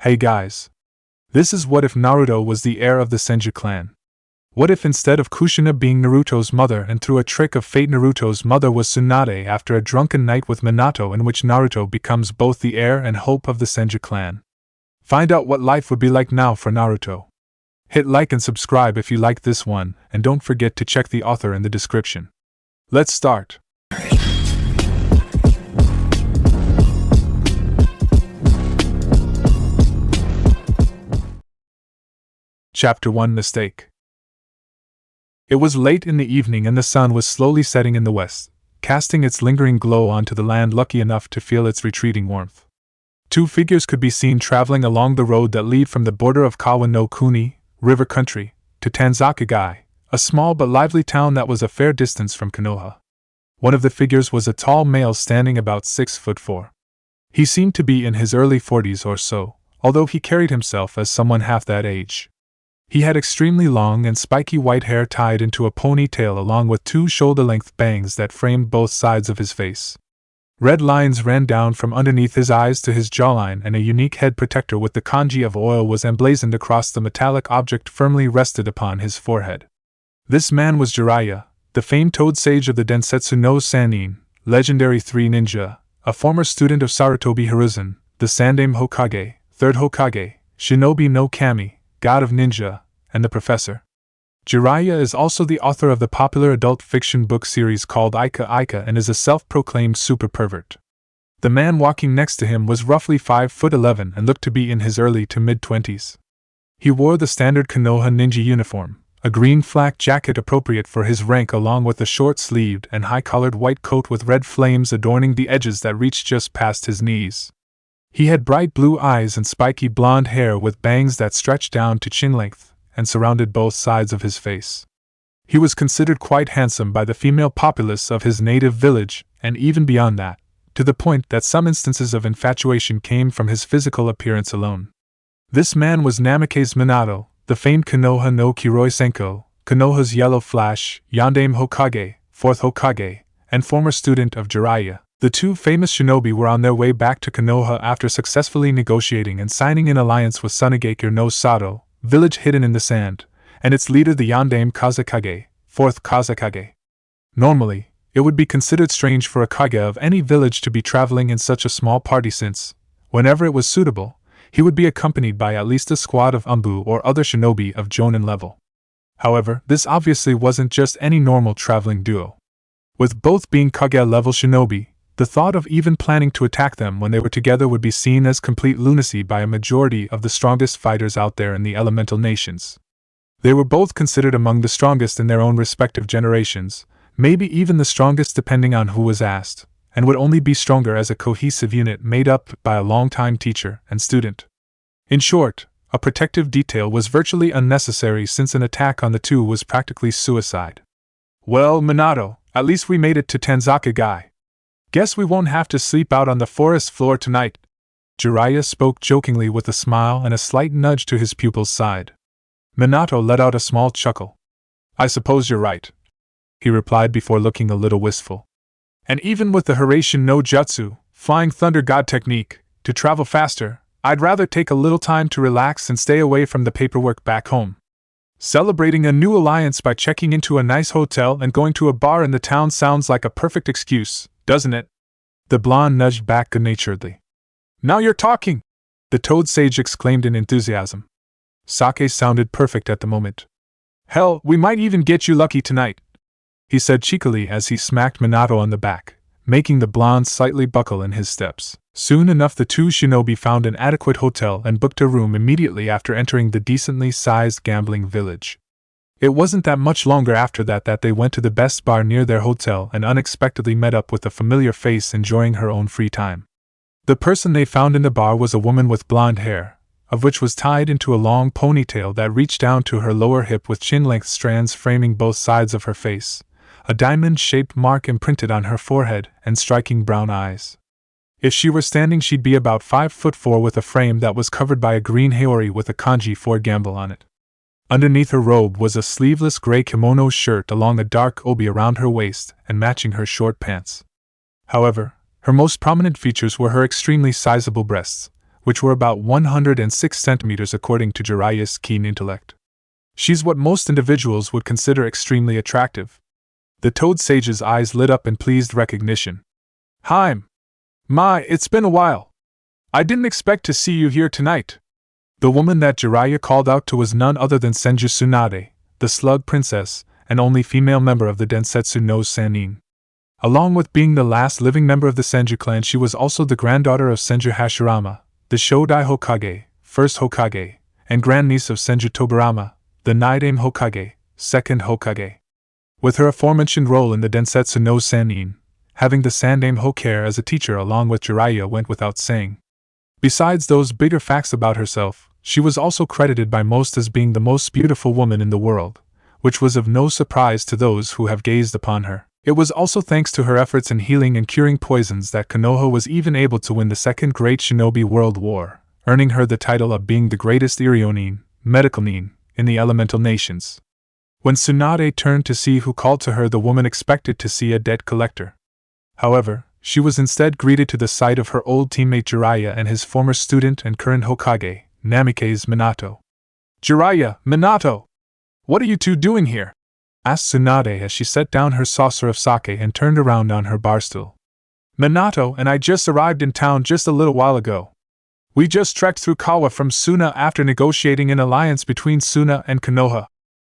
Hey guys. This is what if Naruto was the heir of the Senju clan. What if instead of Kushina being Naruto's mother and through a trick of fate Naruto's mother was Tsunade after a drunken night with Minato in which Naruto becomes both the heir and hope of the Senju clan. Find out what life would be like now for Naruto. Hit like and subscribe if you liked this one, and don't forget to check the author in the description. Let's start. Chapter 1 Mistake. It was late in the evening and the sun was slowly setting in the west, casting its lingering glow onto the land lucky enough to feel its retreating warmth. Two figures could be seen traveling along the road that lead from the border of Kawa no Kuni, river country, to Tanzakagai, a small but lively town that was a fair distance from Konoha. One of the figures was a tall male standing about 6'4". He seemed to be in his early 40s or so, although he carried himself as someone half that age. He had extremely long and spiky white hair tied into a ponytail along with two shoulder-length bangs that framed both sides of his face. Red lines ran down from underneath his eyes to his jawline, and a unique head protector with the kanji of oil was emblazoned across the metallic object firmly rested upon his forehead. This man was Jiraiya, the famed Toad Sage of the Densetsu no Sannin, legendary 3 ninja, a former student of Sarutobi Hiruzen, the Sandaime Hokage, 3rd Hokage, Shinobi no Kami, God of Ninja, and the Professor. Jiraiya is also the author of the popular adult fiction book series called Ika Ika and is a self-proclaimed super pervert. The man walking next to him was roughly 5'11" and looked to be in his early to mid-20s. He wore the standard Konoha ninja uniform, a green flak jacket appropriate for his rank along with a short-sleeved and high-collared white coat with red flames adorning the edges that reached just past his knees. He had bright blue eyes and spiky blonde hair with bangs that stretched down to chin length and surrounded both sides of his face. He was considered quite handsome by the female populace of his native village, and even beyond that, to the point that some instances of infatuation came from his physical appearance alone. This man was Namake's Minato, the famed Konoha no Kiroi Senko, Konoha's Yellow Flash, Yandaime Hokage, 4th Hokage, and former student of Jiraiya. The two famous shinobi were on their way back to Konoha after successfully negotiating and signing an alliance with Tsunade no Sato, village hidden in the sand, and its leader the Yandaime Kazekage, 4th Kazekage. Normally, it would be considered strange for a kage of any village to be traveling in such a small party since, whenever it was suitable, he would be accompanied by at least a squad of Umbu or other shinobi of Jonin level. However, this obviously wasn't just any normal traveling duo. With both being kage-level shinobi, the thought of even planning to attack them when they were together would be seen as complete lunacy by a majority of the strongest fighters out there in the elemental nations. They were both considered among the strongest in their own respective generations, maybe even the strongest depending on who was asked, and would only be stronger as a cohesive unit made up by a long-time teacher and student. In short, a protective detail was virtually unnecessary since an attack on the two was practically suicide. Well, Minato, at least we made it to Tanzakagai. Guess we won't have to sleep out on the forest floor tonight. Jiraiya spoke jokingly with a smile and a slight nudge to his pupil's side. Minato let out a small chuckle. I suppose you're right, he replied before looking a little wistful. And even with the Hiraishin no Jutsu, Flying Thunder God technique, to travel faster, I'd rather take a little time to relax and stay away from the paperwork back home. Celebrating a new alliance by checking into a nice hotel and going to a bar in the town sounds like a perfect excuse, doesn't it? The blonde nudged back good-naturedly. Now you're talking! The Toad Sage exclaimed in enthusiasm. Sake sounded perfect at the moment. Hell, we might even get you lucky tonight, he said cheekily as he smacked Minato on the back, making the blonde slightly buckle in his steps. Soon enough the two shinobi found an adequate hotel and booked a room immediately after entering the decently sized gambling village. It wasn't that much longer after that they went to the best bar near their hotel and unexpectedly met up with a familiar face enjoying her own free time. The person they found in the bar was a woman with blonde hair, of which was tied into a long ponytail that reached down to her lower hip with chin-length strands framing both sides of her face, a diamond-shaped mark imprinted on her forehead, and striking brown eyes. If she were standing she'd be about 5'4" with a frame that was covered by a green haori with a kanji for gamble on it. Underneath her robe was a sleeveless gray kimono shirt along a dark obi around her waist and matching her short pants. However, her most prominent features were her extremely sizable breasts, which were about 106 centimeters according to Jiraiya's keen intellect. She's what most individuals would consider extremely attractive. The Toad Sage's eyes lit up in pleased recognition. "Heim! My, it's been a while. I didn't expect to see you here tonight." The woman that Jiraiya called out to was none other than Senju Tsunade, the Slug Princess, and only female member of the Densetsu no Sannin. Along with being the last living member of the Senju clan, she was also the granddaughter of Senju Hashirama, the Shodai Hokage, first Hokage, and grandniece of Senju Tobirama, the Naidame Hokage, second Hokage. With her aforementioned role in the Densetsu no Sannin, having the Sandaime Hokage as a teacher along with Jiraiya went without saying. Besides those bigger facts about herself, she was also credited by most as being the most beautiful woman in the world, which was of no surprise to those who have gazed upon her. It was also thanks to her efforts in healing and curing poisons that Konoha was even able to win the Second Great Shinobi World War, earning her the title of being the greatest Irionin, medical nin, in the elemental nations. When Tsunade turned to see who called to her, the woman expected to see a debt collector. However, she was instead greeted to the sight of her old teammate Jiraiya and his former student and current Hokage, Namikaze Minato. "Jiraiya, Minato! What are you two doing here?" asked Tsunade as she set down her saucer of sake and turned around on her bar stool. "Minato and I just arrived in town just a little while ago. We just trekked through Kawa from Suna after negotiating an alliance between Suna and Konoha,"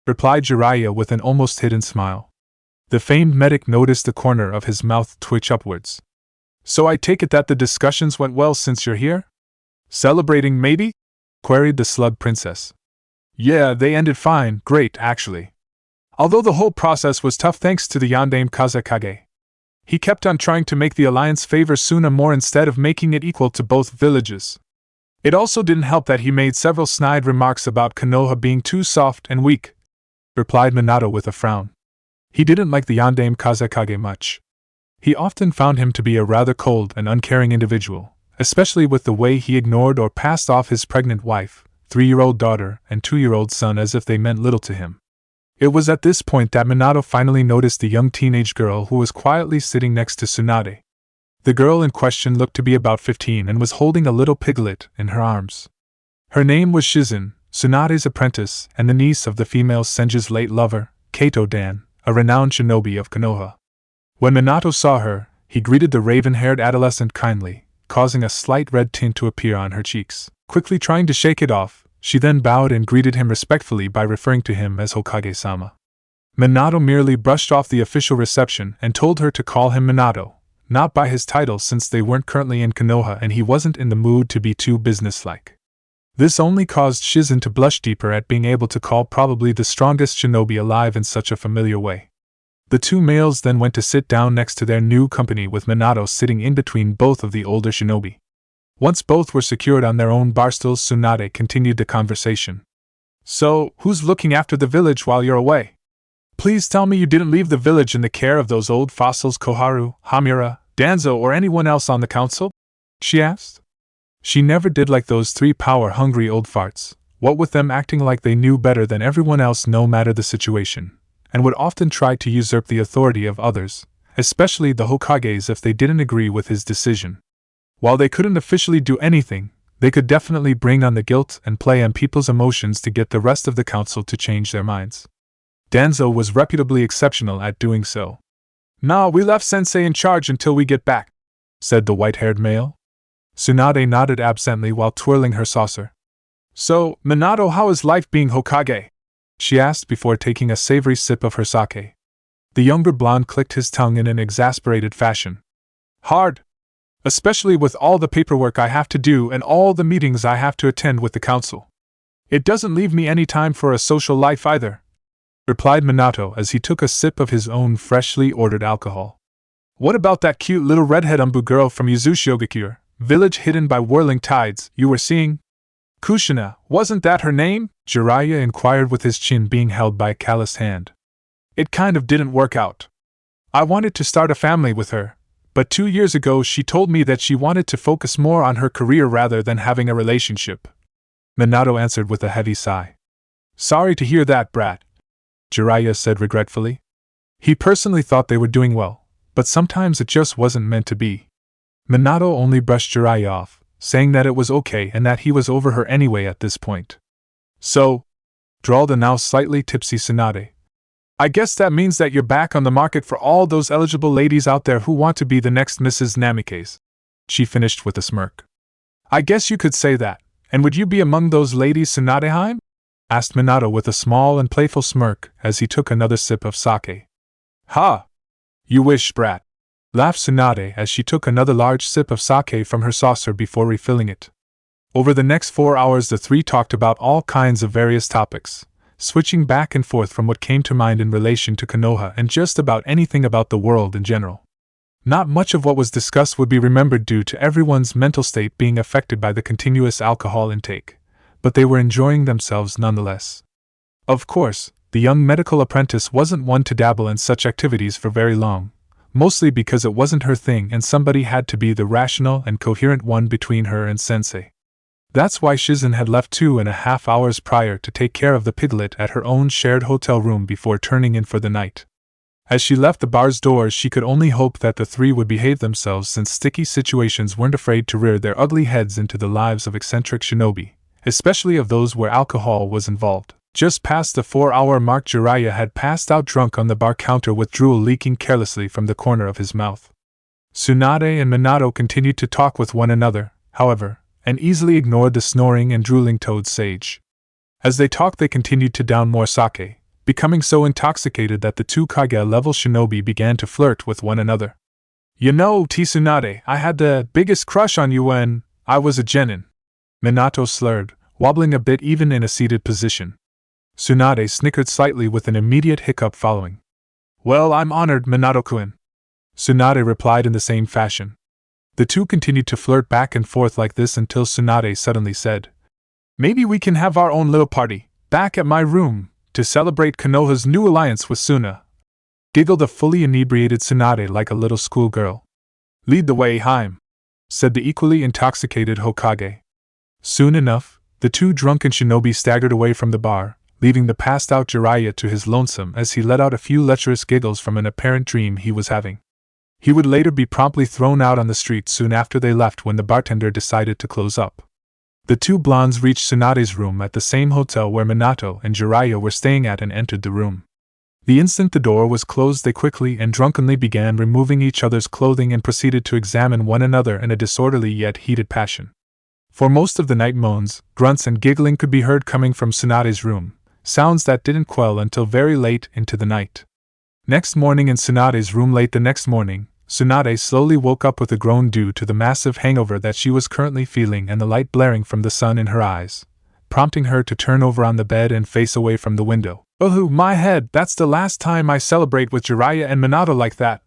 replied Jiraiya with an almost hidden smile. The famed medic noticed the corner of his mouth twitch upwards. "So I take it that the discussions went well since you're here? Celebrating, maybe?" queried the Slug Princess. "Yeah, they ended fine, great, actually. Although the whole process was tough thanks to the Yondaime Kazekage. He kept on trying to make the alliance favor Suna more instead of making it equal to both villages. It also didn't help that he made several snide remarks about Konoha being too soft and weak," replied Minato with a frown. He didn't like the Yondaime Kazekage much. He often found him to be a rather cold and uncaring individual, especially with the way he ignored or passed off his pregnant wife, 3-year-old daughter, and 2-year-old son as if they meant little to him. It was at this point that Minato finally noticed the young teenage girl who was quietly sitting next to Tsunade. The girl in question looked to be about 15 and was holding a little piglet in her arms. Her name was Shizen, Tsunade's apprentice and the niece of the female Senju's late lover, Kato Dan, a renowned shinobi of Konoha. When Minato saw her, he greeted the raven-haired adolescent kindly, causing a slight red tint to appear on her cheeks. Quickly trying to shake it off, she then bowed and greeted him respectfully by referring to him as Hokage-sama. Minato merely brushed off the official reception and told her to call him Minato, not by his title since they weren't currently in Konoha and he wasn't in the mood to be too businesslike. This only caused Shizen to blush deeper at being able to call probably the strongest shinobi alive in such a familiar way. The two males then went to sit down next to their new company with Minato sitting in between both of the older shinobi. Once both were secured on their own barstools, Tsunade continued the conversation. "So, who's looking after the village while you're away? Please tell me you didn't leave the village in the care of those old fossils Koharu, Hamura, Danzo, or anyone else on the council?" she asked. She never did like those 3 power-hungry old farts, what with them acting like they knew better than everyone else no matter the situation, and would often try to usurp the authority of others, especially the Hokages if they didn't agree with his decision. While they couldn't officially do anything, they could definitely bring on the guilt and play on people's emotions to get the rest of the council to change their minds. Danzo was reputably exceptional at doing so. "Nah, we left Sensei in charge until we get back," said the white-haired male. Tsunade nodded absently while twirling her saucer. "So, Minato, how is life being Hokage?" she asked before taking a savory sip of her sake. The younger blonde clicked his tongue in an exasperated fashion. "Hard. Especially with all the paperwork I have to do and all the meetings I have to attend with the council. It doesn't leave me any time for a social life either," replied Minato as he took a sip of his own freshly ordered alcohol. "What about that cute little redhead Umbu girl from Yuzushiyogakure, village hidden by whirling tides, you were seeing? Kushina, wasn't that her name?" Jiraiya inquired with his chin being held by a calloused hand. "It kind of didn't work out. I wanted to start a family with her, but 2 years ago she told me that she wanted to focus more on her career rather than having a relationship," Minato answered with a heavy sigh. "Sorry to hear that, brat," Jiraiya said regretfully. He personally thought they were doing well, but sometimes it just wasn't meant to be. Minato only brushed Jiraiya off, saying that it was okay and that he was over her anyway at this point. So, drawled the now slightly tipsy Tsunade, I guess that means that you're back on the market for all those eligible ladies out there who want to be the next Mrs. Namikaze. She finished with a smirk. I guess you could say that, and would you be among those ladies, Tsunadeheim? Asked Minato with a small and playful smirk as he took another sip of sake. Ha! You wish, brat, laughed Tsunade as she took another large sip of sake from her saucer before refilling it. Over the next 4 hours the three talked about all kinds of various topics, switching back and forth from what came to mind in relation to Konoha and just about anything about the world in general. Not much of what was discussed would be remembered due to everyone's mental state being affected by the continuous alcohol intake, but they were enjoying themselves nonetheless. Of course, the young medical apprentice wasn't one to dabble in such activities for very long, mostly because it wasn't her thing and somebody had to be the rational and coherent one between her and Sensei. That's why Shizen had left 2.5 hours prior to take care of the piglet at her own shared hotel room before turning in for the night. As she left the bar's doors, she could only hope that the three would behave themselves, since sticky situations weren't afraid to rear their ugly heads into the lives of eccentric shinobi, especially of those where alcohol was involved. Just past the 4-hour mark, Jiraiya had passed out drunk on the bar counter with drool leaking carelessly from the corner of his mouth. Tsunade and Minato continued to talk with one another, however, and easily ignored the snoring and drooling toad sage. As they talked, they continued to down more sake, becoming so intoxicated that the two Kage-level shinobi began to flirt with one another. You know, Tsunade, I had the biggest crush on you when I was a genin, Minato slurred, wobbling a bit even in a seated position. Tsunade snickered slightly with an immediate hiccup following. Well, I'm honored, Minato-kun, Tsunade replied in the same fashion. The two continued to flirt back and forth like this until Tsunade suddenly said, Maybe we can have our own little party, back at my room, to celebrate Konoha's new alliance with Suna. Giggled the fully inebriated Tsunade like a little schoolgirl. Lead the way, Heim, said the equally intoxicated Hokage. Soon enough, the two drunken shinobi staggered away from the bar, leaving the passed-out Jiraiya to his lonesome as he let out a few lecherous giggles from an apparent dream he was having. He would later be promptly thrown out on the street soon after they left when the bartender decided to close up. The two blondes reached Tsunade's room at the same hotel where Minato and Jiraiya were staying at and entered the room. The instant the door was closed, they quickly and drunkenly began removing each other's clothing and proceeded to examine one another in a disorderly yet heated passion. For most of the night, moans, grunts and giggling could be heard coming from Tsunade's room, sounds that didn't quell until very late into the night. Next morning, in Tsunade's room late the next morning, Tsunade slowly woke up with a groan due to the massive hangover that she was currently feeling and the light blaring from the sun in her eyes, prompting her to turn over on the bed and face away from the window. Oh, my head, that's the last time I celebrate with Jiraiya and Minato like that,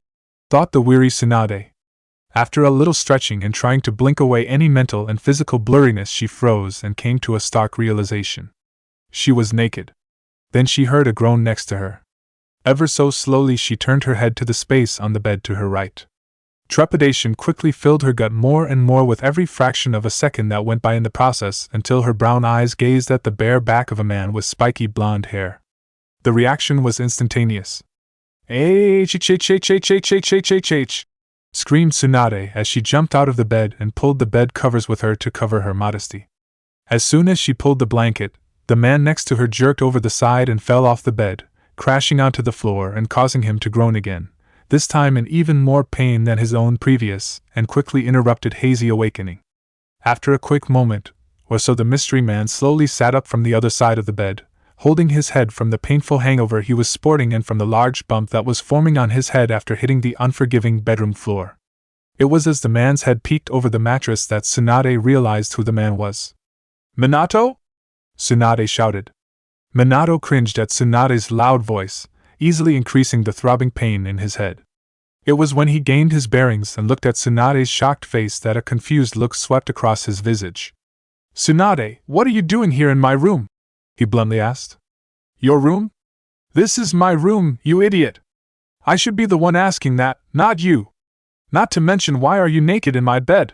thought the weary Tsunade. After a little stretching and trying to blink away any mental and physical blurriness, she froze and came to a stark realization. She was naked. Then she heard a groan next to her. Ever so slowly she turned her head to the space on the bed to her right. Trepidation quickly filled her gut more and more with every fraction of a second that went by in the process until her brown eyes gazed at the bare back of a man with spiky blonde hair. The reaction was instantaneous. H, screamed Tsunade as she jumped out of the bed and pulled the bed covers with her to cover her modesty. As soon as she pulled the blanket, the man next to her jerked over the side and fell off the bed, crashing onto the floor and causing him to groan again, this time in even more pain than his own previous and quickly interrupted hazy awakening. After a quick moment or so, the mystery man slowly sat up from the other side of the bed, holding his head from the painful hangover he was sporting and from the large bump that was forming on his head after hitting the unforgiving bedroom floor. It was as the man's head peeked over the mattress that Tsunade realized who the man was. Minato? Tsunade shouted. Minato cringed at Tsunade's loud voice, easily increasing the throbbing pain in his head. It was when he gained his bearings and looked at Tsunade's shocked face that a confused look swept across his visage. Tsunade, what are you doing here in my room? He bluntly asked. Your room? This is my room, you idiot! I should be the one asking that, not you! Not to mention, why are you naked in my bed?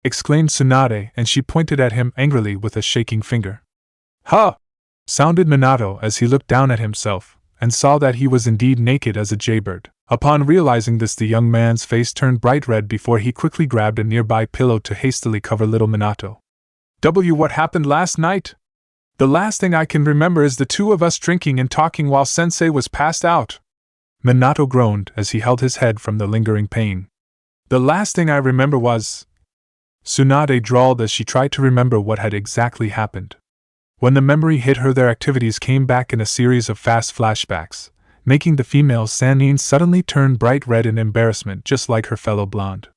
Exclaimed Tsunade, and she pointed at him angrily with a shaking finger. Huh! Sounded Minato as he looked down at himself, and saw that he was indeed naked as a jaybird. Upon realizing this, the young man's face turned bright red before he quickly grabbed a nearby pillow to hastily cover little Minato. What happened last night? The last thing I can remember is the two of us drinking and talking while Sensei was passed out. Minato groaned as he held his head from the lingering pain. The last thing I remember was... Tsunade drawled as she tried to remember what had exactly happened. When the memory hit her, their activities came back in a series of fast flashbacks, making the female Sannin suddenly turn bright red in embarrassment just like her fellow blonde.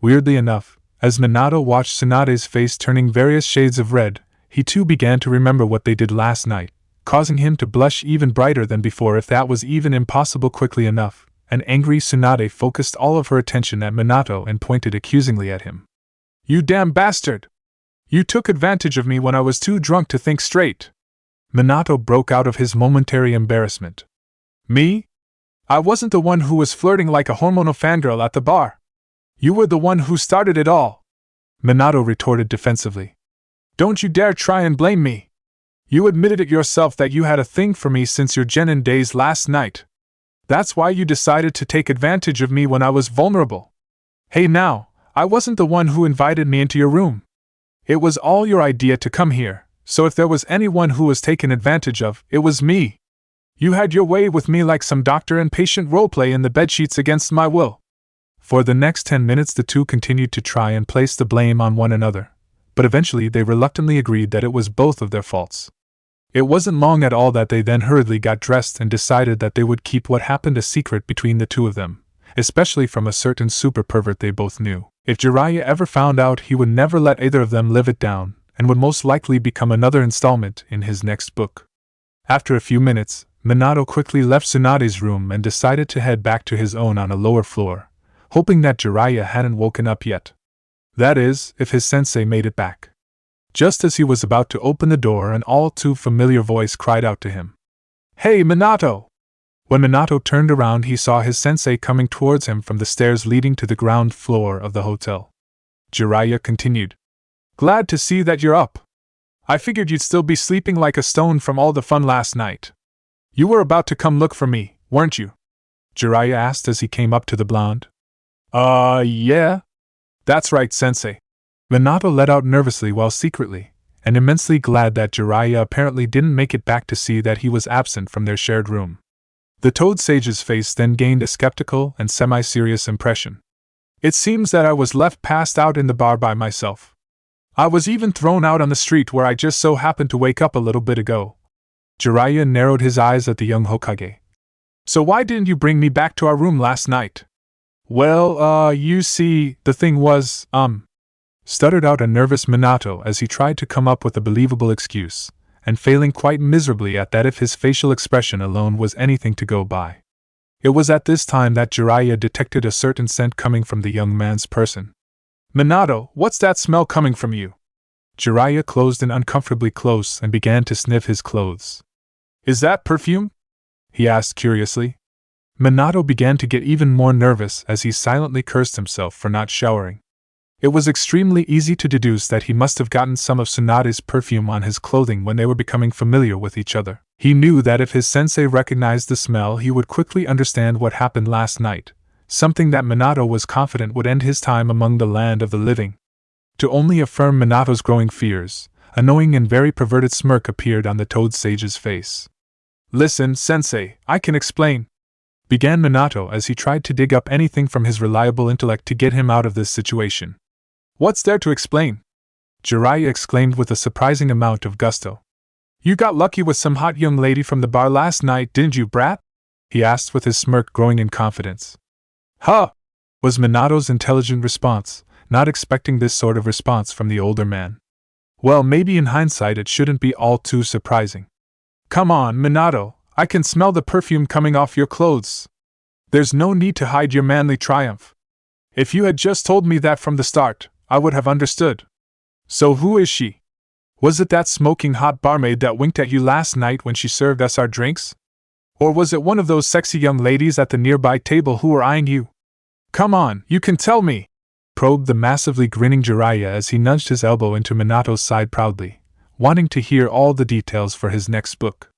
Weirdly enough, as Minato watched Tsunade's face turning various shades of red, he too began to remember what they did last night, causing him to blush even brighter than before. If that was even impossible quickly enough, an angry Tsunade focused all of her attention at Minato and pointed accusingly at him. You damn bastard! You took advantage of me when I was too drunk to think straight. Minato broke out of his momentary embarrassment. Me? I wasn't the one who was flirting like a hormonal fangirl at the bar. You were the one who started it all. Minato retorted defensively. Don't you dare try and blame me. You admitted it yourself that you had a thing for me since your genin days last night. That's why you decided to take advantage of me when I was vulnerable. Hey now, I wasn't the one who invited me into your room. It was all your idea to come here, so if there was anyone who was taken advantage of, it was me. You had your way with me like some doctor and patient roleplay in the bedsheets against my will. For the next 10 minutes the two continued to try and place the blame on one another, but eventually they reluctantly agreed that it was both of their faults. It wasn't long at all that they then hurriedly got dressed and decided that they would keep what happened a secret between the two of them, especially from a certain super pervert they both knew. If Jiraiya ever found out, he would never let either of them live it down, and would most likely become another installment in his next book. After a few minutes, Minato quickly left Tsunade's room and decided to head back to his own on a lower floor, hoping that Jiraiya hadn't woken up yet. That is, if his sensei made it back. Just as he was about to open the door, an all too familiar voice cried out to him. Hey, Minato! When Minato turned around, he saw his sensei coming towards him from the stairs leading to the ground floor of the hotel. Jiraiya continued. Glad to see that you're up. I figured you'd still be sleeping like a stone from all the fun last night. You were about to come look for me, weren't you? Jiraiya asked as he came up to the blonde. Yeah. That's right, sensei. Minato let out nervously while secretly, and immensely glad that Jiraiya apparently didn't make it back to see that he was absent from their shared room. The Toad Sage's face then gained a skeptical and semi-serious impression. It seems that I was left passed out in the bar by myself. I was even thrown out on the street where I just so happened to wake up a little bit ago. Jiraiya narrowed his eyes at the young Hokage. So why didn't you bring me back to our room last night? Well, you see, the thing was, stuttered out a nervous Minato as he tried to come up with a believable excuse, and failing quite miserably at that if his facial expression alone was anything to go by. It was at this time that Jiraiya detected a certain scent coming from the young man's person. Minato, what's that smell coming from you? Jiraiya closed in uncomfortably close and began to sniff his clothes. Is that perfume? He asked curiously. Minato began to get even more nervous as he silently cursed himself for not showering. It was extremely easy to deduce that he must have gotten some of Tsunade's perfume on his clothing when they were becoming familiar with each other. He knew that if his sensei recognized the smell, he would quickly understand what happened last night, something that Minato was confident would end his time among the land of the living. To only affirm Minato's growing fears, a knowing and very perverted smirk appeared on the Toad Sage's face. Listen, sensei, I can explain, began Minato as he tried to dig up anything from his reliable intellect to get him out of this situation. What's there to explain? Jiraiya exclaimed with a surprising amount of gusto. You got lucky with some hot young lady from the bar last night, didn't you, brat? He asked with his smirk growing in confidence. Huh! Was Minato's intelligent response, not expecting this sort of response from the older man. Well, maybe in hindsight it shouldn't be all too surprising. Come on, Minato, I can smell the perfume coming off your clothes. There's no need to hide your manly triumph. If you had just told me that from the start, I would have understood. So who is she? Was it that smoking hot barmaid that winked at you last night when she served us our drinks? Or was it one of those sexy young ladies at the nearby table who were eyeing you? Come on, you can tell me! Probed the massively grinning Jiraiya as he nudged his elbow into Minato's side proudly, wanting to hear all the details for his next book.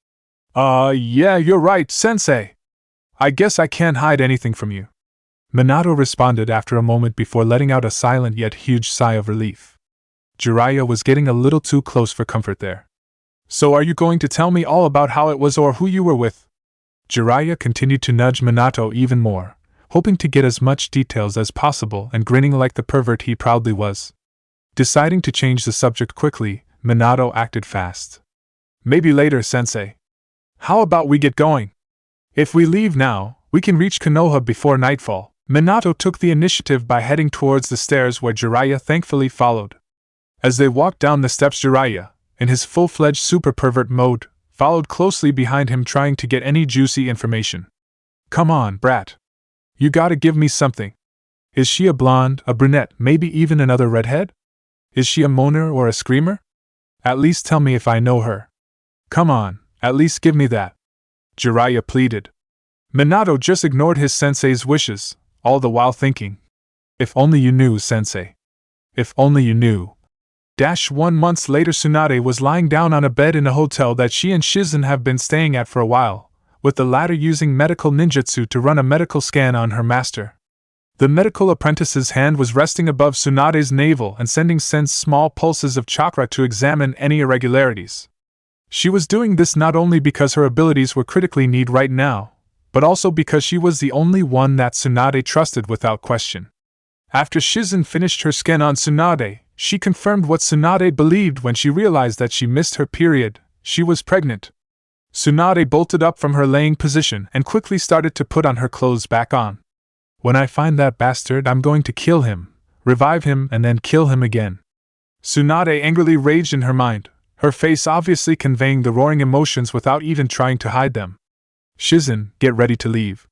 Yeah, you're right, sensei. I guess I can't hide anything from you. Minato responded after a moment before letting out a silent yet huge sigh of relief. Jiraiya was getting a little too close for comfort there. So are you going to tell me all about how it was or who you were with? Jiraiya continued to nudge Minato even more, hoping to get as much details as possible and grinning like the pervert he proudly was. Deciding to change the subject quickly, Minato acted fast. Maybe later, sensei. How about we get going? If we leave now, we can reach Konoha before nightfall. Minato took the initiative by heading towards the stairs where Jiraiya thankfully followed. As they walked down the steps, Jiraiya, in his full-fledged super pervert mode, followed closely behind him trying to get any juicy information. Come on, brat. You gotta give me something. Is she a blonde, a brunette, maybe even another redhead? Is she a moaner or a screamer? At least tell me if I know her. Come on, at least give me that. Jiraiya pleaded. Minato just ignored his sensei's wishes, all the while thinking. If only you knew, sensei. If only you knew. 1 month later, Tsunade was lying down on a bed in a hotel that she and Shizen have been staying at for a while, with the latter using medical ninjutsu to run a medical scan on her master. The medical apprentice's hand was resting above Tsunade's navel and sending small pulses of chakra to examine any irregularities. She was doing this not only because her abilities were critically needed right now, but also because she was the only one that Tsunade trusted without question. After Shizen finished her scan on Tsunade, she confirmed what Tsunade believed when she realized that she missed her period. She was pregnant. Tsunade bolted up from her laying position and quickly started to put on her clothes back on. When I find that bastard, I'm going to kill him, revive him, and then kill him again. Tsunade angrily raged in her mind, her face obviously conveying the roaring emotions without even trying to hide them. Shizen, get ready to leave.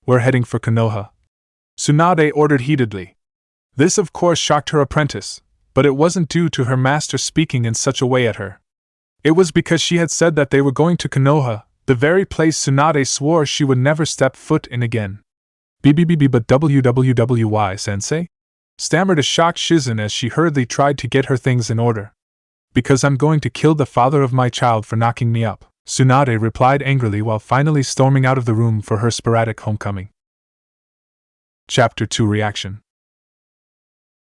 We're heading for Konoha. Tsunade ordered heatedly. This of course shocked her apprentice, but it wasn't due to her master speaking in such a way at her. It was because she had said that they were going to Konoha, the very place Tsunade swore she would never step foot in again. But www, sensei? Stammered a shocked Shizen as she hurriedly tried to get her things in order. Because I'm going to kill the father of my child for knocking me up, Tsunade replied angrily while finally storming out of the room for her sporadic homecoming. Chapter 2 Reaction.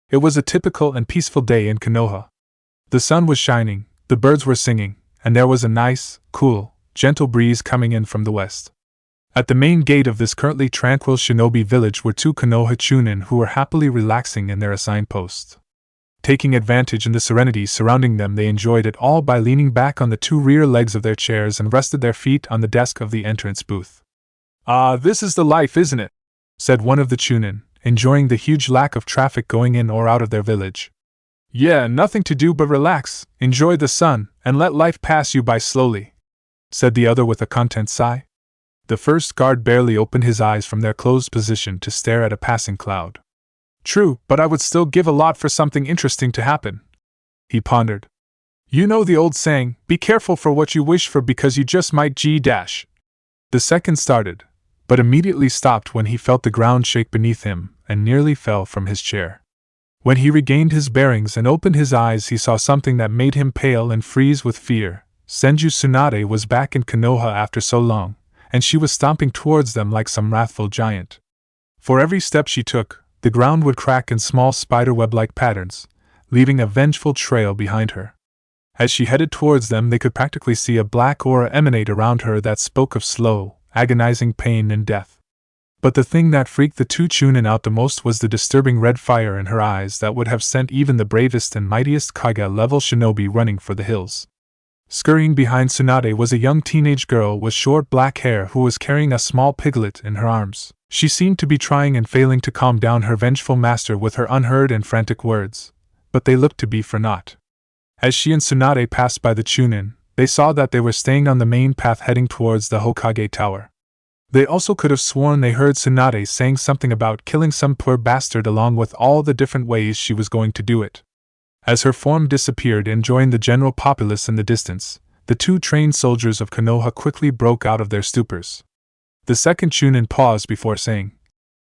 It was a typical and peaceful day in Konoha. The sun was shining, the birds were singing, and there was a nice, cool, gentle breeze coming in from the west. At the main gate of this currently tranquil shinobi village were 2 Konoha Chunin who were happily relaxing in their assigned posts. Taking advantage in the serenity surrounding them, they enjoyed it all by leaning back on the 2 rear legs of their chairs and rested their feet on the desk of the entrance booth. "Ah, this is the life, isn't it?" said one of the Chunin, enjoying the huge lack of traffic going in or out of their village. "Yeah, nothing to do but relax, enjoy the sun, and let life pass you by slowly," said the other with a content sigh. The first guard barely opened his eyes from their closed position to stare at a passing cloud. "True, but I would still give a lot for something interesting to happen," he pondered. "You know the old saying, be careful for what you wish for because you just might g-dash." The second started, but immediately stopped when he felt the ground shake beneath him and nearly fell from his chair. When he regained his bearings and opened his eyes, he saw something that made him pale and freeze with fear. Senju Tsunade was back in Konoha after so long, and she was stomping towards them like some wrathful giant. For every step she took, the ground would crack in small spiderweb-like patterns, leaving a vengeful trail behind her. As she headed towards them, they could practically see a black aura emanate around her that spoke of slow, agonizing pain and death. But the thing that freaked the 2 Chunin out the most was the disturbing red fire in her eyes that would have sent even the bravest and mightiest Kage-level shinobi running for the hills. Scurrying behind Tsunade was a young teenage girl with short black hair who was carrying a small piglet in her arms. She seemed to be trying and failing to calm down her vengeful master with her unheard and frantic words, but they looked to be for naught. As she and Tsunade passed by the Chunin, they saw that they were staying on the main path heading towards the Hokage Tower. They also could have sworn they heard Tsunade saying something about killing some poor bastard along with all the different ways she was going to do it. As her form disappeared and joined the general populace in the distance, the 2 trained soldiers of Konoha quickly broke out of their stupors. The second Chunin paused before saying,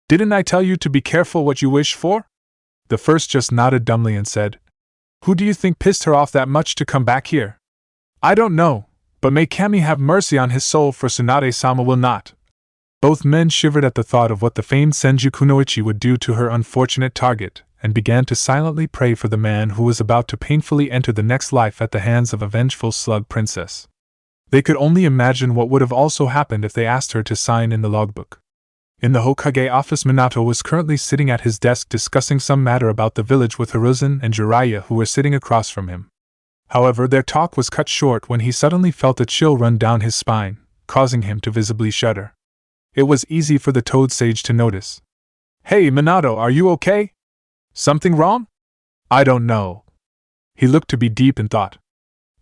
"Didn't I tell you to be careful what you wish for?" The first just nodded dumbly and said, "Who do you think pissed her off that much to come back here?" "I don't know, but may Kami have mercy on his soul, for Tsunade-sama will not." Both men shivered at the thought of what the famed Senju Kunoichi would do to her unfortunate target, and began to silently pray for the man who was about to painfully enter the next life at the hands of a vengeful slug princess. They could only imagine what would have also happened if they asked her to sign in the logbook. In the Hokage office, Minato was currently sitting at his desk discussing some matter about the village with Hiruzen and Jiraiya, who were sitting across from him. However, their talk was cut short when he suddenly felt a chill run down his spine, causing him to visibly shudder. It was easy for the Toad Sage to notice. "Hey, Minato, are you okay? Something wrong?" "I don't know." He looked to be deep in thought.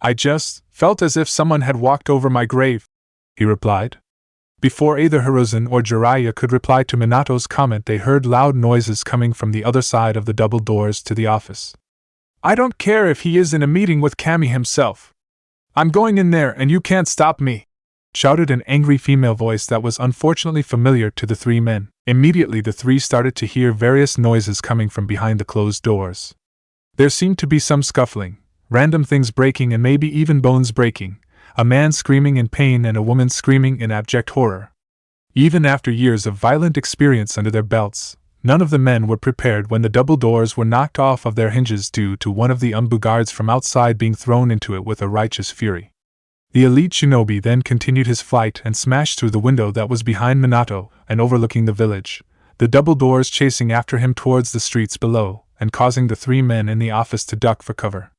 "I just felt as if someone had walked over my grave," he replied. Before either Hiruzen or Jiraiya could reply to Minato's comment, they heard loud noises coming from the other side of the double doors to the office. "I don't care if he is in a meeting with Kami himself. I'm going in there and you can't stop me," shouted an angry female voice that was unfortunately familiar to the three men. Immediately the three started to hear various noises coming from behind the closed doors. There seemed to be some scuffling, random things breaking and maybe even bones breaking, a man screaming in pain and a woman screaming in abject horror. Even after years of violent experience under their belts, none of the men were prepared when the double doors were knocked off of their hinges due to one of the Umbu guards from outside being thrown into it with a righteous fury. The elite shinobi then continued his flight and smashed through the window that was behind Minato and overlooking the village, the double doors chasing after him towards the streets below, and causing the three men in the office to duck for cover.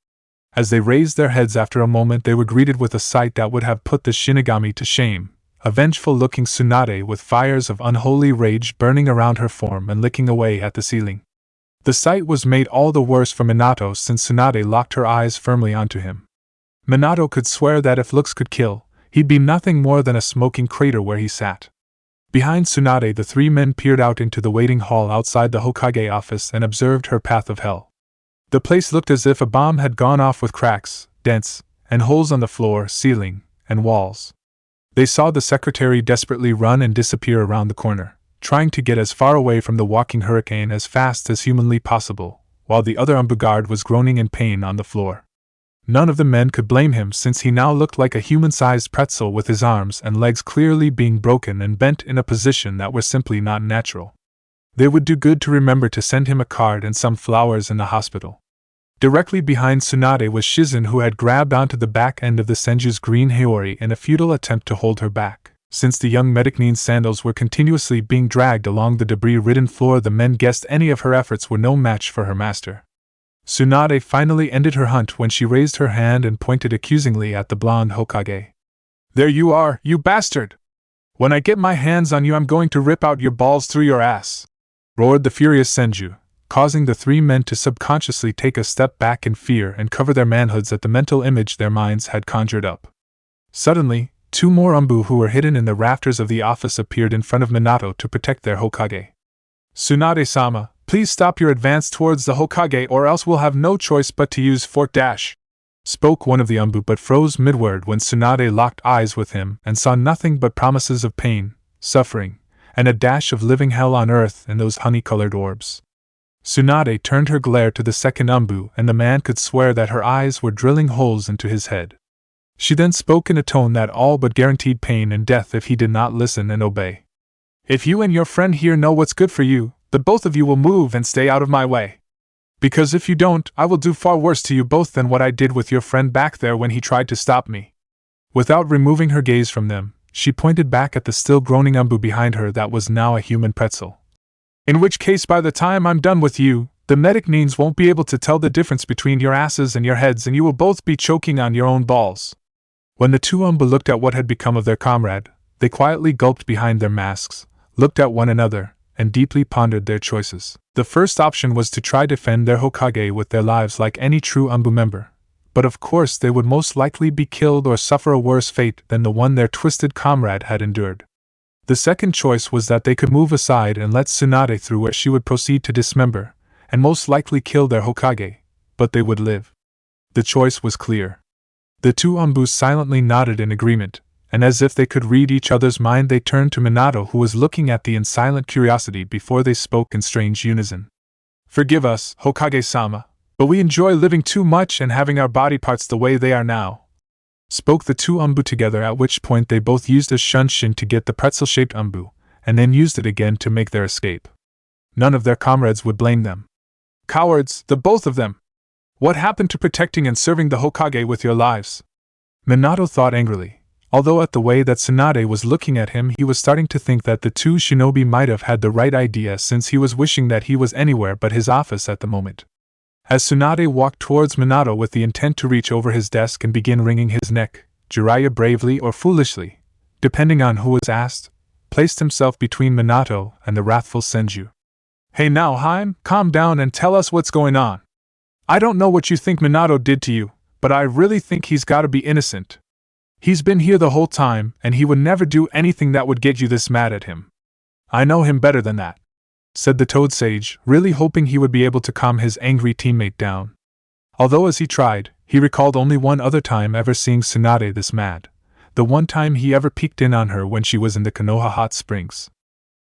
As they raised their heads after a moment, they were greeted with a sight that would have put the Shinigami to shame, a vengeful-looking Tsunade with fires of unholy rage burning around her form and licking away at the ceiling. The sight was made all the worse for Minato since Tsunade locked her eyes firmly onto him. Minato could swear that if looks could kill, he'd be nothing more than a smoking crater where he sat. Behind Tsunade, the three men peered out into the waiting hall outside the Hokage office and observed her path of hell. The place looked as if a bomb had gone off with cracks, dents, and holes on the floor, ceiling, and walls. They saw the secretary desperately run and disappear around the corner, trying to get as far away from the walking hurricane as fast as humanly possible, while the other Umbu guard was groaning in pain on the floor. None of the men could blame him since he now looked like a human-sized pretzel with his arms and legs clearly being broken and bent in a position that were simply not natural. They would do good to remember to send him a card and some flowers in the hospital. Directly behind Tsunade was Shizen, who had grabbed onto the back end of the Senju's green Heori in a futile attempt to hold her back. Since the young Medicnene's sandals were continuously being dragged along the debris-ridden floor, the men guessed any of her efforts were no match for her master. Tsunade finally ended her hunt when she raised her hand and pointed accusingly at the blonde Hokage. "There you are, you bastard! When I get my hands on you, I'm going to rip out your balls through your ass!" roared the furious Senju, causing the three men to subconsciously take a step back in fear and cover their manhoods at the mental image their minds had conjured up. Suddenly, two more Umbu who were hidden in the rafters of the office appeared in front of Minato to protect their Hokage. "Tsunade-sama, please stop your advance towards the Hokage or else we'll have no choice but to use Fort Dash," spoke one of the Umbu, but froze mid-word when Tsunade locked eyes with him and saw nothing but promises of pain, suffering, and a dash of living hell on earth in those honey-colored orbs. Tsunade turned her glare to the second Umbu, and the man could swear that her eyes were drilling holes into his head. She then spoke in a tone that all but guaranteed pain and death if he did not listen and obey. "If you and your friend here know what's good for you, the both of you will move and stay out of my way. Because if you don't, I will do far worse to you both than what I did with your friend back there when he tried to stop me." Without removing her gaze from them, she pointed back at the still groaning Umbu behind her that was now a human pretzel. "In which case, by the time I'm done with you, the Medicnenes won't be able to tell the difference between your asses and your heads, and you will both be choking on your own balls." When the two Umbu looked at what had become of their comrade, they quietly gulped behind their masks, looked at one another, and deeply pondered their choices. The first option was to try to defend their Hokage with their lives like any true Umbu member, but of course they would most likely be killed or suffer a worse fate than the one their twisted comrade had endured. The second choice was that they could move aside and let Tsunade through, where she would proceed to dismember, and most likely kill their Hokage, but they would live. The choice was clear. The two Umbus silently nodded in agreement, and as if they could read each other's mind, they turned to Minato, who was looking at them in silent curiosity before they spoke in strange unison. "Forgive us, Hokage-sama, but we enjoy living too much and having our body parts the way they are now," spoke the two Umbu together, at which point they both used a shunshin to get the pretzel-shaped Umbu, and then used it again to make their escape. None of their comrades would blame them. Cowards, the both of them! What happened to protecting and serving the Hokage with your lives? Minato thought angrily. Although at the way that Tsunade was looking at him, he was starting to think that the two shinobi might have had the right idea, since he was wishing that he was anywhere but his office at the moment. As Tsunade walked towards Minato with the intent to reach over his desk and begin wringing his neck, Jiraiya bravely or foolishly, depending on who was asked, placed himself between Minato and the wrathful Senju. Hey now, Heim, calm down and tell us what's going on. I don't know what you think Minato did to you, but I really think he's gotta be innocent. He's been here the whole time, and he would never do anything that would get you this mad at him. I know him better than that, said the Toad Sage, really hoping he would be able to calm his angry teammate down. Although as he tried, he recalled only one other time ever seeing Tsunade this mad, the one time he ever peeked in on her when she was in the Konoha hot springs.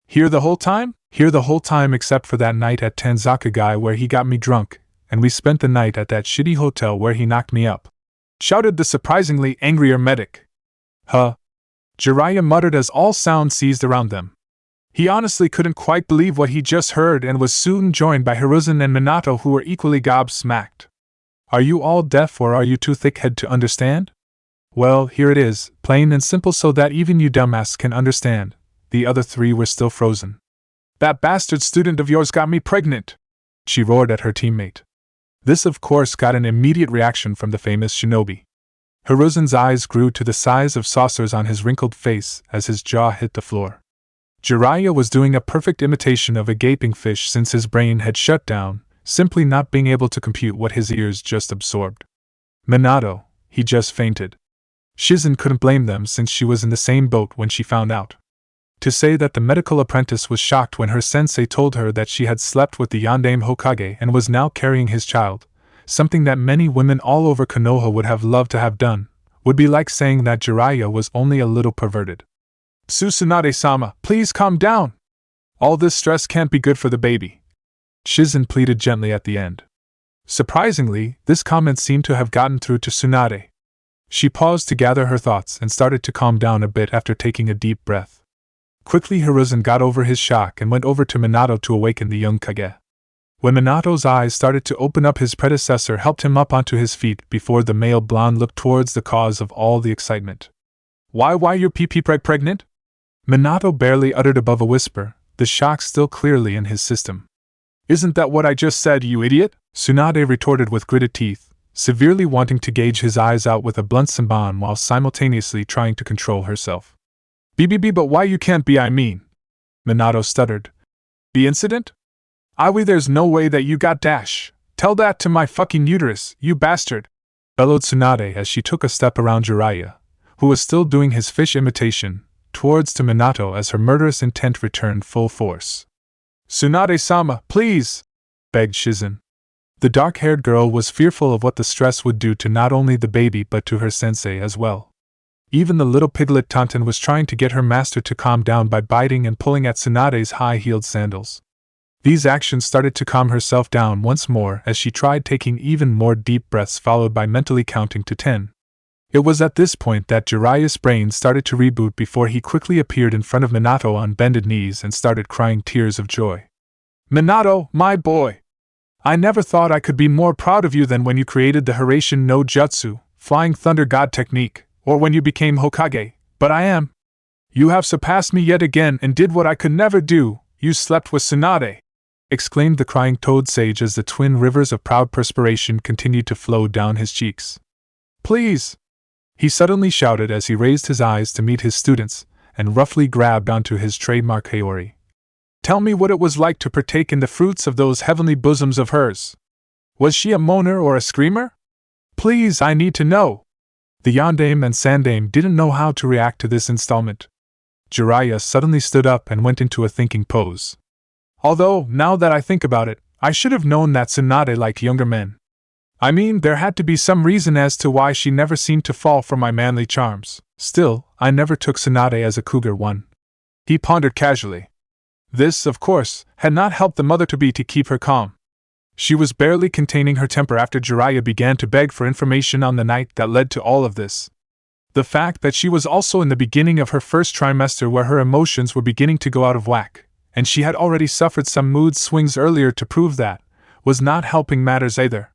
Here the whole time? Here the whole time except for that night at Tanzakagai where he got me drunk, and we spent the night at that shitty hotel where he knocked me up, shouted the surprisingly angrier medic. Huh? Jiraiya muttered as all sound ceased around them. He honestly couldn't quite believe what he just heard and was soon joined by Hiruzen and Minato, who were equally gobsmacked. Are you all deaf or are you too thick-headed to understand? Well, here it is, plain and simple so that even you dumbass can understand. The other three were still frozen. That bastard student of yours got me pregnant, she roared at her teammate. This of course got an immediate reaction from the famous shinobi. Hiruzen's eyes grew to the size of saucers on his wrinkled face as his jaw hit the floor. Jiraiya was doing a perfect imitation of a gaping fish since his brain had shut down, simply not being able to compute what his ears just absorbed. Minato, he just fainted. Shizen couldn't blame them since she was in the same boat when she found out. To say that the medical apprentice was shocked when her sensei told her that she had slept with the Yondaime Hokage and was now carrying his child, something that many women all over Konoha would have loved to have done, would be like saying that Jiraiya was only a little perverted. Tsunade-sama, please calm down! All this stress can't be good for the baby, Shizen pleaded gently at the end. Surprisingly, this comment seemed to have gotten through to Tsunade. She paused to gather her thoughts and started to calm down a bit after taking a deep breath. Quickly Hiruzen got over his shock and went over to Minato to awaken the young Kage. When Minato's eyes started to open up, his predecessor helped him up onto his feet before the male blonde looked towards the cause of all the excitement. Why you're pregnant? Minato barely uttered above a whisper, the shock still clearly in his system. Isn't that what I just said, you idiot? Tsunade retorted with gritted teeth, severely wanting to gauge his eyes out with a blunt senbon while simultaneously trying to control herself. But why you can't be, I mean? Minato stuttered. The incident? There's no way that you got dash. Tell that to my fucking uterus, you bastard! Bellowed Tsunade as she took a step around Jiraiya, who was still doing his fish imitation, towards to Minato as her murderous intent returned full force. Tsunade-sama, please! Begged Shizen. The dark-haired girl was fearful of what the stress would do to not only the baby but to her sensei as well. Even the little piglet Tantan was trying to get her master to calm down by biting and pulling at Tsunade's high-heeled sandals. These actions started to calm herself down once more as she tried taking even more deep breaths followed by mentally counting to 10. It was at this point that Jiraiya's brain started to reboot before he quickly appeared in front of Minato on bended knees and started crying tears of joy. Minato, my boy! I never thought I could be more proud of you than when you created the Hiraishin no Jutsu, Flying Thunder God technique, or when you became Hokage, but I am. You have surpassed me yet again and did what I could never do, you slept with Tsunade! Exclaimed the crying Toad Sage as the twin rivers of proud perspiration continued to flow down his cheeks. Please! He suddenly shouted as he raised his eyes to meet his students, and roughly grabbed onto his trademark Heori. Tell me what it was like to partake in the fruits of those heavenly bosoms of hers. Was she a moaner or a screamer? Please, I need to know! The Yondaime and Sandaime didn't know how to react to this installment. Jiraiya suddenly stood up and went into a thinking pose. Although, now that I think about it, I should have known that Tsunade liked younger men. There had to be some reason as to why she never seemed to fall for my manly charms. Still, I never took Tsunade as a cougar one. He pondered casually. This, of course, had not helped the mother-to-be to keep her calm. She was barely containing her temper after Jiraiya began to beg for information on the night that led to all of this. The fact that she was also in the beginning of her first trimester where her emotions were beginning to go out of whack, and she had already suffered some mood swings earlier to prove that, was not helping matters either.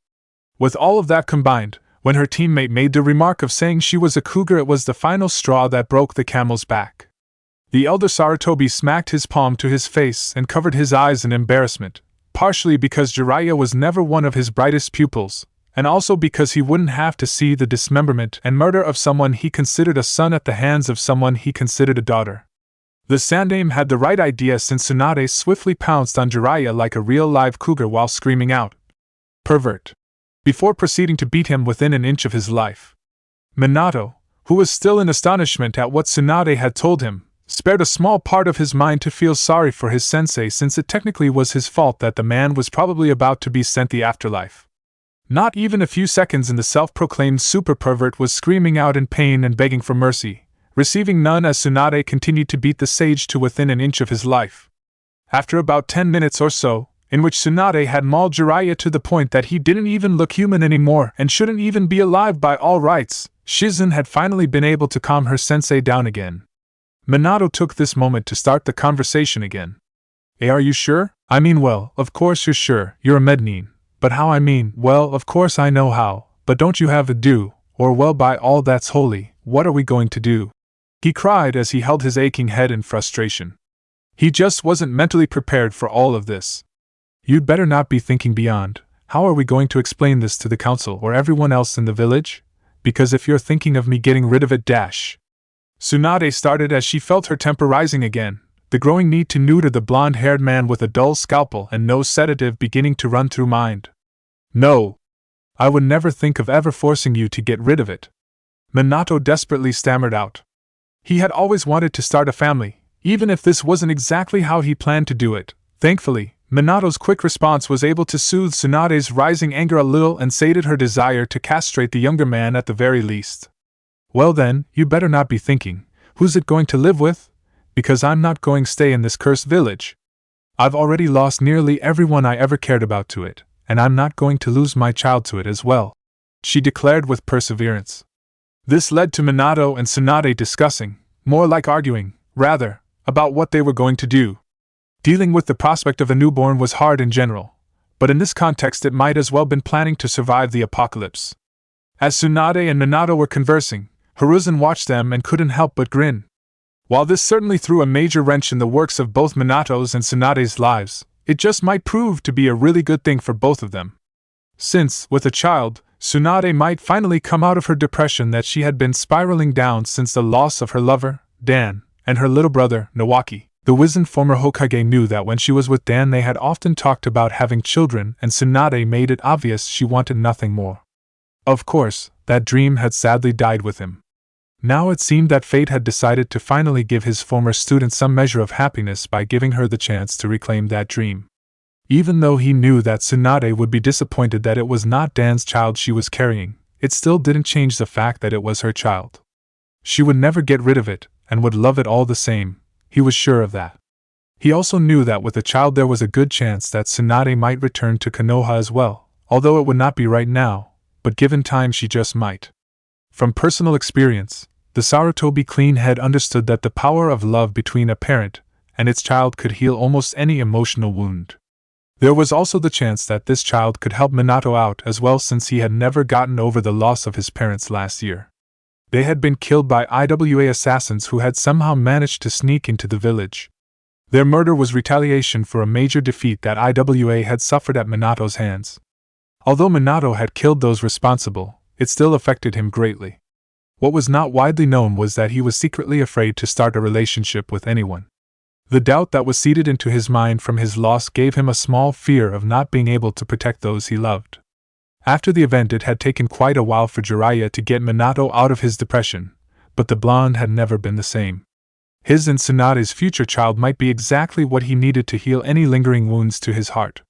With all of that combined, when her teammate made the remark of saying she was a cougar, it was the final straw that broke the camel's back. The elder Sarutobi smacked his palm to his face and covered his eyes in embarrassment, partially because Jiraiya was never one of his brightest pupils, and also because he wouldn't have to see the dismemberment and murder of someone he considered a son at the hands of someone he considered a daughter. The Sandaime had the right idea since Tsunade swiftly pounced on Jiraiya like a real live cougar while screaming out, "Pervert!" before proceeding to beat him within an inch of his life. Minato, who was still in astonishment at what Tsunade had told him, spared a small part of his mind to feel sorry for his sensei, since it technically was his fault that the man was probably about to be sent the afterlife. Not even a few seconds and the self-proclaimed super pervert was screaming out in pain and begging for mercy, receiving none as Tsunade continued to beat the sage to within an inch of his life. After about 10 minutes or so, in which Tsunade had mauled Jiraiya to the point that he didn't even look human anymore and shouldn't even be alive by all rights, Shizen had finally been able to calm her sensei down again. Minato took this moment to start the conversation again. "Hey, are you sure? I mean, well, of course you're sure, you're a Mednin. But how I mean, well, of course I know how, but don't you have a do, or well, by all that's holy, what are we going to do?" He cried as he held his aching head in frustration. He just wasn't mentally prepared for all of this. "You'd better not be thinking beyond, how are we going to explain this to the council or everyone else in the village? Because if you're thinking of me getting rid of it dash." Tsunade started as she felt her temper rising again, the growing need to neuter the blonde-haired man with a dull scalpel and no sedative beginning to run through mind. "No! I would never think of ever forcing you to get rid of it," Minato desperately stammered out. He had always wanted to start a family, even if this wasn't exactly how he planned to do it. Thankfully, Minato's quick response was able to soothe Tsunade's rising anger a little and sated her desire to castrate the younger man at the very least. "Well then, you better not be thinking, who's it going to live with? Because I'm not going to stay in this cursed village. I've already lost nearly everyone I ever cared about to it, and I'm not going to lose my child to it as well," she declared with perseverance. This led to Minato and Tsunade discussing, more like arguing, rather, about what they were going to do. Dealing with the prospect of a newborn was hard in general, but in this context it might as well been planning to survive the apocalypse. As Tsunade and Minato were conversing, Hiruzen watched them and couldn't help but grin. While this certainly threw a major wrench in the works of both Minato's and Tsunade's lives, it just might prove to be a really good thing for both of them. Since, with a child, Tsunade might finally come out of her depression that she had been spiraling down since the loss of her lover, Dan, and her little brother, Nawaki. The wizened former Hokage knew that when she was with Dan they had often talked about having children, and Tsunade made it obvious she wanted nothing more. Of course, that dream had sadly died with him. Now it seemed that fate had decided to finally give his former student some measure of happiness by giving her the chance to reclaim that dream. Even though he knew that Tsunade would be disappointed that it was not Dan's child she was carrying, it still didn't change the fact that it was her child. She would never get rid of it, and would love it all the same, he was sure of that. He also knew that with the child there was a good chance that Tsunade might return to Konoha as well, although it would not be right now, but given time she just might. From personal experience, the Sarutobi clean head understood that the power of love between a parent and its child could heal almost any emotional wound. There was also the chance that this child could help Minato out as well, since he had never gotten over the loss of his parents last year. They had been killed by IWA assassins who had somehow managed to sneak into the village. Their murder was retaliation for a major defeat that IWA had suffered at Minato's hands. Although Minato had killed those responsible, it still affected him greatly. What was not widely known was that he was secretly afraid to start a relationship with anyone. The doubt that was seeded into his mind from his loss gave him a small fear of not being able to protect those he loved. After the event it had taken quite a while for Jiraiya to get Minato out of his depression, but the blonde had never been the same. His and Tsunade's future child might be exactly what he needed to heal any lingering wounds to his heart.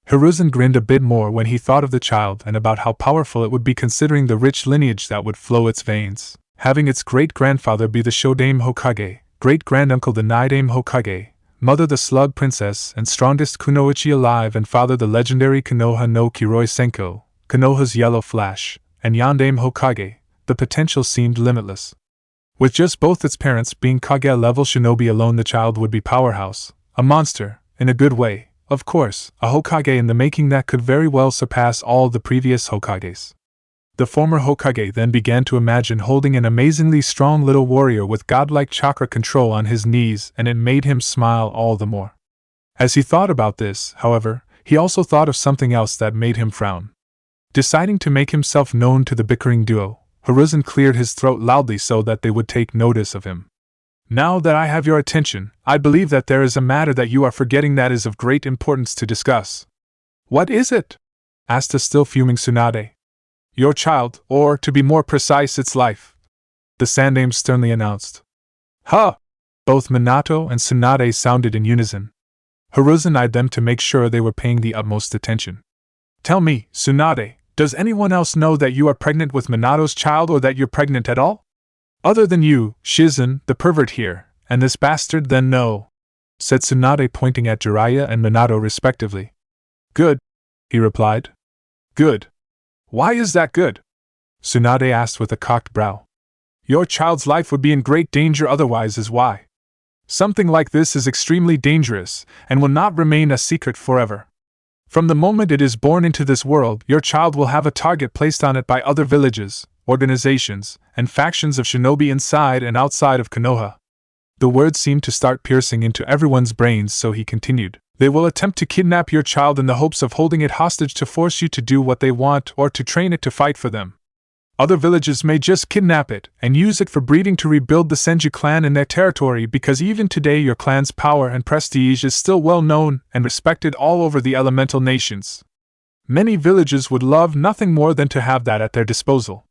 Hiruzen grinned a bit more when he thought of the child and about how powerful it would be considering the rich lineage that would flow its veins, having its great-grandfather be the Shodaime Hokage, great-granduncle the Nidaime Hokage, mother the Slug Princess and strongest kunoichi alive, and father the legendary Konoha no Kiroi Senko, Konoha's Yellow Flash, and Yondaime Hokage, the potential seemed limitless. With just both its parents being Kage-level shinobi alone, the child would be powerhouse, a monster, in a good way, of course, a Hokage in the making that could very well surpass all the previous Hokages. The former Hokage then began to imagine holding an amazingly strong little warrior with godlike chakra control on his knees, and it made him smile all the more. As he thought about this, however, he also thought of something else that made him frown. Deciding to make himself known to the bickering duo, Hiruzen cleared his throat loudly so that they would take notice of him. Now that I have your attention, I believe that there is a matter that you are forgetting that is of great importance to discuss. What is it? Asked a still fuming Tsunade. Your child, or to be more precise, its life, the Sandaime sternly announced. Huh! Both Minato and Tsunade sounded in unison. Hiruzen eyed them to make sure they were paying the utmost attention. Tell me, Tsunade, does anyone else know that you are pregnant with Minato's child, or that you're pregnant at all? Other than you, Shizen, the pervert here, and this bastard? Then no, said Tsunade, pointing at Jiraiya and Minato respectively. Good, he replied. Good. Why is that good? Tsunade asked with a cocked brow. Your child's life would be in great danger otherwise, is why. Something like this is extremely dangerous, and will not remain a secret forever. From the moment it is born into this world, your child will have a target placed on it by other villages, organizations, and factions of shinobi inside and outside of Konoha. The words seemed to start piercing into everyone's brains, so he continued. They will attempt to kidnap your child in the hopes of holding it hostage to force you to do what they want or to train it to fight for them. Other villages may just kidnap it and use it for breeding to rebuild the Senju clan in their territory, because even today your clan's power and prestige is still well known and respected all over the elemental nations. Many villages would love nothing more than to have that at their disposal.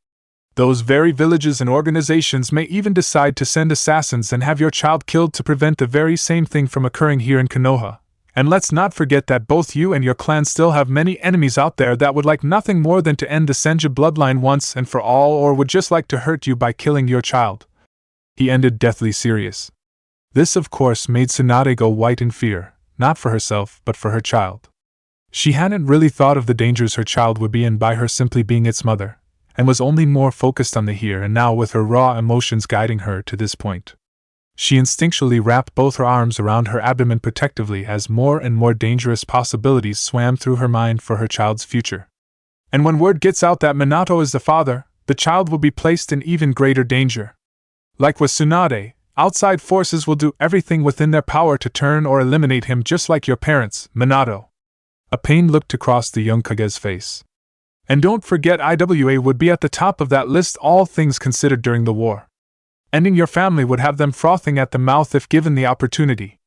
Those very villages and organizations may even decide to send assassins and have your child killed to prevent the very same thing from occurring here in Konoha. And let's not forget that both you and your clan still have many enemies out there that would like nothing more than to end the Senju bloodline once and for all, or would just like to hurt you by killing your child. He ended deathly serious. This, of course, made Tsunade go white in fear, not for herself, but for her child. She hadn't really thought of the dangers her child would be in by her simply being its mother, and was only more focused on the here and now with her raw emotions guiding her to this point. She instinctually wrapped both her arms around her abdomen protectively as more and more dangerous possibilities swam through her mind for her child's future. And when word gets out that Minato is the father, the child will be placed in even greater danger. Like with Tsunade, outside forces will do everything within their power to turn or eliminate him, just like your parents, Minato. A pain looked across the young Kage's face. And don't forget, IWA would be at the top of that list, all things considered, during the war. Ending your family would have them frothing at the mouth if given the opportunity.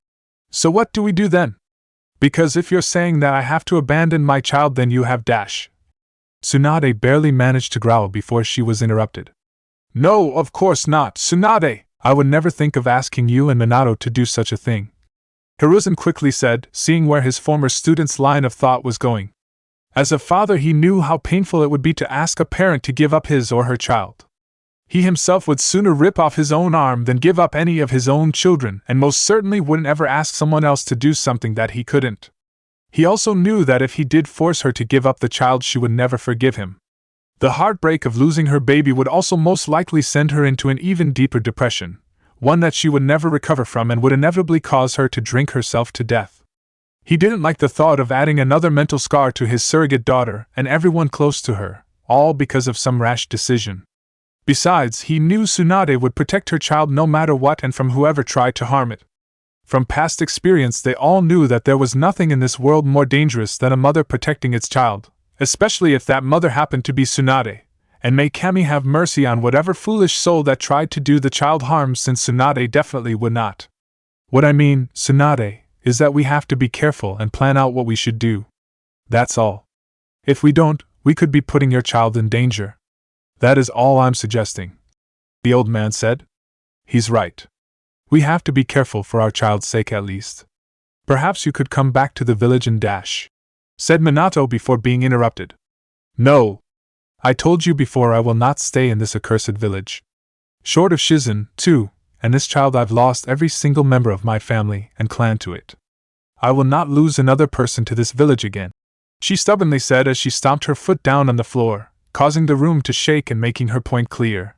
So what do we do then? Because if you're saying that I have to abandon my child, then you have dash. Tsunade barely managed to growl before she was interrupted. No, of course not, Tsunade! I would never think of asking you and Minato to do such a thing. Hiruzen quickly said, seeing where his former student's line of thought was going. As a father, he knew how painful it would be to ask a parent to give up his or her child. He himself would sooner rip off his own arm than give up any of his own children, and most certainly wouldn't ever ask someone else to do something that he couldn't. He also knew that if he did force her to give up the child, she would never forgive him. The heartbreak of losing her baby would also most likely send her into an even deeper depression, one that she would never recover from, and would inevitably cause her to drink herself to death. He didn't like the thought of adding another mental scar to his surrogate daughter and everyone close to her, all because of some rash decision. Besides, he knew Tsunade would protect her child no matter what and from whoever tried to harm it. From past experience, they all knew that there was nothing in this world more dangerous than a mother protecting its child, especially if that mother happened to be Tsunade, and may Kami have mercy on whatever foolish soul that tried to do the child harm, since Tsunade definitely would not. What I mean, Tsunade, is that we have to be careful and plan out what we should do. That's all. If we don't, we could be putting your child in danger. That is all I'm suggesting. The old man said. He's right. We have to be careful for our child's sake at least. Perhaps you could come back to the village and dash, said Minato before being interrupted. No. I told you before, I will not stay in this accursed village. Short of Shizen, too, and this child, I've lost every single member of my family and clan to it. I will not lose another person to this village again, she stubbornly said as she stomped her foot down on the floor, causing the room to shake and making her point clear.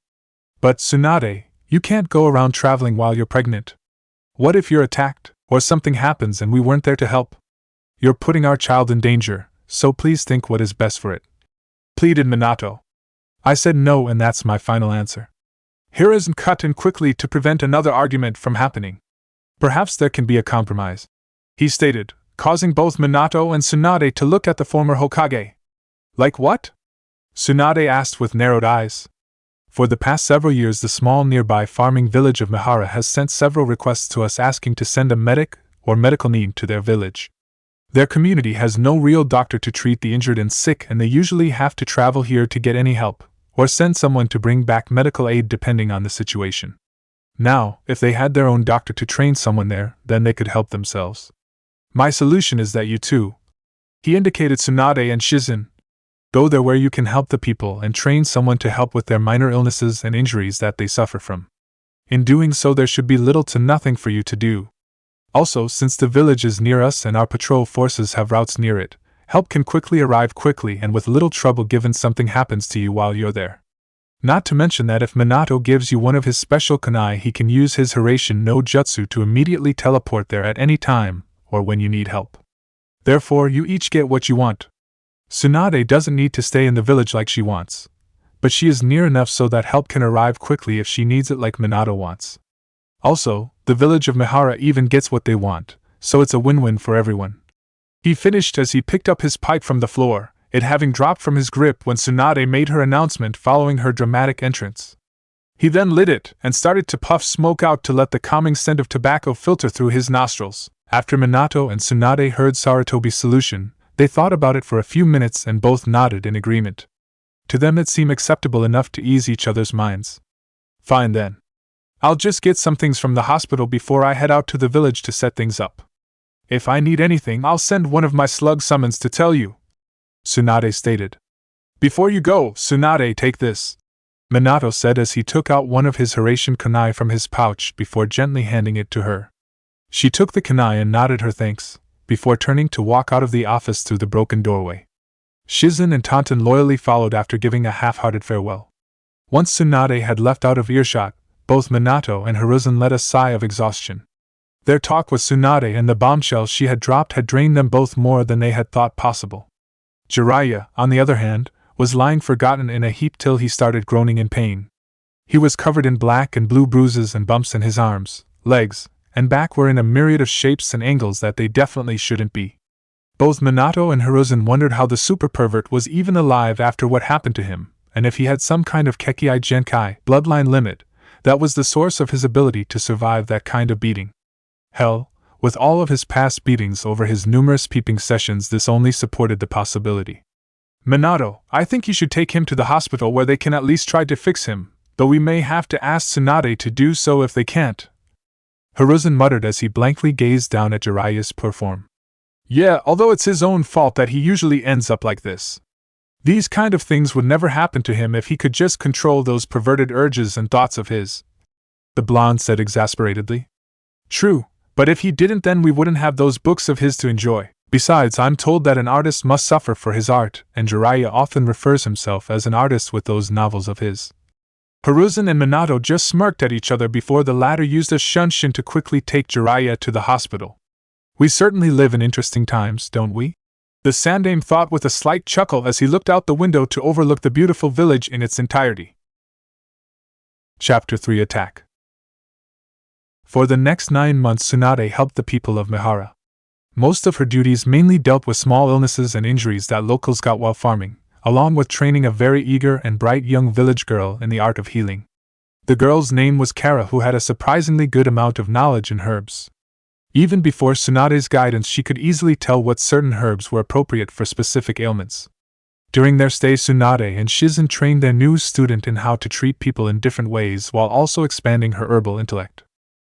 But Tsunade, you can't go around traveling while you're pregnant. What if you're attacked, or something happens and we weren't there to help? You're putting our child in danger, so please think what is best for it," pleaded Minato. I said no, and that's my final answer. Hiruzen cut in quickly to prevent another argument from happening. "Perhaps there can be a compromise," he stated, causing both Minato and Tsunade to look at the former Hokage. "Like what?" Tsunade asked with narrowed eyes. For the past several years, the small nearby farming village of Mihara has sent several requests to us asking to send a medic or medical need to their village. Their community has no real doctor to treat the injured and sick, and they usually have to travel here to get any help, or send someone to bring back medical aid depending on the situation. Now, if they had their own doctor to train someone there, then they could help themselves. My solution is that you two," he indicated Tsunade and Shizen, "go there where you can help the people and train someone to help with their minor illnesses and injuries that they suffer from. In doing so, there should be little to nothing for you to do. Also, since the village is near us and our patrol forces have routes near it, help can quickly arrive quickly and with little trouble given something happens to you while you're there. Not to mention that if Minato gives you one of his special kunai, he can use his Hiraishin no Jutsu to immediately teleport there at any time, or when you need help. Therefore, you each get what you want. Tsunade doesn't need to stay in the village like she wants, but she is near enough so that help can arrive quickly if she needs it like Minato wants. Also, the village of Mihara even gets what they want, so it's a win-win for everyone." He finished as he picked up his pipe from the floor, it having dropped from his grip when Tsunade made her announcement following her dramatic entrance. He then lit it and started to puff smoke out to let the calming scent of tobacco filter through his nostrils. After Minato and Tsunade heard Sarutobi's solution, they thought about it for a few minutes and both nodded in agreement. To them it seemed acceptable enough to ease each other's minds. "Fine then. I'll just get some things from the hospital before I head out to the village to set things up. If I need anything, I'll send one of my slug summons to tell you," Tsunade stated. "Before you go, Tsunade, take this," Minato said as he took out one of his Hiraishin kunai from his pouch before gently handing it to her. She took the kunai and nodded her thanks, before turning to walk out of the office through the broken doorway. Shizen and Tonton loyally followed after giving a half-hearted farewell. Once Tsunade had left out of earshot, both Minato and Hiruzen let a sigh of exhaustion. Their talk with Tsunade and the bombshell she had dropped had drained them both more than they had thought possible. Jiraiya, on the other hand, was lying forgotten in a heap till he started groaning in pain. He was covered in black and blue bruises and bumps, and his arms, legs, and back were in a myriad of shapes and angles that they definitely shouldn't be. Both Minato and Hiruzen wondered how the super pervert was even alive after what happened to him, and if he had some kind of Kekkei Genkai bloodline limit that was the source of his ability to survive that kind of beating. Hell, with all of his past beatings over his numerous peeping sessions, this only supported the possibility. "Minato, I think you should take him to the hospital where they can at least try to fix him, though we may have to ask Tsunade to do so if they can't," Hiruzen muttered as he blankly gazed down at Jiraiya's poor form. "Yeah, although it's his own fault that he usually ends up like this. These kind of things would never happen to him if he could just control those perverted urges and thoughts of his," the blonde said exasperatedly. "True, but if he didn't, then we wouldn't have those books of his to enjoy. Besides, I'm told that an artist must suffer for his art, and Jiraiya often refers himself as an artist with those novels of his." Hiruzen and Minato just smirked at each other before the latter used a shunshin to quickly take Jiraiya to the hospital. "We certainly live in interesting times, don't we?" the Sandaime thought with a slight chuckle as he looked out the window to overlook the beautiful village in its entirety. Chapter 3 Attack. For the next 9 months, Tsunade helped the people of Mihara. Most of her duties mainly dealt with small illnesses and injuries that locals got while farming, along with training a very eager and bright young village girl in the art of healing. The girl's name was Kara, who had a surprisingly good amount of knowledge in herbs. Even before Tsunade's guidance, she could easily tell what certain herbs were appropriate for specific ailments. During their stay, Tsunade and Shizen trained their new student in how to treat people in different ways while also expanding her herbal intellect.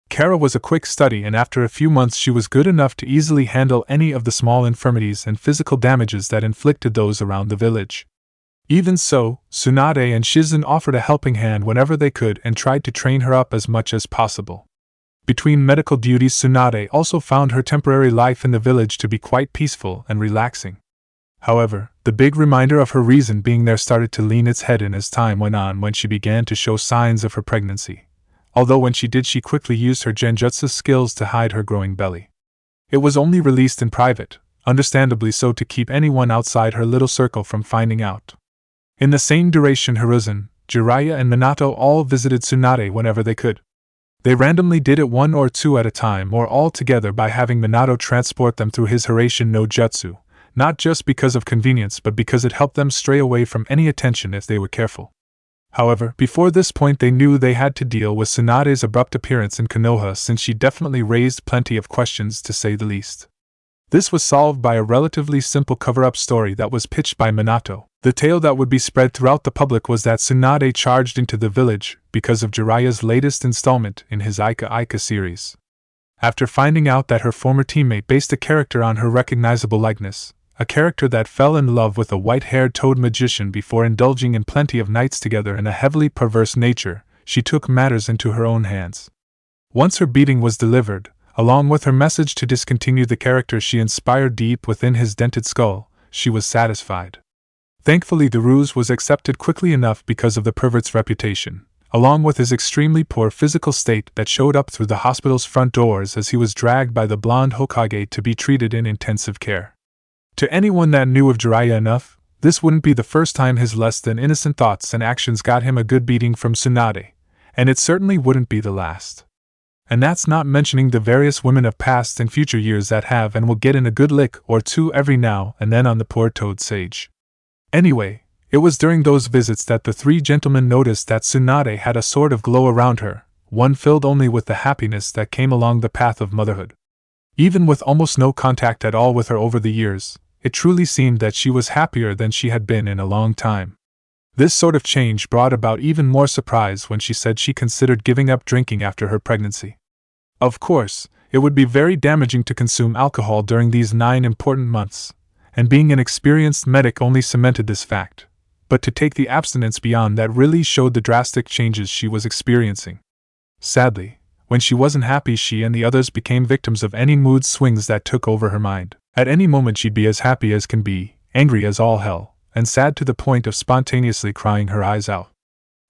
Kara was a quick study, and after a few months she was good enough to easily handle any of the small infirmities and physical damages that inflicted those around the village. Even so, Tsunade and Shizen offered a helping hand whenever they could and tried to train her up as much as possible. Between medical duties, Tsunade also found her temporary life in the village to be quite peaceful and relaxing. However, the big reminder of her reason being there started to lean its head in as time went on when she began to show signs of her pregnancy. Although when she did, she quickly used her genjutsu skills to hide her growing belly. It was only released in private, understandably so, to keep anyone outside her little circle from finding out. In the same duration, Hiruzen, Jiraiya and Minato all visited Tsunade whenever they could. They randomly did it one or two at a time or all together by having Minato transport them through his Hiraishin no Jutsu, not just because of convenience but because it helped them stray away from any attention if they were careful. However, before this point they knew they had to deal with Tsunade's abrupt appearance in Konoha, since she definitely raised plenty of questions to say the least. This was solved by a relatively simple cover-up story that was pitched by Minato. The tale that would be spread throughout the public was that Tsunade charged into the village because of Jiraiya's latest installment in his Ika Ika series. After finding out that her former teammate based a character on her recognizable likeness, a character that fell in love with a white-haired toad magician before indulging in plenty of nights together in a heavily perverse nature, she took matters into her own hands. Once her beating was delivered, along with her message to discontinue the character she inspired deep within his dented skull, she was satisfied. Thankfully, the ruse was accepted quickly enough because of the pervert's reputation, along with his extremely poor physical state that showed up through the hospital's front doors as he was dragged by the blonde Hokage to be treated in intensive care. To anyone that knew of Jiraiya enough, this wouldn't be the first time his less than innocent thoughts and actions got him a good beating from Tsunade, and it certainly wouldn't be the last. And that's not mentioning the various women of past and future years that have and will get in a good lick or two every now and then on the poor toad sage. Anyway, it was during those visits that the three gentlemen noticed that Tsunade had a sort of glow around her, one filled only with the happiness that came along the path of motherhood. Even with almost no contact at all with her over the years, it truly seemed that she was happier than she had been in a long time. This sort of change brought about even more surprise when she said she considered giving up drinking after her pregnancy. Of course, it would be very damaging to consume alcohol during these 9 important months, and being an experienced medic only cemented this fact. But to take the abstinence beyond that really showed the drastic changes she was experiencing. Sadly, when she wasn't happy, she and the others became victims of any mood swings that took over her mind. At any moment she'd be as happy as can be, angry as all hell, and sad to the point of spontaneously crying her eyes out.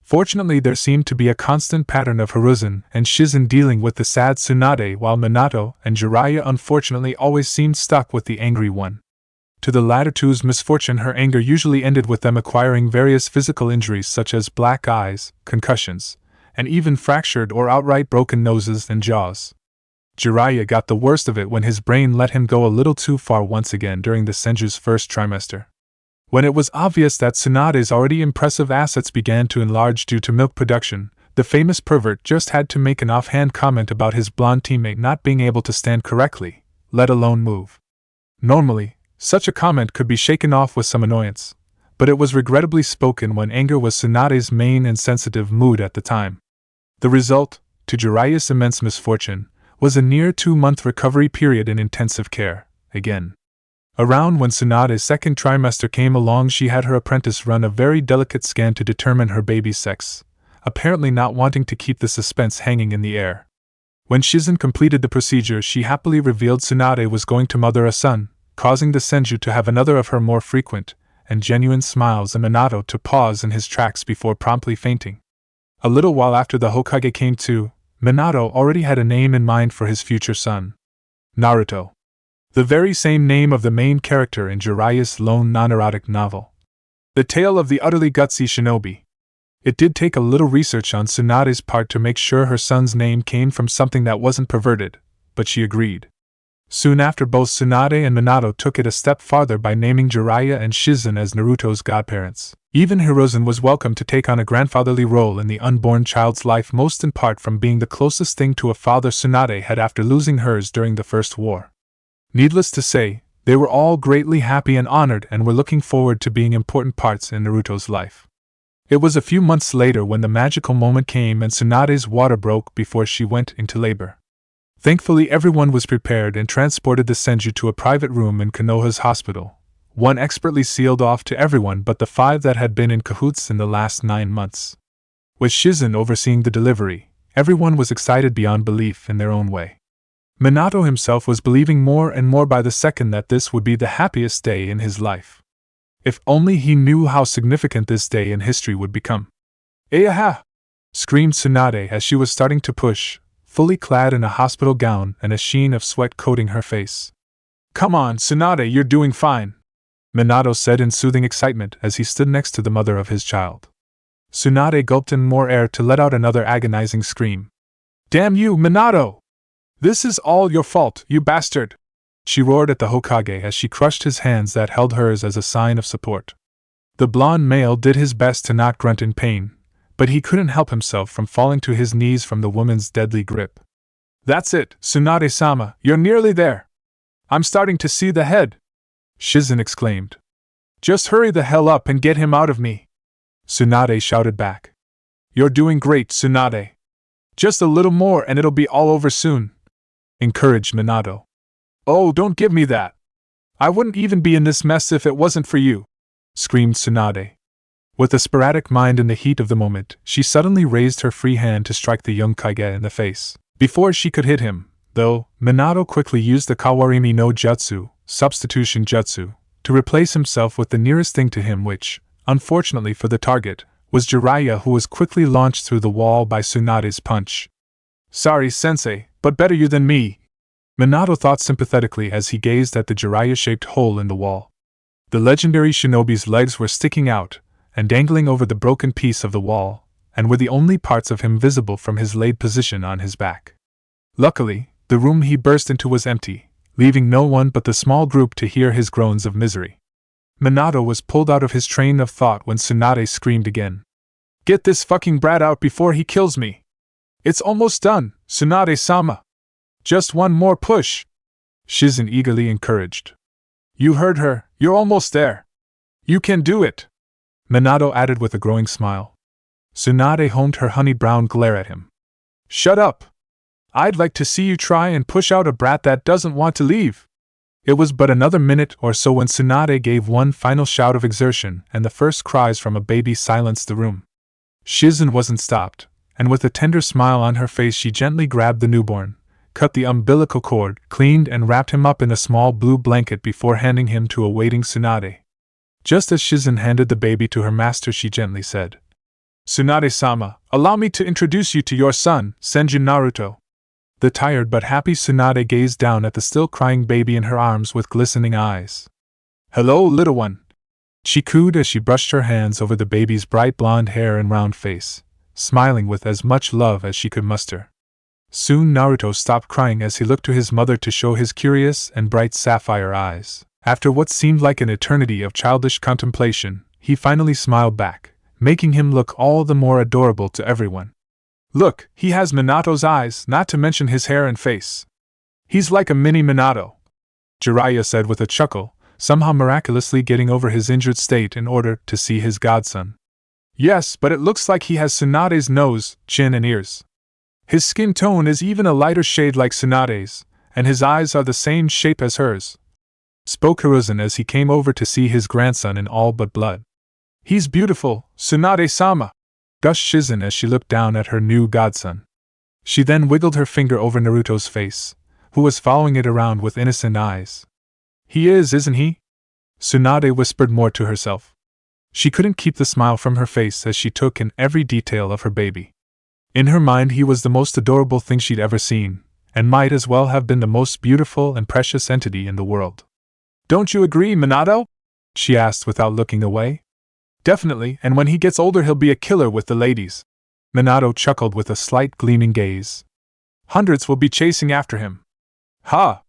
Fortunately, there seemed to be a constant pattern of Hiruzen and Shizen dealing with the sad Tsunade, while Minato and Jiraiya unfortunately always seemed stuck with the angry one. To the latter two's misfortune, her anger usually ended with them acquiring various physical injuries such as black eyes, concussions, and even fractured or outright broken noses and jaws. Jiraiya got the worst of it when his brain let him go a little too far once again during the Senju's first trimester. When it was obvious that Tsunade's already impressive assets began to enlarge due to milk production, the famous pervert just had to make an offhand comment about his blonde teammate not being able to stand correctly, let alone move. Normally, such a comment could be shaken off with some annoyance, but it was regrettably spoken when anger was Tsunade's main and sensitive mood at the time. The result, to Jiraiya's immense misfortune, was a near 2-month recovery period in intensive care, again. Around when Tsunade's second trimester came along, she had her apprentice run a very delicate scan to determine her baby's sex, apparently not wanting to keep the suspense hanging in the air. When Shizen completed the procedure, she happily revealed Tsunade was going to mother a son, causing the Senju to have another of her more frequent and genuine smiles and Minato to pause in his tracks before promptly fainting. A little while after the Hokage came to, Minato already had a name in mind for his future son. Naruto. The very same name of the main character in Jiraiya's lone non-erotic novel. The Tale of the Utterly Gutsy Shinobi. It did take a little research on Tsunade's part to make sure her son's name came from something that wasn't perverted, but she agreed. Soon after, both Tsunade and Minato took it a step farther by naming Jiraiya and Shizen as Naruto's godparents. Even Hiruzen was welcome to take on a grandfatherly role in the unborn child's life, most in part from being the closest thing to a father Tsunade had after losing hers during the First War. Needless to say, they were all greatly happy and honored and were looking forward to being important parts in Naruto's life. It was a few months later when the magical moment came and Tsunade's water broke before she went into labor. Thankfully, everyone was prepared and transported the Senju to a private room in Konoha's hospital, one expertly sealed off to everyone but the 5 that had been in cahoots in the last 9 months. With Shizen overseeing the delivery, everyone was excited beyond belief in their own way. Minato himself was believing more and more by the second that this would be the happiest day in his life. If only he knew how significant this day in history would become. "Ayaha!" screamed Tsunade as she was starting to push, fully clad in a hospital gown and a sheen of sweat coating her face. "Come on, Tsunade, you're doing fine," Minato said in soothing excitement as he stood next to the mother of his child. Tsunade gulped in more air to let out another agonizing scream. "Damn you, Minato! This is all your fault, you bastard!" she roared at the Hokage as she crushed his hands that held hers as a sign of support. The blonde male did his best to not grunt in pain, but he couldn't help himself from falling to his knees from the woman's deadly grip. "That's it, Tsunade-sama, you're nearly there. I'm starting to see the head," Shizen exclaimed. "Just hurry the hell up and get him out of me," Tsunade shouted back. "You're doing great, Tsunade. Just a little more and it'll be all over soon," encouraged Minato. "Oh, don't give me that. I wouldn't even be in this mess if it wasn't for you," screamed Tsunade. With a sporadic mind in the heat of the moment, she suddenly raised her free hand to strike the young Kage in the face. Before she could hit him, though, Minato quickly used the Kawarimi no Jutsu, substitution jutsu, to replace himself with the nearest thing to him which, unfortunately for the target, was Jiraiya, who was quickly launched through the wall by Tsunade's punch. "Sorry, sensei, but better you than me," Minato thought sympathetically as he gazed at the Jiraiya-shaped hole in the wall. The legendary shinobi's legs were sticking out and dangling over the broken piece of the wall, and were the only parts of him visible from his laid position on his back. Luckily, the room he burst into was empty, leaving no one but the small group to hear his groans of misery. Minato was pulled out of his train of thought when Tsunade screamed again. "Get this fucking brat out before he kills me! It's almost done, Tsunade-sama! Just one more push!" Shizen eagerly encouraged. "You heard her, you're almost there! You can do it!" Minato added with a growing smile. Tsunade honed her honey-brown glare at him. "Shut up! I'd like to see you try and push out a brat that doesn't want to leave!" It was but another minute or so when Tsunade gave one final shout of exertion and the first cries from a baby silenced the room. Shizen wasn't stopped, and with a tender smile on her face she gently grabbed the newborn, cut the umbilical cord, cleaned and wrapped him up in a small blue blanket before handing him to a waiting Tsunade. Just as Shizen handed the baby to her master, she gently said, "Tsunade-sama, allow me to introduce you to your son, Senju Naruto." The tired but happy Tsunade gazed down at the still crying baby in her arms with glistening eyes. "Hello, little one," she cooed as she brushed her hands over the baby's bright blonde hair and round face, smiling with as much love as she could muster. Soon Naruto stopped crying as he looked to his mother to show his curious and bright sapphire eyes. After what seemed like an eternity of childish contemplation, he finally smiled back, making him look all the more adorable to everyone. "Look, he has Minato's eyes, not to mention his hair and face. He's like a mini Minato," Jiraiya said with a chuckle, somehow miraculously getting over his injured state in order to see his godson. "Yes, but it looks like he has Tsunade's nose, chin and ears. His skin tone is even a lighter shade like Tsunade's, and his eyes are the same shape as hers," spoke Hiruzen as he came over to see his grandson in all but blood. "He's beautiful, Tsunade-sama," gushed Shizen as she looked down at her new godson. She then wiggled her finger over Naruto's face, who was following it around with innocent eyes. "He is, isn't he?" Tsunade whispered more to herself. She couldn't keep the smile from her face as she took in every detail of her baby. In her mind he was the most adorable thing she'd ever seen, and might as well have been the most beautiful and precious entity in the world. "Don't you agree, Minato?" she asked without looking away. "Definitely, and when he gets older he'll be a killer with the ladies." Minato chuckled with a slight gleaming gaze. "Hundreds will be chasing after him. Ha!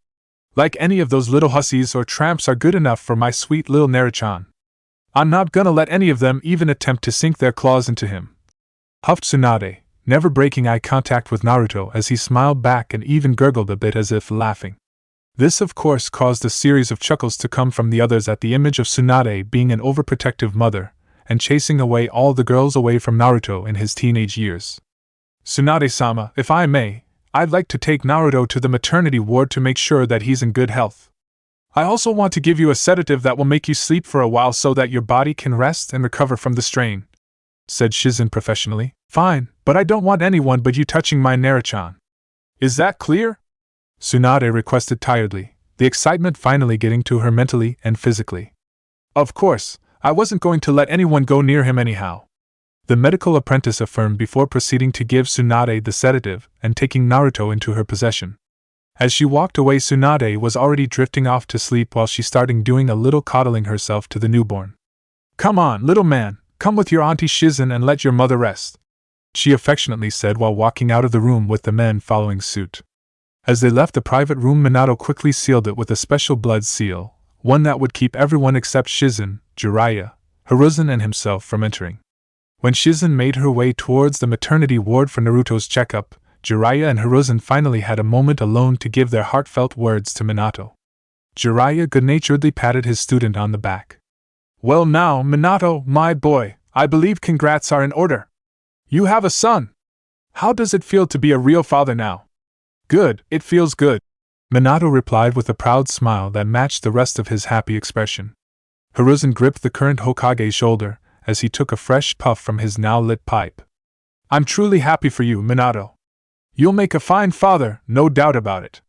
Like any of those little hussies or tramps are good enough for my sweet little Naruchan. I'm not gonna let any of them even attempt to sink their claws into him," huffed Tsunade, never breaking eye contact with Naruto as he smiled back and even gurgled a bit as if laughing. This of course caused a series of chuckles to come from the others at the image of Tsunade being an overprotective mother, and chasing away all the girls away from Naruto in his teenage years. "Tsunade-sama, if I may, I'd like to take Naruto to the maternity ward to make sure that he's in good health. I also want to give you a sedative that will make you sleep for a while so that your body can rest and recover from the strain," said Shizen professionally. "Fine, but I don't want anyone but you touching my Naruchan. Is that clear?" Tsunade requested tiredly, the excitement finally getting to her mentally and physically. "Of course, I wasn't going to let anyone go near him anyhow," the medical apprentice affirmed before proceeding to give Tsunade the sedative and taking Naruto into her possession. As she walked away, Tsunade was already drifting off to sleep while she started doing a little coddling herself to the newborn. "Come on, little man, come with your auntie Shizen and let your mother rest," she affectionately said while walking out of the room with the men following suit. As they left the private room, Minato quickly sealed it with a special blood seal, one that would keep everyone except Shizen, Jiraiya, Hiruzen and himself from entering. When Shizen made her way towards the maternity ward for Naruto's checkup, Jiraiya and Hiruzen finally had a moment alone to give their heartfelt words to Minato. Jiraiya good-naturedly patted his student on the back. "Well now, Minato, my boy, I believe congrats are in order. You have a son. How does it feel to be a real father now?" "Good, it feels good," Minato replied with a proud smile that matched the rest of his happy expression. Hiruzen gripped the current Hokage's shoulder as he took a fresh puff from his now-lit pipe. "I'm truly happy for you, Minato. You'll make a fine father, no doubt about it.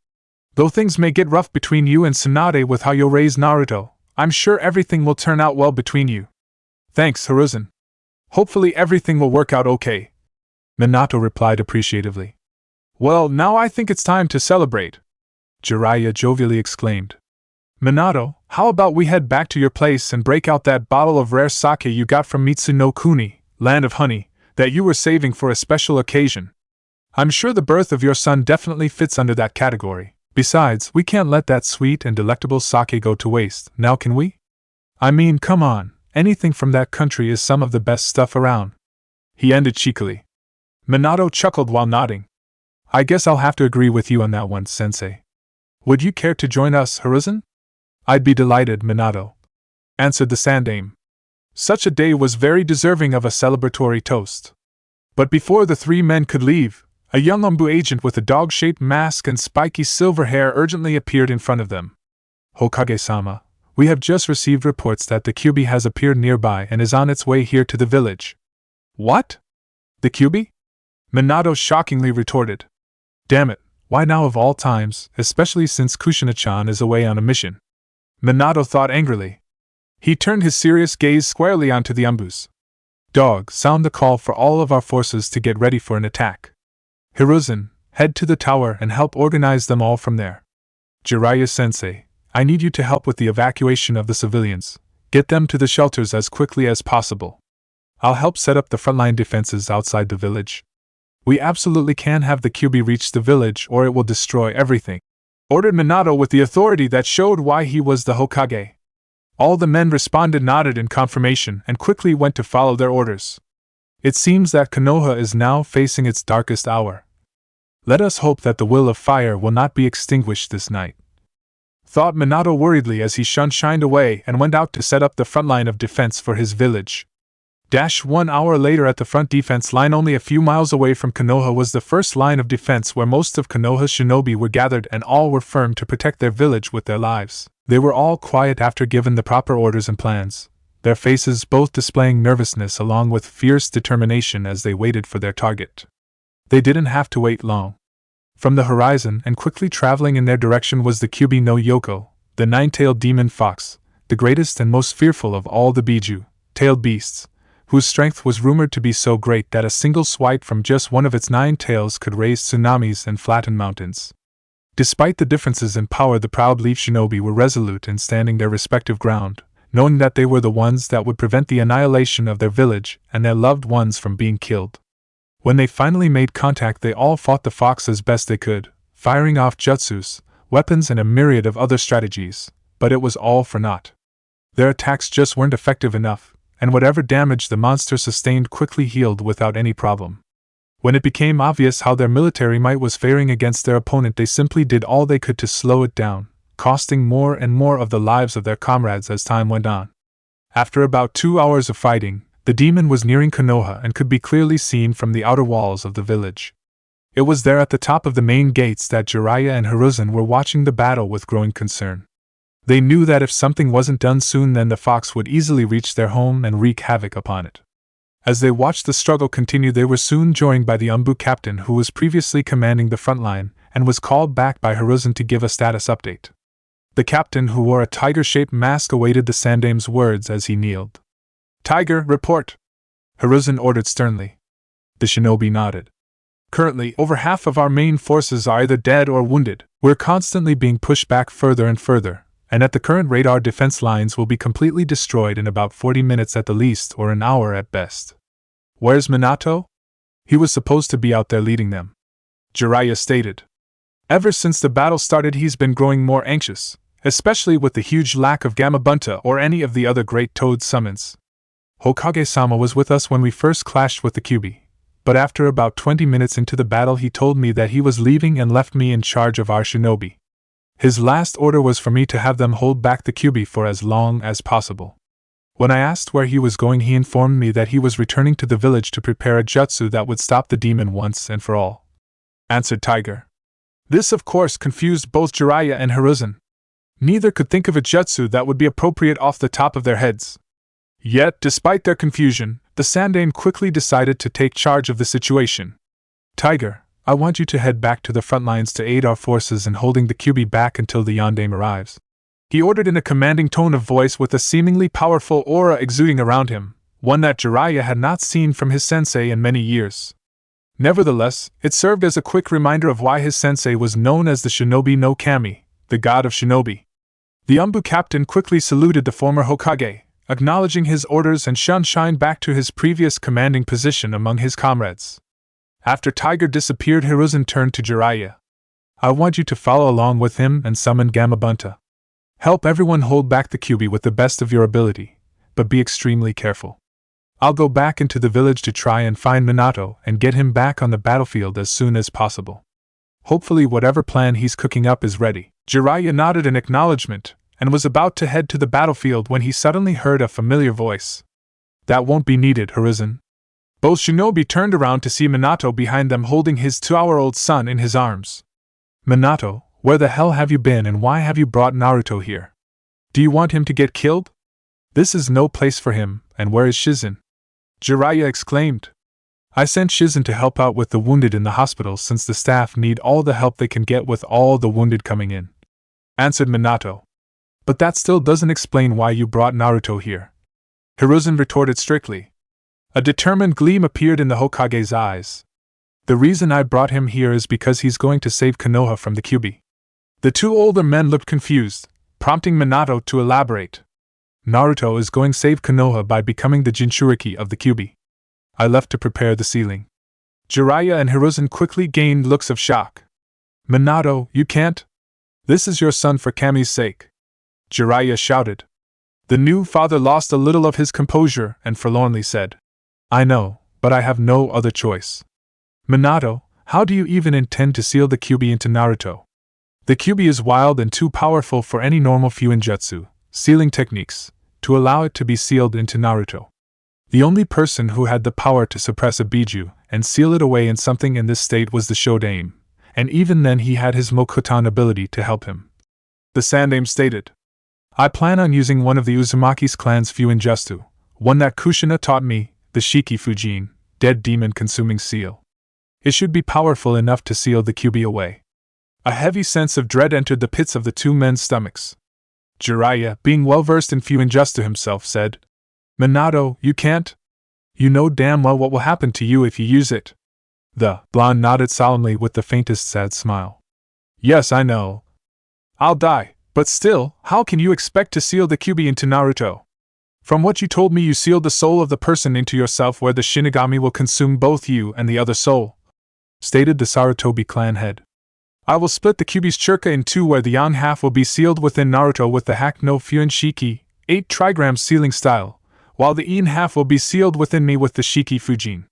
Though things may get rough between you and Tsunade with how you'll raise Naruto, I'm sure everything will turn out well between you." "Thanks, Hiruzen. Hopefully everything will work out okay," Minato replied appreciatively. "Well, now I think it's time to celebrate," Jiraiya jovially exclaimed. "Minato, how about we head back to your place and break out that bottle of rare sake you got from Mitsuno Kuni, Land of Honey, that you were saving for a special occasion? I'm sure the birth of your son definitely fits under that category. Besides, we can't let that sweet and delectable sake go to waste, now can we? I mean, come on, anything from that country is some of the best stuff around," he ended cheekily. Minato chuckled while nodding. "I guess I'll have to agree with you on that one, sensei. Would you care to join us, Hiruzen?" "I'd be delighted, Minato," answered the Sandaime. Such a day was very deserving of a celebratory toast. But before the three men could leave, a young Umbu agent with a dog-shaped mask and spiky silver hair urgently appeared in front of them. "Hokage-sama, we have just received reports that the Kyuubi has appeared nearby and is on its way here to the village." "What? The Kyuubi?" Minato shockingly retorted. "Damn it, why now of all times, especially since Kushina-chan is away on a mission?" Minato thought angrily. He turned his serious gaze squarely onto the Umbus. "Dog, sound the call for all of our forces to get ready for an attack. Hiruzen, head to the tower and help organize them all from there. Jiraiya-sensei, I need you to help with the evacuation of the civilians. Get them to the shelters as quickly as possible. I'll help set up the frontline defenses outside the village. We absolutely can't have the Kyuubi reach the village or it will destroy everything," ordered Minato with the authority that showed why he was the Hokage. All the men responded, nodded in confirmation, and quickly went to follow their orders. It seems that Konoha is now facing its darkest hour. Let us hope that the will of fire will not be extinguished this night, thought Minato worriedly as he shined away and went out to set up the front line of defense for his village. 1 hour later, at the front defense line only a few miles away from Konoha was the first line of defense where most of Konoha's shinobi were gathered, and all were firm to protect their village with their lives. They were all quiet after given the proper orders and plans, their faces both displaying nervousness along with fierce determination as they waited for their target. They didn't have to wait long. From the horizon and quickly traveling in their direction was the Kyuubi no Yoko, the nine-tailed demon fox, the greatest and most fearful of all the Biju-tailed beasts, whose strength was rumored to be so great that a single swipe from just one of its 9 tails could raise tsunamis and flatten mountains. Despite the differences in power, the proud leaf shinobi were resolute in standing their respective ground, knowing that they were the ones that would prevent the annihilation of their village and their loved ones from being killed. When they finally made contact, they all fought the fox as best they could, firing off jutsus, weapons and a myriad of other strategies, but it was all for naught. Their attacks just weren't effective enough, and whatever damage the monster sustained quickly healed without any problem. When it became obvious how their military might was faring against their opponent, they simply did all they could to slow it down, costing more and more of the lives of their comrades as time went on. After about 2 hours of fighting, the demon was nearing Konoha and could be clearly seen from the outer walls of the village. It was there at the top of the main gates that Jiraiya and Hiruzen were watching the battle with growing concern. They knew that if something wasn't done soon, then the fox would easily reach their home and wreak havoc upon it. As they watched the struggle continue, they were soon joined by the Umbu captain who was previously commanding the front line and was called back by Hiruzen to give a status update. The captain, who wore a tiger-shaped mask, awaited the sandame's words as he kneeled. "Tiger, report!" Hiruzen ordered sternly. The shinobi nodded. "Currently, over half of our main forces are either dead or wounded. We're constantly being pushed back further and further, and at the current rate our defense lines will be completely destroyed in about 40 minutes at the least, or an hour at best." "Where's Minato?" "He was supposed to be out there leading them," Jiraiya stated. "Ever since the battle started he's been growing more anxious, especially with the huge lack of Gamabunta or any of the other great toad summons. Hokage-sama was with us when we first clashed with the Kyuubi, but after about 20 minutes into the battle he told me that he was leaving and left me in charge of our shinobi. His last order was for me to have them hold back the Kyuubi for as long as possible. When I asked where he was going he informed me that he was returning to the village to prepare a jutsu that would stop the demon once and for all," answered Tiger. This of course confused both Jiraiya and Hiruzen. Neither could think of a jutsu that would be appropriate off the top of their heads. Yet, despite their confusion, the Sandane quickly decided to take charge of the situation. "Tiger, I want you to head back to the front lines to aid our forces in holding the Kyuubi back until the Yondaime arrives," he ordered in a commanding tone of voice with a seemingly powerful aura exuding around him, one that Jiraiya had not seen from his sensei in many years. Nevertheless, it served as a quick reminder of why his sensei was known as the Shinobi no Kami, the god of shinobi. The Umbu captain quickly saluted the former Hokage, acknowledging his orders, and shined back to his previous commanding position among his comrades. After Tiger disappeared, Hiruzen turned to Jiraiya. "I want you to follow along with him and summon Gamabunta. Help everyone hold back the Kyuubi with the best of your ability, but be extremely careful. I'll go back into the village to try and find Minato and get him back on the battlefield as soon as possible. Hopefully whatever plan he's cooking up is ready." Jiraiya nodded in acknowledgement, and was about to head to the battlefield when he suddenly heard a familiar voice. "That won't be needed, Hiruzen." Both shinobi turned around to see Minato behind them holding his 2-hour-old son in his arms. "Minato, where the hell have you been and why have you brought Naruto here? Do you want him to get killed? This is no place for him, and where is Shizen?" Jiraiya exclaimed. "I sent Shizen to help out with the wounded in the hospital since the staff need all the help they can get with all the wounded coming in," answered Minato. "But that still doesn't explain why you brought Naruto here," Hiruzen retorted strictly. A determined gleam appeared in the Hokage's eyes. "The reason I brought him here is because he's going to save Konoha from the Kyuubi." The two older men looked confused, prompting Minato to elaborate. "Naruto is going to save Konoha by becoming the Jinchuriki of the Kyuubi. I left to prepare the sealing." Jiraiya and Hiruzen quickly gained looks of shock. "Minato, you can't? This is your son for Kami's sake," Jiraiya shouted. The new father lost a little of his composure and forlornly said, "I know, but I have no other choice." "Minato, how do you even intend to seal the Kyuubi into Naruto? The Kyuubi is wild and too powerful for any normal Fuinjutsu sealing techniques to allow it to be sealed into Naruto. The only person who had the power to suppress a Biju and seal it away in something in this state was the Shodame, and even then he had his Mokutan ability to help him," the Sandame stated. "I plan on using one of the Uzumaki's clan's Fuinjutsu, one that Kushina taught me, the Shiki Fujin, dead demon consuming seal. It should be powerful enough to seal the Kyuubi away." A heavy sense of dread entered the pits of the two men's stomachs. Jiraiya, being well versed in Fuinjutsu himself, said, "Minato, you can't? You know damn well what will happen to you if you use it." The blonde nodded solemnly with the faintest sad smile. "Yes, I know. I'll die, but still, how can you expect to seal the Kyuubi into Naruto? From what you told me, you sealed the soul of the person into yourself, where the Shinigami will consume both you and the other soul," stated the Sarutobi clan head. "I will split the Kyuubi's churka in two, where the yang half will be sealed within Naruto with the Hack no Fuin Shiki, 8 trigram sealing style, while the in half will be sealed within me with the Shiki Fujin.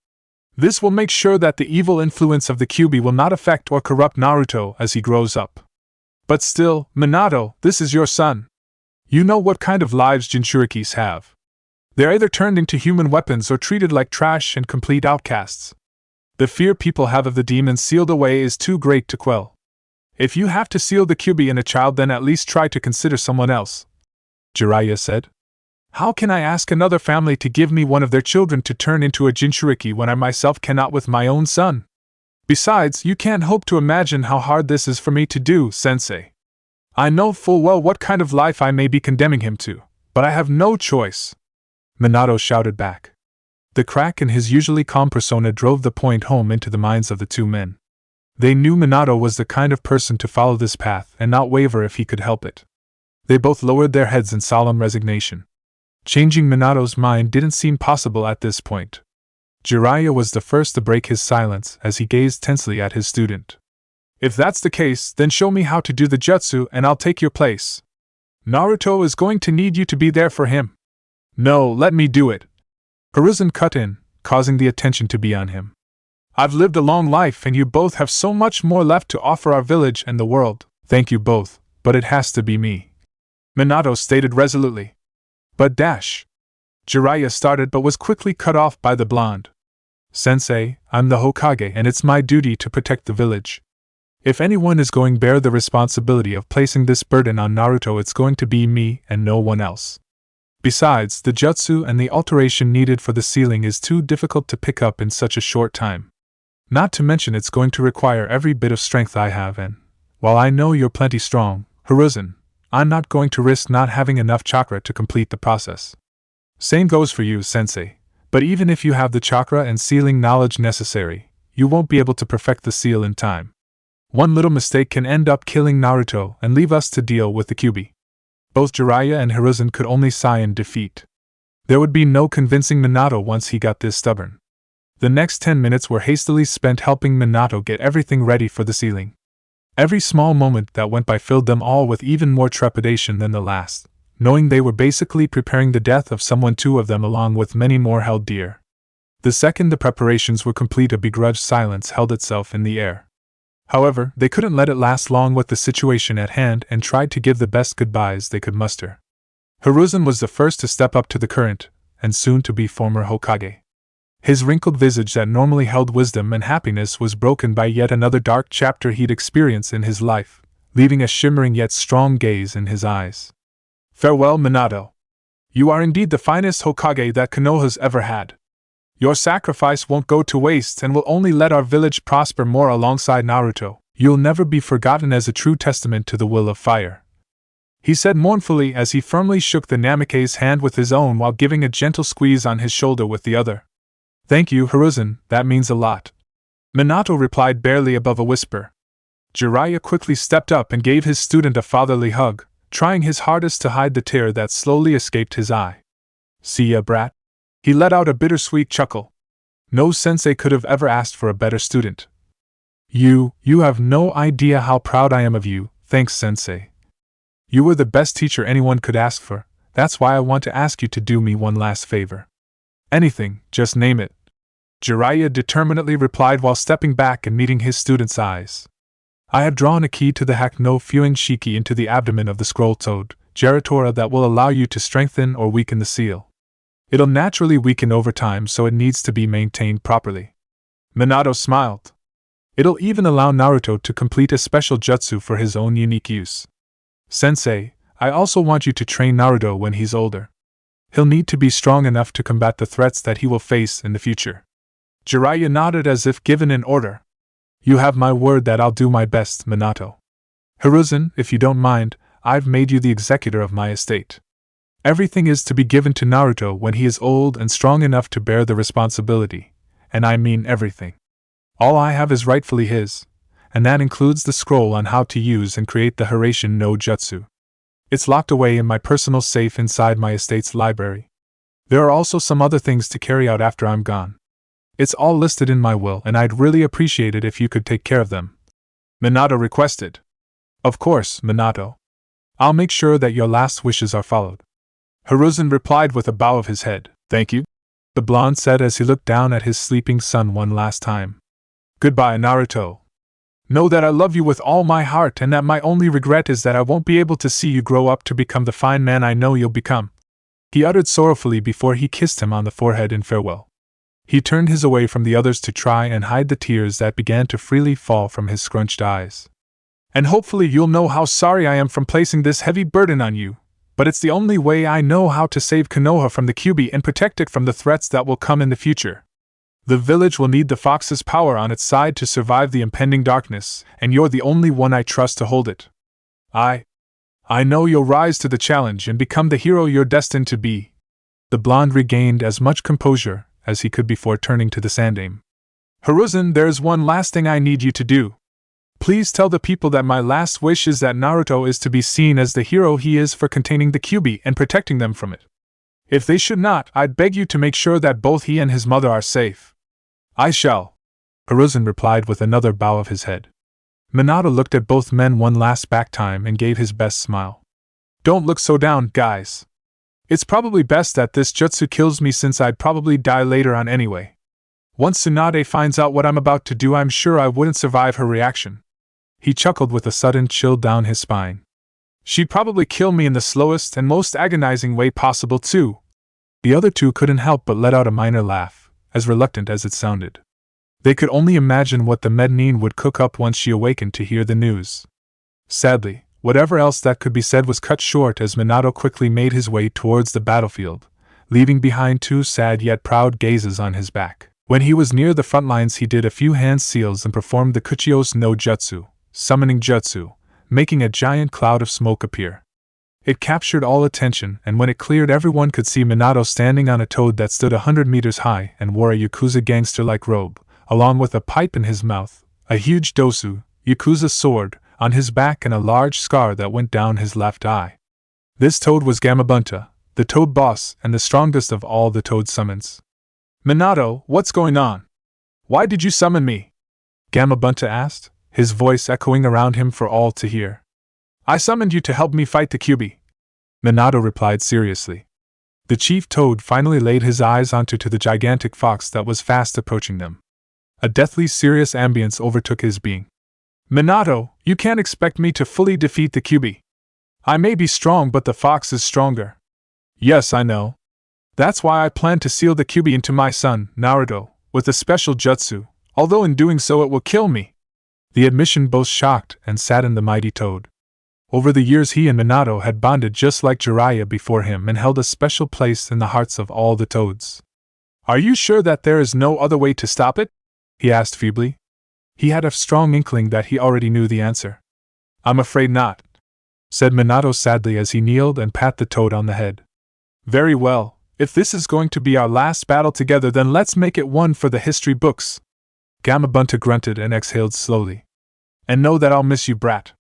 This will make sure that the evil influence of the Kyuubi will not affect or corrupt Naruto as he grows up. But still, Minato, this is your son. You know what kind of lives Jinchurikis have. They're either turned into human weapons or treated like trash and complete outcasts. The fear people have of the demon sealed away is too great to quell. If you have to seal the Kyuubi in a child, then at least try to consider someone else," Jiraiya said. "How can I ask another family to give me one of their children to turn into a Jinchuriki when I myself cannot with my own son? Besides, you can't hope to imagine how hard this is for me to do, sensei. I know full well what kind of life I may be condemning him to, but I have no choice," Minato shouted back. The crack in his usually calm persona drove the point home into the minds of the two men. They knew Minato was the kind of person to follow this path and not waver if he could help it. They both lowered their heads in solemn resignation. Changing Minato's mind didn't seem possible at this point. Jiraiya was the first to break his silence as he gazed tensely at his student. "If that's the case, then show me how to do the jutsu and I'll take your place. Naruto is going to need you to be there for him." "No, let me do it," Hiruzen cut in, causing the attention to be on him. "I've lived a long life and you both have so much more left to offer our village and the world." "Thank you both, but it has to be me," Minato stated resolutely. "But dash." Jiraiya started but was quickly cut off by the blonde. "Sensei, I'm the Hokage and it's my duty to protect the village. If anyone is going to bear the responsibility of placing this burden on Naruto, it's going to be me and no one else. Besides, the jutsu and the alteration needed for the ceiling is too difficult to pick up in such a short time. Not to mention it's going to require every bit of strength I have, and while I know you're plenty strong, Hiruzen, I'm not going to risk not having enough chakra to complete the process. Same goes for you, Sensei, but even if you have the chakra and sealing knowledge necessary, you won't be able to perfect the seal in time. One little mistake can end up killing Naruto and leave us to deal with the Kyuubi." Both Jiraiya and Hiruzen could only sigh in defeat. There would be no convincing Minato once he got this stubborn. The next 10 minutes were hastily spent helping Minato get everything ready for the sealing. Every small moment that went by filled them all with even more trepidation than the last, knowing they were basically preparing the death of someone, two of them along with many more held dear. The second the preparations were complete, a begrudged silence held itself in the air. However, they couldn't let it last long with the situation at hand and tried to give the best goodbyes they could muster. Hiruzen was the first to step up to the current, and soon to be former Hokage. His wrinkled visage that normally held wisdom and happiness was broken by yet another dark chapter he'd experienced in his life, leaving a shimmering yet strong gaze in his eyes. "Farewell, Minato. You are indeed the finest Hokage that Konoha's ever had. Your sacrifice won't go to waste and will only let our village prosper more alongside Naruto. You'll never be forgotten as a true testament to the will of fire," he said mournfully as he firmly shook the Namake's hand with his own while giving a gentle squeeze on his shoulder with the other. "Thank you, Hiruzen, that means a lot," Minato replied barely above a whisper. Jiraiya quickly stepped up and gave his student a fatherly hug, trying his hardest to hide the tear that slowly escaped his eye. "See ya, brat." He let out a bittersweet chuckle. No sensei could have ever asked for a better student. You have no idea how proud I am of you, thanks sensei. You were the best teacher anyone could ask for, that's why I want to ask you to do me one last favor. Anything, just name it," Jiraiya determinedly replied while stepping back and meeting his student's eyes. "I have drawn a key to the Hak no Fuing Shiki into the abdomen of the scroll toad, Geratora, that will allow you to strengthen or weaken the seal. It'll naturally weaken over time, so it needs to be maintained properly." Minato smiled. "It'll even allow Naruto to complete a special jutsu for his own unique use. Sensei, I also want you to train Naruto when he's older. He'll need to be strong enough to combat the threats that he will face in the future." Jiraiya nodded as if given an order. "You have my word that I'll do my best, Minato. Hiruzen, if you don't mind, I've made you the executor of my estate. Everything is to be given to Naruto when he is old and strong enough to bear the responsibility, and I mean everything. All I have is rightfully his, and that includes the scroll on how to use and create the Hiraishin no Jutsu. It's locked away in my personal safe inside my estate's library. There are also some other things to carry out after I'm gone. It's all listed in my will, and I'd really appreciate it if you could take care of them," Minato requested. "Of course, Minato. I'll make sure that your last wishes are followed," Hiruzen replied with a bow of his head. "Thank you," the blonde said as he looked down at his sleeping son one last time. "Goodbye, Naruto. Know that I love you with all my heart and that my only regret is that I won't be able to see you grow up to become the fine man I know you'll become," he uttered sorrowfully before he kissed him on the forehead in farewell. He turned his away from the others to try and hide the tears that began to freely fall from his scrunched eyes. "And hopefully you'll know how sorry I am from placing this heavy burden on you, but it's the only way I know how to save Konoha from the Kyuubi and protect it from the threats that will come in the future. The village will need the fox's power on its side to survive the impending darkness, and you're the only one I trust to hold it. I know you'll rise to the challenge and become the hero you're destined to be. The blonde regained as much composure as he could before turning to the Sandaime. Hiruzen, there's one last thing I need you to do. Please tell the people that my last wish is that Naruto is to be seen as the hero he is for containing the Kyuubi and protecting them from it. If they should not, I'd beg you to make sure that both he and his mother are safe. I shall, Hiruzen replied with another bow of his head. Minato looked at both men one last back time and gave his best smile. Don't look so down, guys. It's probably best that this jutsu kills me since I'd probably die later on anyway. Once Tsunade finds out what I'm about to do, I'm sure I wouldn't survive her reaction. He chuckled with a sudden chill down his spine. She'd probably kill me in the slowest and most agonizing way possible too. The other two couldn't help but let out a minor laugh, as reluctant as it sounded. They could only imagine what the Mednine would cook up once she awakened to hear the news. Sadly, whatever else that could be said was cut short as Minato quickly made his way towards the battlefield, leaving behind two sad yet proud gazes on his back. When he was near the front lines, he did a few hand seals and performed the Kuchios no Jutsu, summoning jutsu, making a giant cloud of smoke appear. It captured all attention, and when it cleared, everyone could see Minato standing on a toad that stood 100 meters high and wore a Yakuza gangster-like robe, along with a pipe in his mouth, a huge dosu, Yakuza sword, on his back and a large scar that went down his left eye. This toad was Gamabunta, the toad boss and the strongest of all the toad summons. Minato, what's going on? Why did you summon me? Gamabunta asked, his voice echoing around him for all to hear. I summoned you to help me fight the Kyuubi, Minato replied seriously. The chief toad finally laid his eyes onto the gigantic fox that was fast approaching them. A deathly serious ambience overtook his being. Minato, you can't expect me to fully defeat the Kyuubi. I may be strong, but the fox is stronger. Yes, I know. That's why I plan to seal the Kyuubi into my son, Naruto, with a special jutsu, although in doing so it will kill me. The admission both shocked and saddened the mighty toad. Over the years he and Minato had bonded just like Jiraiya before him and held a special place in the hearts of all the toads. Are you sure that there is no other way to stop it? He asked feebly. He had a strong inkling that he already knew the answer. I'm afraid not, said Minato sadly as he kneeled and pat the toad on the head. Very well, if this is going to be our last battle together, then let's make it one for the history books. Gamabunta grunted and exhaled slowly. And know that I'll miss you, brat.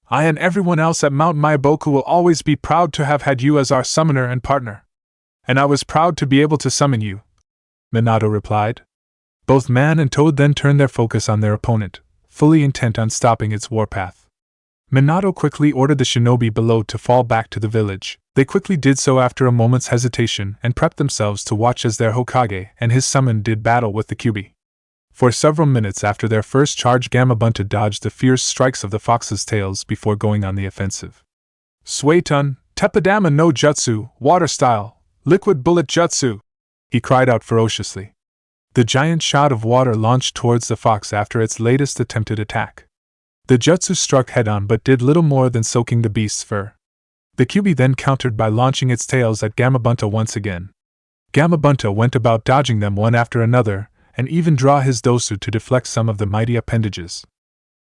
I and everyone else at Mount Maiboku will always be proud to have had you as our summoner and partner. And I was proud to be able to summon you, Minato replied. Both man and toad then turned their focus on their opponent, fully intent on stopping its warpath. Minato quickly ordered the shinobi below to fall back to the village. They quickly did so after a moment's hesitation and prepped themselves to watch as their Hokage and his summon did battle with the Kyuubi. For several minutes after their first charge, Gamabunta dodged the fierce strikes of the fox's tails before going on the offensive. Suetun, Teppadama no Jutsu, water style, liquid bullet jutsu, he cried out ferociously. The giant shot of water launched towards the fox after its latest attempted attack. The jutsu struck head-on but did little more than soaking the beast's fur. The Kyuubi then countered by launching its tails at Gamabunta once again. Gamabunta went about dodging them one after another, and even draw his dosu to deflect some of the mighty appendages.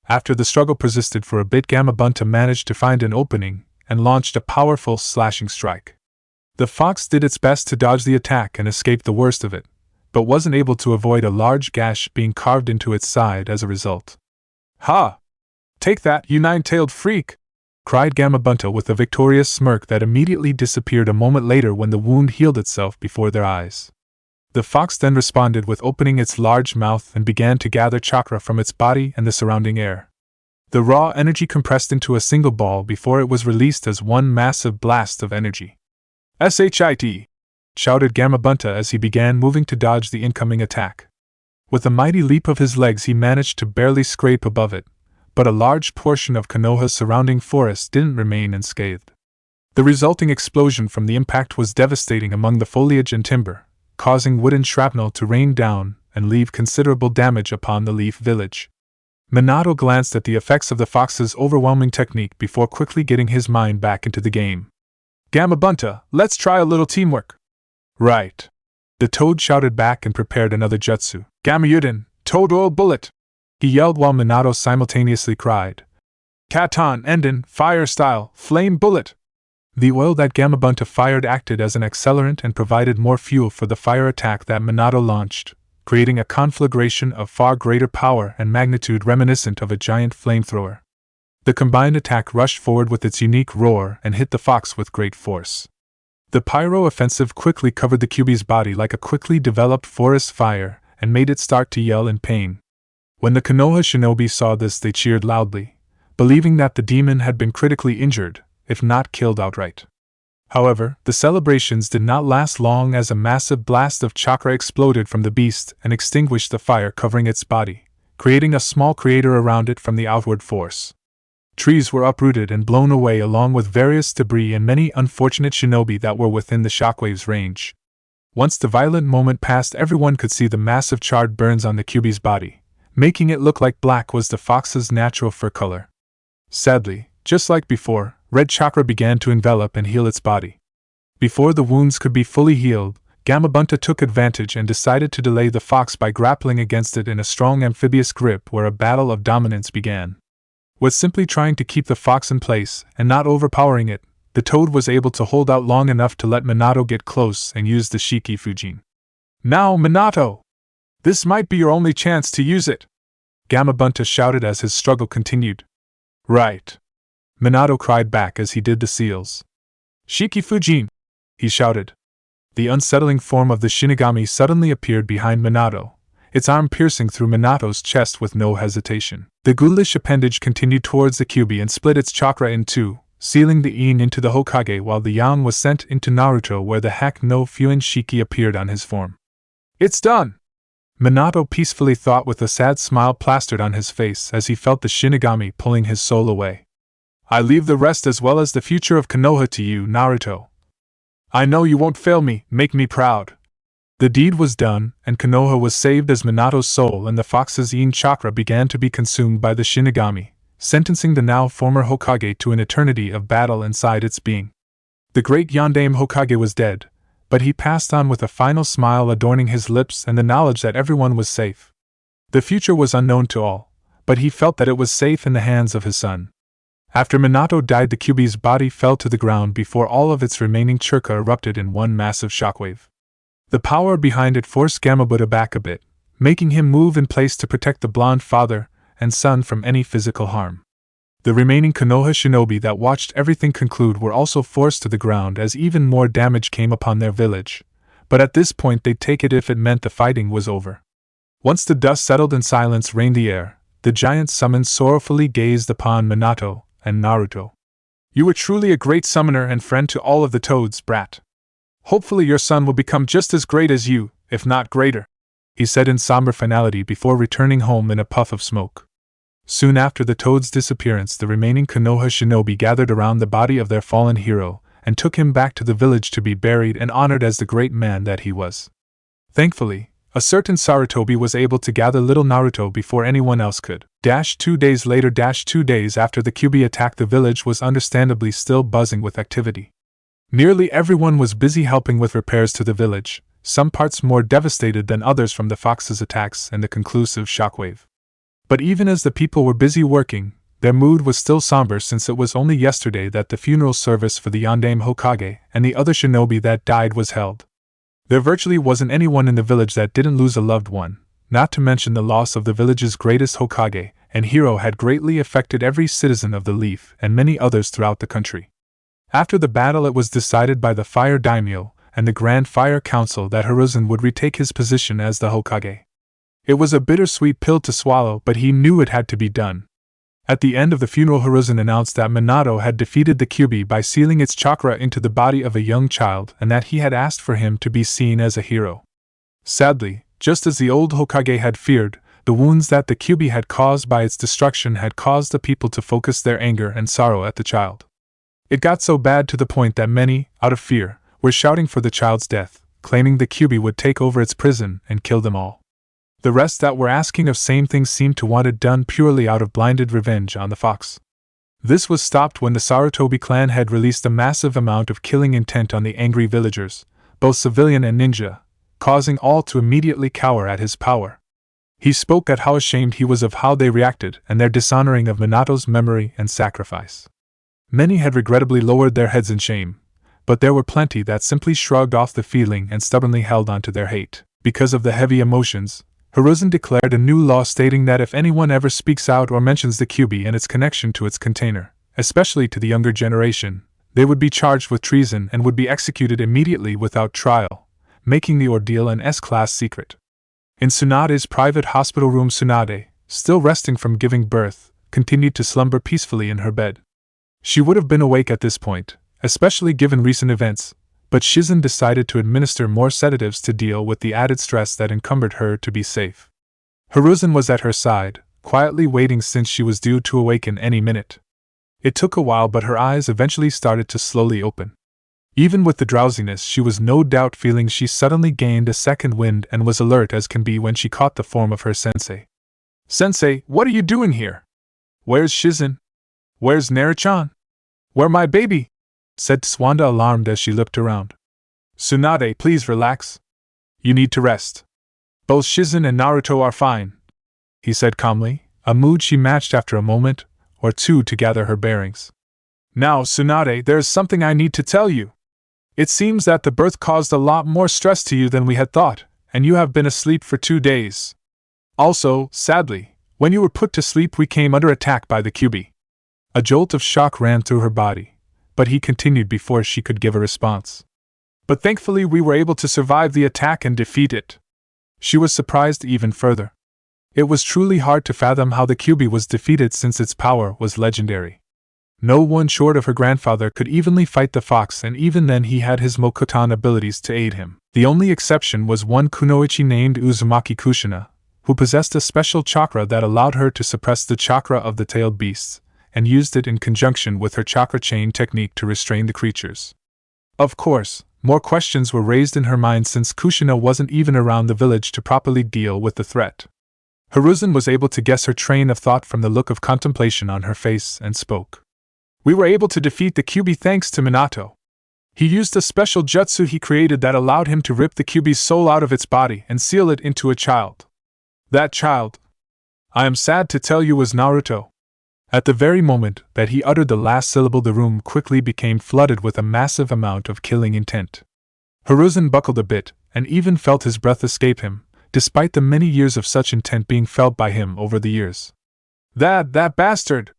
After the struggle persisted for a bit, Gamabunta managed to find an opening and launched a powerful slashing strike. The fox did its best to dodge the attack and escape the worst of it, but wasn't able to avoid a large gash being carved into its side as a result. Ha! Take that, you nine-tailed freak! Cried Gamabunta with a victorious smirk that immediately disappeared a moment later when the wound healed itself before their eyes. The fox then responded with opening its large mouth and began to gather chakra from its body and the surrounding air. The raw energy compressed into a single ball before it was released as one massive blast of energy. "Shit!" shouted Gamabunta as he began moving to dodge the incoming attack. With a mighty leap of his legs he managed to barely scrape above it, but a large portion of Konoha's surrounding forest didn't remain unscathed. The resulting explosion from the impact was devastating among the foliage and timber, causing wooden shrapnel to rain down and leave considerable damage upon the Leaf Village. Minato glanced at the effects of the fox's overwhelming technique before quickly getting his mind back into the game. "Gamabunta, let's try a little teamwork." "Right." The toad shouted back and prepared another jutsu. "Gamayuden, Toad Oil Bullet!" he yelled while Minato simultaneously cried, Katon Enden, Fire Style, Flame Bullet! The oil that Gamabunta fired acted as an accelerant and provided more fuel for the fire attack that Minato launched, creating a conflagration of far greater power and magnitude reminiscent of a giant flamethrower. The combined attack rushed forward with its unique roar and hit the fox with great force. The pyro offensive quickly covered the Kyuubi's body like a quickly developed forest fire and made it start to yell in pain. When the Konoha shinobi saw this, they cheered loudly, believing that the demon had been critically injured, if not killed outright. However, the celebrations did not last long as a massive blast of chakra exploded from the beast and extinguished the fire covering its body, creating a small crater around it from the outward force. Trees were uprooted and blown away along with various debris and many unfortunate shinobi that were within the shockwave's range. Once the violent moment passed, everyone could see the massive charred burns on the Kyuubi's body, making it look like black was the fox's natural fur color. Sadly, just like before, red chakra began to envelop and heal its body. Before the wounds could be fully healed, Gamabunta took advantage and decided to delay the fox by grappling against it in a strong amphibious grip where a battle of dominance began. With simply trying to keep the fox in place and not overpowering it, the toad was able to hold out long enough to let Minato get close and use the Shiki Fujin. "Now, Minato! This might be your only chance to use it!" Gamabunta shouted as his struggle continued. "Right!" Minato cried back as he did the seals. "Shiki Fujin!" he shouted. The unsettling form of the Shinigami suddenly appeared behind Minato, its arm piercing through Minato's chest with no hesitation. The ghoulish appendage continued towards the Kyuubi and split its chakra in two, sealing the In into the Hokage, while the Yang was sent into Naruto where the Hak no Fuin Shiki appeared on his form. "It's done!" Minato peacefully thought with a sad smile plastered on his face as he felt the Shinigami pulling his soul away. "I leave the rest as well as the future of Konoha to you, Naruto. I know you won't fail me, make me proud." The deed was done, and Konoha was saved as Minato's soul and the fox's Yin chakra began to be consumed by the Shinigami, sentencing the now former Hokage to an eternity of battle inside its being. The great Yondaime Hokage was dead, but he passed on with a final smile adorning his lips and the knowledge that everyone was safe. The future was unknown to all, but he felt that it was safe in the hands of his son. After Minato died, the Kyuubi's body fell to the ground before all of its remaining chakra erupted in one massive shockwave. The power behind it forced Gamabunta back a bit, making him move in place to protect the blonde father and son from any physical harm. The remaining Konoha shinobi that watched everything conclude were also forced to the ground as even more damage came upon their village, but at this point they'd take it if it meant the fighting was over. Once the dust settled and silence reigned the air, the giant summon sorrowfully gazed upon Minato and Naruto. "You were truly a great summoner and friend to all of the toads, brat. Hopefully your son will become just as great as you, if not greater," he said in somber finality before returning home in a puff of smoke. Soon after the toad's disappearance, the remaining Konoha shinobi gathered around the body of their fallen hero and took him back to the village to be buried and honored as the great man that he was. Thankfully, a certain Sarutobi was able to gather little Naruto before anyone else could. 2 days later. 2 days after the Kyuubi attack, the village was understandably still buzzing with activity. Nearly everyone was busy helping with repairs to the village, some parts more devastated than others from the fox's attacks and the conclusive shockwave. But even as the people were busy working, their mood was still somber since it was only yesterday that the funeral service for the Yondaime Hokage and the other shinobi that died was held. There virtually wasn't anyone in the village that didn't lose a loved one, not to mention the loss of the village's greatest Hokage and hero had greatly affected every citizen of the Leaf and many others throughout the country. After the battle, it was decided by the Fire Daimyo and the Grand Fire Council that Hiruzen would retake his position as the Hokage. It was a bittersweet pill to swallow, but he knew it had to be done. At the end of the funeral, Hiruzen announced that Minato had defeated the Kyuubi by sealing its chakra into the body of a young child and that he had asked for him to be seen as a hero. Sadly, just as the old Hokage had feared, the wounds that the Kyuubi had caused by its destruction had caused the people to focus their anger and sorrow at the child. It got so bad to the point that many, out of fear, were shouting for the child's death, claiming the Kyuubi would take over its prison and kill them all. The rest that were asking of same things seemed to want it done purely out of blinded revenge on the fox. This was stopped when the Sarutobi clan had released a massive amount of killing intent on the angry villagers, both civilian and ninja, causing all to immediately cower at his power. He spoke at how ashamed he was of how they reacted and their dishonoring of Minato's memory and sacrifice. Many had regrettably lowered their heads in shame, but there were plenty that simply shrugged off the feeling and stubbornly held on to their hate. Because of the heavy emotions, Hiruzen declared a new law stating that if anyone ever speaks out or mentions the Kyuubi and its connection to its container, especially to the younger generation, they would be charged with treason and would be executed immediately without trial, making the ordeal an S-class secret. In Tsunade's private hospital room, Tsunade, still resting from giving birth, continued to slumber peacefully in her bed. She would have been awake at this point, especially given recent events, but Shizen decided to administer more sedatives to deal with the added stress that encumbered her to be safe. Hiruzen was at her side, quietly waiting since she was due to awaken any minute. It took a while, but her eyes eventually started to slowly open. Even with the drowsiness, she was no doubt feeling she suddenly gained a second wind and was alert as can be when she caught the form of her sensei. "Sensei, what are you doing here? Where's Shizen? Where's Naruto-chan? Where my baby?" said Tsuade, alarmed as she looked around. "Tsunade, please relax. You need to rest. Both Shizen and Naruto are fine," he said calmly, a mood she matched after a moment or two to gather her bearings. "Now, Tsunade, there is something I need to tell you. It seems that the birth caused a lot more stress to you than we had thought, and you have been asleep for 2 days. Also, sadly, when you were put to sleep we came under attack by the Kyuubi." A jolt of shock ran through her body, but he continued before she could give a response. "But thankfully we were able to survive the attack and defeat it." She was surprised even further. It was truly hard to fathom how the Kyuubi was defeated since its power was legendary. No one short of her grandfather could evenly fight the fox, and even then he had his Mokutan abilities to aid him. The only exception was one kunoichi named Uzumaki Kushina, who possessed a special chakra that allowed her to suppress the chakra of the tailed beasts, and used it in conjunction with her chakra chain technique to restrain the creatures. Of course, more questions were raised in her mind since Kushina wasn't even around the village to properly deal with the threat. Hiruzen was able to guess her train of thought from the look of contemplation on her face and spoke. "We were able to defeat the Kyuubi thanks to Minato. He used a special jutsu he created that allowed him to rip the Kyuubi's soul out of its body and seal it into a child. That child, I am sad to tell you, was Naruto." At the very moment that he uttered the last syllable, the room quickly became flooded with a massive amount of killing intent. Hiruzen buckled a bit, and even felt his breath escape him, despite the many years of such intent being felt by him over the years. That bastard!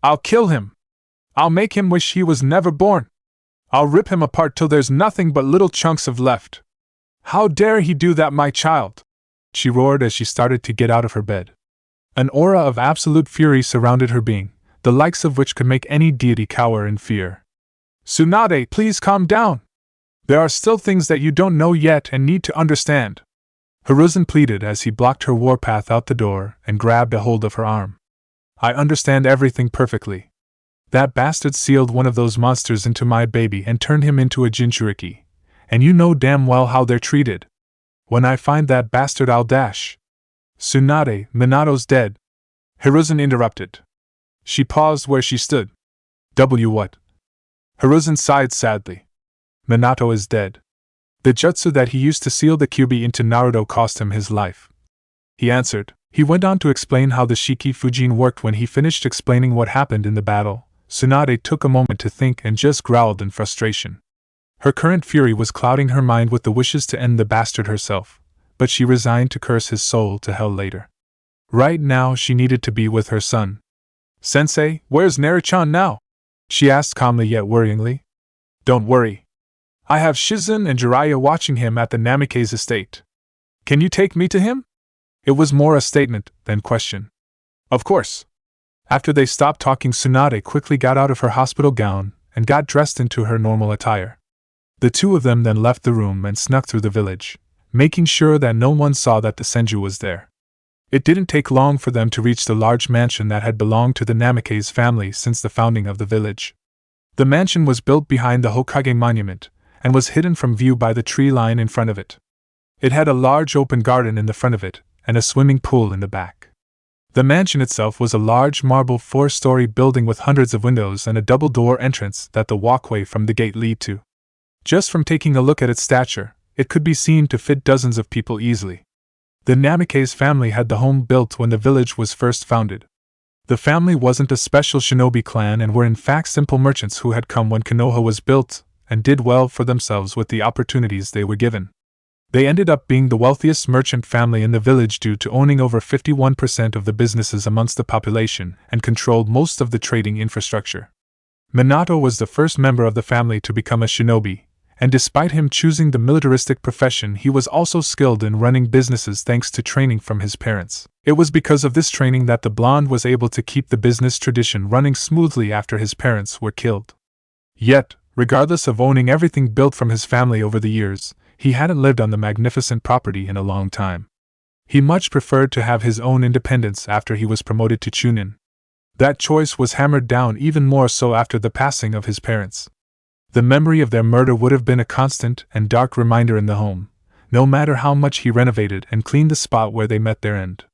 I'll kill him! I'll make him wish he was never born! I'll rip him apart till there's nothing but little chunks of left! How dare he do that, my child!" she roared as she started to get out of her bed. An aura of absolute fury surrounded her being, the likes of which could make any deity cower in fear. "Tsunade, please calm down! There are still things that you don't know yet and need to understand," Hiruzen pleaded as he blocked her warpath out the door and grabbed a hold of her arm. "I understand everything perfectly. That bastard sealed one of those monsters into my baby and turned him into a Jinchuriki, and you know damn well how they're treated. When I find that bastard I'll dash." "Tsunade, Minato's dead," Hiruzen interrupted. She paused where she stood. What? Hiruzen sighed sadly. "Minato is dead. The jutsu that he used to seal the Kyuubi into Naruto cost him his life," he answered. He went on to explain how the Shiki Fujin worked. When he finished explaining what happened in the battle, Tsunade took a moment to think and just growled in frustration. Her current fury was clouding her mind with the wishes to end the bastard herself, but she resigned to curse his soul to hell later. Right now she needed to be with her son. "Sensei, where's Naruto-chan now?" she asked calmly yet worryingly. "Don't worry. I have Shizen and Jiraiya watching him at the Namikaze estate. Can you take me to him?" It was more a statement than question. "Of course." After they stopped talking, Tsunade quickly got out of her hospital gown and got dressed into her normal attire. The two of them then left the room and snuck through the village, making sure that no one saw that the Senju was there. It didn't take long for them to reach the large mansion that had belonged to the Namikaze family since the founding of the village. The mansion was built behind the Hokage monument, and was hidden from view by the tree line in front of it. It had a large open garden in the front of it, and a swimming pool in the back. The mansion itself was a large marble 4-story building with hundreds of windows and a double-door entrance that the walkway from the gate lead to. Just from taking a look at its stature, it could be seen to fit dozens of people easily. The Namikaze family had the home built when the village was first founded. The family wasn't a special shinobi clan and were in fact simple merchants who had come when Konoha was built, and did well for themselves with the opportunities they were given. They ended up being the wealthiest merchant family in the village due to owning over 51% of the businesses amongst the population and controlled most of the trading infrastructure. Minato was the first member of the family to become a shinobi, and despite him choosing the militaristic profession, he was also skilled in running businesses thanks to training from his parents. It was because of this training that the blonde was able to keep the business tradition running smoothly after his parents were killed. Yet, regardless of owning everything built from his family over the years, he hadn't lived on the magnificent property in a long time. He much preferred to have his own independence after he was promoted to Chunin. That choice was hammered down even more so after the passing of his parents. The memory of their murder would have been a constant and dark reminder in the home, no matter how much he renovated and cleaned the spot where they met their end.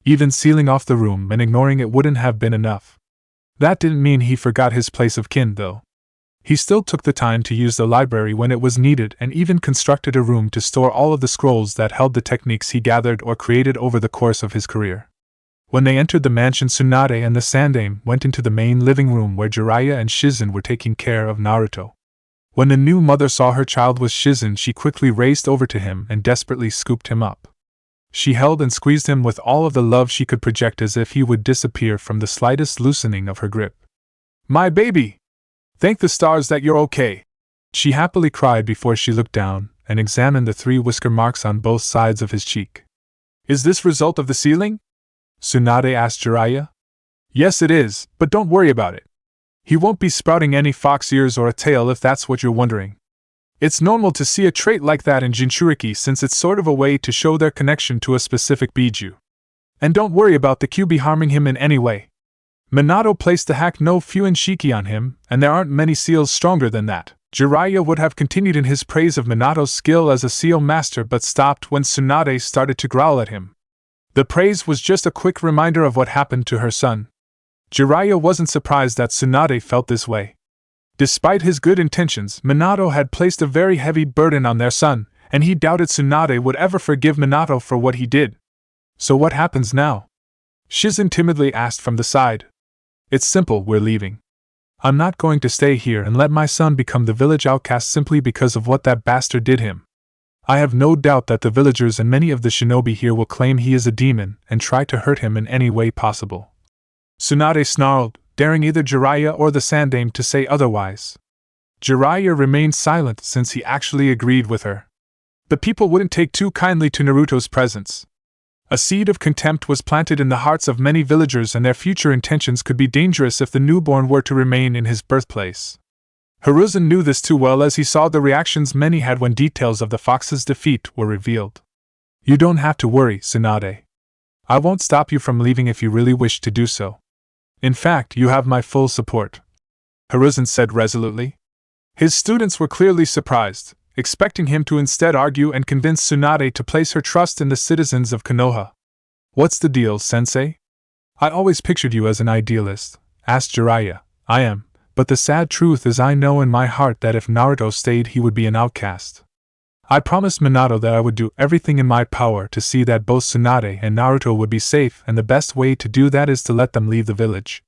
Even sealing off the room and ignoring it wouldn't have been enough. That didn't mean he forgot his place of kin, though. He still took the time to use the library when it was needed and even constructed a room to store all of the scrolls that held the techniques he gathered or created over the course of his career. When they entered the mansion, Tsunade and the Sandaime went into the main living room where Jiraiya and Shizen were taking care of Naruto. When the new mother saw her child was Shizen, she quickly raced over to him and desperately scooped him up. She held and squeezed him with all of the love she could project as if he would disappear from the slightest loosening of her grip. "My baby! Thank the stars that you're okay," she happily cried before she looked down and examined the 3 whisker marks on both sides of his cheek. "Is this result of the sealing?" Tsunade asked Jiraiya. "Yes, it is, but don't worry about it. He won't be sprouting any fox ears or a tail if that's what you're wondering. It's normal to see a trait like that in Jinchuriki since it's sort of a way to show their connection to a specific biju. And don't worry about the Kyuubi harming him in any way. Minato placed the hack no Fuin Shiki on him, and there aren't many seals stronger than that." Jiraiya would have continued in his praise of Minato's skill as a seal master but stopped when Tsunade started to growl at him. The praise was just a quick reminder of what happened to her son. Jiraiya wasn't surprised that Tsunade felt this way. Despite his good intentions, Minato had placed a very heavy burden on their son, and he doubted Tsunade would ever forgive Minato for what he did. "So what happens now?" Shizen timidly asked from the side. "It's simple, we're leaving. I'm not going to stay here and let my son become the village outcast simply because of what that bastard did him. I have no doubt that the villagers and many of the shinobi here will claim he is a demon and try to hurt him in any way possible." Tsunade snarled, daring either Jiraiya or the Sandaime to say otherwise. Jiraiya remained silent since he actually agreed with her. The people wouldn't take too kindly to Naruto's presence. A seed of contempt was planted in the hearts of many villagers, and their future intentions could be dangerous if the newborn were to remain in his birthplace. Hiruzen knew this too well as he saw the reactions many had when details of the fox's defeat were revealed. "You don't have to worry, Tsunade. I won't stop you from leaving if you really wish to do so. In fact, you have my full support," Hiruzen said resolutely. His students were clearly surprised, expecting him to instead argue and convince Tsunade to place her trust in the citizens of Konoha. "What's the deal, sensei? I always pictured you as an idealist," asked Jiraiya. "I am, but the sad truth is I know in my heart that if Naruto stayed he would be an outcast. I promised Minato that I would do everything in my power to see that both Tsunade and Naruto would be safe, and the best way to do that is to let them leave the village.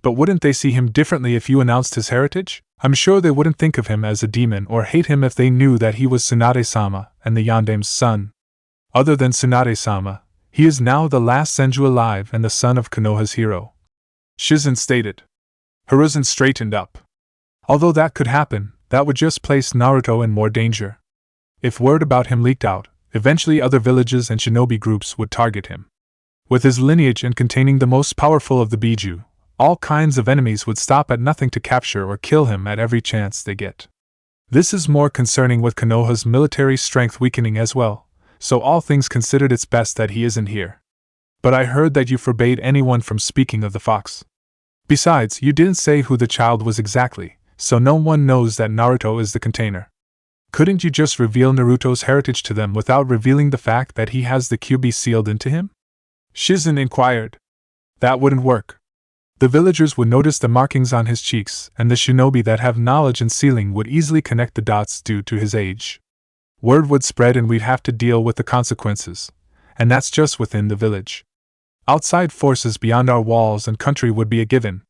But wouldn't they see him differently if you announced his heritage? I'm sure they wouldn't think of him as a demon or hate him if they knew that he was Tsunade-sama and the Yandaime's son. Other than Tsunade-sama, he is now the last Senju alive and the son of Konoha's hero," Shizen stated. Hiruzen straightened up. Although that could happen, that would just place Naruto in more danger. If word about him leaked out, eventually other villages and shinobi groups would target him. With his lineage and containing the most powerful of the biju, all kinds of enemies would stop at nothing to capture or kill him at every chance they get. This is more concerning with Konoha's military strength weakening as well, so all things considered it's best that he isn't here. But I heard that you forbade anyone from speaking of the fox. Besides, you didn't say who the child was exactly, so no one knows that Naruto is the container. Couldn't you just reveal Naruto's heritage to them without revealing the fact that he has the Kyuubi sealed into him? Shizen inquired. That wouldn't work. The villagers would notice the markings on his cheeks, and the shinobi that have knowledge in sealing would easily connect the dots due to his age. Word would spread and we'd have to deal with the consequences. and that's just within the village. Outside forces beyond our walls and country would be a given.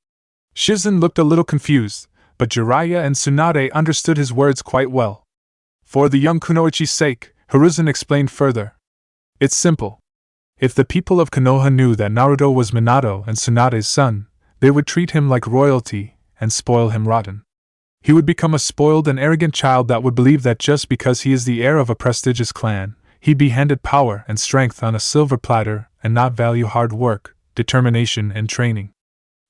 Shizen looked a little confused, but Jiraiya and Tsunade understood his words quite well. For the young Kunoichi's sake, Hiruzen explained further. It's simple. If the people of Konoha knew that Naruto was Minato and Tsunade's son, they would treat him like royalty and spoil him rotten. He would become a spoiled and arrogant child that would believe that just because he is the heir of a prestigious clan, he'd be handed power and strength on a silver platter and not value hard work, determination, and training.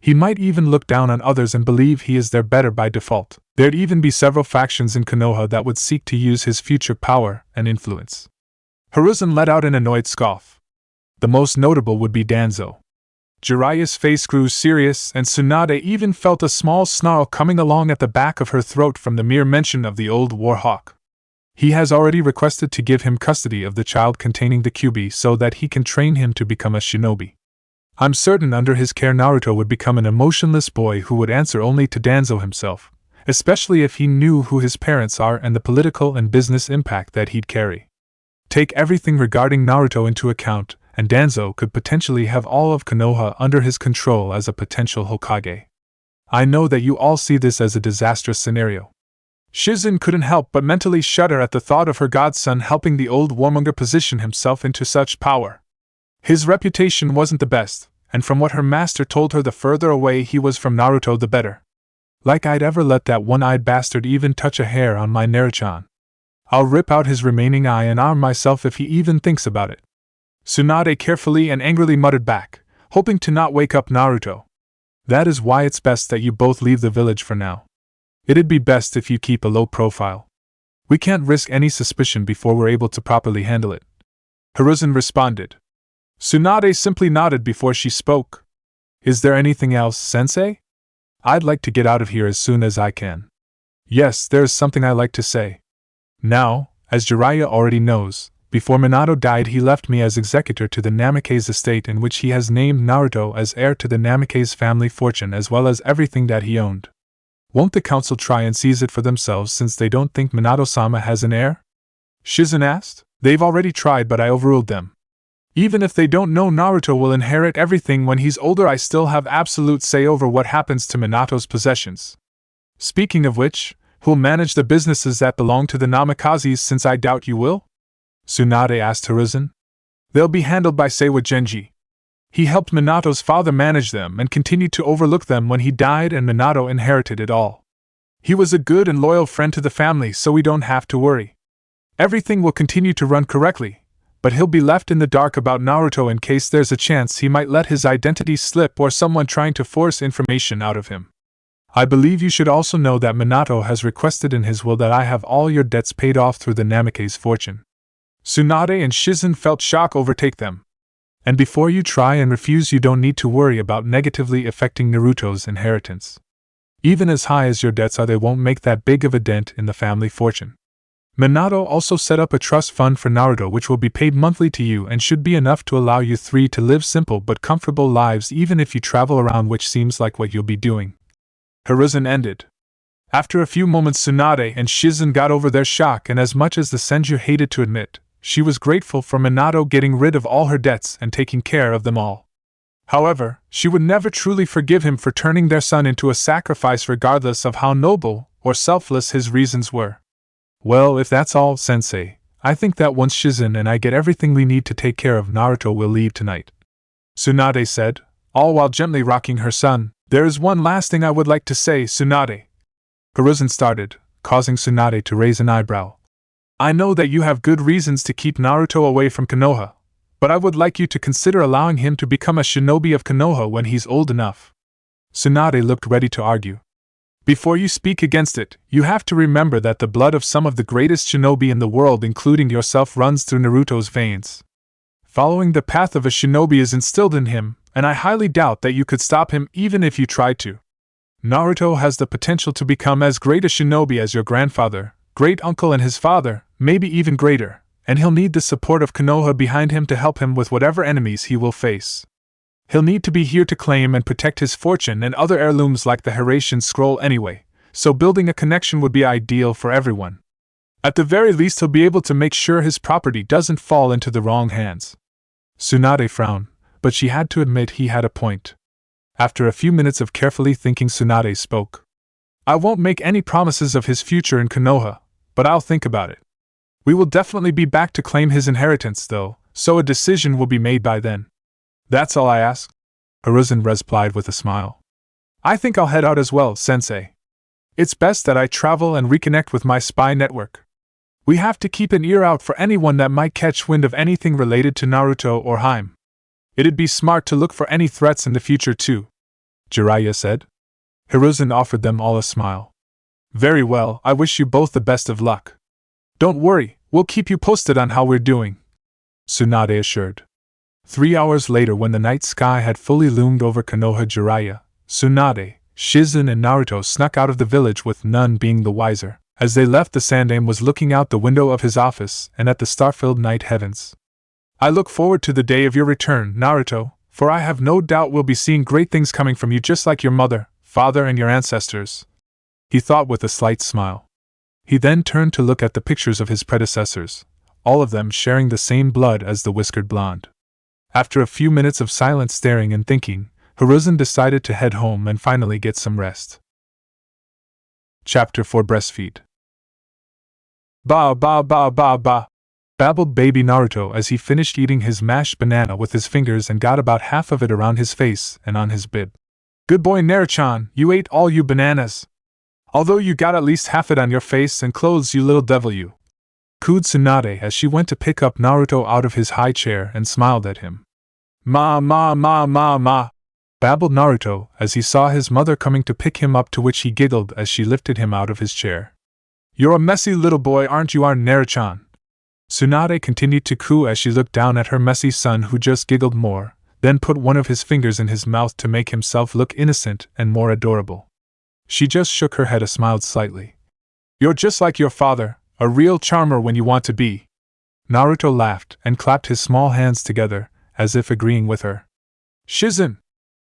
He might even look down on others and believe he is their better by default. There'd even be several factions in Konoha that would seek to use his future power and influence. Hiruzen let out an annoyed scoff. The most notable would be Danzo. Jiraiya's face grew serious, and Tsunade even felt a small snarl coming along at the back of her throat from the mere mention of the old warhawk. He has already requested to give him custody of the child containing the Kyuubi so that he can train him to become a shinobi. I'm certain under his care Naruto would become an emotionless boy who would answer only to Danzo himself, especially if he knew who his parents are and the political and business impact that he'd carry. Take everything regarding Naruto into account, and Danzo could potentially have all of Konoha under his control as a potential Hokage. I know that you all see this as a disastrous scenario. Shizen couldn't help but mentally shudder at the thought of her godson helping the old warmonger position himself into such power. His reputation wasn't the best, and from what her master told her, the further away he was from Naruto the better. Like I'd ever let that one-eyed bastard even touch a hair on my Naruto. I'll rip out his remaining eye and arm myself if he even thinks about it. Tsunade carefully and angrily muttered back, hoping to not wake up Naruto. That is why it's best that you both leave the village for now. It'd be best if you keep a low profile. We can't risk any suspicion before we're able to properly handle it. Hiruzen responded. Tsunade simply nodded before she spoke. Is there anything else, sensei? I'd like to get out of here as soon as I can. Yes, there is something I'd like to say. Now, as Jiraiya already knows, before Minato died he left me as executor to the Namikaze estate, in which he has named Naruto as heir to the Namikaze family fortune as well as everything that he owned. Won't the council try and seize it for themselves since they don't think Minato-sama has an heir? Shizen asked. They've already tried, but I overruled them. Even if they don't know Naruto will inherit everything when he's older, I still have absolute say over what happens to Minato's possessions. Speaking of which, who'll manage the businesses that belong to the Namikazes, since I doubt you will? Tsunade asked Hiruzen. They'll be handled by Seiwa Genji. He helped Minato's father manage them and continued to overlook them when he died, and Minato inherited it all. He was a good and loyal friend to the family, so we don't have to worry. Everything will continue to run correctly, but he'll be left in the dark about Naruto in case there's a chance he might let his identity slip or someone trying to force information out of him. I believe you should also know that Minato has requested in his will that I have all your debts paid off through the Namikaze fortune. Tsunade and Shizen felt shock overtake them. And before you try and refuse, you don't need to worry about negatively affecting Naruto's inheritance. Even as high as your debts are, they won't make that big of a dent in the family fortune. Minato also set up a trust fund for Naruto which will be paid monthly to you and should be enough to allow you three to live simple but comfortable lives even if you travel around, which seems like what you'll be doing. Hiruzen ended. After a few moments, Tsunade and Shizen got over their shock, and as much as the Senju hated to admit, she was grateful for Minato getting rid of all her debts and taking care of them all. However, she would never truly forgive him for turning their son into a sacrifice, regardless of how noble or selfless his reasons were. Well, if that's all, sensei, I think that once Shizen and I get everything we need to take care of Naruto, we'll leave tonight. Tsunade said, all while gently rocking her son. There is one last thing I would like to say, Tsunade. Hiruzen started, causing Tsunade to raise an eyebrow. I know that you have good reasons to keep Naruto away from Konoha, but I would like you to consider allowing him to become a shinobi of Konoha when he's old enough. Tsunade looked ready to argue. Before you speak against it, you have to remember that the blood of some of the greatest shinobi in the world, including yourself, runs through Naruto's veins. Following the path of a shinobi is instilled in him, and I highly doubt that you could stop him even if you tried to. Naruto has the potential to become as great a shinobi as your grandfather, great uncle, and his father, maybe even greater, and he'll need the support of Konoha behind him to help him with whatever enemies he will face. He'll need to be here to claim and protect his fortune and other heirlooms like the Hiraishin scroll anyway, so building a connection would be ideal for everyone. At the very least, he'll be able to make sure his property doesn't fall into the wrong hands. Tsunade frowned, but she had to admit he had a point. After a few minutes of carefully thinking, Tsunade spoke. I won't make any promises of his future in Konoha, but I'll think about it. We will definitely be back to claim his inheritance, though, so a decision will be made by then. That's all I ask, Hiruzen replied with a smile. I think I'll head out as well, sensei. It's best that I travel and reconnect with my spy network. We have to keep an ear out for anyone that might catch wind of anything related to Naruto or Heir. It'd be smart to look for any threats in the future too, Jiraiya said. Hiruzen offered them all a smile. Very well, I wish you both the best of luck. Don't worry, we'll keep you posted on how we're doing, Tsunade assured. 3 hours later, when the night sky had fully loomed over Konoha, Jiraiya, Tsunade, Shizen and Naruto snuck out of the village with none being the wiser. As they left, the Sandaime was looking out the window of his office and at the star-filled night heavens. I look forward to the day of your return, Naruto, for I have no doubt we'll be seeing great things coming from you just like your mother, father and your ancestors, he thought with a slight smile. He then turned to look at the pictures of his predecessors, all of them sharing the same blood as the whiskered blonde. After a few minutes of silent staring and thinking, Hiruzen decided to head home and finally get some rest. Chapter 4 Breastfeed. Ba ba ba ba ba, babbled baby Naruto as he finished eating his mashed banana with his fingers and got about half of it around his face and on his bib. Good boy Naruto-chan, you ate all you bananas. Although you got at least half it on your face and clothes, you little devil you, cooed Tsunade as she went to pick up Naruto out of his high chair and smiled at him. Ma ma ma ma ma, babbled Naruto as he saw his mother coming to pick him up, to which he giggled as she lifted him out of his chair. You're a messy little boy, aren't you, Naruto-chan? Tsunade continued to coo as she looked down at her messy son, who just giggled more, then put one of his fingers in his mouth to make himself look innocent and more adorable. She just shook her head and smiled slightly. You're just like your father, a real charmer when you want to be. Naruto laughed and clapped his small hands together, as if agreeing with her. Shizen!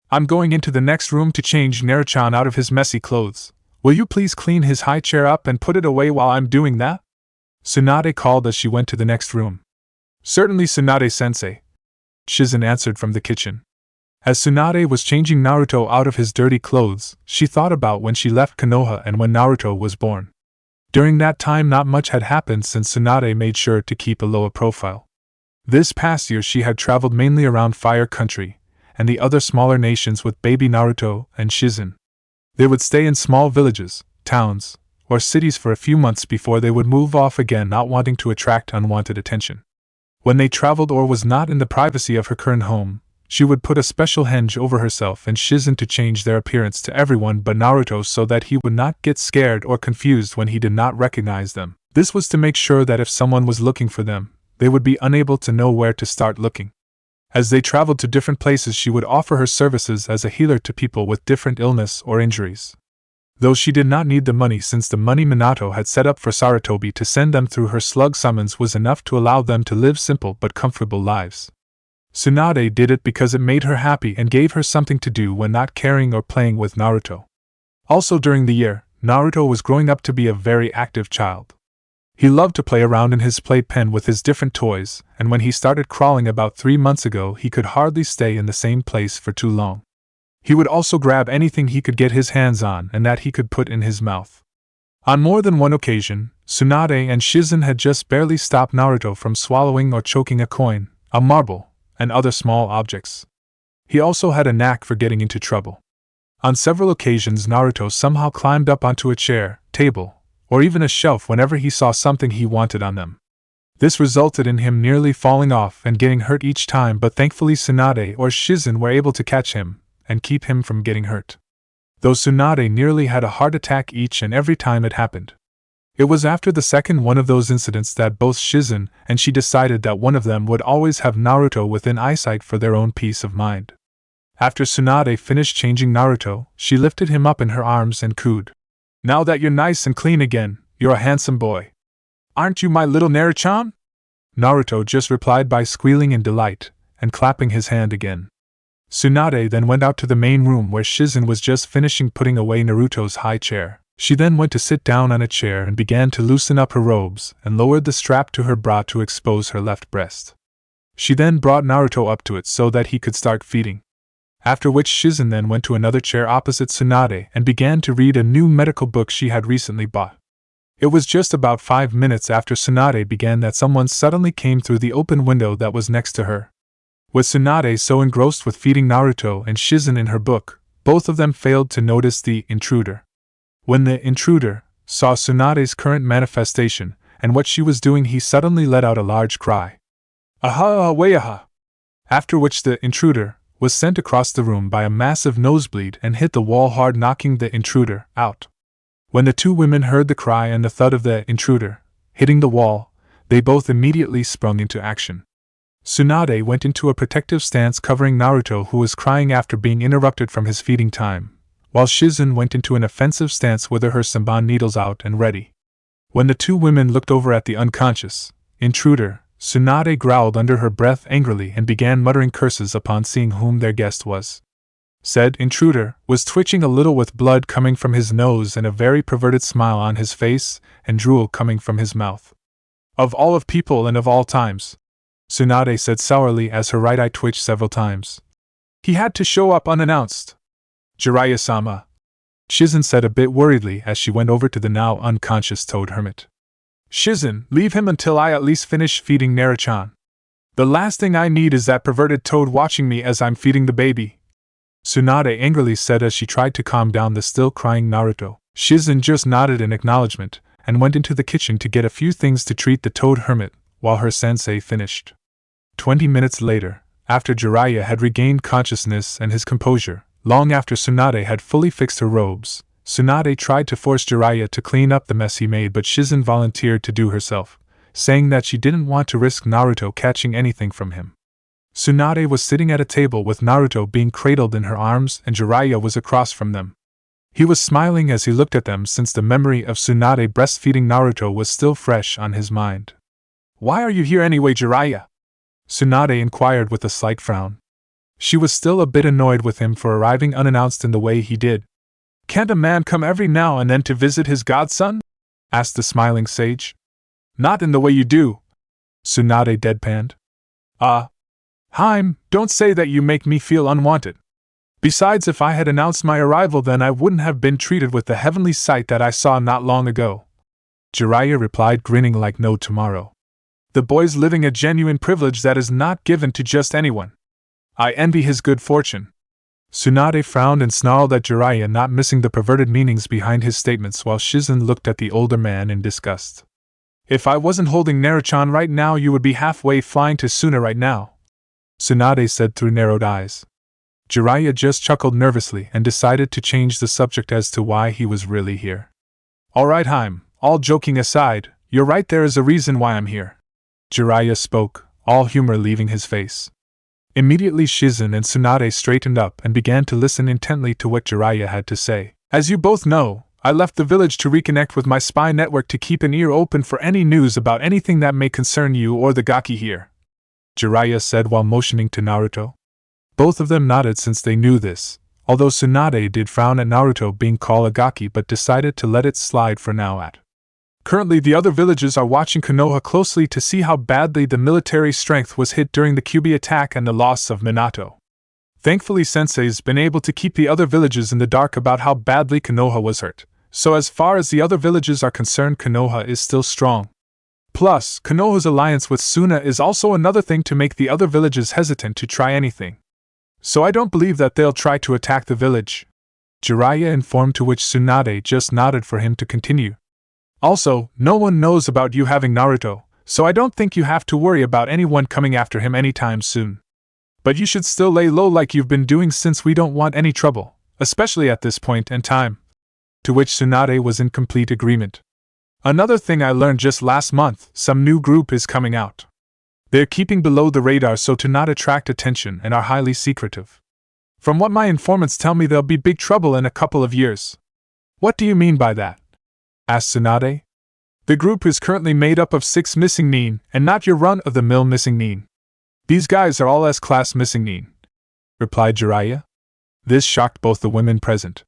I'm going into the next room to change Naruto-chan out of his messy clothes. Will you please clean his high chair up and put it away while I'm doing that? Tsunade called as she went to the next room. Certainly, Tsunade-sensei, Shizen answered from the kitchen. As Tsunade was changing Naruto out of his dirty clothes, she thought about when she left Konoha and when Naruto was born. During that time, not much had happened since Tsunade made sure to keep a lower profile. This past year she had traveled mainly around Fire Country and the other smaller nations with baby Naruto and Shizen. They would stay in small villages, towns, or cities for a few months before they would move off again, not wanting to attract unwanted attention. When they traveled or was not in the privacy of her current home, she would put a special henge over herself and Shizen to change their appearance to everyone but Naruto so that he would not get scared or confused when he did not recognize them. This was to make sure that if someone was looking for them, they would be unable to know where to start looking. As they traveled to different places, she would offer her services as a healer to people with different illness or injuries. Though she did not need the money, since the money Minato had set up for Sarutobi to send them through her slug summons was enough to allow them to live simple but comfortable lives. Tsunade did it because it made her happy and gave her something to do when not caring or playing with Naruto. Also during the year, Naruto was growing up to be a very active child. He loved to play around in his playpen with his different toys, and when he started crawling about 3 months ago, he could hardly stay in the same place for too long. He would also grab anything he could get his hands on and that he could put in his mouth. On more than one occasion, Tsunade and Shizen had just barely stopped Naruto from swallowing or choking a coin, a marble, and other small objects. He also had a knack for getting into trouble. On several occasions, Naruto somehow climbed up onto a chair, table, or even a shelf whenever he saw something he wanted on them. This resulted in him nearly falling off and getting hurt each time, but thankfully Tsunade or Shizen were able to catch him and keep him from getting hurt. Though Tsunade nearly had a heart attack each and every time it happened. It was after the second one of those incidents that both Shizen and she decided that one of them would always have Naruto within eyesight for their own peace of mind. After Tsunade finished changing Naruto, she lifted him up in her arms and cooed. Now that you're nice and clean again, you're a handsome boy. Aren't you my little Naruto-chan? Naruto just replied by squealing in delight and clapping his hand again. Tsunade then went out to the main room where Shizen was just finishing putting away Naruto's high chair. She then went to sit down on a chair and began to loosen up her robes and lowered the strap to her bra to expose her left breast. She then brought Naruto up to it so that he could start feeding. After which Shizen then went to another chair opposite Tsunade and began to read a new medical book she had recently bought. It was just about 5 minutes after Tsunade began that someone suddenly came through the open window that was next to her. With Tsunade so engrossed with feeding Naruto and Shizen in her book, both of them failed to notice the intruder. When the intruder saw Tsunade's current manifestation and what she was doing, he suddenly let out a large cry. Aha, wayaha! After which the intruder was sent across the room by a massive nosebleed and hit the wall hard, knocking the intruder out. When the two women heard the cry and the thud of the intruder hitting the wall, they both immediately sprung into action. Tsunade went into a protective stance covering Naruto, who was crying after being interrupted from his feeding time, while Shizen went into an offensive stance with her senbon needles out and ready. When the two women looked over at the unconscious intruder, Tsunade growled under her breath angrily and began muttering curses upon seeing whom their guest was. Said intruder was twitching a little with blood coming from his nose and a very perverted smile on his face and drool coming from his mouth. Of all of people and of all times, Tsunade said sourly as her right eye twitched several times. He had to show up unannounced. Jiraiya-sama, Shizen said a bit worriedly as she went over to the now unconscious Toad Hermit. Shizen, leave him until I at least finish feeding Naruto. The last thing I need is that perverted toad watching me as I'm feeding the baby. Tsunade angrily said as she tried to calm down the still crying Naruto. Shizen just nodded in acknowledgement and went into the kitchen to get a few things to treat the Toad Hermit while her sensei finished. 20 minutes later, after Jiraiya had regained consciousness and his composure, long after Tsunade had fully fixed her robes, Tsunade tried to force Jiraiya to clean up the mess he made, but Shizen volunteered to do herself, saying that she didn't want to risk Naruto catching anything from him. Tsunade was sitting at a table with Naruto being cradled in her arms and Jiraiya was across from them. He was smiling as he looked at them since the memory of Tsunade breastfeeding Naruto was still fresh on his mind. Why are you here anyway, Jiraiya? Tsunade inquired with a slight frown. She was still a bit annoyed with him for arriving unannounced in the way he did. Can't a man come every now and then to visit his godson? Asked the smiling sage. Not in the way you do, Tsunade deadpanned. Heim, don't say that, you make me feel unwanted. Besides, if I had announced my arrival, then I wouldn't have been treated with the heavenly sight that I saw not long ago. Jiraiya replied, grinning like no tomorrow. The boy's living a genuine privilege that is not given to just anyone. I envy his good fortune. Tsunade frowned and snarled at Jiraiya, not missing the perverted meanings behind his statements, while Shizen looked at the older man in disgust. If I wasn't holding Naruto right now, you would be halfway flying to Suna right now, Tsunade said through narrowed eyes. Jiraiya just chuckled nervously and decided to change the subject as to why he was really here. Alright, Heim, all joking aside, you're right, there is a reason why I'm here. Jiraiya spoke, all humor leaving his face. Immediately Shizen and Tsunade straightened up and began to listen intently to what Jiraiya had to say. As you both know, I left the village to reconnect with my spy network to keep an ear open for any news about anything that may concern you or the Gaki here, Jiraiya said while motioning to Naruto. Both of them nodded since they knew this, although Tsunade did frown at Naruto being called a Gaki but decided to let it slide for now. Currently, the other villages are watching Konoha closely to see how badly the military strength was hit during the Kyuubi attack and the loss of Minato. Thankfully, Sensei's been able to keep the other villages in the dark about how badly Konoha was hurt, so as far as the other villages are concerned, Konoha is still strong. Plus, Konoha's alliance with Suna is also another thing to make the other villages hesitant to try anything. So I don't believe that they'll try to attack the village, Jiraiya informed, to which Tsunade just nodded for him to continue. Also, no one knows about you having Naruto, so I don't think you have to worry about anyone coming after him anytime soon. But you should still lay low like you've been doing, since we don't want any trouble, especially at this point in time. To which Tsunade was in complete agreement. Another thing I learned just last month, some new group is coming out. They're keeping below the radar so to not attract attention and are highly secretive. From what my informants tell me, there'll be big trouble in a couple of years. What do you mean by that? Asked Tsunade. The group is currently made up of 6 missing nin, and not your run-of-the-mill missing nin. These guys are all S-class missing nin, replied Jiraiya. This shocked both the women present.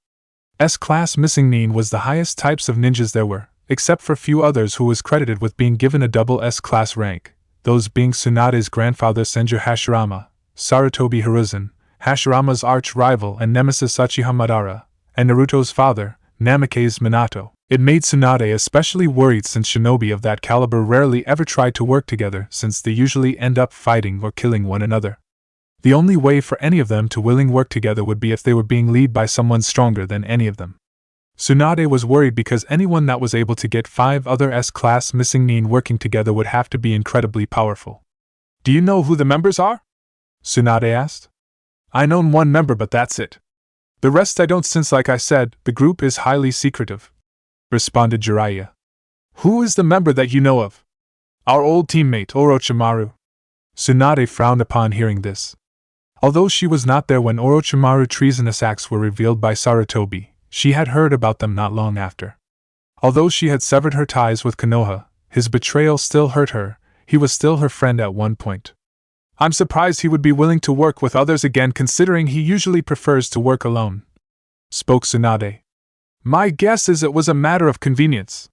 S-class missing nin was the highest types of ninjas there were, except for few others who was credited with being given a double S-class rank, those being Tsunade's grandfather Senju Hashirama, Sarutobi Hiruzen, Hashirama's arch-rival and nemesis Uchiha Madara, and Naruto's father, Namake's Minato. It made Tsunade especially worried since shinobi of that caliber rarely ever tried to work together since they usually end up fighting or killing one another. The only way for any of them to willing work together would be if they were being led by someone stronger than any of them. Tsunade was worried because anyone that was able to get 5 other S-class missing nin working together would have to be incredibly powerful. Do you know who the members are? Tsunade asked. I know one member, but that's it. The rest I don't, since like I said, the group is highly secretive, responded Jiraiya. Who is the member that you know of? Our old teammate Orochimaru. Tsunade frowned upon hearing this. Although she was not there when Orochimaru's treasonous acts were revealed by Sarutobi, she had heard about them not long after. Although she had severed her ties with Konoha, his betrayal still hurt her. He was still her friend at one point. I'm surprised he would be willing to work with others again, considering he usually prefers to work alone, spoke Tsunade. My guess is it was a matter of convenience.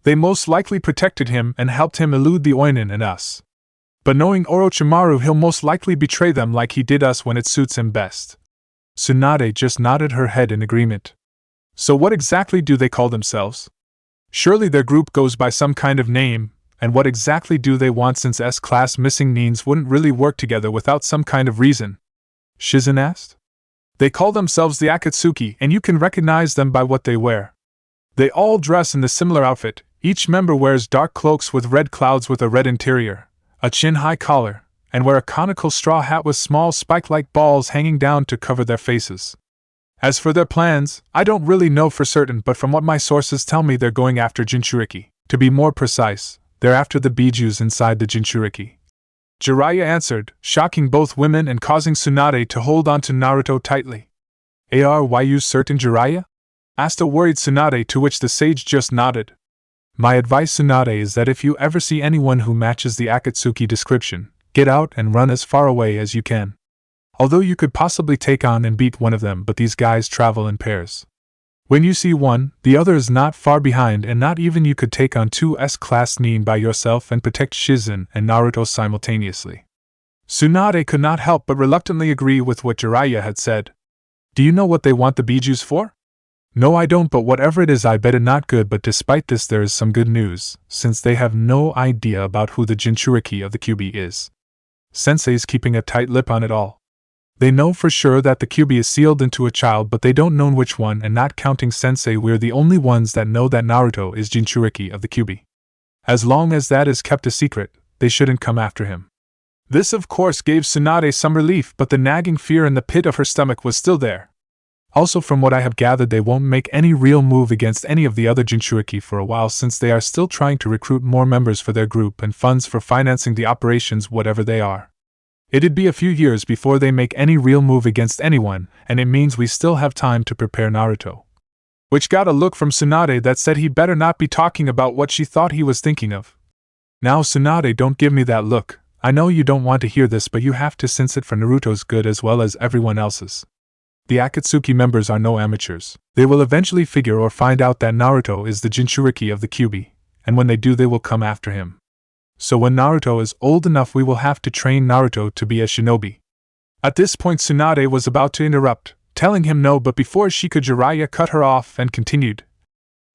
They most likely protected him and helped him elude the Oinin and us. But knowing Orochimaru, he'll most likely betray them like he did us when it suits him best. Tsunade just nodded her head in agreement. So what exactly do they call themselves? Surely their group goes by some kind of name, and what exactly do they want, since S-class missing nins wouldn't really work together without some kind of reason? Shizen asked. They call themselves the Akatsuki, and you can recognize them by what they wear. They all dress in the similar outfit. Each member wears dark cloaks with red clouds with a red interior, a chin-high collar, and wear a conical straw hat with small spike-like balls hanging down to cover their faces. As for their plans, I don't really know for certain, but from what my sources tell me, they're going after Jinchuriki. To be more precise, they're after the bijus inside the Jinchuriki. Jiraiya answered, shocking both women and causing Tsunade to hold on to Naruto tightly. Are you certain, Jiraiya? Asked a worried Tsunade, to which the sage just nodded. My advice, Tsunade, is that if you ever see anyone who matches the Akatsuki description, get out and run as far away as you can. Although you could possibly take on and beat one of them, but these guys travel in pairs. When you see one, the other is not far behind, and not even you could take on 2 S-class nin by yourself and protect Shizen and Naruto simultaneously. Tsunade could not help but reluctantly agree with what Jiraiya had said. Do you know what they want the bijus for? No, I don't, but whatever it is, I bet it not good. But despite this, there is some good news, since they have no idea about who the Jinchuriki of the Kyuubi is. Sensei's keeping a tight lip on it all. They know for sure that the Kyuubi is sealed into a child, but they don't know which one, and not counting Sensei, we're the only ones that know that Naruto is Jinchuriki of the Kyuubi. As long as that is kept a secret, they shouldn't come after him. This of course gave Tsunade some relief, but the nagging fear in the pit of her stomach was still there. Also, from what I have gathered, they won't make any real move against any of the other Jinchuriki for a while, since they are still trying to recruit more members for their group and funds for financing the operations, whatever they are. It'd be a few years before they make any real move against anyone, and it means we still have time to prepare Naruto. Which got a look from Tsunade that said he better not be talking about what she thought he was thinking of. Now Tsunade, don't give me that look. I know you don't want to hear this, but you have to, since it's for Naruto's good as well as everyone else's. The Akatsuki members are no amateurs. They will eventually figure or find out that Naruto is the Jinchuriki of the Kyuubi, and when they do, they will come after him. So when Naruto is old enough, we will have to train Naruto to be a shinobi. At this point, Tsunade was about to interrupt, telling him no, but before she could, Jiraiya cut her off and continued.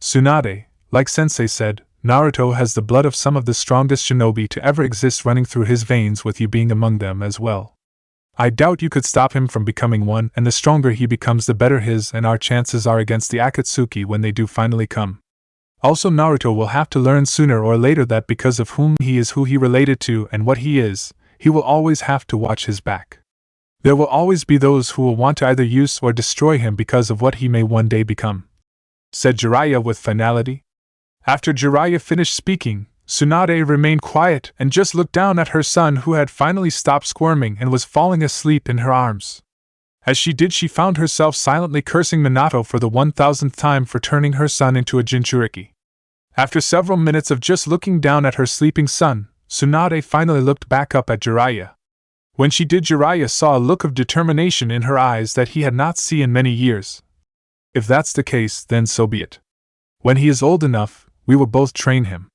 Tsunade, like Sensei said, Naruto has the blood of some of the strongest shinobi to ever exist running through his veins, with you being among them as well. I doubt you could stop him from becoming one, and the stronger he becomes, the better his and our chances are against the Akatsuki when they do finally come. Also, Naruto will have to learn sooner or later that because of whom he is, who he related to, and what he is, he will always have to watch his back. There will always be those who will want to either use or destroy him because of what he may one day become, said Jiraiya with finality. After Jiraiya finished speaking, Tsunade remained quiet and just looked down at her son, who had finally stopped squirming and was falling asleep in her arms. As she did, she found herself silently cursing Minato for the 1000th time for turning her son into a Jinchuriki. After several minutes of just looking down at her sleeping son, Tsunade finally looked back up at Jiraiya. When she did, Jiraiya saw a look of determination in her eyes that he had not seen in many years. If that's the case, then so be it. When he is old enough, we will both train him.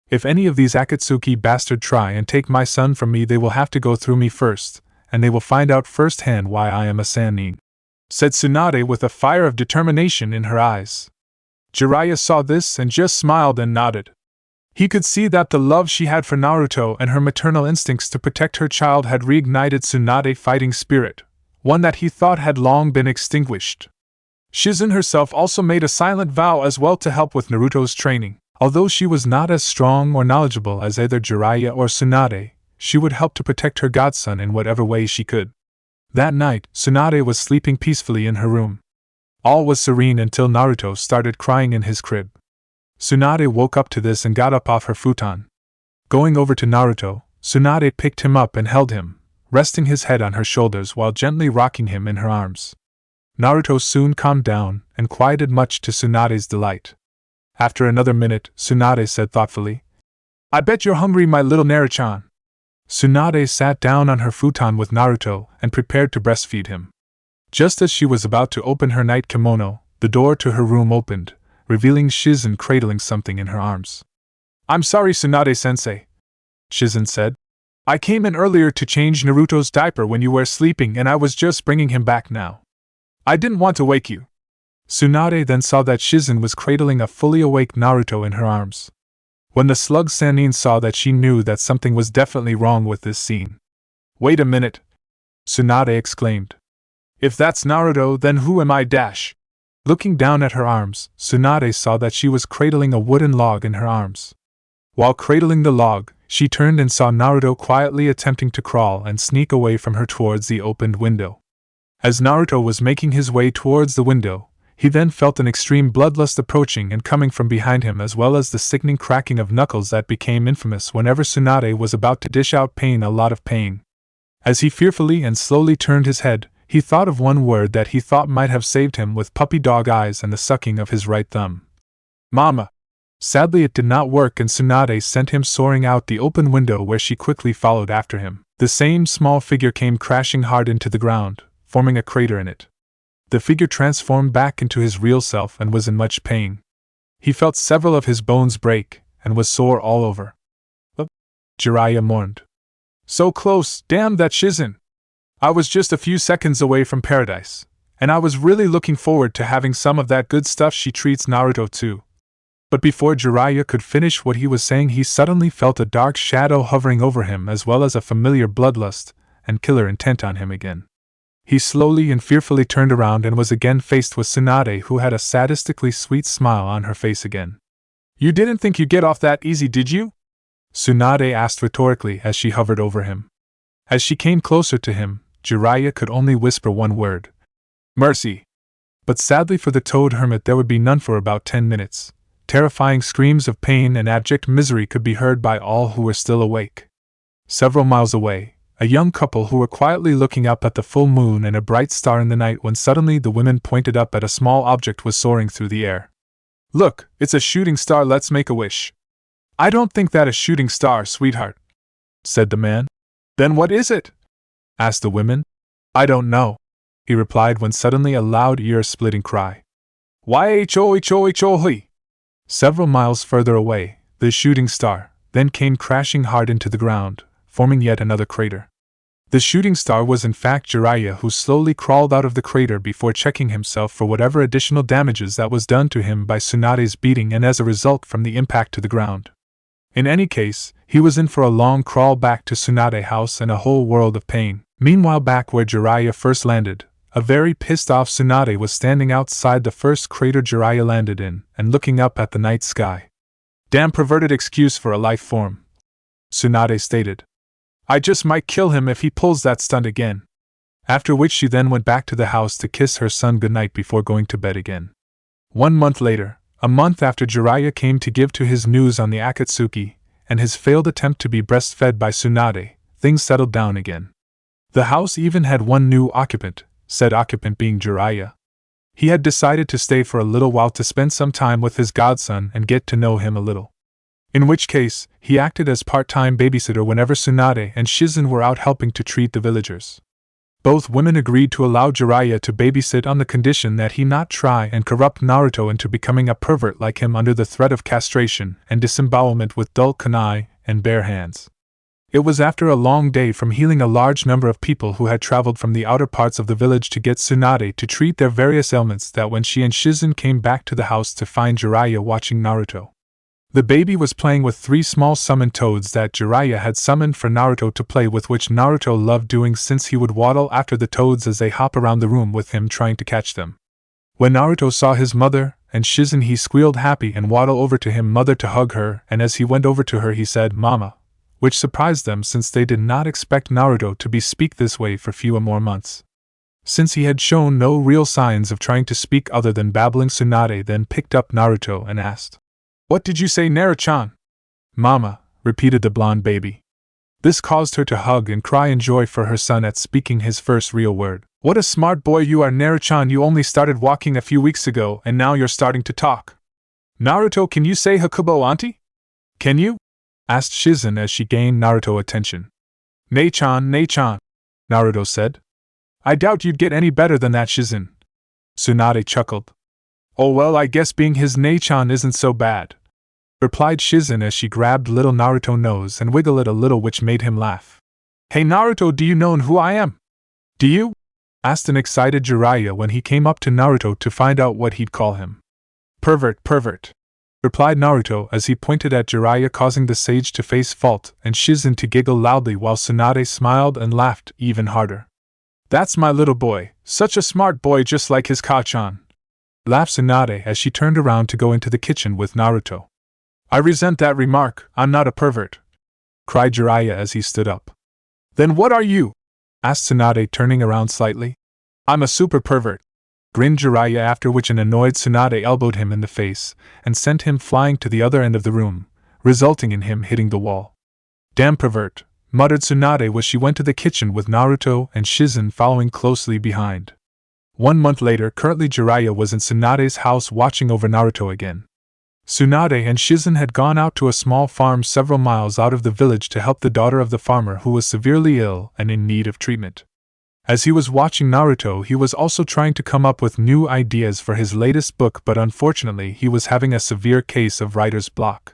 If any of these Akatsuki bastards try and take my son from me, they will have to go through me first, and they will find out firsthand why I am a Sannin," said Tsunade with a fire of determination in her eyes. Jiraiya saw this and just smiled and nodded. He could see that the love she had for Naruto and her maternal instincts to protect her child had reignited Tsunade's fighting spirit, one that he thought had long been extinguished. Shizen herself also made a silent vow as well to help with Naruto's training. Although she was not as strong or knowledgeable as either Jiraiya or Tsunade, she would help to protect her godson in whatever way she could. That night, Tsunade was sleeping peacefully in her room. All was serene until Naruto started crying in his crib. Tsunade woke up to this and got up off her futon. Going over to Naruto, Tsunade picked him up and held him, resting his head on her shoulders while gently rocking him in her arms. Naruto soon calmed down and quieted, much to Tsunade's delight. After another minute, Tsunade said thoughtfully, "I bet you're hungry, my little Naruto-chan." Tsunade sat down on her futon with Naruto and prepared to breastfeed him. Just as she was about to open her night kimono, the door to her room opened, revealing Shizen cradling something in her arms. "I'm sorry, Tsunade-sensei," Shizen said. "I came in earlier to change Naruto's diaper when you were sleeping, and I was just bringing him back now. I didn't want to wake you." Tsunade then saw that Shizen was cradling a fully awake Naruto in her arms. When the slug Sannin saw that, she knew that something was definitely wrong with this scene. "Wait a minute!" Tsunade exclaimed. "If that's Naruto, then who am I dash?" Looking down at her arms, Tsunade saw that she was cradling a wooden log in her arms. While cradling the log, she turned and saw Naruto quietly attempting to crawl and sneak away from her towards the opened window. As Naruto was making his way towards the window, he then felt an extreme bloodlust approaching and coming from behind him, as well as the sickening cracking of knuckles that became infamous whenever Tsunade was about to dish out pain, a lot of pain. As he fearfully and slowly turned his head, he thought of one word that he thought might have saved him with puppy dog eyes and the sucking of his right thumb. "Mama!" Sadly it did not work, and Tsunade sent him soaring out the open window, where she quickly followed after him. The same small figure came crashing hard into the ground, forming a crater in it. The figure transformed back into his real self and was in much pain. He felt several of his bones break, and was sore all over. Jiraiya mourned. "So close, damn that Shizen! I was just a few seconds away from paradise, and I was really looking forward to having some of that good stuff she treats Naruto to." But before Jiraiya could finish what he was saying, he suddenly felt a dark shadow hovering over him, as well as a familiar bloodlust and killer intent on him again. He slowly and fearfully turned around and was again faced with Tsunade, who had a sadistically sweet smile on her face again. "You didn't think you'd get off that easy, did you?" Tsunade asked rhetorically as she hovered over him. As she came closer to him, Jiraiya could only whisper one word: "Mercy." But sadly for the Toad Hermit, there would be none for about 10 minutes. Terrifying screams of pain and abject misery could be heard by all who were still awake. Several miles away, a young couple who were quietly looking up at the full moon and a bright star in the night, when suddenly the women pointed up at a small object was soaring through the air. "Look, it's a shooting star, let's make a wish." "I don't think that a shooting star, sweetheart," said the man. "Then what is it?" asked the women. "I don't know," he replied, when suddenly a loud ear-splitting cry. "Yho-ho-ho-ho-hui!" Several miles further away, the shooting star then came crashing hard into the ground, forming yet another crater. The shooting star was in fact Jiraiya, who slowly crawled out of the crater before checking himself for whatever additional damages that was done to him by Tsunade's beating and as a result from the impact to the ground. In any case, he was in for a long crawl back to Tsunade House and a whole world of pain. Meanwhile, back where Jiraiya first landed, a very pissed-off Tsunade was standing outside the first crater Jiraiya landed in and looking up at the night sky. "Damn perverted excuse for a life form," Tsunade stated. "I just might kill him if he pulls that stunt again." After which she then went back to the house to kiss her son goodnight before going to bed again. 1 month later, a month after Jiraiya came to give to his news on the Akatsuki and his failed attempt to be breastfed by Tsunade, things settled down again. The house even had one new occupant, said occupant being Jiraiya. He had decided to stay for a little while to spend some time with his godson and get to know him a little. In which case, he acted as part-time babysitter whenever Tsunade and Shizen were out helping to treat the villagers. Both women agreed to allow Jiraiya to babysit on the condition that he not try and corrupt Naruto into becoming a pervert like him under the threat of castration and disembowelment with dull kunai and bare hands. It was after a long day from healing a large number of people who had traveled from the outer parts of the village to get Tsunade to treat their various ailments that when she and Shizen came back to the house to find Jiraiya watching Naruto. The baby was playing with 3 small summoned toads that Jiraiya had summoned for Naruto to play with, which Naruto loved doing since he would waddle after the toads as they hop around the room with him trying to catch them. When Naruto saw his mother and Shizen, he squealed happy and waddled over to him mother to hug her, and as he went over to her he said "Mama," which surprised them since they did not expect Naruto to be speak this way for few more months. Since he had shown no real signs of trying to speak other than babbling, Tsunade then picked up Naruto and asked, "What did you say, Naru-chan?" "Mama," repeated the blonde baby. This caused her to hug and cry in joy for her son at speaking his first real word. "What a smart boy you are, Naru-chan. You only started walking a few weeks ago and now you're starting to talk. Naruto, can you say Hakubo auntie? Can you?" asked Shizen as she gained Naruto's attention. "Nei-chan, Nei-chan," Naruto said. "I doubt you'd get any better than that, Shizen." Tsunade chuckled. "Oh well, I guess being his Nei-chan isn't so bad," replied Shizen as she grabbed little Naruto's nose and wiggled it a little, which made him laugh. "Hey Naruto, do you know who I am?" "Do you?" asked an excited Jiraiya when he came up to Naruto to find out what he'd call him. "Pervert, pervert," replied Naruto as he pointed at Jiraiya, causing the sage to face fault and Shizen to giggle loudly while Tsunade smiled and laughed even harder. "That's my little boy, such a smart boy just like his Ka-chan," laughed Tsunade as she turned around to go into the kitchen with Naruto. "I resent that remark, I'm not a pervert," cried Jiraiya as he stood up. "Then what are you?" asked Tsunade, turning around slightly. "I'm a super pervert," grinned Jiraiya, after which an annoyed Tsunade elbowed him in the face and sent him flying to the other end of the room, resulting in him hitting the wall. "Damn pervert," muttered Tsunade as she went to the kitchen with Naruto and Shizen following closely behind. 1 month later, currently Jiraiya was in Tsunade's house watching over Naruto again. Tsunade and Shizen had gone out to a small farm several miles out of the village to help the daughter of the farmer who was severely ill and in need of treatment. As he was watching Naruto, he was also trying to come up with new ideas for his latest book, but unfortunately he was having a severe case of writer's block.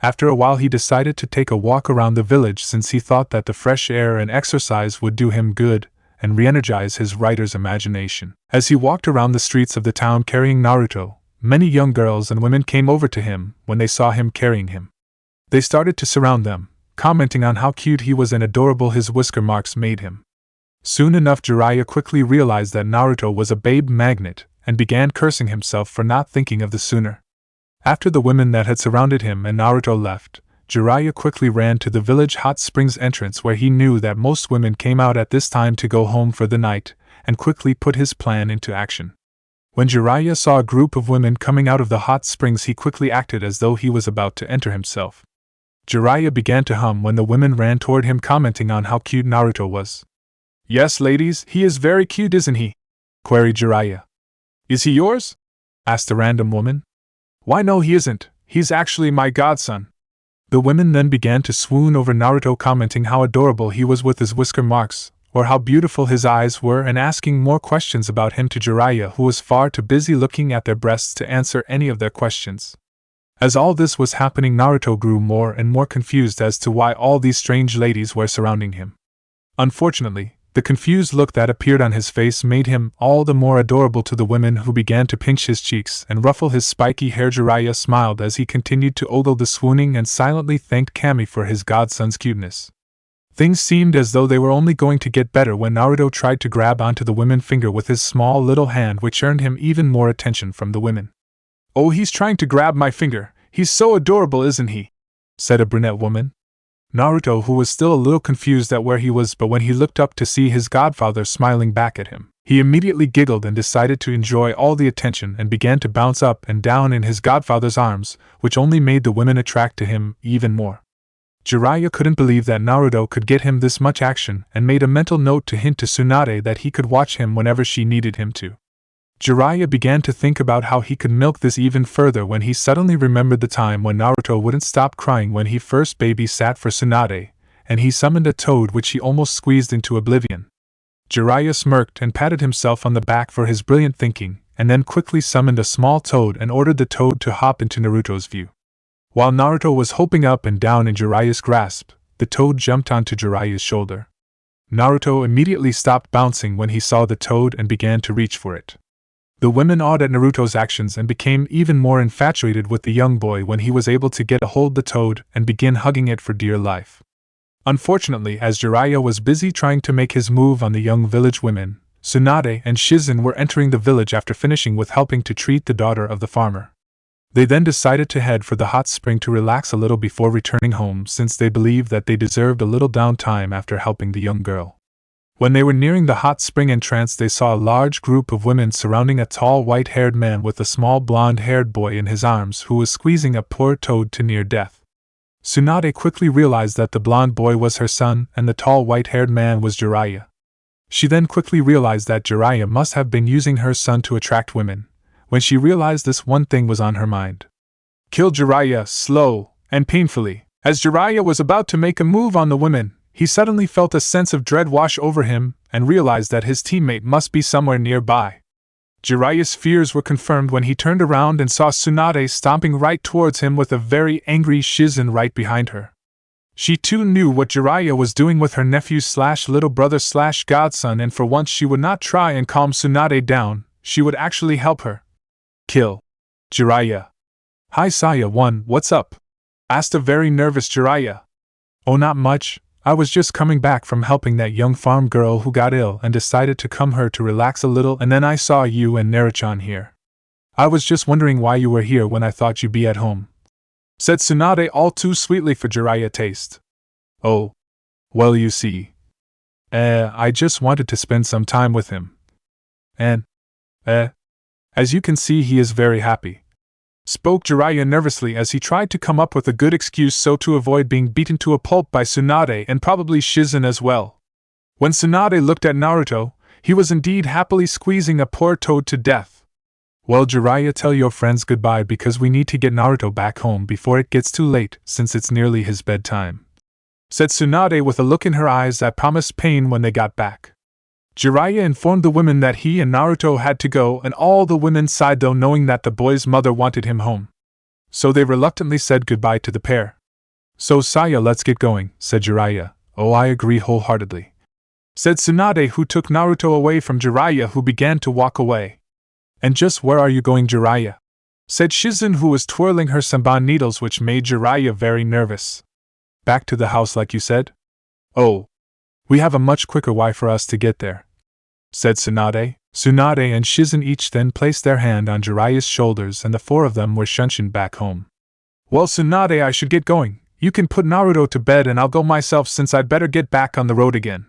After a while he decided to take a walk around the village since he thought that the fresh air and exercise would do him good and re-energize his writer's imagination. As he walked around the streets of the town carrying Naruto, many young girls and women came over to him when they saw him carrying him. They started to surround them, commenting on how cute he was and adorable his whisker marks made him. Soon enough, Jiraiya quickly realized that Naruto was a babe magnet and began cursing himself for not thinking of this sooner. After the women that had surrounded him and Naruto left, Jiraiya quickly ran to the village hot springs entrance, where he knew that most women came out at this time to go home for the night, and quickly put his plan into action. When Jiraiya saw a group of women coming out of the hot springs, he quickly acted as though he was about to enter himself. Jiraiya began to hum when the women ran toward him, commenting on how cute Naruto was. "Yes, ladies, he is very cute, isn't he?" queried Jiraiya. "Is he yours?" asked a random woman. "Why no, he isn't, he's actually my godson." The women then began to swoon over Naruto, commenting how adorable he was with his whisker marks, or how beautiful his eyes were, and asking more questions about him to Jiraiya, who was far too busy looking at their breasts to answer any of their questions. As all this was happening, Naruto grew more and more confused as to why all these strange ladies were surrounding him. Unfortunately, the confused look that appeared on his face made him all the more adorable to the women, who began to pinch his cheeks and ruffle his spiky hair. Jiraiya smiled as he continued to ogle the swooning and silently thanked Kami for his godson's cuteness. Things seemed as though they were only going to get better when Naruto tried to grab onto the woman's finger with his small little hand, which earned him even more attention from the women. "Oh, he's trying to grab my finger, he's so adorable, isn't he?" said a brunette woman. Naruto, who was still a little confused at where he was, but when he looked up to see his godfather smiling back at him, he immediately giggled and decided to enjoy all the attention and began to bounce up and down in his godfather's arms, which only made the women attract to him even more. Jiraiya couldn't believe that Naruto could get him this much action and made a mental note to hint to Tsunade that he could watch him whenever she needed him to. Jiraiya began to think about how he could milk this even further when he suddenly remembered the time when Naruto wouldn't stop crying when he first babysat for Tsunade, and he summoned a toad which he almost squeezed into oblivion. Jiraiya smirked and patted himself on the back for his brilliant thinking, and then quickly summoned a small toad and ordered the toad to hop into Naruto's view. While Naruto was hopping up and down in Jiraiya's grasp, the toad jumped onto Jiraiya's shoulder. Naruto immediately stopped bouncing when he saw the toad and began to reach for it. The women awed at Naruto's actions and became even more infatuated with the young boy when he was able to get a hold of the toad and begin hugging it for dear life. Unfortunately, as Jiraiya was busy trying to make his move on the young village women, Tsunade and Shizen were entering the village after finishing with helping to treat the daughter of the farmer. They then decided to head for the hot spring to relax a little before returning home, since they believed that they deserved a little downtime after helping the young girl. When they were nearing the hot spring entrance, they saw a large group of women surrounding a tall white-haired man with a small blonde-haired boy in his arms who was squeezing a poor toad to near death. Tsunade quickly realized that the blonde boy was her son and the tall white-haired man was Jiraiya. She then quickly realized that Jiraiya must have been using her son to attract women. When she realized this, one thing was on her mind. Kill Jiraiya, slow and painfully. As Jiraiya was about to make a move on the women, he suddenly felt a sense of dread wash over him and realized that his teammate must be somewhere nearby. Jiraiya's fears were confirmed when he turned around and saw Tsunade stomping right towards him with a very angry Shizen right behind her. She too knew what Jiraiya was doing with her nephew/little brother/godson, and for once she would not try and calm Tsunade down, she would actually help her. Kill Jiraiya. Hi Saya-1, what's up? Asked a very nervous Jiraiya. Oh, not much. I was just coming back from helping that young farm girl who got ill and decided to come here to relax a little, and then I saw you and Naruto here. I was just wondering why you were here when I thought you'd be at home, said Tsunade all too sweetly for Jiraiya taste. Oh. Well, you see. I just wanted to spend some time with him. And, as you can see, he is very happy, spoke Jiraiya nervously as he tried to come up with a good excuse so to avoid being beaten to a pulp by Tsunade and probably Shizen as well. When Tsunade looked at Naruto, he was indeed happily squeezing a poor toad to death. Well, Jiraiya, tell your friends goodbye because we need to get Naruto back home before it gets too late, since it's nearly his bedtime, said Tsunade with a look in her eyes that promised pain when they got back. Jiraiya informed the women that he and Naruto had to go, and all the women sighed, though, knowing that the boy's mother wanted him home. So they reluctantly said goodbye to the pair. So Saya, let's get going, said Jiraiya. Oh, I agree wholeheartedly, said Tsunade, who took Naruto away from Jiraiya, who began to walk away. And just where are you going, Jiraiya? Said Shizen, who was twirling her senbon needles, which made Jiraiya very nervous. Back to the house like you said? Oh. We have a much quicker way for us to get there, said Tsunade. Tsunade and Shizen each then placed their hand on Jiraiya's shoulders, and the four of them were shunshined back home. Well, Tsunade, I should get going. You can put Naruto to bed and I'll go myself, since I'd better get back on the road again,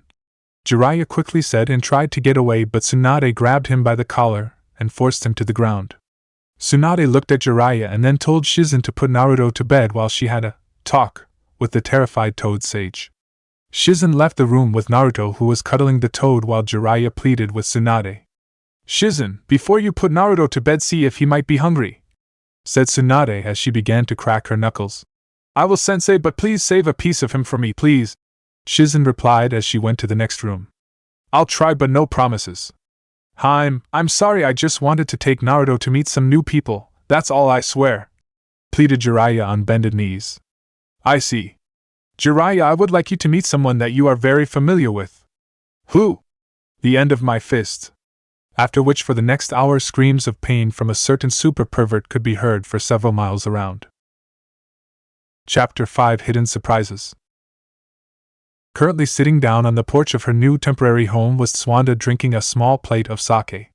Jiraiya quickly said and tried to get away, but Tsunade grabbed him by the collar and forced him to the ground. Tsunade looked at Jiraiya and then told Shizen to put Naruto to bed while she had a talk with the terrified Toad Sage. Shizen left the room with Naruto, who was cuddling the toad, while Jiraiya pleaded with Tsunade. Shizen, before you put Naruto to bed, see if he might be hungry, said Tsunade as she began to crack her knuckles. I will, sensei, but please save a piece of him for me, please, Shizen replied as she went to the next room. I'll try, but no promises. I'm sorry, I just wanted to take Naruto to meet some new people, that's all, I swear, pleaded Jiraiya on bended knees. I see. Jiraiya, I would like you to meet someone that you are very familiar with. Who? The end of my fist. After which, for the next hour, screams of pain from a certain super pervert could be heard for several miles around. Chapter 5: Hidden Surprises. Currently sitting down on the porch of her new temporary home was Tsunade, drinking a small plate of sake.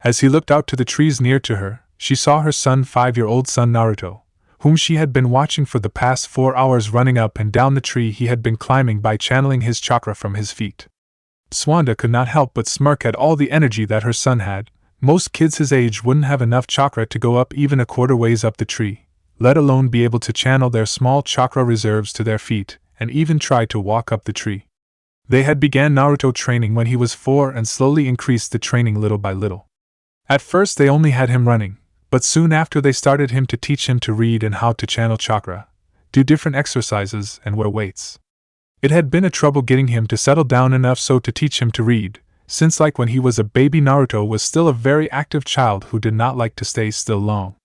As he looked out to the trees near to her, she saw her son, 5-year-old son Naruto, whom she had been watching for the past 4 hours, running up and down the tree he had been climbing by channeling his chakra from his feet. Tsunade could not help but smirk at all the energy that her son had. Most kids his age wouldn't have enough chakra to go up even a quarter ways up the tree, let alone be able to channel their small chakra reserves to their feet, and even try to walk up the tree. They had began Naruto training when he was 4 and slowly increased the training little by little. At first they only had him running, but soon after they started him to teach him to read and how to channel chakra, do different exercises, and wear weights. It had been a trouble getting him to settle down enough so to teach him to read, since like when he was a baby Naruto was still a very active child who did not like to stay still long.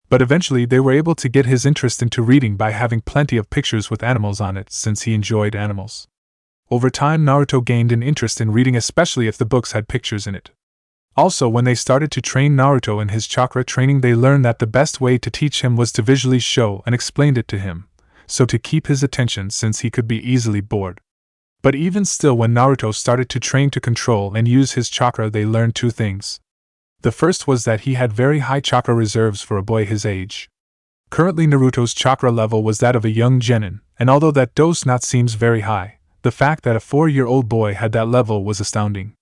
But eventually they were able to get his interest into reading by having plenty of pictures with animals on it since he enjoyed animals. Over time Naruto gained an interest in reading, especially if the books had pictures in it. Also, when they started to train Naruto in his chakra training, they learned that the best way to teach him was to visually show and explain it to him, so to keep his attention since he could be easily bored. But even still, when Naruto started to train to control and use his chakra, they learned two things. The first was that he had very high chakra reserves for a boy his age. Currently Naruto's chakra level was that of a young genin, and although that does not seem very high, the fact that a 4-year-old boy had that level was astounding.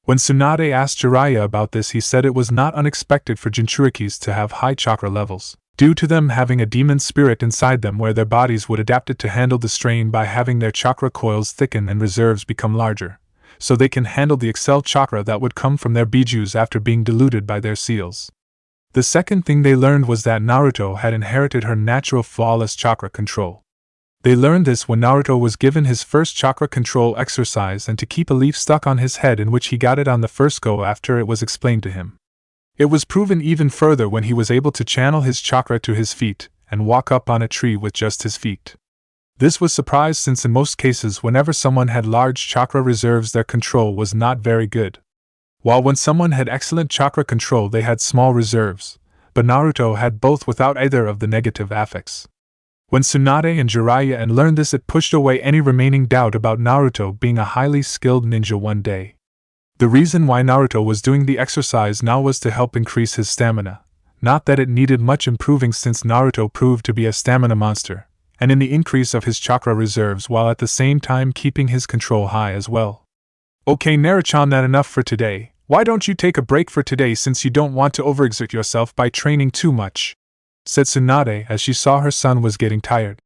When Tsunade asked Jiraiya about this, he said it was not unexpected for Jinchurikis to have high chakra levels, due to them having a demon spirit inside them where their bodies would adapt it to handle the strain by having their chakra coils thicken and reserves become larger, so they can handle the Excel chakra that would come from their bijus after being diluted by their seals. The second thing they learned was that Naruto had inherited her natural flawless chakra control. They learned this when Naruto was given his first chakra control exercise and to keep a leaf stuck on his head, in which he got it on the first go after it was explained to him. It was proven even further when he was able to channel his chakra to his feet and walk up on a tree with just his feet. This was surprised since in most cases whenever someone had large chakra reserves their control was not very good. While when someone had excellent chakra control they had small reserves, but Naruto had both without either of the negative affects. When Tsunade and Jiraiya learned this, it pushed away any remaining doubt about Naruto being a highly skilled ninja one day. The reason why Naruto was doing the exercise now was to help increase his stamina, not that it needed much improving since Naruto proved to be a stamina monster, and in the increase of his chakra reserves while at the same time keeping his control high as well. Okay Naruto, that enough for today. Why don't you take a break for today since you don't want to overexert yourself by training too much? Said Tsunade as she saw her son was getting tired.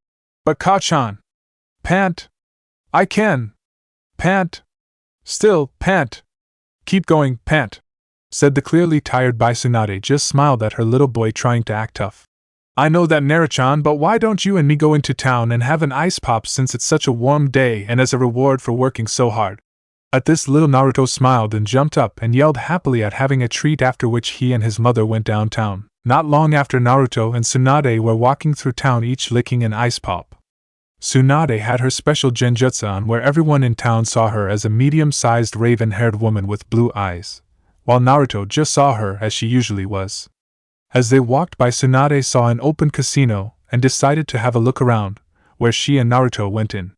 But Ka-chan! Pant! I can! Pant! Still, pant! Keep going, pant! Said the clearly tired by Tsunade, just smiled at her little boy trying to act tough. I know that Naruto, but why don't you and me go into town and have an ice pop since it's such a warm day and as a reward for working so hard? At this little Naruto smiled and jumped up and yelled happily at having a treat, after which he and his mother went downtown. Not long after, Naruto and Tsunade were walking through town, each licking an ice pop. Tsunade had her special genjutsu on, where everyone in town saw her as a medium-sized raven-haired woman with blue eyes, while Naruto just saw her as she usually was. As they walked by, Tsunade saw an open casino and decided to have a look around, where she and Naruto went in.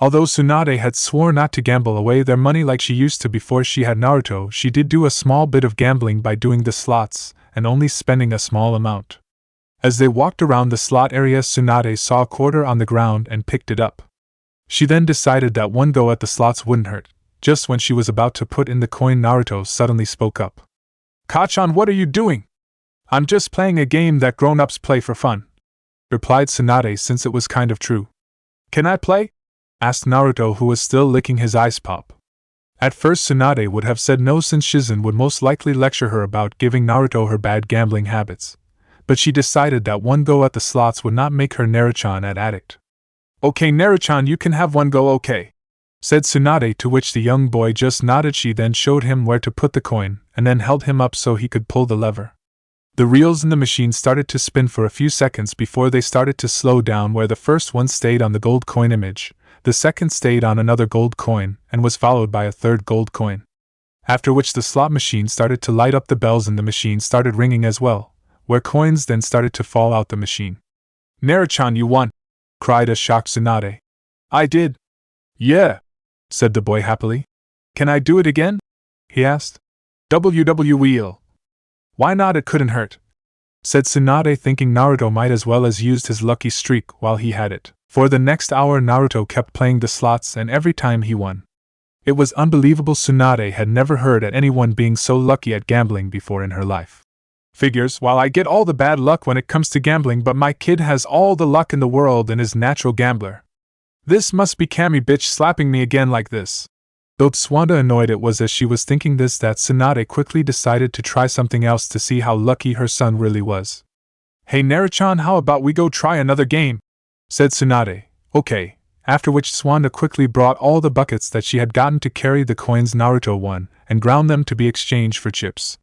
Although Tsunade had sworn not to gamble away their money like she used to before she had Naruto, she did do a small bit of gambling by doing the slots and only spending a small amount. As they walked around the slot area, Tsunade saw a quarter on the ground and picked it up. She then decided that one go at the slots wouldn't hurt. Just when she was about to put in the coin, Naruto suddenly spoke up. Ka-chan, what are you doing? I'm just playing a game that grown-ups play for fun, replied Tsunade, since it was kind of true. Can I play? Asked Naruto, who was still licking his ice pop. At first Tsunade would have said no, since Shizen would most likely lecture her about giving Naruto her bad gambling habits, but she decided that one go at the slots would not make her Naruto an addict. Okay Naruto, you can have one go, okay, said Tsunade, to which the young boy just nodded. She then showed him where to put the coin, and then held him up so he could pull the lever. The reels in the machine started to spin for a few seconds before they started to slow down, where the first one stayed on the gold coin image, the second stayed on another gold coin, and was followed by a third gold coin. After which the slot machine started to light up, the bells in the machine started ringing as well, where coins then started to fall out the machine. Naruto, you won! Cried a shocked Tsunade. I did. Yeah, said the boy happily. Can I do it again? He asked. WWE'll. Why not, it couldn't hurt, said Tsunade, thinking Naruto might as well as used his lucky streak while he had it. For the next hour Naruto kept playing the slots, and every time he won. It was unbelievable. Tsunade had never heard of anyone being so lucky at gambling before in her life. Figures, while I get all the bad luck when it comes to gambling, but my kid has all the luck in the world and is natural gambler. This must be Cammy bitch slapping me again like this. Though Tsunade annoyed, it was as she was thinking this that Tsunade quickly decided to try something else to see how lucky her son really was. Hey Naruto, how about we go try another game? Said Tsunade. Okay, after which Tsunade quickly brought all the buckets that she had gotten to carry the coins Naruto won, and ground them to be exchanged for chips.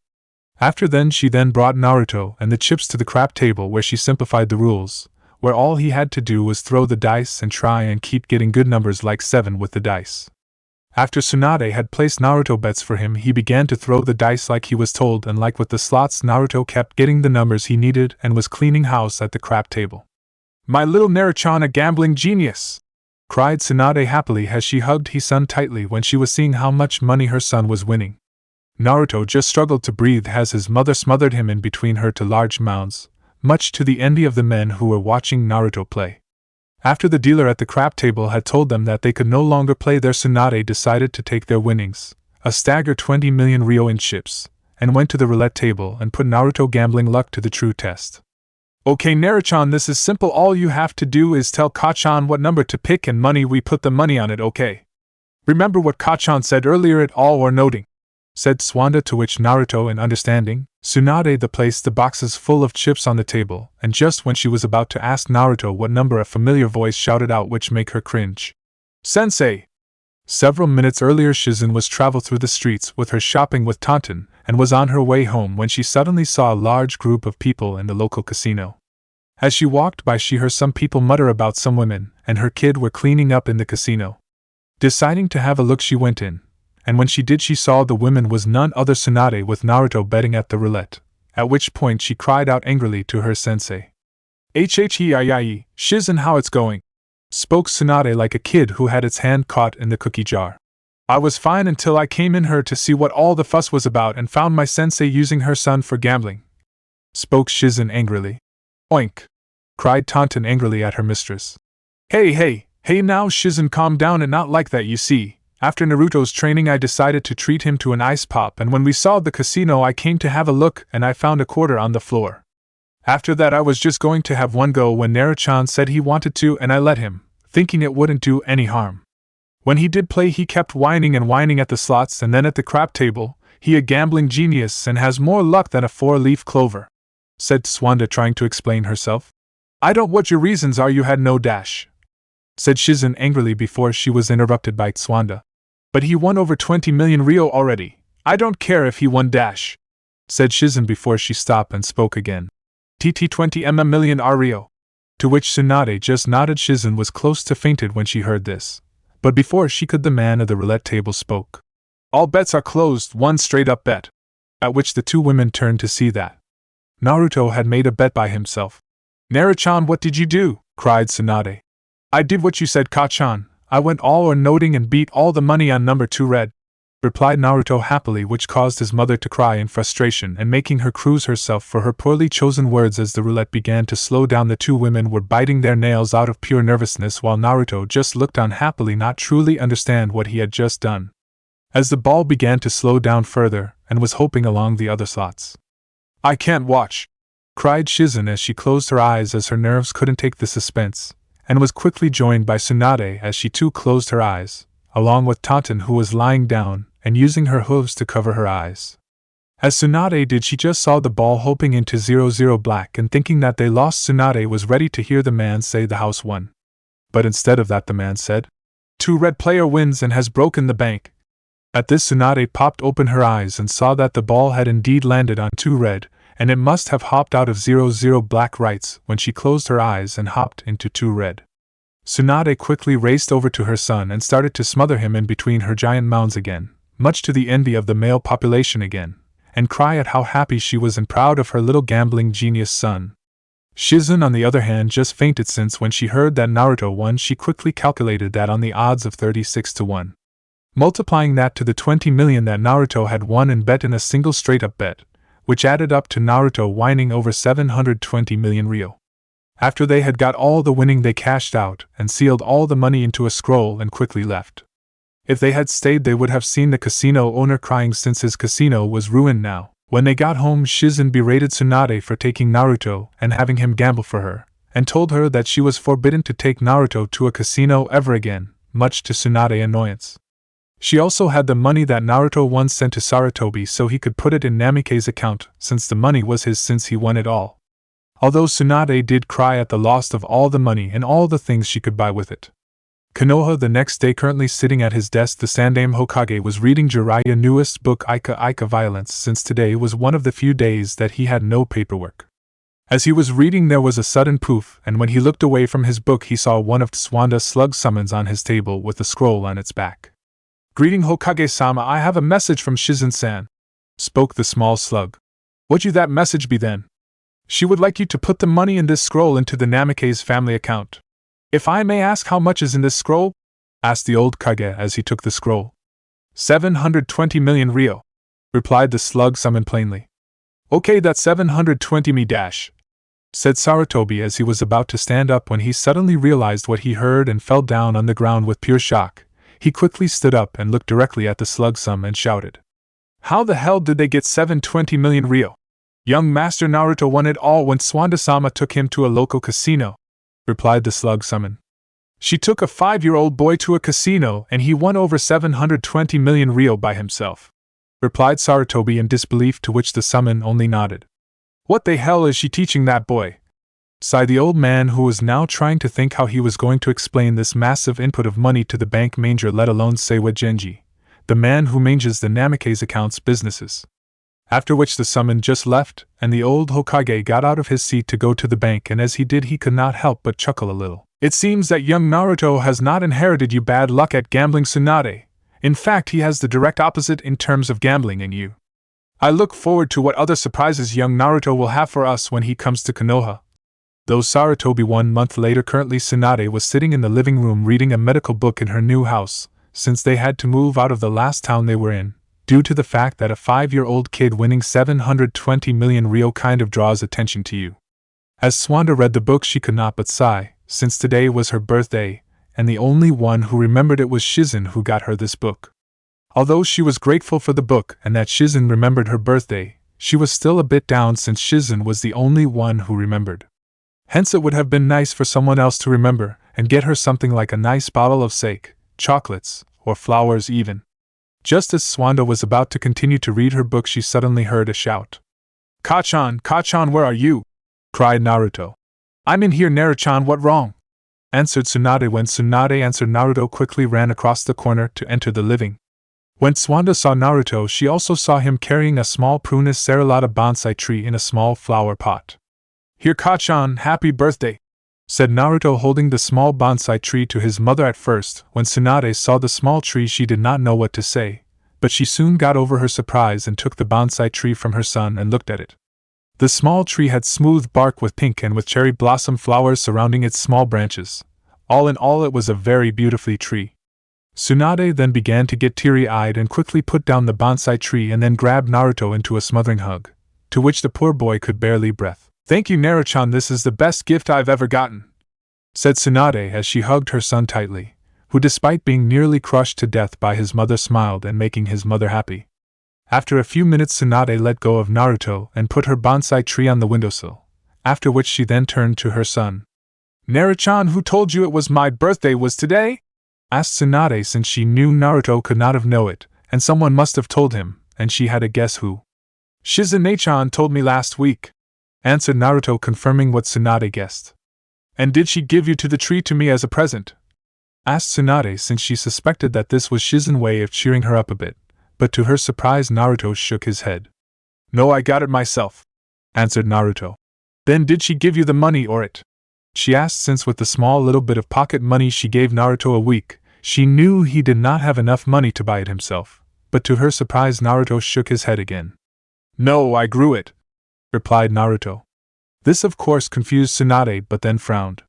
After then she brought Naruto and the chips to the crap table where she simplified the rules, where all he had to do was throw the dice and try and keep getting good numbers like 7 with the dice. After Tsunade had placed Naruto bets for him, he began to throw the dice like he was told, and like with the slots, Naruto kept getting the numbers he needed and was cleaning house at the crap table. "My little Naruto, a gambling genius!" cried Tsunade happily as she hugged his son tightly when she was seeing how much money her son was winning. Naruto just struggled to breathe as his mother smothered him in between her two large mounds, much to the envy of the men who were watching Naruto play. After the dealer at the crap table had told them that they could no longer play there, Tsunade decided to take their winnings, a stagger 20 million ryo in chips, and went to the roulette table and put Naruto gambling luck to the true test. "Okay Naruto, this is simple, all you have to do is tell Kachan what number to pick and money, we put the money on it, okay? Remember what Kachan said earlier, at all or noting," said Tsunade, to which Naruto, in understanding, Tsunade placed the boxes full of chips on the table, and just when she was about to ask Naruto what number, a familiar voice shouted out which made her cringe. "Sensei!" Several minutes earlier Shizen was traveled through the streets with her shopping with Tonton, and was on her way home when she suddenly saw a large group of people in the local casino. As she walked by, she heard some people mutter about some women and her kid were cleaning up in the casino. Deciding to have a look, she went in, and when she did, she saw the women was none other Tsunade with Naruto betting at the roulette, at which point she cried out angrily to her sensei. "Hei, Shizen, how it's going?" spoke Tsunade like a kid who had its hand caught in the cookie jar. "I was fine until I came in here to see what all the fuss was about and found my sensei using her son for gambling," spoke Shizen angrily. "Oink!" cried Tonton angrily at her mistress. Hey now Shizen, calm down, and not like that, you see. After Naruto's training I decided to treat him to an ice pop, and when we saw the casino I came to have a look and I found a quarter on the floor. After that I was just going to have one go when Naruto said he wanted to, and I let him, thinking it wouldn't do any harm. When he did play, he kept whining and whining at the slots and then at the crap table. He a gambling genius and has more luck than a 4-leaf clover," said Tsunade, trying to explain herself. "I don't what your reasons are, you had no dash," said Shizen angrily before she was interrupted by Tsunade. "But he won over 20 million ryo already. I don't care if he won dash," said Shizen before she stopped and spoke again. "TT 20 million ryo." To which Tsunade just nodded. Shizen was close to fainted when she heard this. But before she could, the man of the roulette table spoke. "All bets are closed, one straight up bet." At which the two women turned to see that Naruto had made a bet by himself. "Naruto, what did you do?" cried Tsunade. "I did what you said, Kachan. I went all or noting and beat all the money on number 2 red," replied Naruto happily, which caused his mother to cry in frustration and making her cruise herself for her poorly chosen words. As the roulette began to slow down, the two women were biting their nails out of pure nervousness, while Naruto just looked on happily, not truly understand what he had just done. As the ball began to slow down further, and was hoping along the other slots. "I can't watch," cried Shizen as she closed her eyes, as her nerves couldn't take the suspense, and was quickly joined by Tsunade as she too closed her eyes, along with Tonton, who was lying down and using her hooves to cover her eyes. As Tsunade did, she just saw the ball hoping into 0-0 black, and thinking that they lost, Tsunade was ready to hear the man say the house won. But instead of that, the man said, 2 red player wins and has broken the bank." At this, Tsunade popped open her eyes and saw that the ball had indeed landed on 2 red, and it must have hopped out of 0-0 black rights when she closed her eyes and hopped into 2 red. Tsunade quickly raced over to her son and started to smother him in between her giant mounds again, much to the envy of the male population again, and cry at how happy she was and proud of her little gambling genius son. Shizen, on the other hand, just fainted, since when she heard that Naruto won, she quickly calculated that on the odds of 36-1. Multiplying that to the 20 million that Naruto had won and bet in a single straight-up bet, which added up to Naruto winning over 720 million ryo. After they had got all the winning, they cashed out and sealed all the money into a scroll and quickly left. If they had stayed, they would have seen the casino owner crying, since his casino was ruined now. When they got home, Shizen berated Tsunade for taking Naruto and having him gamble for her, and told her that she was forbidden to take Naruto to a casino ever again, much to Tsunade's annoyance. She also had the money that Naruto once sent to Sarutobi so he could put it in Namikaze's account, since the money was his since he won it all. Although Tsunade did cry at the loss of all the money and all the things she could buy with it. Konoha the next day, currently sitting at his desk, the Sandaime Hokage was reading Jiraiya's newest book, Ika Violence, since today was one of the few days that he had no paperwork. As he was reading, there was a sudden poof, and when he looked away from his book he saw one of Tsunade slug summons on his table with a scroll on its back. "Greeting Hokage-sama, I have a message from Shizen-san," spoke the small slug. "What you that message be then? She would like you to put the money in this scroll into the Namikaze family account. If I may ask, how much is in this scroll?" asked the old Kage as he took the scroll. 720 million ryo, replied the slug summon plainly. "Okay, that's 720 me dash," said Sarutobi as he was about to stand up when he suddenly realized what he heard and fell down on the ground with pure shock. He quickly stood up and looked directly at the slug summon and shouted, "How the hell did they get 720 million ryo? Young Master Naruto won it all when Tsunade-sama took him to a local casino," replied the slug summon. "She took a 5-year-old boy to a casino and he won over 720 million ryo by himself," replied Sarutobi in disbelief, to which the summon only nodded. "What the hell is she teaching that boy?" sighed the old man, who was now trying to think how he was going to explain this massive input of money to the bank manager, let alone Seiwa Genji, the man who manages the Namikaze accounts businesses. After which the summon just left, and the old Hokage got out of his seat to go to the bank, and as he did he could not help but chuckle a little. "It seems that young Naruto has not inherited you bad luck at gambling, Tsunade. In fact, he has the direct opposite in terms of gambling in you. I look forward to what other surprises young Naruto will have for us when he comes to Konoha." Though Sarutobi 1 month later, currently Tsunade was sitting in the living room reading a medical book in her new house, since they had to move out of the last town they were in, due to the fact that a 5-year-old kid winning 720 million ryo kind of draws attention to you. As Swanda read the book, she could not but sigh, since today was her birthday, and the only one who remembered it was Shizen, who got her this book. Although she was grateful for the book and that Shizen remembered her birthday, she was still a bit down since Shizen was the only one who remembered. Hence it would have been nice for someone else to remember and get her something like a nice bottle of sake, chocolates, or flowers even. Just as Swanda was about to continue to read her book, she suddenly heard a shout. "Kachan, Kachan, where are you?" cried Naruto. "I'm in here, Naruchan, what wrong?" answered Tsunade. When Tsunade answered, Naruto quickly ran across the corner to enter the living. When Swanda saw Naruto, she also saw him carrying a small Prunus serralata bonsai tree in a small flower pot. "Here, Kachan, happy birthday," said Naruto, holding the small bonsai tree to his mother. At first, when Tsunade saw the small tree, she did not know what to say, but she soon got over her surprise and took the bonsai tree from her son and looked at it. The small tree had smooth bark with pink and with cherry blossom flowers surrounding its small branches. All in all, it was a very beautiful tree. Tsunade then began to get teary-eyed and quickly put down the bonsai tree and then grabbed Naruto into a smothering hug, to which the poor boy could barely breathe. "Thank you, Naruchan, this is the best gift I've ever gotten," said Tsunade as she hugged her son tightly, who, despite being nearly crushed to death by his mother, smiled and making his mother happy. After a few minutes, Tsunade let go of Naruto and put her bonsai tree on the windowsill, after which she then turned to her son. "Naruchan, who told you it was my birthday was today?" asked Tsunade, since she knew Naruto could not have known it, and someone must have told him, and she had a guess who. "Shizune-chan told me last week," answered Naruto, confirming what Tsunade guessed. "And did she give you to the tree to me as a present?" asked Tsunade, since she suspected that this was Shizen's way of cheering her up a bit, but to her surprise Naruto shook his head. "No, I got it myself," answered Naruto. "Then did she give you the money or it?" she asked, since with the small little bit of pocket money she gave Naruto a week, she knew he did not have enough money to buy it himself, but to her surprise Naruto shook his head again. "No, I grew it," replied Naruto. This of course confused Tsunade, but then frowned.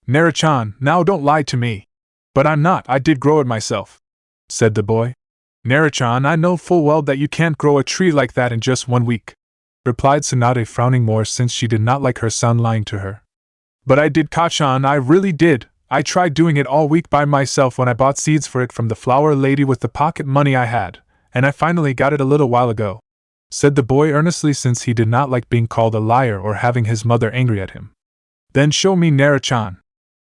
"Naruchan, now don't lie to me." "But I'm not, I did grow it myself," said the boy. "Naruchan, I know full well that you can't grow a tree like that in just 1 week," replied Tsunade, frowning more since she did not like her son lying to her. "But I did, Kachan, I really did. I tried doing it all week by myself when I bought seeds for it from the flower lady with the pocket money I had, and I finally got it a little while ago," said the boy earnestly, since he did not like being called a liar or having his mother angry at him. "Then show me, Naruchan,"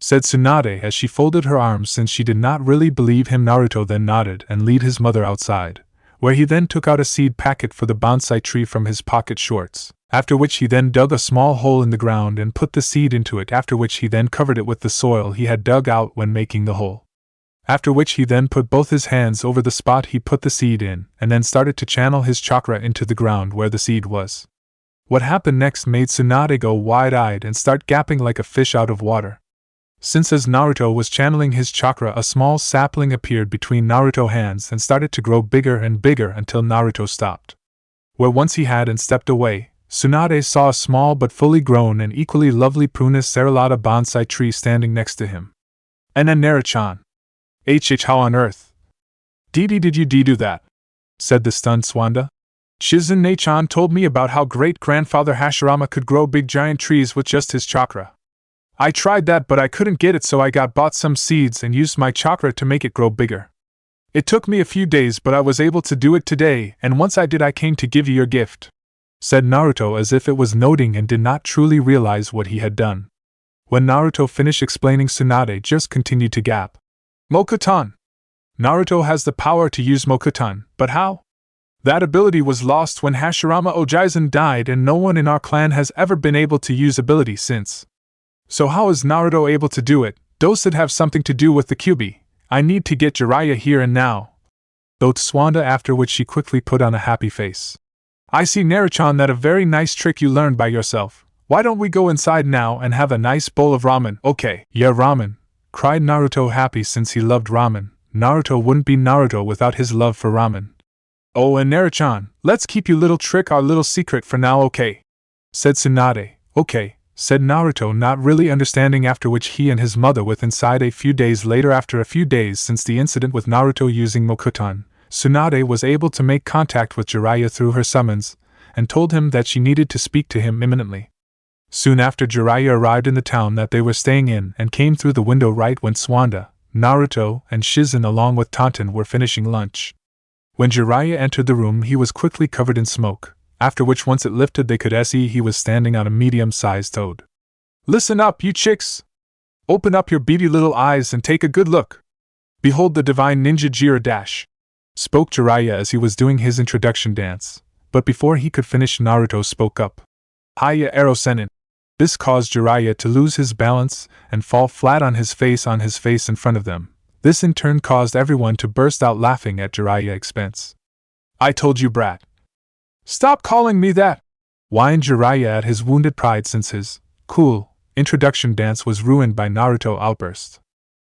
said Tsunade as she folded her arms, since she did not really believe him. Naruto then nodded and led his mother outside, where he then took out a seed packet for the bonsai tree from his pocket shorts, after which he then dug a small hole in the ground and put the seed into it, after which he then covered it with the soil he had dug out when making the hole. After which he then put both his hands over the spot he put the seed in, and then started to channel his chakra into the ground where the seed was. What happened next made Tsunade go wide-eyed and start gaping like a fish out of water. Since as Naruto was channeling his chakra, a small sapling appeared between Naruto's hands and started to grow bigger and bigger until Naruto stopped. Where once he had and stepped away, Tsunade saw a small but fully grown and equally lovely Prunus serralata bonsai tree standing next to him. And then Naruto-chan. How on earth? Did you do that? Said the stunned Swanda. Tsunade-chan told me about how great-grandfather Hashirama could grow big giant trees with just his chakra. I tried that but I couldn't get it, so I bought some seeds and used my chakra to make it grow bigger. It took me a few days but I was able to do it today, and once I did I came to give you your gift, said Naruto as if it was noting and did not truly realize what he had done. When Naruto finished explaining, Tsunade just continued to gap. Mokuton! Naruto has the power to use Mokuton, but how? That ability was lost when Hashirama Ojizen died and no one in our clan has ever been able to use ability since. So how is Naruto able to do it? Does it have something to do with the Kyuubi? I need to get Jiraiya here and now, thought Swanda, after which she quickly put on a happy face. I see, Naruto-chan, that a very nice trick you learned by yourself. Why don't we go inside now and have a nice bowl of ramen? Okay. Yeah, ramen, cried Naruto, happy since he loved ramen. Naruto wouldn't be Naruto without his love for ramen. Oh, and Naruto-chan, let's keep your little trick our little secret for now, okay? Said Tsunade. Okay, said Naruto, not really understanding, after which he and his mother went inside a few days later. After a few days since the incident with Naruto using Mokuton, Tsunade was able to make contact with Jiraiya through her summons, and told him that she needed to speak to him imminently. Soon after, Jiraiya arrived in the town that they were staying in and came through the window right when Swanda, Naruto, and Shizen along with Tonton were finishing lunch. When Jiraiya entered the room, he was quickly covered in smoke, after which once it lifted they could see he was standing on a medium-sized toad. Listen up, you chicks! Open up your beady little eyes and take a good look. Behold the divine ninja Jiraiya! Spoke Jiraiya as he was doing his introduction dance, but before he could finish, Naruto spoke up. Hiya, Ero Sennin. This caused Jiraiya to lose his balance and fall flat on his face in front of them. This in turn caused everyone to burst out laughing at Jiraiya's expense. I told you, brat. Stop calling me that! Whined Jiraiya at his wounded pride since his cool introduction dance was ruined by Naruto's outburst.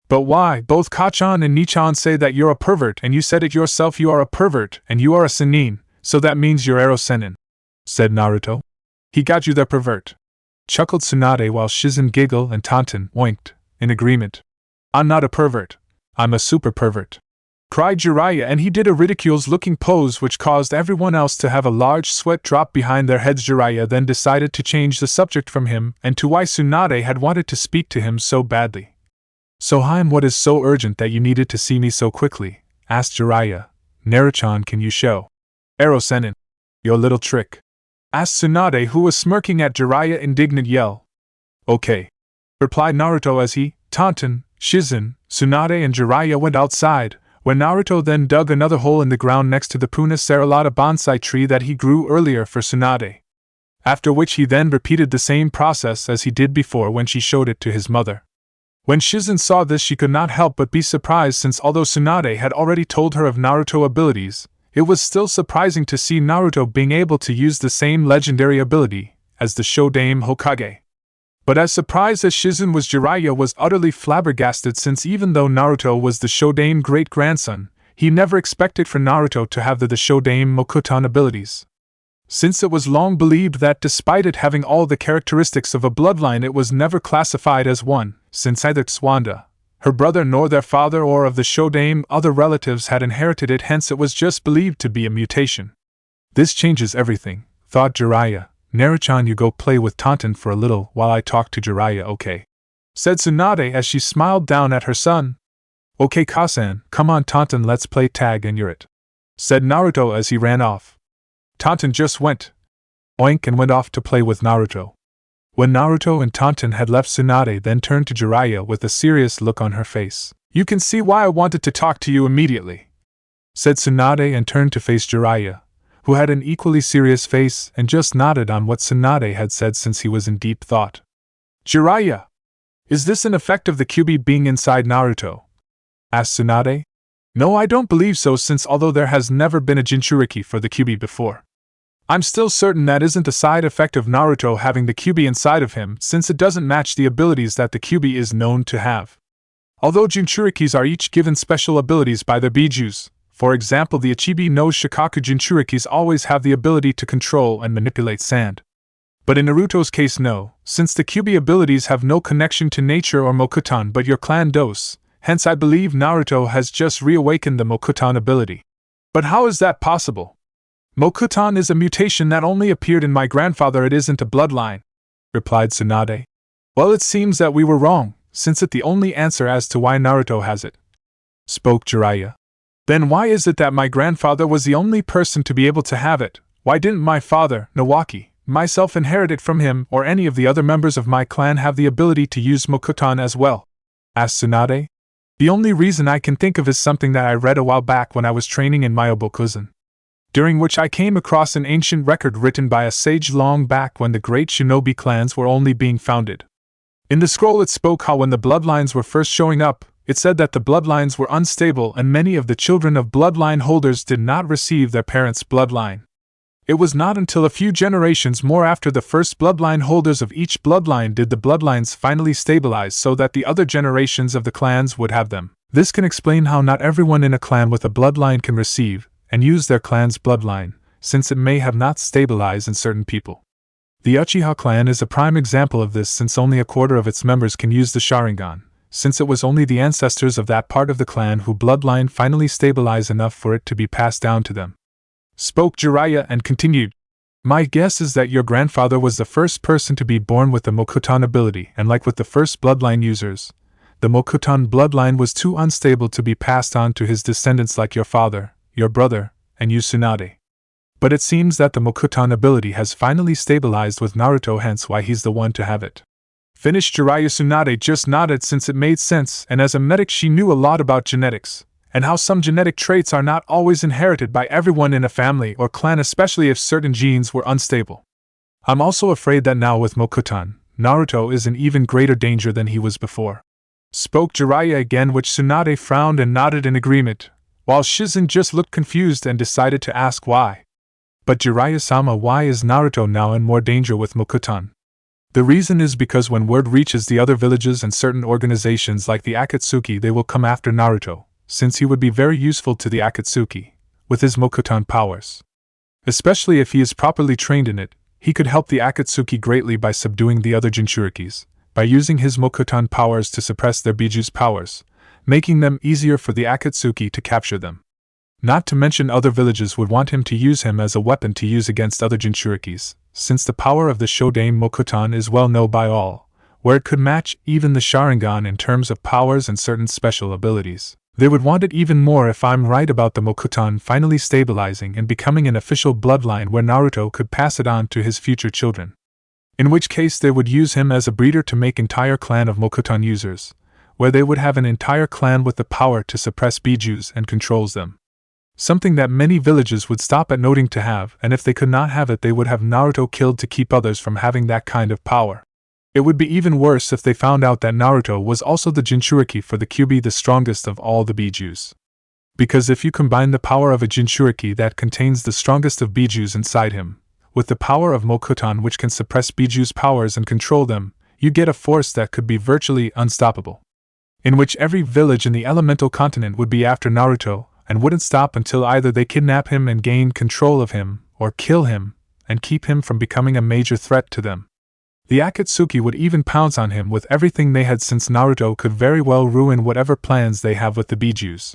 But why? Both Kachan and Nichan say that you're a pervert, and you said it yourself, you are a pervert and you are a Sennin, so that means you're Ero Sennin, said Naruto. He got you there, pervert, chuckled Tsunade, while Shizen giggled and Tonton winked in agreement. I'm not a pervert. I'm a super pervert, cried Jiraiya, and he did a ridiculous-looking pose which caused everyone else to have a large sweat drop behind their heads. Jiraiya then decided to change the subject from him and to why Tsunade had wanted to speak to him so badly. So Haim, what is so urgent that you needed to see me so quickly? Asked Jiraiya. Naruto-chan, can you show Ero Sennin your little trick? Asked Tsunade, who was smirking at Jiraiya's indignant yell. Okay, replied Naruto as he, Tonton, Shizen, Tsunade and Jiraiya went outside, where Naruto then dug another hole in the ground next to the Prunus serralata bonsai tree that he grew earlier for Tsunade. After which he then repeated the same process as he did before when she showed it to his mother. When Shizen saw this, she could not help but be surprised, since although Tsunade had already told her of Naruto's abilities, it was still surprising to see Naruto being able to use the same legendary ability as the Shodaime Hokage. But as surprised as Shizen was, Jiraiya was utterly flabbergasted, since even though Naruto was the Shodaime great-grandson, he never expected for Naruto to have the Shodaime Mokuton abilities. Since it was long believed that despite it having all the characteristics of a bloodline, it was never classified as one, since neither Swanda, her brother, nor their father or of the Shodaime other relatives had inherited it, hence it was just believed to be a mutation. This changes everything, thought Jiraiya. Naruto-chan, you go play with Tonton for a little while I talk to Jiraiya, okay? Said Tsunade as she smiled down at her son. Okay, Kasan, come on Tonton, let's play tag and you're it, said Naruto as he ran off. Tonton just went oink and went off to play with Naruto. When Naruto and Tonton had left, Tsunade then turned to Jiraiya with a serious look on her face. You can see why I wanted to talk to you immediately, said Tsunade, and turned to face Jiraiya, who had an equally serious face and just nodded on what Tsunade had said since he was in deep thought. Jiraiya! Is this an effect of the Kyuubi being inside Naruto? asked Tsunade. No, I don't believe so, since although there has never been a Jinchuriki for the Kyuubi before, I'm still certain that isn't a side effect of Naruto having the Kyuubi inside of him, since it doesn't match the abilities that the Kyuubi is known to have. Although Jinchurikis are each given special abilities by their bijus, for example the Ichibi no Shikaku Jinchurikis always have the ability to control and manipulate sand. But in Naruto's case no, since the Kyuubi abilities have no connection to nature or Mokuton but your clan dos, hence I believe Naruto has just reawakened the Mokuton ability. But how is that possible? Mokuton is a mutation that only appeared in my grandfather, it isn't a bloodline, replied Tsunade. Well, it seems that we were wrong, since it's the only answer as to why Naruto has it, spoke Jiraiya. Then why is it that my grandfather was the only person to be able to have it? Why didn't my father, Nawaki, myself inherit it from him, or any of the other members of my clan have the ability to use Mokuton as well? Asked Tsunade. The only reason I can think of is something that I read a while back when I was training in Myobokuzen, during which I came across an ancient record written by a sage long back when the great shinobi clans were only being founded. In the scroll it spoke how when the bloodlines were first showing up, it said that the bloodlines were unstable and many of the children of bloodline holders did not receive their parents' bloodline. It was not until a few generations more after the first bloodline holders of each bloodline did the bloodlines finally stabilize so that the other generations of the clans would have them. This can explain how not everyone in a clan with a bloodline can receive and use their clan's bloodline, since it may have not stabilized in certain people. The Uchiha clan is a prime example of this, since only a quarter of its members can use the Sharingan, since it was only the ancestors of that part of the clan whose bloodline finally stabilized enough for it to be passed down to them. Spoke Jiraiya and continued, my guess is that your grandfather was the first person to be born with the Mokuton ability, and like with the first bloodline users, the Mokuton bloodline was too unstable to be passed on to his descendants like your father, your brother, and you Tsunade. But it seems that the Mokuton ability has finally stabilized with Naruto, hence why he's the one to have it. Finished Jiraiya. Tsunade just nodded since it made sense, and as a medic she knew a lot about genetics, and how some genetic traits are not always inherited by everyone in a family or clan, especially if certain genes were unstable. I'm also afraid that now with Mokuton, Naruto is in even greater danger than he was before. Spoke Jiraiya again, which Tsunade frowned and nodded in agreement, while Shizen just looked confused and decided to ask why. But Jiraiya-sama, why is Naruto now in more danger with Mokuton? The reason is because when word reaches the other villages and certain organizations like the Akatsuki, they will come after Naruto, since he would be very useful to the Akatsuki, with his Mokuton powers. Especially if he is properly trained in it, he could help the Akatsuki greatly by subduing the other Jinchurikis, by using his Mokuton powers to suppress their Biju's powers, making them easier for the Akatsuki to capture them. Not to mention other villages would want him to use him as a weapon to use against other Jinchurikis, since the power of the Shodan Mokuton is well known by all, where it could match even the Sharingan in terms of powers and certain special abilities. They would want it even more if I'm right about the Mokuton finally stabilizing and becoming an official bloodline where Naruto could pass it on to his future children. In which case they would use him as a breeder to make entire clan of Mokuton users, where they would have an entire clan with the power to suppress bijus and controls them. Something that many villages would stop at noting to have, and if they could not have it they would have Naruto killed to keep others from having that kind of power. It would be even worse if they found out that Naruto was also the Jinchuriki for the Kyuubi, the strongest of all the bijus. Because if you combine the power of a Jinchuriki that contains the strongest of bijus inside him, with the power of Mokuton which can suppress bijus' powers and control them, you get a force that could be virtually unstoppable. In which every village in the elemental continent would be after Naruto, and wouldn't stop until either they kidnap him and gain control of him, or kill him, and keep him from becoming a major threat to them. The Akatsuki would even pounce on him with everything they had, since Naruto could very well ruin whatever plans they have with the bijus.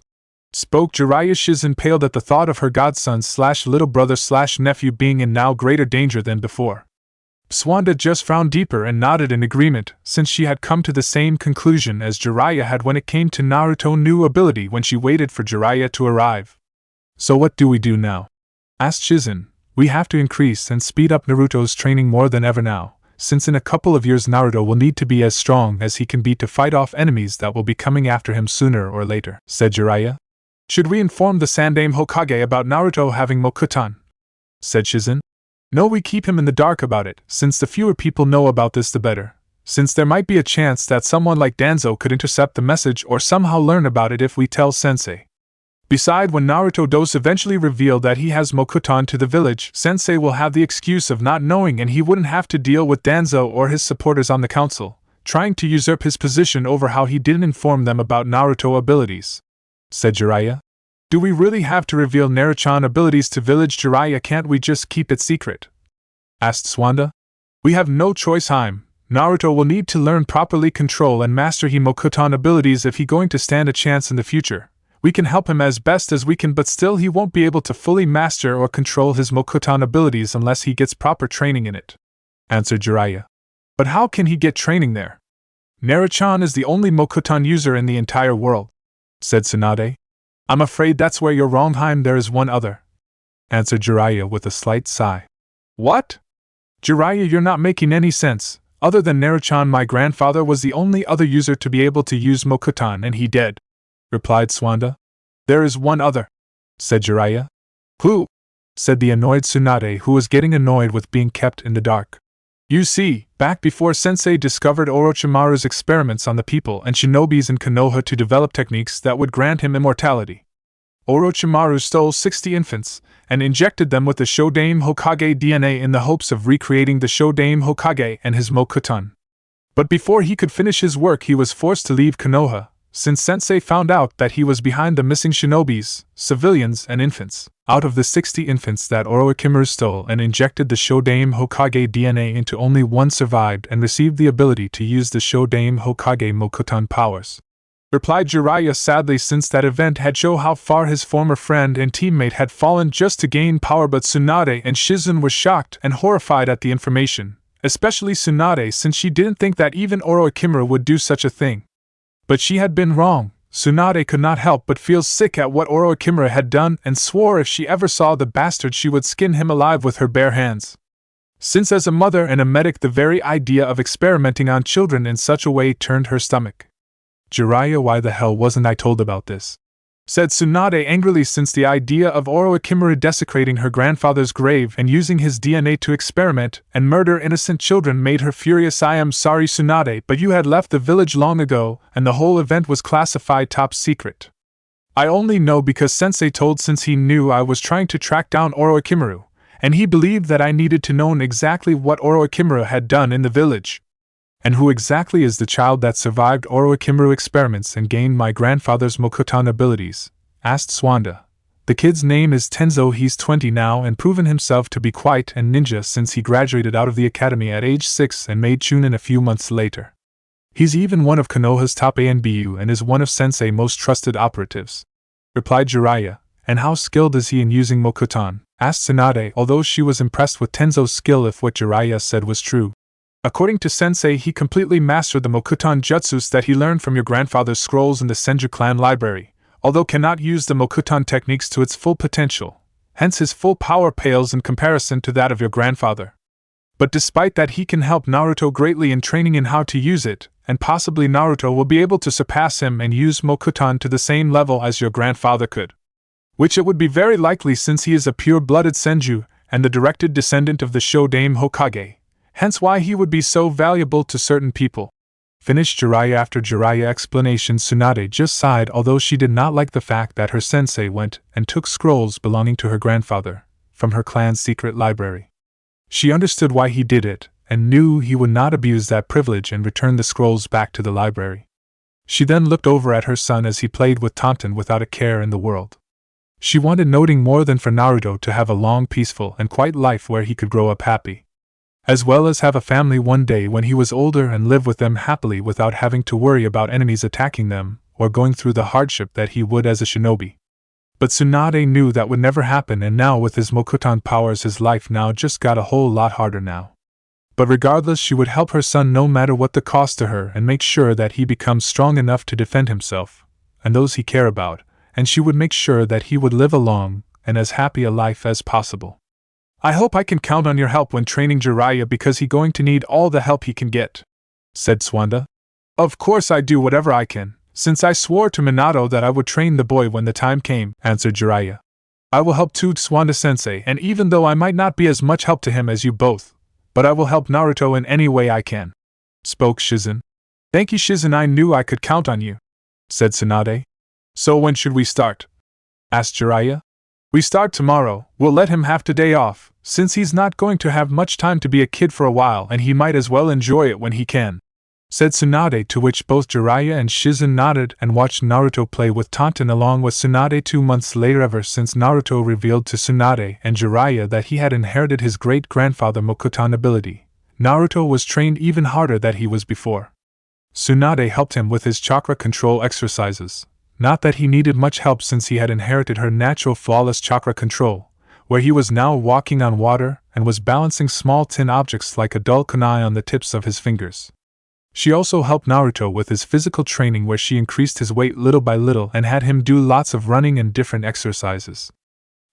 Spoke Jiraiya. Shizen paled at the thought of her godson/little brother/nephew being in now greater danger than before. Swanda just frowned deeper and nodded in agreement, since she had come to the same conclusion as Jiraiya had when it came to Naruto's new ability when she waited for Jiraiya to arrive. So what do we do now? Asked Shizen. We have to increase and speed up Naruto's training more than ever now, since in a couple of years Naruto will need to be as strong as he can be to fight off enemies that will be coming after him sooner or later, said Jiraiya. Should we inform the Sandaime Hokage about Naruto having Mokuton? Said Shizen. No, we keep him in the dark about it, since the fewer people know about this the better, since there might be a chance that someone like Danzo could intercept the message or somehow learn about it if we tell Sensei. Besides, when Naruto does eventually reveal that he has Mokuton to the village, Sensei will have the excuse of not knowing and he wouldn't have to deal with Danzo or his supporters on the council, trying to usurp his position over how he didn't inform them about Naruto abilities," said Jiraiya. "Do we really have to reveal Naruto abilities to village Jiraiya? Can't we just keep it secret?" asked Swanda. "We have no choice, Haim. Naruto will need to learn properly control and master Mokuton abilities if he's going to stand a chance in the future. We can help him as best as we can, but still he won't be able to fully master or control his Mokuton abilities unless he gets proper training in it," answered Jiraiya. "But how can he get training there? Naruto is the only Mokuton user in the entire world," said Tsunade. "I'm afraid that's where you're wrong, Haim. There is one other," answered Jiraiya with a slight sigh. "What? Jiraiya, you're not making any sense. Other than Naruto, my grandfather was the only other user to be able to use Mokuton and he dead," replied Swanda. "There is one other," said Jiraiya. "Who?" said the annoyed Tsunade, who was getting annoyed with being kept in the dark. "You see, back before Sensei discovered Orochimaru's experiments on the people and shinobis in Konoha to develop techniques that would grant him immortality, Orochimaru stole 60 infants and injected them with the Shodaime Hokage DNA in the hopes of recreating the Shodaime Hokage and his Mokuton. But before he could finish his work, he was forced to leave Konoha, since Sensei found out that he was behind the missing shinobis, civilians, and infants. Out of the 60 infants that Orochimaru stole and injected the Shodaime Hokage DNA into, only one survived and received the ability to use the Shodaime Hokage Mokuton powers," replied Jiraiya sadly, since that event had shown how far his former friend and teammate had fallen just to gain power. But Tsunade and Shizun were shocked and horrified at the information, especially Tsunade, since she didn't think that even Orochimaru would do such a thing. But she had been wrong. Tsunade could not help but feel sick at what Orochimaru had done and swore if she ever saw the bastard she would skin him alive with her bare hands. Since as a mother and a medic, the very idea of experimenting on children in such a way turned her stomach. "Jiraiya, why the hell wasn't I told about this?" said Tsunade angrily, since the idea of Orochimaru desecrating her grandfather's grave and using his DNA to experiment and murder innocent children made her furious. "I am sorry, Tsunade, but you had left the village long ago and the whole event was classified top secret. I only know because Sensei told, since he knew I was trying to track down Orochimaru, and he believed that I needed to know exactly what Orochimaru had done in the village." "And who exactly is the child that survived Orochimaru experiments and gained my grandfather's Mokuton abilities?" asked Swanda. "The kid's name is Tenzo. He's 20 now and proven himself to be quite a ninja since he graduated out of the academy at age 6 and made Chunin a few months later. He's even one of Konoha's top ANBU and is one of Sensei's most trusted operatives," replied Jiraiya. "And how skilled is he in using Mokuton?" asked Tsunade, although she was impressed with Tenzo's skill if what Jiraiya said was true. "According to Sensei, he completely mastered the Mokuton jutsus that he learned from your grandfather's scrolls in the Senju clan library, although cannot use the Mokuton techniques to its full potential, hence his full power pales in comparison to that of your grandfather. But despite that, he can help Naruto greatly in training in how to use it, and possibly Naruto will be able to surpass him and use Mokuton to the same level as your grandfather could. Which it would be very likely, since he is a pure-blooded Senju and the directed descendant of the Shodaime Hokage. Hence why he would be so valuable to certain people," finished Jiraiya. After Jiraiya's explanation, Tsunade just sighed, although she did not like the fact that her sensei went and took scrolls belonging to her grandfather from her clan's secret library. She understood why he did it, and knew he would not abuse that privilege and return the scrolls back to the library. She then looked over at her son as he played with Tonton without a care in the world. She wanted nothing more than for Naruto to have a long, peaceful, and quiet life where he could grow up happy, as well as have a family one day when he was older and live with them happily without having to worry about enemies attacking them or going through the hardship that he would as a shinobi. But Tsunade knew that would never happen, and now with his Mokuton powers his life now just got a whole lot harder now. But regardless, she would help her son no matter what the cost to her and make sure that he becomes strong enough to defend himself and those he care about, and she would make sure that he would live a long and as happy a life as possible. "I hope I can count on your help when training Jiraiya, because he's going to need all the help he can get," said Swanda. "Of course I do whatever I can, since I swore to Minato that I would train the boy when the time came," answered Jiraiya. "I will help too, Swanda-sensei, and even though I might not be as much help to him as you both, but I will help Naruto in any way I can." spoke Shizen. Thank you, Shizen, I knew I could count on you, said Tsunade. So when should we start? Asked Jiraiya. We start tomorrow. We'll let him have today off, since he's not going to have much time to be a kid for a while and he might as well enjoy it when he can, said Tsunade, to which both Jiraiya and Shizen nodded and watched Naruto play with Taunton along with Tsunade 2 months later. Ever since Naruto revealed to Tsunade and Jiraiya that he had inherited his great-grandfather Mokutan ability, Naruto was trained even harder than he was before. Tsunade helped him with his chakra control exercises. Not that he needed much help since he had inherited her natural flawless chakra control, where he was now walking on water and was balancing small tin objects like a dull kunai on the tips of his fingers. She also helped Naruto with his physical training, where she increased his weight little by little and had him do lots of running and different exercises.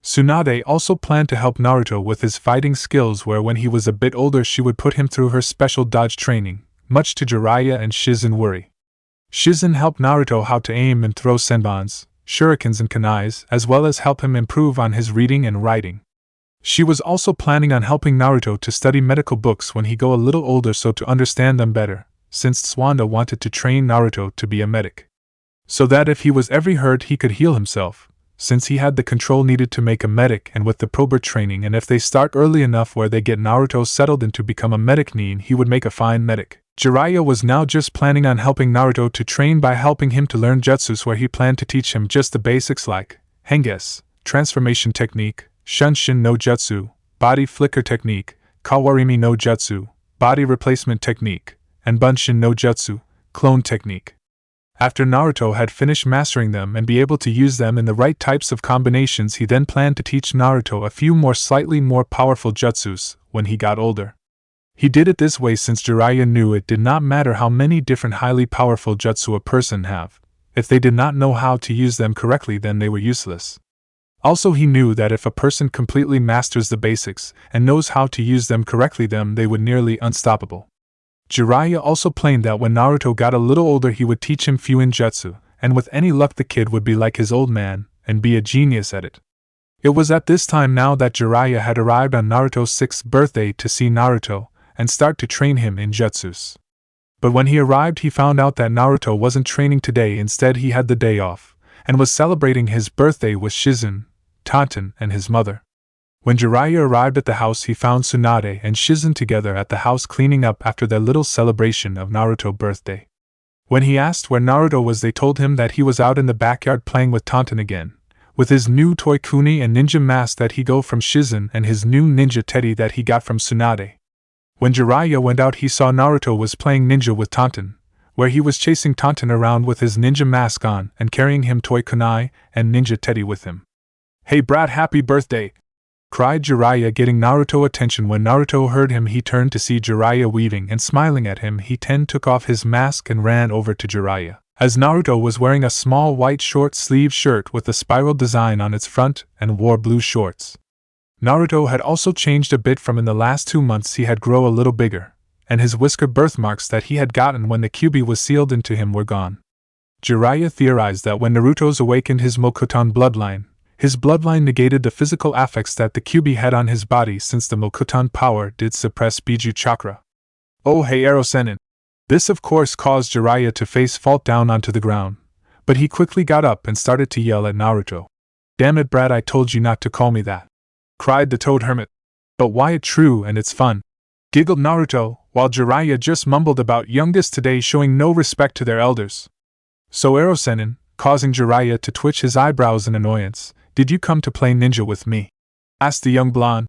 Tsunade also planned to help Naruto with his fighting skills, where when he was a bit older she would put him through her special dodge training, much to Jiraiya and Shizen worry. Shizen helped Naruto how to aim and throw senbons, shurikens and kunais, as well as help him improve on his reading and writing. She was also planning on helping Naruto to study medical books when he go a little older so to understand them better, since Tsunade wanted to train Naruto to be a medic, so that if he was ever hurt he could heal himself, since he had the control needed to make a medic. And with the probert training, and if they start early enough where they get Naruto settled in to become a medic, he would make a fine medic. Jiraiya was now just planning on helping Naruto to train by helping him to learn jutsus, where he planned to teach him just the basics like Henges, transformation technique, Shunshin no jutsu, body flicker technique, Kawarimi no jutsu, body replacement technique, and Bunshin no jutsu, clone technique. After Naruto had finished mastering them and be able to use them in the right types of combinations, he then planned to teach Naruto a few more slightly more powerful jutsus when he got older. He did it this way since Jiraiya knew it did not matter how many different highly powerful jutsu a person have. If they did not know how to use them correctly, then they were useless. Also, he knew that if a person completely masters the basics and knows how to use them correctly, then they would nearly unstoppable. Jiraiya also planned that when Naruto got a little older he would teach him Fuin Jutsu, and with any luck the kid would be like his old man and be a genius at it. It was at this time now that Jiraiya had arrived on Naruto's 6th birthday to see Naruto and start to train him in jutsus. But when he arrived he found out that Naruto wasn't training today. Instead he had the day off and was celebrating his birthday with Shizen, Taunton, and his mother. When Jiraiya arrived at the house he found Tsunade and Shizen together at the house cleaning up after their little celebration of Naruto's birthday. When he asked where Naruto was, they told him that he was out in the backyard playing with Taunton again, with his new toy kuni and ninja mask that he got from Shizen and his new ninja teddy that he got from Tsunade. When Jiraiya went out he saw Naruto was playing ninja with Taunton, where he was chasing Taunton around with his ninja mask on and carrying him toy kunai and ninja teddy with him. "Hey brat, happy birthday!" cried Jiraiya, getting Naruto attention. When Naruto heard him he turned to see Jiraiya weaving and smiling at him. He took off his mask and ran over to Jiraiya, as Naruto was wearing a small white short-sleeved shirt with a spiral design on its front and wore blue shorts. Naruto had also changed a bit from in the last 2 months. He had grown a little bigger, and his whisker birthmarks that he had gotten when the Kyuubi was sealed into him were gone. Jiraiya theorized that when Naruto's awakened his Mokutan bloodline, his bloodline negated the physical effects that the Kyuubi had on his body, since the Mokutan power did suppress Biju chakra. "Oh hey Ero-sennin!" This of course caused Jiraiya to face fault down onto the ground, but he quickly got up and started to yell at Naruto. "Damn it brat, I told you not to call me that!" cried the Toad Hermit. "But why it true and it's fun," giggled Naruto, while Jiraiya just mumbled about youngest today showing no respect to their elders. "So Ero-sennin," causing Jiraiya to twitch his eyebrows in annoyance, "did you come to play ninja with me?" asked the young blonde.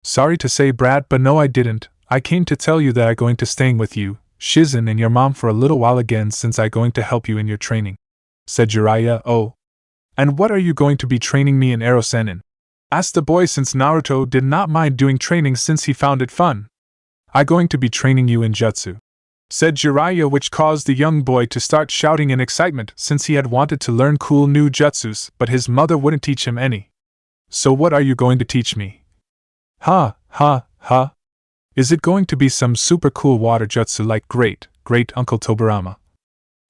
"Sorry to say brat, but no I didn't. I came to tell you that I going to staying with you, Shizen, and your mom for a little while again, since I going to help you in your training," said Jiraiya. "Oh. And what are you going to be training me in, Ero-sennin?" asked the boy, since Naruto did not mind doing training since he found it fun. "I going to be training you in jutsu," said Jiraiya, which caused the young boy to start shouting in excitement since he had wanted to learn cool new jutsus, but his mother wouldn't teach him any. "So what are you going to teach me?" "Ha, ha, ha. Is it going to be some super cool water jutsu like great Uncle Tobirama?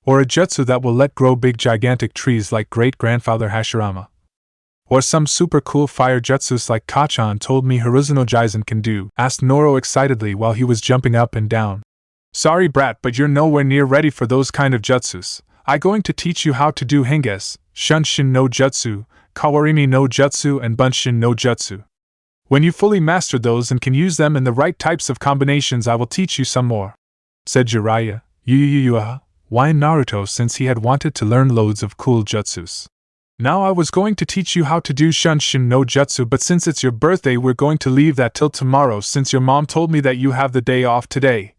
Or a jutsu that will let grow big gigantic trees like great grandfather Hashirama? Or some super cool fire jutsus like Kachan told me Hiruzuno Jizen can do?" asked Noro excitedly while he was jumping up and down. Sorry brat, but you're nowhere near ready for those kind of jutsus. I'm going to teach you how to do Henges, Shunshin no Jutsu, Kawarimi no Jutsu and Bunshin no Jutsu. When you fully master those and can use them in the right types of combinations, I will teach you some more, said Jiraiya, whined Naruto since he had wanted to learn loads of cool jutsus. Now I was going to teach you how to do Shunshin no Jutsu, but since it's your birthday we're going to leave that till tomorrow since your mom told me that you have the day off today,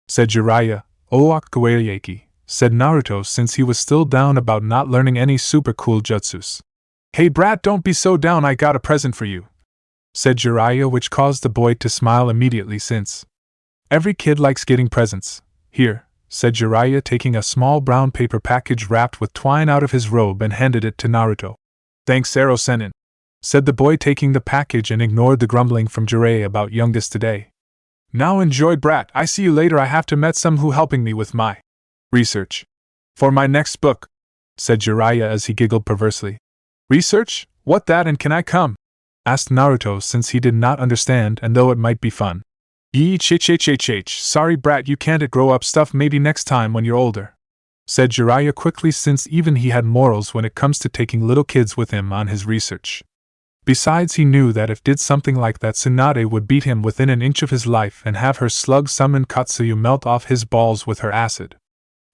said Jiraiya. Oakawariaki, said Naruto since he was still down about not learning any super cool jutsus. Hey brat, don't be so down, I got a present for you, said Jiraiya, which caused the boy to smile immediately since every kid likes getting presents. Here, said Jiraiya, taking a small brown paper package wrapped with twine out of his robe and handed it to Naruto. Thanks Ero-senin, said the boy, taking the package and ignored the grumbling from Jiraiya about youngest today. Now enjoy brat, I see you later. I have to met some who helping me with my research for my next book, said Jiraiya as he giggled perversely. Research? What that, and can I come? Asked Naruto since he did not understand and though it might be fun. Sorry brat, you can't grow up stuff, maybe next time when you're older, said Jiraiya quickly since even he had morals when it comes to taking little kids with him on his research. Besides, he knew that if did something like that, Tsunade would beat him within an inch of his life and have her slug summon Katsuyu melt off his balls with her acid.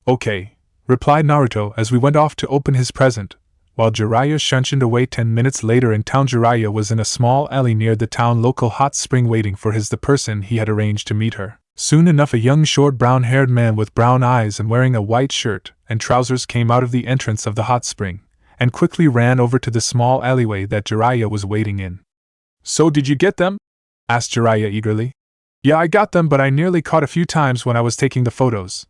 Okay, replied Naruto as we went off to open his present. While Jiraiya shunshined away 10 minutes later in town, Jiraiya was in a small alley near the town local hot spring waiting for the person he had arranged to meet her. Soon enough a young short brown-haired man with brown eyes and wearing a white shirt and trousers came out of the entrance of the hot spring, and quickly ran over to the small alleyway that Jiraiya was waiting in. So did you get them? Asked Jiraiya eagerly. Yeah, I got them, but I nearly caught a few times when I was taking the photos,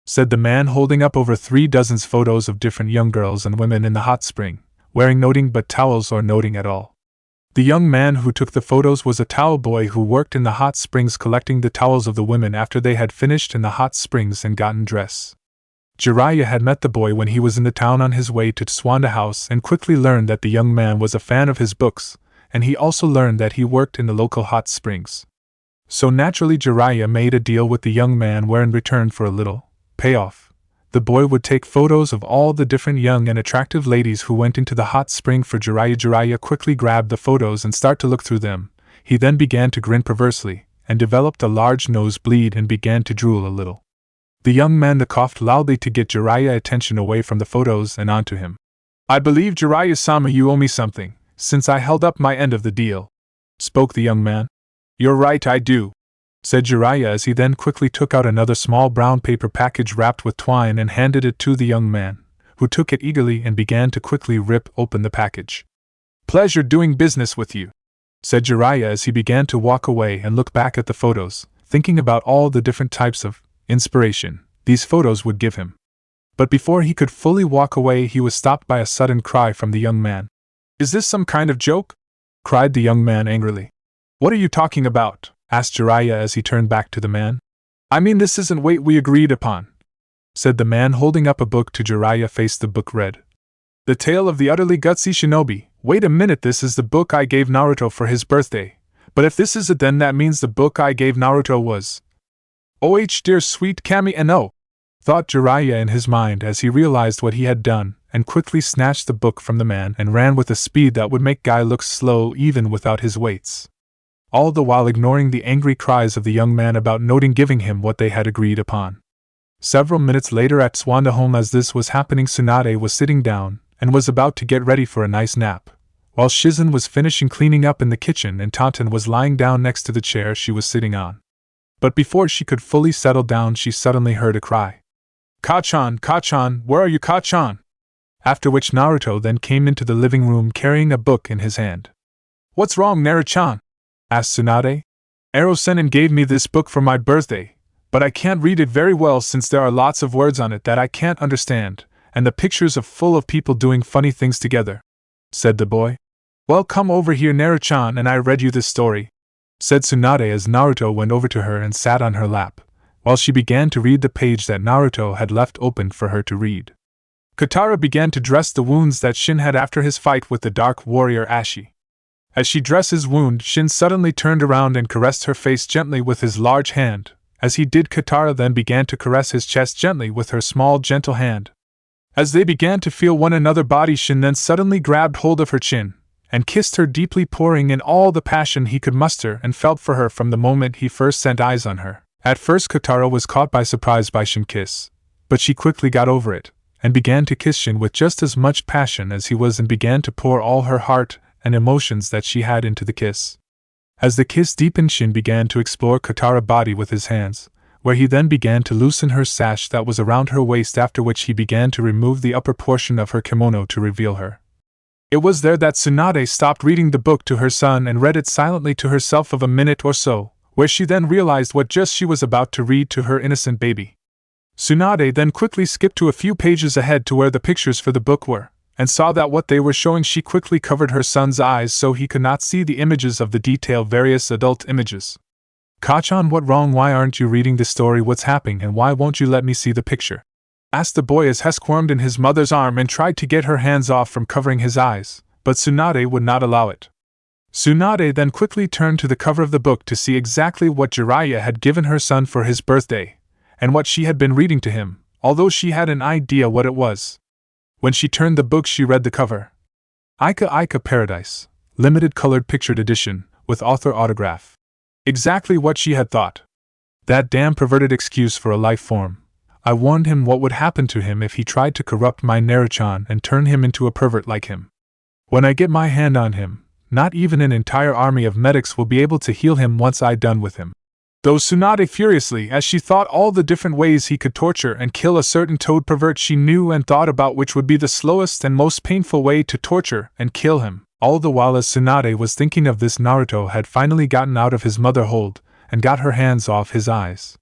said the man, holding up over 3 dozen photos of different young girls and women in the hot spring, wearing nothing but towels or nothing at all. The young man who took the photos was a towel boy who worked in the hot springs collecting the towels of the women after they had finished in the hot springs and gotten dressed. Jiraiya had met the boy when he was in the town on his way to Tsunade House and quickly learned that the young man was a fan of his books, and he also learned that he worked in the local hot springs. So naturally Jiraiya made a deal with the young man where in return for a little payoff, the boy would take photos of all the different young and attractive ladies who went into the hot spring for Jiraiya. Jiraiya quickly grabbed the photos and started to look through them. He then began to grin perversely, and developed a large nosebleed and began to drool a little. The young man coughed loudly to get Jiraiya's attention away from the photos and onto him. I believe Jiraiya-sama, you owe me something, since I held up my end of the deal, spoke the young man. You're right, I do, said Jiraiya as he then quickly took out another small brown paper package wrapped with twine and handed it to the young man, who took it eagerly and began to quickly rip open the package. Pleasure doing business with you, said Jiraiya as he began to walk away and look back at the photos, thinking about all the different types of inspiration these photos would give him. But before he could fully walk away, he was stopped by a sudden cry from the young man. Is this some kind of joke? Cried the young man angrily. What are you talking about? Asked Jiraiya as he turned back to the man. I mean, this isn't what we agreed upon, said the man, holding up a book to Jiraiya. Face the book read. The Tale of the Utterly Gutsy Shinobi. Wait a minute, this is the book I gave Naruto for his birthday. But if this is it, then that means the book I gave Naruto was oh dear sweet Kami no, thought Jiraiya in his mind as he realized what he had done, and quickly snatched the book from the man and ran with a speed that would make Guy look slow even without his weights. All the while ignoring the angry cries of the young man about noting giving him what they had agreed upon. Several minutes later at Tsunade home, as this was happening, Tsunade was sitting down and was about to get ready for a nice nap, while Shizen was finishing cleaning up in the kitchen and Tantan was lying down next to the chair she was sitting on. But before she could fully settle down, she suddenly heard a cry. Ka-chan, Ka-chan, where are you, Ka-chan? After which Naruto then came into the living room carrying a book in his hand. What's wrong, Naru-chan? Asked Tsunade. Ero-senin gave me this book for my birthday, but I can't read it very well since there are lots of words on it that I can't understand, and the pictures are full of people doing funny things together, said the boy. Well, come over here, Naru-chan, and I read you this story, said Tsunade as Naruto went over to her and sat on her lap, while she began to read the page that Naruto had left open for her to read. Katara began to dress the wounds that Shin had after his fight with the dark warrior Ashi. As she dressed his wound, Shin suddenly turned around and caressed her face gently with his large hand, As he did, Katara then began to caress his chest gently with her small, gentle hand. As they began to feel one another, body, Shin then suddenly grabbed hold of her chin and kissed her deeply, pouring in all the passion he could muster and felt for her from the moment he first set eyes on her. At first Katara was caught by surprise by Shin's kiss, but she quickly got over it and began to kiss Shin with just as much passion as he was, and began to pour all her heart and emotions that she had into the kiss. As the kiss deepened, Shin began to explore Katara's body with his hands, where he then began to loosen her sash that was around her waist, after which he began to remove the upper portion of her kimono to reveal her. It was there that Tsunade stopped reading the book to her son and read it silently to herself of a minute or so, where she then realized what just she was about to read to her innocent baby. Tsunade then quickly skipped to a few pages ahead to where the pictures for the book were, and saw that what they were showing, she quickly covered her son's eyes so he could not see the images of the detailed various adult images. "Kachan, what wrong? Why aren't you reading the story? What's happening, and why won't you let me see the picture?" asked the boy as He squirmed in his mother's arm and tried to get her hands off from covering his eyes, but Tsunade would not allow it. Tsunade then quickly turned to the cover of the book to see exactly what Jiraiya had given her son for his birthday, and what she had been reading to him, although she had an idea what it was. When she turned the book, she read the cover. Ika Ika Paradise, limited colored pictured edition, with author autograph. Exactly what she had thought. That damn perverted excuse for a life form. I warned him what would happen to him if he tried to corrupt my Naruto and turn him into a pervert like him. When I get my hand on him, not even an entire army of medics will be able to heal him once I done with him. Though Tsunade furiously, as she thought all the different ways he could torture and kill a certain toad pervert, she knew and thought about which would be the slowest and most painful way to torture and kill him. All the while as Tsunade was thinking of this, Naruto had finally gotten out of his mother hold and got her hands off his eyes.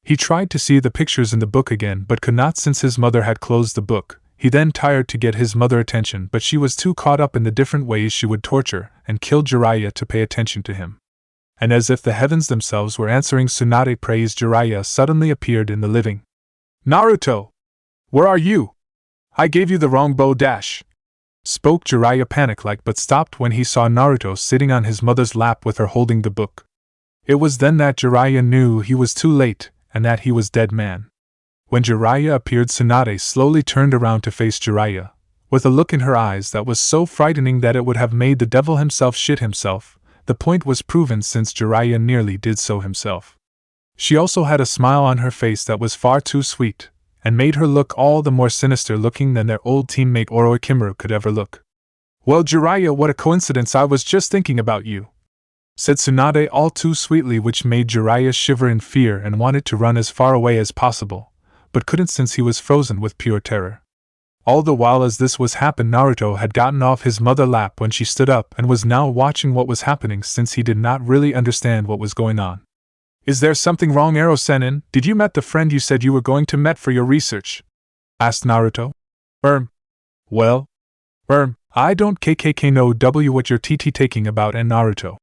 He tried to see the pictures in the book again but could not, since his mother had closed the book. He then tried to get his mother attention, but she was too caught up in the different ways she would torture and kill Jiraiya to pay attention to him. And as if the heavens themselves were answering Tsunade praise, Jiraiya suddenly appeared in the living. "Naruto! Where are you? I gave you the wrong bow dash," spoke Jiraiya panic-like, but stopped when he saw Naruto sitting on his mother's lap with her holding the book. It was then that Jiraiya knew he was too late, and that he was dead man. When Jiraiya appeared, Tsunade slowly turned around to face Jiraiya, with a look in her eyes that was so frightening that it would have made the devil himself shit himself. The point was proven, since Jiraiya nearly did so himself. She also had a smile on her face that was far too sweet, and made her look all the more sinister looking than their old teammate Orochimaru could ever look. "Well, Jiraiya, what a coincidence, I was just thinking about you," said Tsunade all too sweetly, which made Jiraiya shiver in fear and wanted to run as far away as possible, but couldn't since he was frozen with pure terror. All the while as this was happening, Naruto had gotten off his mother's lap when she stood up and was now watching what was happening, since he did not really understand what was going on. "Is there something wrong, Ero-sennin? Did you met the friend you said you were going to meet for your research?" asked Naruto. Well, I don't know what you're taking about, and Naruto,"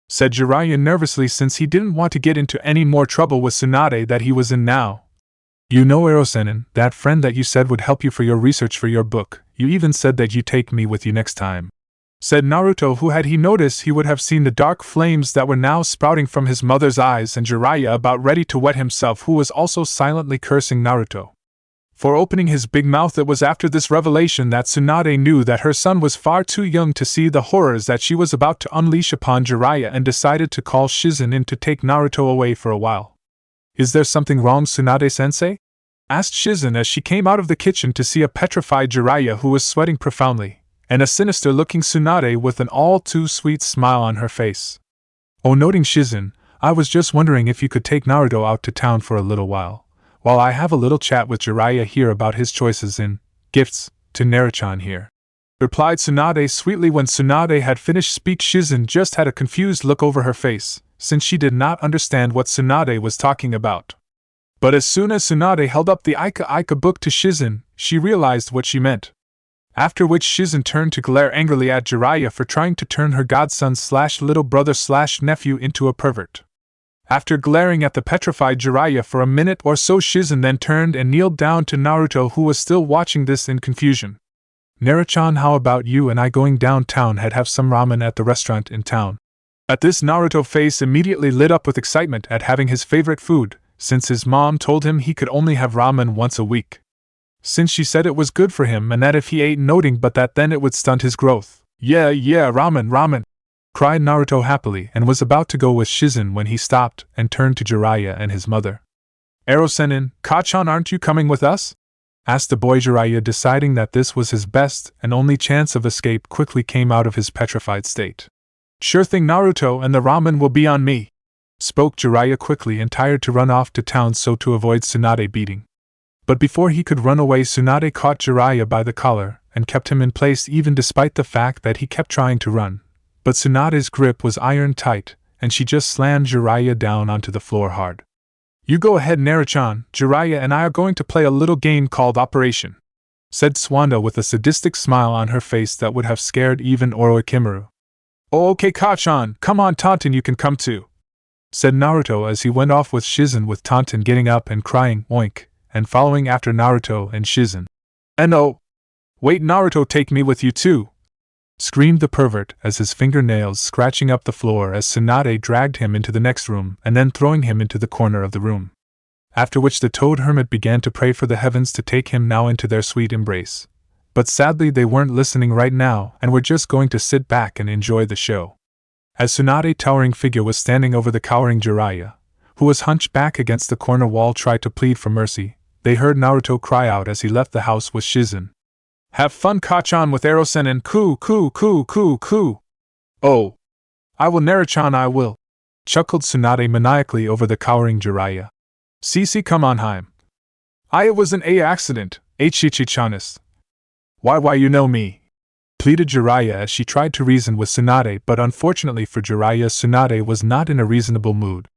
said Jiraiya nervously, since he didn't want to get into any more trouble with Tsunade that he was in now. "You know, Ero-sennin, that friend that you said would help you for your research for your book, you even said that you'd take me with you next time," said Naruto, who, had he noticed, he would have seen the dark flames that were now sprouting from his mother's eyes, and Jiraiya about ready to wet himself, who was also silently cursing Naruto for opening his big mouth. It was after this revelation that Tsunade knew that her son was far too young to see the horrors that she was about to unleash upon Jiraiya, and decided to call Shizen in to take Naruto away for a while. "Is there something wrong, Tsunade-sensei?" asked Shizen as she came out of the kitchen to see a petrified Jiraiya who was sweating profoundly, and a sinister-looking Tsunade with an all-too-sweet smile on her face. "Oh, noting Shizen, I was just wondering if you could take Naruto out to town for a little while I have a little chat with Jiraiya here about his choices in gifts to Naruto here," replied Tsunade sweetly. When Tsunade had finished speak, Shizen just had a confused look over her face, since she did not understand what Tsunade was talking about. But as soon as Tsunade held up the Ika Ika book to Shizen, she realized what she meant. After which Shizen turned to glare angrily at Jiraiya for trying to turn her godson/little brother/nephew into a pervert. After glaring at the petrified Jiraiya for a minute or so, Shizen then turned and kneeled down to Naruto, who was still watching this in confusion. "Naruto, how about you and I going downtown and have some ramen at the restaurant in town?" At this, Naruto's face immediately lit up with excitement at having his favorite food, since his mom told him he could only have ramen once a week. Since she said it was good for him and that if he ate nothing but that then it would stunt his growth. Yeah, ramen, cried Naruto happily and was about to go with Shizen when he stopped and turned to Jiraiya and his mother. Ero-sennin, Kachan, aren't you coming with us? Asked the boy. Jiraiya, deciding that this was his best and only chance of escape, quickly came out of his petrified state. Sure thing, Naruto, and the ramen will be on me, spoke Jiraiya quickly and tired to run off to town so to avoid Tsunade beating. But before he could run away, Tsunade caught Jiraiya by the collar and kept him in place even despite the fact that he kept trying to run. But Tsunade's grip was iron tight, and she just slammed Jiraiya down onto the floor hard. You go ahead, Naruto-chan. Jiraiya and I are going to play a little game called Operation, said Tsunade with a sadistic smile on her face that would have scared even Orochimaru. Oh, okay, Kachan, come on, Taunton, you can come too, said Naruto as he went off with Shizen, with Taunton getting up and crying, oink, and following after Naruto and Shizen. And oh, wait, Naruto, take me with you too, screamed the pervert as his fingernails scratching up the floor as Tsunade dragged him into the next room and then throwing him into the corner of the room. After which the toad hermit began to pray for the heavens to take him now into their sweet embrace. But sadly they weren't listening right now and were just going to sit back and enjoy the show. As Tsunade's towering figure was standing over the cowering Jiraiya, who was hunched back against the corner wall, tried to plead for mercy, they heard Naruto cry out as he left the house with Shizen. Have fun, Kachan, with Ero-sennin, coo. Oh, I will, Naruto-chan, I will, chuckled Tsunade maniacally over the cowering Jiraiya. Cece, come on, Heim. It was an accident, Chichi-chanis. Why you know me, pleaded Jiraiya as she tried to reason with Tsunade, but unfortunately for Jiraiya, Tsunade was not in a reasonable mood.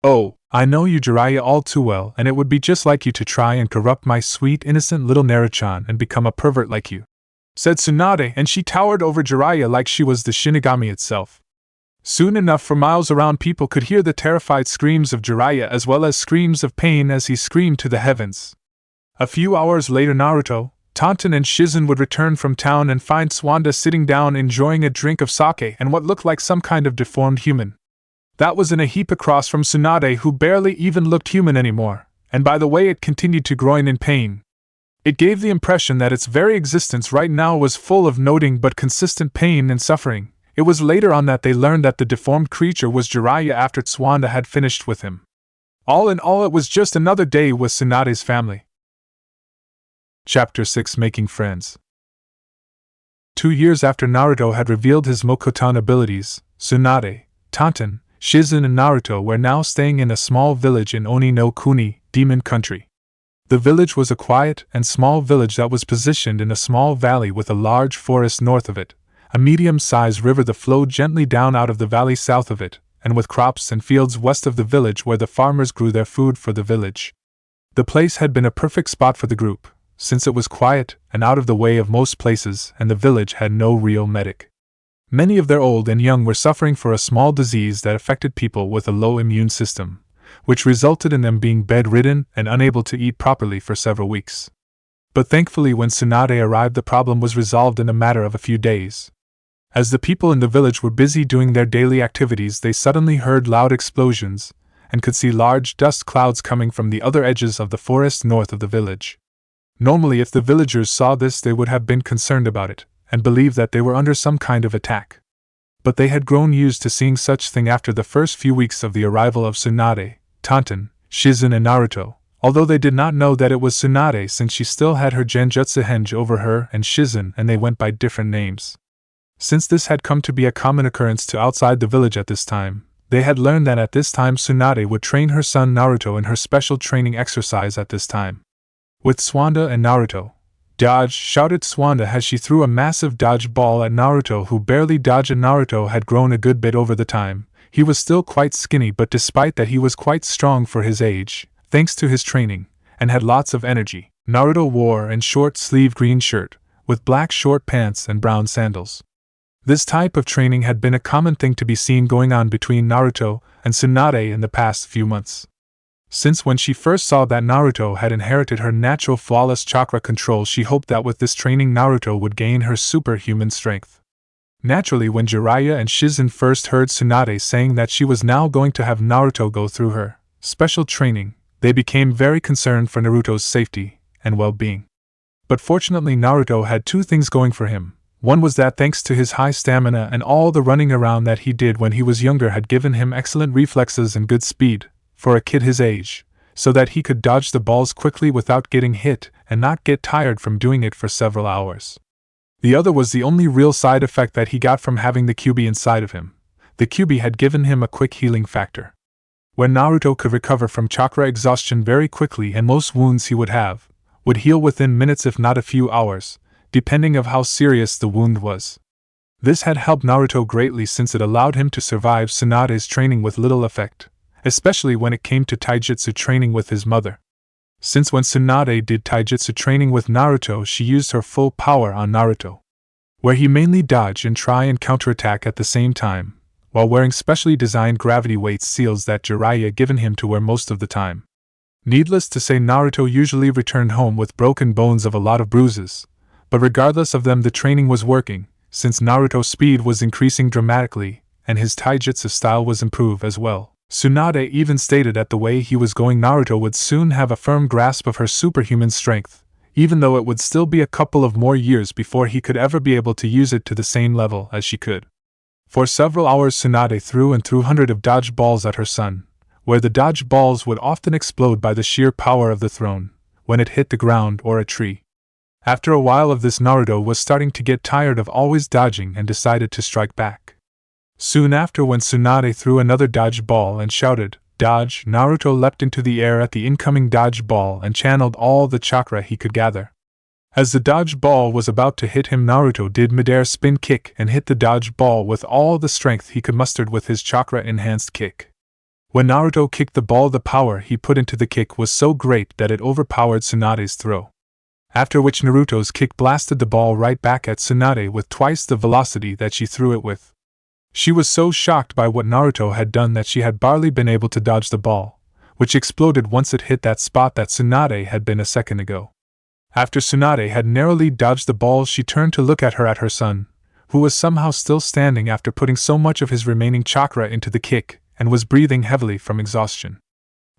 Oh, I know you, Jiraiya, all too well, and it would be just like you to try and corrupt my sweet innocent little Naruto-chan and become a pervert like you, said Tsunade, and she towered over Jiraiya like she was the Shinigami itself. Soon enough, for miles around, people could hear the terrified screams of Jiraiya as well as screams of pain as he screamed to the heavens. A few hours later, Naruto, Taunton and Shizen would return from town and find Tsunade sitting down enjoying a drink of sake and what looked like some kind of deformed human. That was in a heap across from Tsunade, who barely even looked human anymore, and by the way it continued to groan in pain. It gave the impression that its very existence right now was full of nothing but consistent pain and suffering. It was later on that they learned that the deformed creature was Jiraiya after Tsunade had finished with him. All in all, it was just another day with Tsunade's family. Chapter 6, Making Friends. 2 years after Naruto had revealed his Mokotan abilities, Tsunade, Taunton, Shizen and Naruto were now staying in a small village in Oni no Kuni, Demon Country. The village was a quiet and small village that was positioned in a small valley with a large forest north of it, a medium-sized river that flowed gently down out of the valley south of it, and with crops and fields west of the village where the farmers grew their food for the village. The place had been a perfect spot for the group, since it was quiet and out of the way of most places, and the village had no real medic. Many of their old and young were suffering for a small disease that affected people with a low immune system, which resulted in them being bedridden and unable to eat properly for several weeks. But thankfully when Tsunade arrived, the problem was resolved in a matter of a few days. As the people in the village were busy doing their daily activities, they suddenly heard loud explosions and could see large dust clouds coming from the other edges of the forest north of the village. Normally, if the villagers saw this, they would have been concerned about it and believed that they were under some kind of attack. But they had grown used to seeing such thing after the first few weeks of the arrival of Tsunade, Taunton, Shizen and Naruto, although they did not know that it was Tsunade since she still had her genjutsu henge over her and Shizen, and they went by different names. Since this had come to be a common occurrence to outside the village at this time, they had learned that at this time Tsunade would train her son Naruto in her special training exercise at this time. With Tsunade and Naruto, dodge, shouted Tsunade as she threw a massive dodge ball at Naruto, who barely dodged, and Naruto had grown a good bit over the time. He was still quite skinny, but despite that he was quite strong for his age, thanks to his training, and had lots of energy. Naruto wore a short-sleeved green shirt, with black short pants and brown sandals. This type of training had been a common thing to be seen going on between Naruto and Tsunade in the past few months. Since when she first saw that Naruto had inherited her natural flawless chakra control, she hoped that with this training Naruto would gain her superhuman strength. Naturally, when Jiraiya and Shizen first heard Tsunade saying that she was now going to have Naruto go through her special training, They became very concerned for Naruto's safety and well-being. But fortunately Naruto had two things going for him. One was that thanks to his high stamina and all the running around that he did when he was younger had given him excellent reflexes and good speed, for a kid his age, so that he could dodge the balls quickly without getting hit and not get tired from doing it for several hours. The other was the only real side effect that he got from having the Kyuubi inside of him. The Kyuubi had given him a quick healing factor. When Naruto could recover from chakra exhaustion very quickly and most wounds he would heal within minutes if not a few hours, depending of how serious the wound was. This had helped Naruto greatly since it allowed him to survive Tsunade's training with little effect, especially when it came to taijutsu training with his mother. Since when Tsunade did taijutsu training with Naruto she used her full power on Naruto, where he mainly dodge and try and counterattack at the same time, while wearing specially designed gravity weight seals that Jiraiya given him to wear most of the time. Needless to say Naruto usually returned home with broken bones of a lot of bruises, but regardless of them the training was working, since Naruto's speed was increasing dramatically, and his taijutsu style was improved as well. Tsunade even stated that the way he was going Naruto would soon have a firm grasp of her superhuman strength, even though it would still be a couple of more years before he could ever be able to use it to the same level as she could. For several hours Tsunade threw and threw hundreds of dodge balls at her son, where the dodge balls would often explode by the sheer power of the thrown, when it hit the ground or a tree. After a while of this Naruto was starting to get tired of always dodging and decided to strike back. Soon after when Tsunade threw another dodge ball and shouted, "Dodge!" Naruto leapt into the air at the incoming dodge ball and channeled all the chakra he could gather. As the dodge ball was about to hit him Naruto did midair spin kick and hit the dodge ball with all the strength he could muster with his chakra-enhanced kick. When Naruto kicked the ball the power he put into the kick was so great that it overpowered Tsunade's throw. After which Naruto's kick blasted the ball right back at Tsunade with twice the velocity that she threw it with. She was so shocked by what Naruto had done that she had barely been able to dodge the ball, which exploded once it hit that spot that Tsunade had been a second ago. After Tsunade had narrowly dodged the ball she turned to look at her son, who was somehow still standing after putting so much of his remaining chakra into the kick, and was breathing heavily from exhaustion.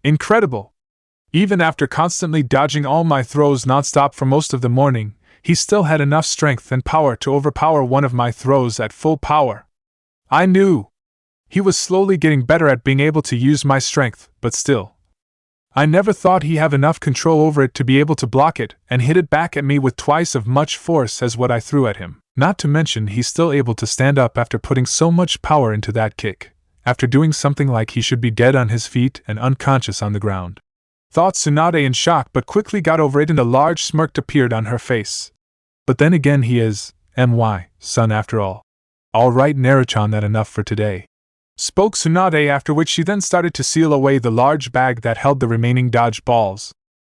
Incredible! Even after constantly dodging all my throws nonstop for most of the morning, he still had enough strength and power to overpower one of my throws at full power. I knew he was slowly getting better at being able to use my strength, but still, I never thought he'd have enough control over it to be able to block it and hit it back at me with twice of much force as what I threw at him. Not to mention he's still able to stand up after putting so much power into that kick, after doing something like he should be dead on his feet and unconscious on the ground. Thought Tsunade in shock but quickly got over it and a large smirk appeared on her face. But then again he is, my son after all. Alright Naruto, that enough for today. Spoke Tsunade, after which she then started to seal away the large bag that held the remaining dodge balls.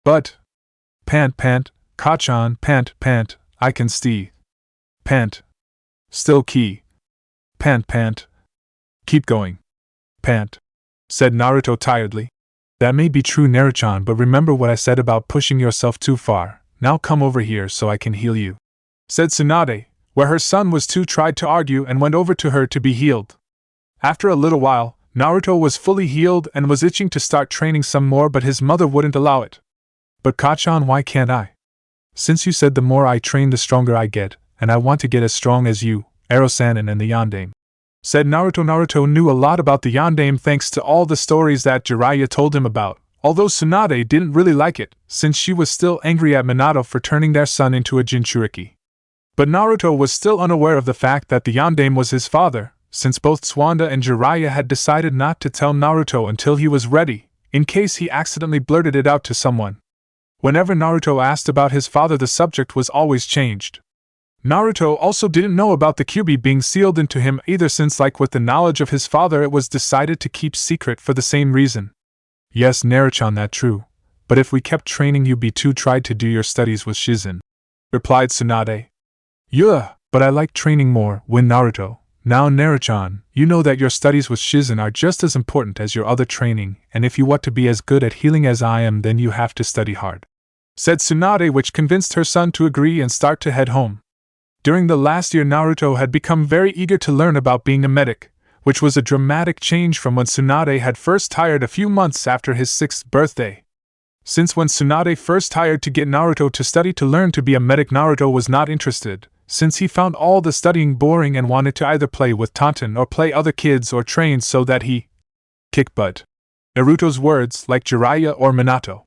But, pant, Kachan, pant, I can see. Pant. Still key. Pant. Keep going. Pant. Said Naruto tiredly. That may be true Naruto, but remember what I said about pushing yourself too far. Now come over here so I can heal you. Said Tsunade, where her son was too tried to argue and went over to her to be healed. After a little while, Naruto was fully healed and was itching to start training some more, but his mother wouldn't allow it. But Kachan, why can't I? Since you said the more I train the stronger I get, and I want to get as strong as you, Erosanin and the Yondaime. Said Naruto. Naruto knew a lot about the Yondaime thanks to all the stories that Jiraiya told him about, although Tsunade didn't really like it, since she was still angry at Minato for turning their son into a Jinchuriki. But Naruto was still unaware of the fact that the Yondaime was his father, since both Tsunade and Jiraiya had decided not to tell Naruto until he was ready, in case he accidentally blurted it out to someone. Whenever Naruto asked about his father, the subject was always changed. Naruto also didn't know about the Kyuubi being sealed into him either, since like with the knowledge of his father it was decided to keep secret for the same reason. Yes Naruto, that true, but if we kept training you'd be too tried to do your studies with Shizen, replied Tsunade. Yeah, but I like training more, when Naruto. Now Naruto, you know that your studies with Shizen are just as important as your other training, and if you want to be as good at healing as I am then you have to study hard. Said Tsunade, which convinced her son to agree and start to head home. During the last year Naruto had become very eager to learn about being a medic, which was a dramatic change from when Tsunade had first hired a few months after his 6th birthday. Since when Tsunade first hired to get Naruto to study to learn to be a medic, Naruto was not interested, since he found all the studying boring and wanted to either play with Tonton or play other kids or train so that he kick butt. Naruto's words, like Jiraiya or Minato.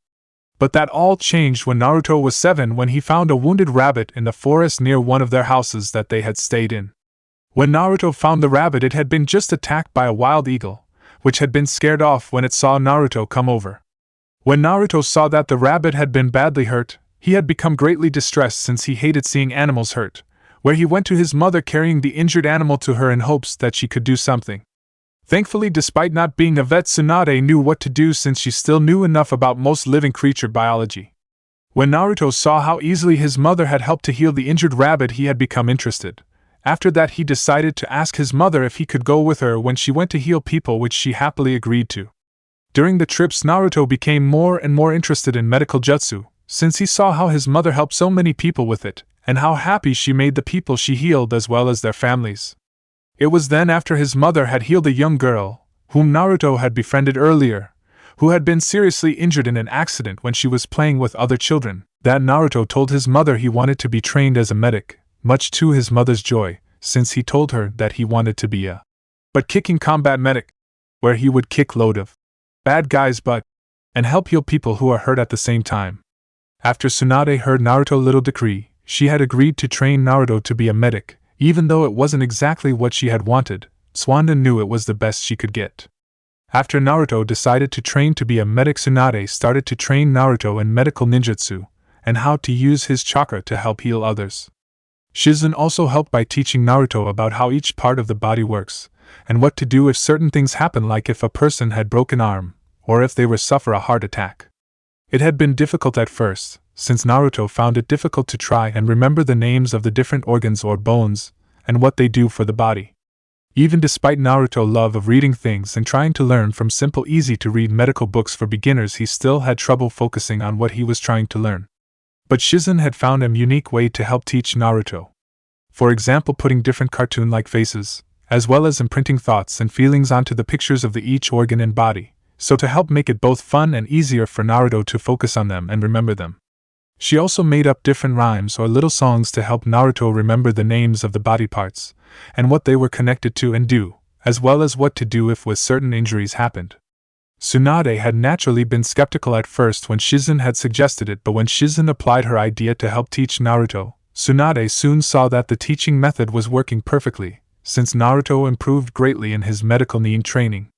But that all changed when Naruto was 7, when he found a wounded rabbit in the forest near one of their houses that they had stayed in. When Naruto found the rabbit, it had been just attacked by a wild eagle, which had been scared off when it saw Naruto come over. When Naruto saw that the rabbit had been badly hurt, he had become greatly distressed since he hated seeing animals hurt, where he went to his mother carrying the injured animal to her in hopes that she could do something. Thankfully, despite not being a vet, Tsunade knew what to do since she still knew enough about most living creature biology. When Naruto saw how easily his mother had helped to heal the injured rabbit, he had become interested. After that, he decided to ask his mother if he could go with her when she went to heal people, which she happily agreed to. During the trips, Naruto became more and more interested in medical jutsu, since he saw how his mother helped so many people with it, and how happy she made the people she healed as well as their families. It was then, after his mother had healed a young girl, whom Naruto had befriended earlier, who had been seriously injured in an accident when she was playing with other children, that Naruto told his mother he wanted to be trained as a medic, much to his mother's joy, since he told her that he wanted to be a butt-kicking combat medic, where he would kick load of bad guys' butt and help heal people who are hurt at the same time. After Tsunade heard Naruto's little decree, she had agreed to train Naruto to be a medic. Even though it wasn't exactly what she had wanted, Tsunade knew it was the best she could get. After Naruto decided to train to be a medic, Tsunade started to train Naruto in medical ninjutsu, and how to use his chakra to help heal others. Shizen also helped by teaching Naruto about how each part of the body works, and what to do if certain things happen, like if a person had broken arm, or if they were suffer a heart attack. It had been difficult at first, since Naruto found it difficult to try and remember the names of the different organs or bones, and what they do for the body. Even despite Naruto's love of reading things and trying to learn from simple, easy-to-read medical books for beginners, he still had trouble focusing on what he was trying to learn. But Shizen had found a unique way to help teach Naruto. For example, putting different cartoon-like faces, as well as imprinting thoughts and feelings onto the pictures of each organ and body, so to help make it both fun and easier for Naruto to focus on them and remember them. She also made up different rhymes or little songs to help Naruto remember the names of the body parts, and what they were connected to and do, as well as what to do if with certain injuries happened. Tsunade had naturally been skeptical at first when Shizen had suggested it, but when Shizen applied her idea to help teach Naruto, Tsunade soon saw that the teaching method was working perfectly, since Naruto improved greatly in his medical nin training.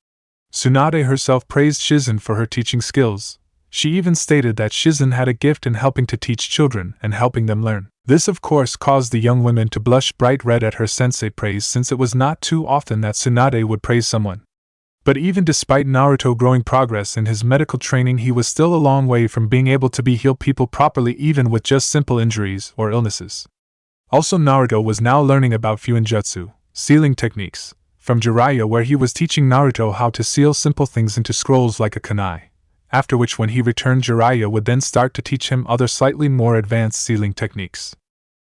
Tsunade herself praised Shizen for her teaching skills. She even stated that Shizen had a gift in helping to teach children and helping them learn. This of course caused the young women to blush bright red at her sensei praise, since it was not too often that Tsunade would praise someone. But even despite Naruto growing progress in his medical training, he was still a long way from being able to heal people properly, even with just simple injuries or illnesses. Also, Naruto was now learning about Fuinjutsu, sealing techniques, from Jiraiya, where he was teaching Naruto how to seal simple things into scrolls like a kunai. After which, when he returned, Jiraiya would then start to teach him other slightly more advanced sealing techniques.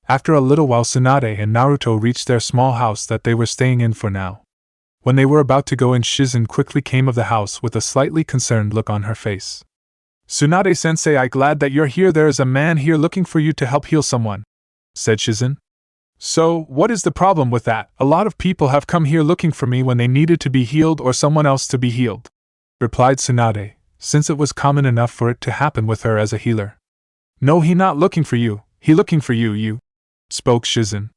After a little while, Tsunade and Naruto reached their small house that they were staying in for now. When they were about to go in, Shizen quickly came of the house with a slightly concerned look on her face. "Tsunade-sensei, I'm glad that you're here. There is a man here looking for you to help heal someone," said Shizen. "So, what is the problem with that? A lot of people have come here looking for me when they needed to be healed or someone else to be healed," replied Tsunade, since it was common enough for it to happen with her as a healer. "No, he not looking for you, he looking for you," spoke Shizen.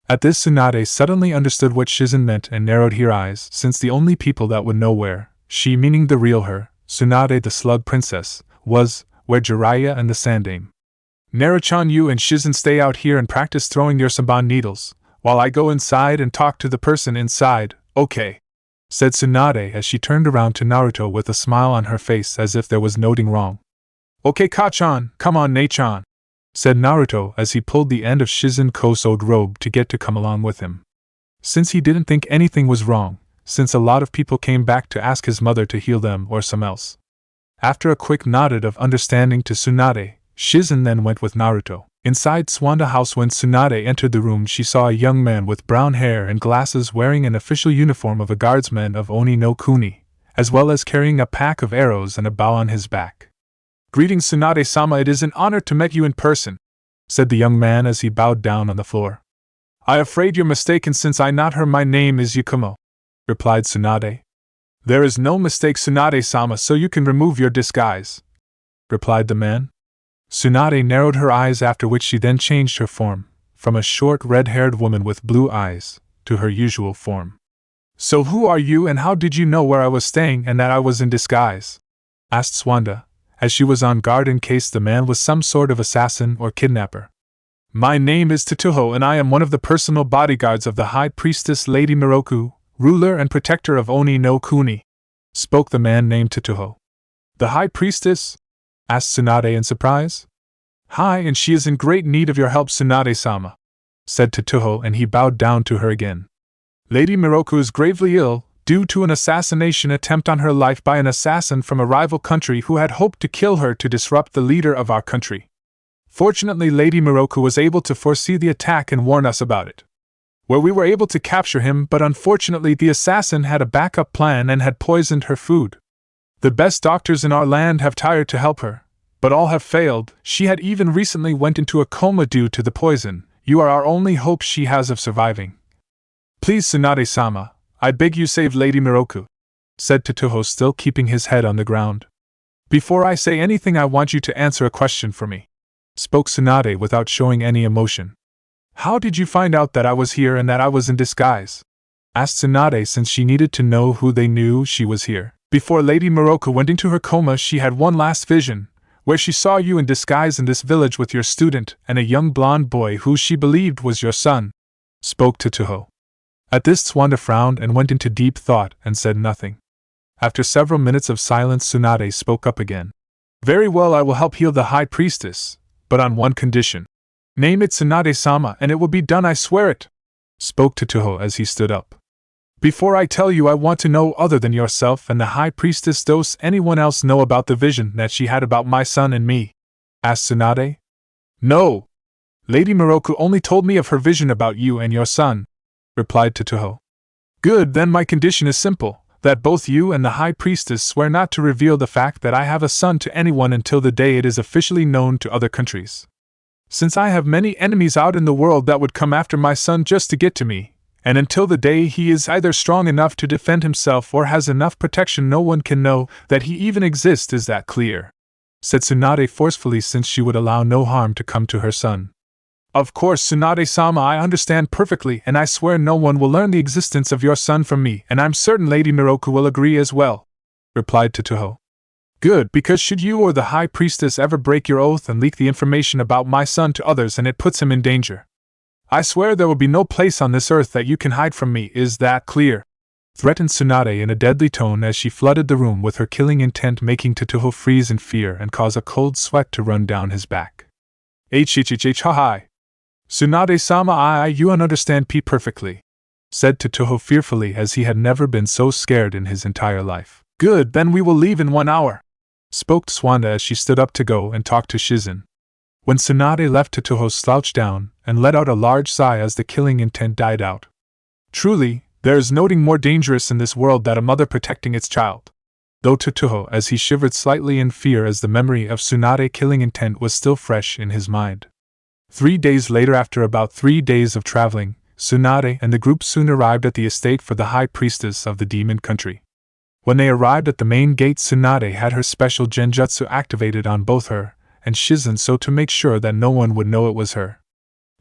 At this, Tsunade suddenly understood what Shizen meant and narrowed her eyes, since the only people that would know where she, meaning the real her, Tsunade the Slug Princess, was, where Jiraiya and the Sandaime. "Naruchan, you and Shizen stay out here and practice throwing your Saban needles, while I go inside and talk to the person inside, okay?" said Tsunade as she turned around to Naruto with a smile on her face as if there was nothing wrong. "Okay, Ka-chan, come on, Ne-chan," said Naruto as he pulled the end of Shizen Koso's robe to get to come along with him. Since he didn't think anything was wrong, since a lot of people came back to ask his mother to heal them or some else. After a quick nod of understanding to Tsunade, Shizen then went with Naruto. Inside Swanda House, when Tsunade entered the room, she saw a young man with brown hair and glasses wearing an official uniform of a guardsman of Oni no Kuni, as well as carrying a pack of arrows and a bow on his back. Greetings Tsunade-sama, it is an honor to meet you in person, said the young man as he bowed down on the floor. I afraid you're mistaken since I not heard my name is Yukumo, replied Tsunade. There is no mistake Tsunade-sama, so you can remove your disguise, replied the man. Tsunade narrowed her eyes, after which she then changed her form, from a short red-haired woman with blue eyes, to her usual form. So who are you and how did you know where I was staying and that I was in disguise? Asked Swanda, as she was on guard in case the man was some sort of assassin or kidnapper. My name is Tatuho and I am one of the personal bodyguards of the High Priestess Lady Miroku, ruler and protector of Oni no Kuni, spoke the man named Tatuho. The High Priestess? Asked Tsunade in surprise. Hi, and she is in great need of your help, Tsunade-sama, said Tatuho, and he bowed down to her again. Lady Miroku is gravely ill, due to an assassination attempt on her life by an assassin from a rival country who had hoped to kill her to disrupt the leader of our country. Fortunately, Lady Miroku was able to foresee the attack and warn us about it, where we were able to capture him, but unfortunately the assassin had a backup plan and had poisoned her food. The best doctors in our land have tried to help her, but all have failed. She had even recently went into a coma due to the poison. You are our only hope she has of surviving. Please, Tsunade-sama, I beg you save Lady Miroku, said Tatuho, still keeping his head on the ground. Before I say anything, I want you to answer a question for me, spoke Tsunade without showing any emotion. How did you find out that I was here and that I was in disguise? Asked Tsunade, since she needed to know who they knew she was here. Before Lady Miroku went into her coma, she had one last vision, where she saw you in disguise in this village with your student and a young blonde boy who she believed was your son, spoke Tatuho. At this, Swanda frowned and went into deep thought and said nothing. After several minutes of silence, Tsunade spoke up again. Very well, I will help heal the High Priestess, but on one condition. Name it, Tsunade-sama, and it will be done, I swear it, spoke Tatuho as he stood up. Before I tell you, I want to know, other than yourself and the High Priestess, does anyone else know about the vision that she had about my son and me? Asked Tsunade. No. Lady Miroku only told me of her vision about you and your son, replied Tatuho. Good, then my condition is simple, that both you and the High Priestess swear not to reveal the fact that I have a son to anyone until the day it is officially known to other countries. Since I have many enemies out in the world that would come after my son just to get to me, and until the day he is either strong enough to defend himself or has enough protection, no one can know that he even exists. Is that clear? Said Tsunade forcefully, since she would allow no harm to come to her son. Of course, Tsunade-sama, I understand perfectly, and I swear no one will learn the existence of your son from me, and I'm certain Lady Miroku will agree as well, replied Tatuho. Good, because should you or the High Priestess ever break your oath and leak the information about my son to others, and it puts him in danger, I swear there will be no place on this earth that you can hide from me. Is that clear? Threatened Tsunade in a deadly tone as she flooded the room with her killing intent, making Tatuho freeze in fear and cause a cold sweat to run down his back. Ha-hi. Tsunade-sama, you understand P perfectly, said Tatuho fearfully, as he had never been so scared in his entire life. Good, then we will leave in 1 hour, spoke Swanda as she stood up to go and talk to Shizen. When Tsunade left, Tatuho slouched down and let out a large sigh as the killing intent died out. Truly, there is nothing more dangerous in this world than a mother protecting its child. Though Tatuho, as he shivered slightly in fear as the memory of Tsunade killing intent was still fresh in his mind. 3 days later, after about 3 days of traveling, Tsunade and the group soon arrived at the estate for the High Priestess of the Demon Country. When they arrived at the main gate, Tsunade had her special genjutsu activated on both her and Shizen so to make sure that no one would know it was her.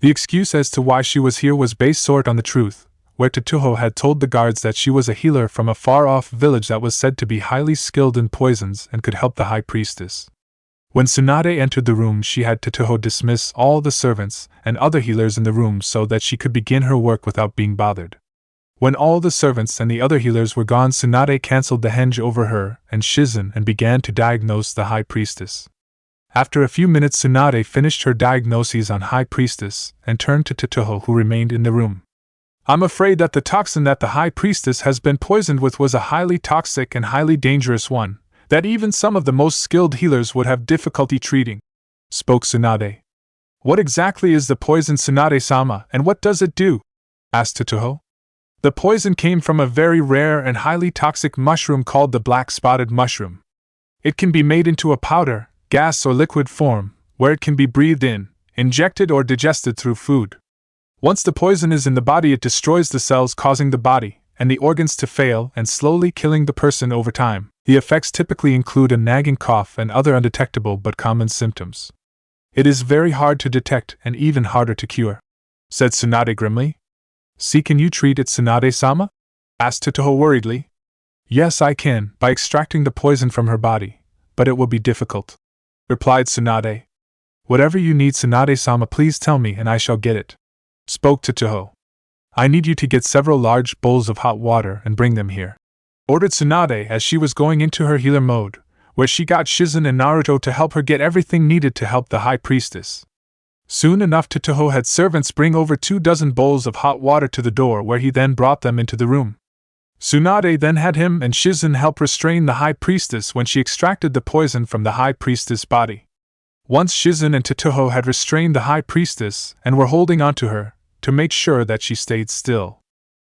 The excuse as to why she was here was based sort on the truth, where Tatuho had told the guards that she was a healer from a far-off village that was said to be highly skilled in poisons and could help the High Priestess. When Tsunade entered the room, she had Tatuho dismiss all the servants and other healers in the room so that she could begin her work without being bothered. When all the servants and the other healers were gone, Tsunade cancelled the henge over her and Shizen and began to diagnose the High Priestess. After a few minutes, Tsunade finished her diagnoses on High Priestess and turned to Tatuho, who remained in the room. I'm afraid that the toxin that the High Priestess has been poisoned with was a highly toxic and highly dangerous one, that even some of the most skilled healers would have difficulty treating, spoke Tsunade. What exactly is the poison, Tsunade-sama, and what does it do? Asked Tatuho. The poison came from a very rare and highly toxic mushroom called the black spotted mushroom. It can be made into a powder, gas or liquid form, where it can be breathed in, injected or digested through food. Once the poison is in the body, it destroys the cells, causing the body and the organs to fail and slowly killing the person over time. The effects typically include a nagging cough and other undetectable but common symptoms. It is very hard to detect and even harder to cure, said Tsunade grimly. See, can you treat it, Tsunade-sama? Asked Tsutoho worriedly. Yes, I can, by extracting the poison from her body, but it will be difficult, replied Tsunade. Whatever you need, Tsunade-sama, please tell me and I shall get it, spoke Tsutoho. I need you to get several large bowls of hot water and bring them here, ordered Tsunade as she was going into her healer mode, where she got Shizen and Naruto to help her get everything needed to help the High Priestess. Soon enough, Tsutoho had servants bring over 24 bowls of hot water to the door, where he then brought them into the room. Tsunade then had him and Shizen help restrain the High Priestess when she extracted the poison from the High Priestess' body. Once Shizen and Tsutoho had restrained the High Priestess and were holding onto her, to make sure that she stayed still,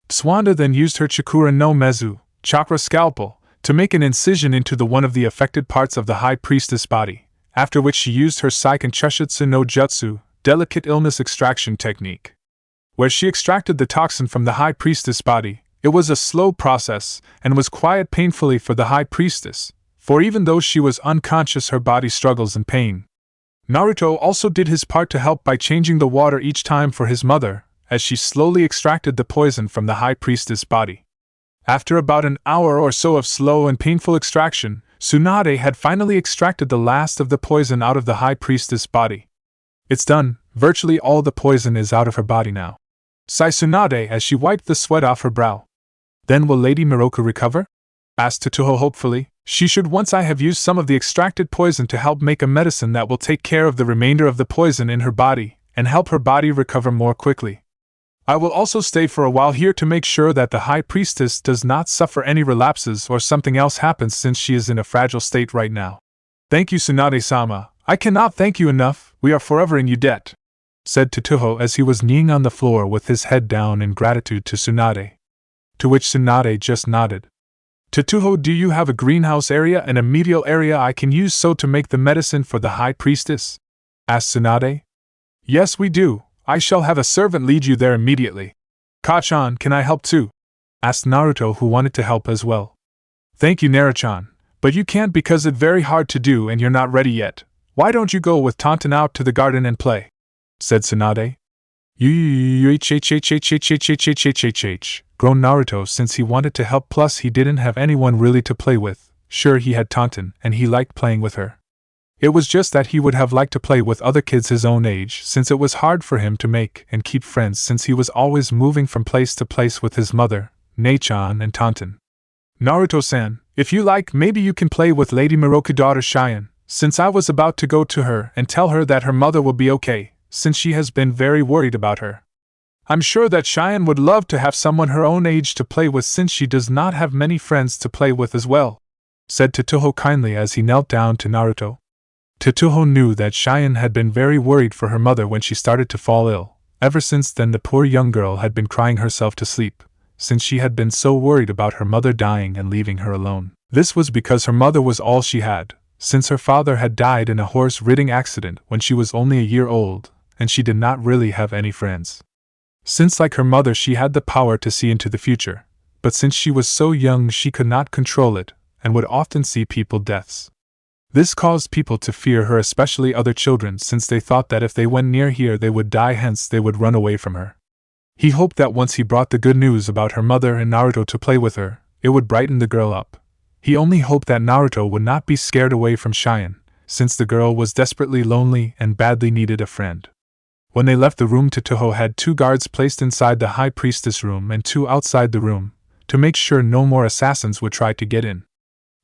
Tsuade then used her Chakura no Mezu, chakra scalpel, to make an incision into the one of the affected parts of the High Priestess' body, after which she used her Seiken Chushitsu no Jutsu, delicate illness extraction technique, where she extracted the toxin from the High Priestess' body. It was a slow process, and was quite painfully for the High Priestess, for even though she was unconscious, her body struggles in pain. Naruto also did his part to help by changing the water each time for his mother, as she slowly extracted the poison from the High Priestess' body. After about an hour or so of slow and painful extraction, Tsunade had finally extracted the last of the poison out of the High Priestess' body. It's done, virtually all the poison is out of her body now, sighed Tsunade as she wiped the sweat off her brow. Then will Lady Miroku recover? Asked Tsutoho hopefully. She should, once I have used some of the extracted poison to help make a medicine that will take care of the remainder of the poison in her body, and help her body recover more quickly. I will also stay for a while here to make sure that the High Priestess does not suffer any relapses or something else happens, since she is in a fragile state right now. Thank you, Tsunade-sama. I cannot thank you enough. We are forever in your debt, said Tsutoho as he was kneeling on the floor with his head down in gratitude to Tsunade. To which Tsunade just nodded. Tsutoho, do you have a greenhouse area and a medial area I can use so to make the medicine for the High Priestess? Asked Tsunade. Yes, we do. I shall have a servant lead you there immediately. Kachan, can I help too? Asked Naruto, who wanted to help as well. Thank you, Naruchan, but you can't because it's very hard to do and you're not ready yet. Why don't you go with Tonton out to the garden and play? Said Tsunade. Groaned Naruto, since he wanted to help, plus he didn't have anyone really to play with. Sure, he had Tonton, and he liked playing with her. It was just that he would have liked to play with other kids his own age, since it was hard for him to make and keep friends, since he was always moving from place to place with his mother, Nei-chan, and Tonton. Naruto-san, if you like, maybe you can play with Lady Miroku, daughter Cheyenne, since I was about to go to her and tell her that her mother will be okay, since she has been very worried about her. I'm sure that Cheyenne would love to have someone her own age to play with, since she does not have many friends to play with as well, said Tsutoho kindly as he knelt down to Naruto. Tsutoho knew that Cheyenne had been very worried for her mother when she started to fall ill. Ever since then, the poor young girl had been crying herself to sleep, since she had been so worried about her mother dying and leaving her alone. This was because her mother was all she had, since her father had died in a horse-riding accident when she was only a year old, and she did not really have any friends. Since, like her mother, she had the power to see into the future, but since she was so young she could not control it, and would often see people's deaths. This caused people to fear her, especially other children, since they thought that if they went near here they would die, hence they would run away from her. He hoped that once he brought the good news about her mother and Naruto to play with her, it would brighten the girl up. He only hoped that Naruto would not be scared away from Cheyenne, since the girl was desperately lonely and badly needed a friend. When they left the room, Tsutoho had 2 guards placed inside the High Priestess room and 2 outside the room, to make sure no more assassins would try to get in.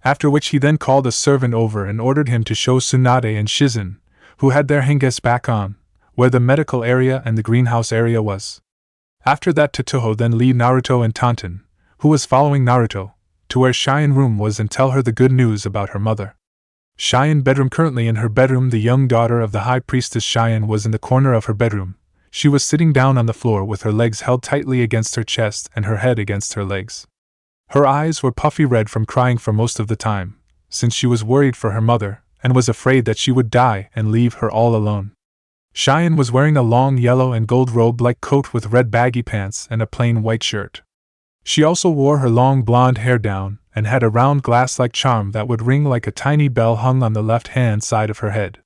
After which he then called a servant over and ordered him to show Tsunade and Shizen, who had their henges back on, where the medical area and the greenhouse area was. After that, Tsutoho then lead Naruto and Tonton, who was following Naruto, to where Cheyenne room was and tell her the good news about her mother. Cheyenne bedroom. Currently in her bedroom, the young daughter of the High Priestess Cheyenne was in the corner of her bedroom. She was sitting down on the floor with her legs held tightly against her chest and her head against her legs. Her eyes were puffy red from crying for most of the time, since she was worried for her mother, and was afraid that she would die and leave her all alone. Cheyenne was wearing a long yellow and gold robe-like coat with red baggy pants and a plain white shirt. She also wore her long blonde hair down and had a round glass-like charm that would ring like a tiny bell hung on the left-hand side of her head.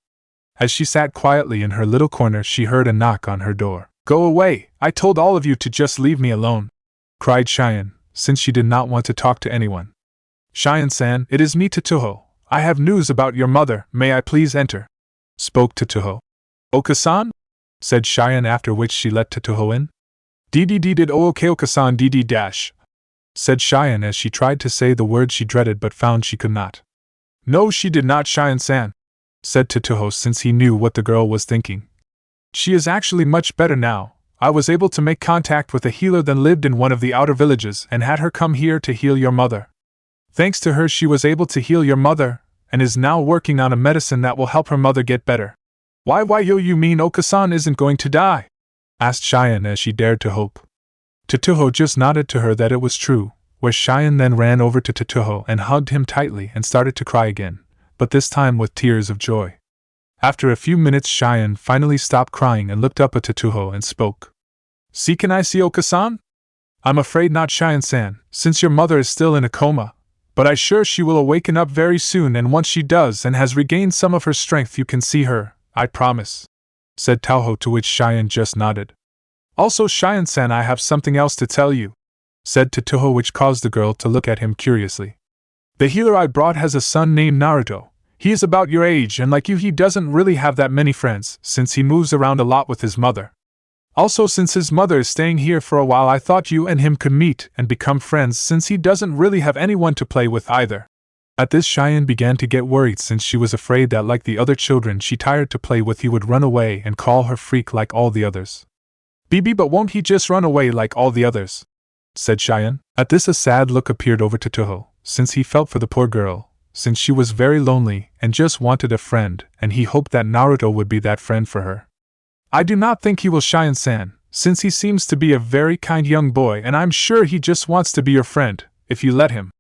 As she sat quietly in her little corner, she heard a knock on her door. "Go away! I told all of you to just leave me alone!" cried Cheyenne, since she did not want to talk to anyone. "Cheyenne-san, it is me, Tsuhoho. I have news about your mother. May I please enter?" spoke Tsuhoho. "Oka-san?" said Cheyenne, after which she let Tsuhoho in. Did okay Oka-san dash, said Cheyenne as she tried to say the word she dreaded but found she could not. "No, she did not, Cheyenne-san," said Tsuhoho, since he knew what the girl was thinking. "She is actually much better now. I was able to make contact with a healer that lived in one of the outer villages and had her come here to heal your mother. Thanks to her, she was able to heal your mother, and is now working on a medicine that will help her mother get better." Why you mean Oka-san isn't going to die?" asked Cheyenne as she dared to hope. Tsuhoho just nodded to her that it was true, where Cheyenne then ran over to Tsuhoho and hugged him tightly and started to cry again, but this time with tears of joy. After a few minutes, Cheyenne finally stopped crying and looked up at Tsuhoho and spoke. "See, can I see Oka-san?" "I'm afraid not, Cheyenne-san, since your mother is still in a coma, but I'm sure she will awaken up very soon, and once she does and has regained some of her strength you can see her, I promise," said Tsuhoho, to which Cheyenne just nodded. "Also, Cheyenne-san, I have something else to tell you," said Tsuhoho, which caused the girl to look at him curiously. "The healer I brought has a son named Naruto. He is about your age, and like you, he doesn't really have that many friends, since he moves around a lot with his mother. Also, since his mother is staying here for a while, I thought you and him could meet and become friends, since he doesn't really have anyone to play with either." At this, Cheyenne began to get worried, since she was afraid that, like the other children she tired to play with, he would run away and call her freak like all the others. But won't he just run away like all the others?" said Cheyenne. At this, a sad look appeared over Tsuhoho, since he felt for the poor girl, since she was very lonely and just wanted a friend, and he hoped that Naruto would be that friend for her. "I do not think he will, Cheyenne-san, since he seems to be a very kind young boy, and I'm sure he just wants to be your friend, if you let him."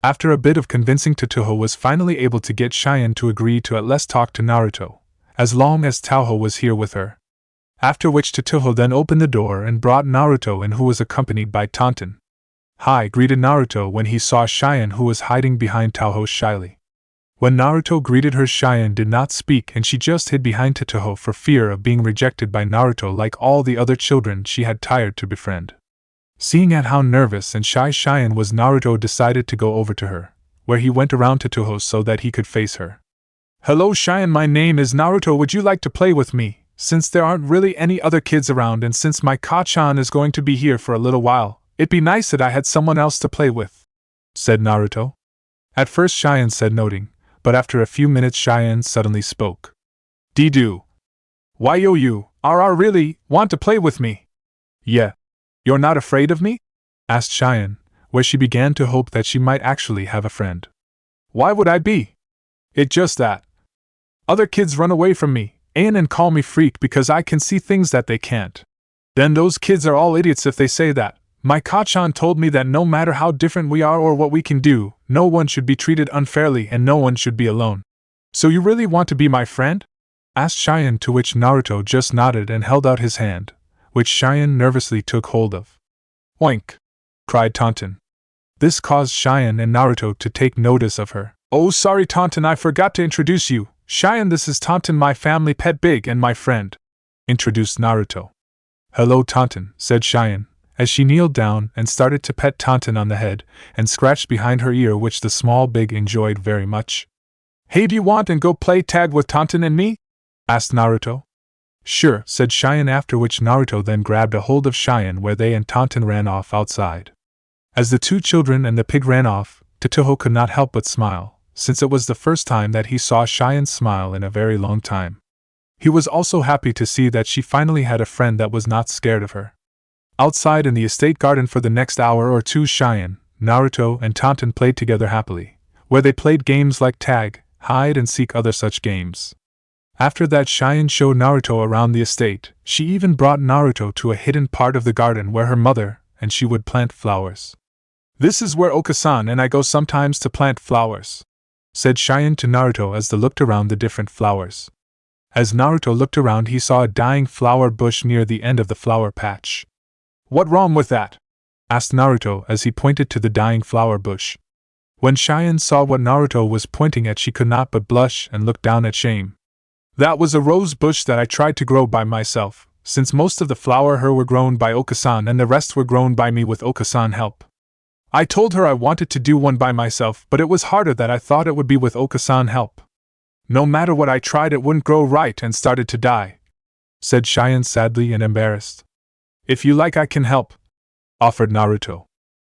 After a bit of convincing, Tsuhoho was finally able to get Cheyenne to agree to at least talk to Naruto, as long as Tsuhoho was here with her. After which Tsuhoho then opened the door and brought Naruto in, who was accompanied by Tonton. "Hi," greeted Naruto when he saw Cheyenne, who was hiding behind Tsuhoho shyly. When Naruto greeted her, Cheyenne did not speak, and she just hid behind Tsuhoho for fear of being rejected by Naruto like all the other children she had tired to befriend. Seeing at how nervous and shy Cheyenne was, Naruto decided to go over to her, where he went around to Tsuhoho so that he could face her. "Hello Cheyenne, my name is Naruto. Would you like to play with me, since there aren't really any other kids around, and since my Ka-chan is going to be here for a little while, it'd be nice that I had someone else to play with," said Naruto. At first Cheyenne said nothing, but after a few minutes Cheyenne suddenly spoke. "Didu. Why you really want to play with me?" "Yeah. You're not afraid of me?" asked Cheyenne, where she began to hope that she might actually have a friend. "Why would I be? It's just that other kids run away from me, and call me freak because I can see things that they can't. Then those kids are all idiots if they say that. My Ka-chan told me that no matter how different we are or what we can do, no one should be treated unfairly and no one should be alone. So you really want to be my friend?" asked Cheyenne, to which Naruto just nodded and held out his hand, which Cheyenne nervously took hold of. "Oink!" cried Tonton. This caused Cheyenne and Naruto to take notice of her. "Oh, sorry Tonton, I forgot to introduce you. Cheyenne, this is Tonton, my family pet Big, and my friend," introduced Naruto. "Hello Tonton," said Cheyenne, as she kneeled down and started to pet Tonton on the head and scratched behind her ear, which the small Big enjoyed very much. "Hey, do you want to go play tag with Tonton and me?" asked Naruto. "Sure," said Cheyenne, after which Naruto then grabbed a hold of Cheyenne, where they and Tonton ran off outside. As the two children and the pig ran off, Tsuhoho could not help but smile, since it was the first time that he saw Cheyenne smile in a very long time. He was also happy to see that she finally had a friend that was not scared of her. Outside in the estate garden for the next hour or two, Cheyenne, Naruto, and Tonton played together happily, where they played games like tag, hide and seek, other such games. After that, Cheyenne showed Naruto around the estate. She even brought Naruto to a hidden part of the garden where her mother and she would plant flowers. "This is where Oka-san and I go sometimes to plant flowers," said Cheyenne to Naruto as they looked around the different flowers. As Naruto looked around, he saw a dying flower bush near the end of the flower patch. What wrong with that? Asked Naruto as he pointed to the dying flower bush. When Cheyenne saw what Naruto was pointing at, she could not but blush and look down at shame. That was a rose bush that I tried to grow by myself, since most of the flower her were grown by Okasan and the rest were grown by me with Okasan help. I told her I wanted to do one by myself, but it was harder than I thought it would be with Okasan help. No matter what I tried, it wouldn't grow right and started to die, said Cheyenne sadly and embarrassed. If you like, I can help, offered Naruto.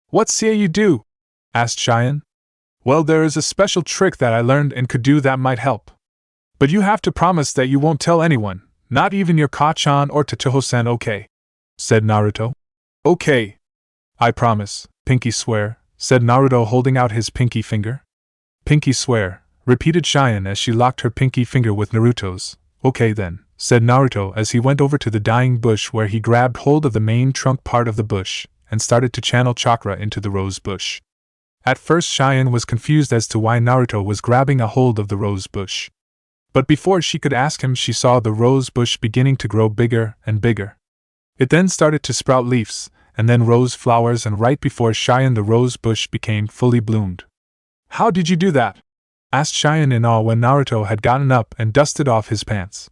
What say you do? Asked Cheyenne. Well, there is a special trick that I learned and could do that might help. But you have to promise that you won't tell anyone, not even your Ka-chan or Tsuchiho-san, okay? Said Naruto. Okay. I promise, pinky swear, said Naruto holding out his pinky finger. Pinky swear, repeated Cheyenne as she locked her pinky finger with Naruto's. Okay then, said Naruto as he went over to the dying bush where he grabbed hold of the main trunk part of the bush and started to channel chakra into the rose bush. At first Cheyenne was confused as to why Naruto was grabbing a hold of the rose bush. But before she could ask him, she saw the rose bush beginning to grow bigger and bigger. It then started to sprout leaves, and then rose flowers, and right before Cheyenne the rose bush became fully bloomed. How did you do that? Asked Cheyenne in awe when Naruto had gotten up and dusted off his pants.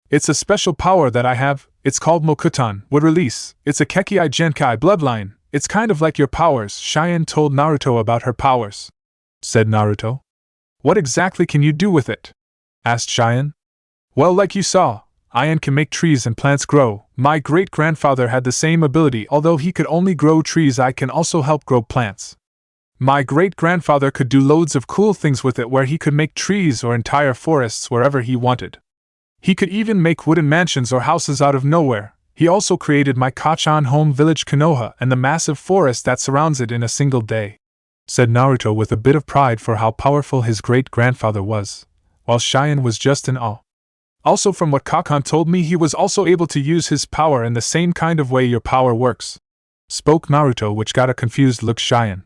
It's a special power that I have, it's called Mokutan, would release, it's a Kekkai Genkai bloodline. It's kind of like your powers. Cheyenne told Naruto about her powers. Said Naruto. What exactly can you do with it? Asked Cheyenne. Well, like you saw, I can make trees and plants grow. My great-grandfather had the same ability. Although he could only grow trees, I can also help grow plants. My great-grandfather could do loads of cool things with it, where he could make trees or entire forests wherever he wanted. He could even make wooden mansions or houses out of nowhere. He also created my Ka-chan home village Konoha and the massive forest that surrounds it in a single day, said Naruto with a bit of pride for how powerful his great-grandfather was, while Cheyenne was just in awe. Also, from what Kakan told me, he was also able to use his power in the same kind of way your power works, spoke Naruto, which got a confused look Cheyenne.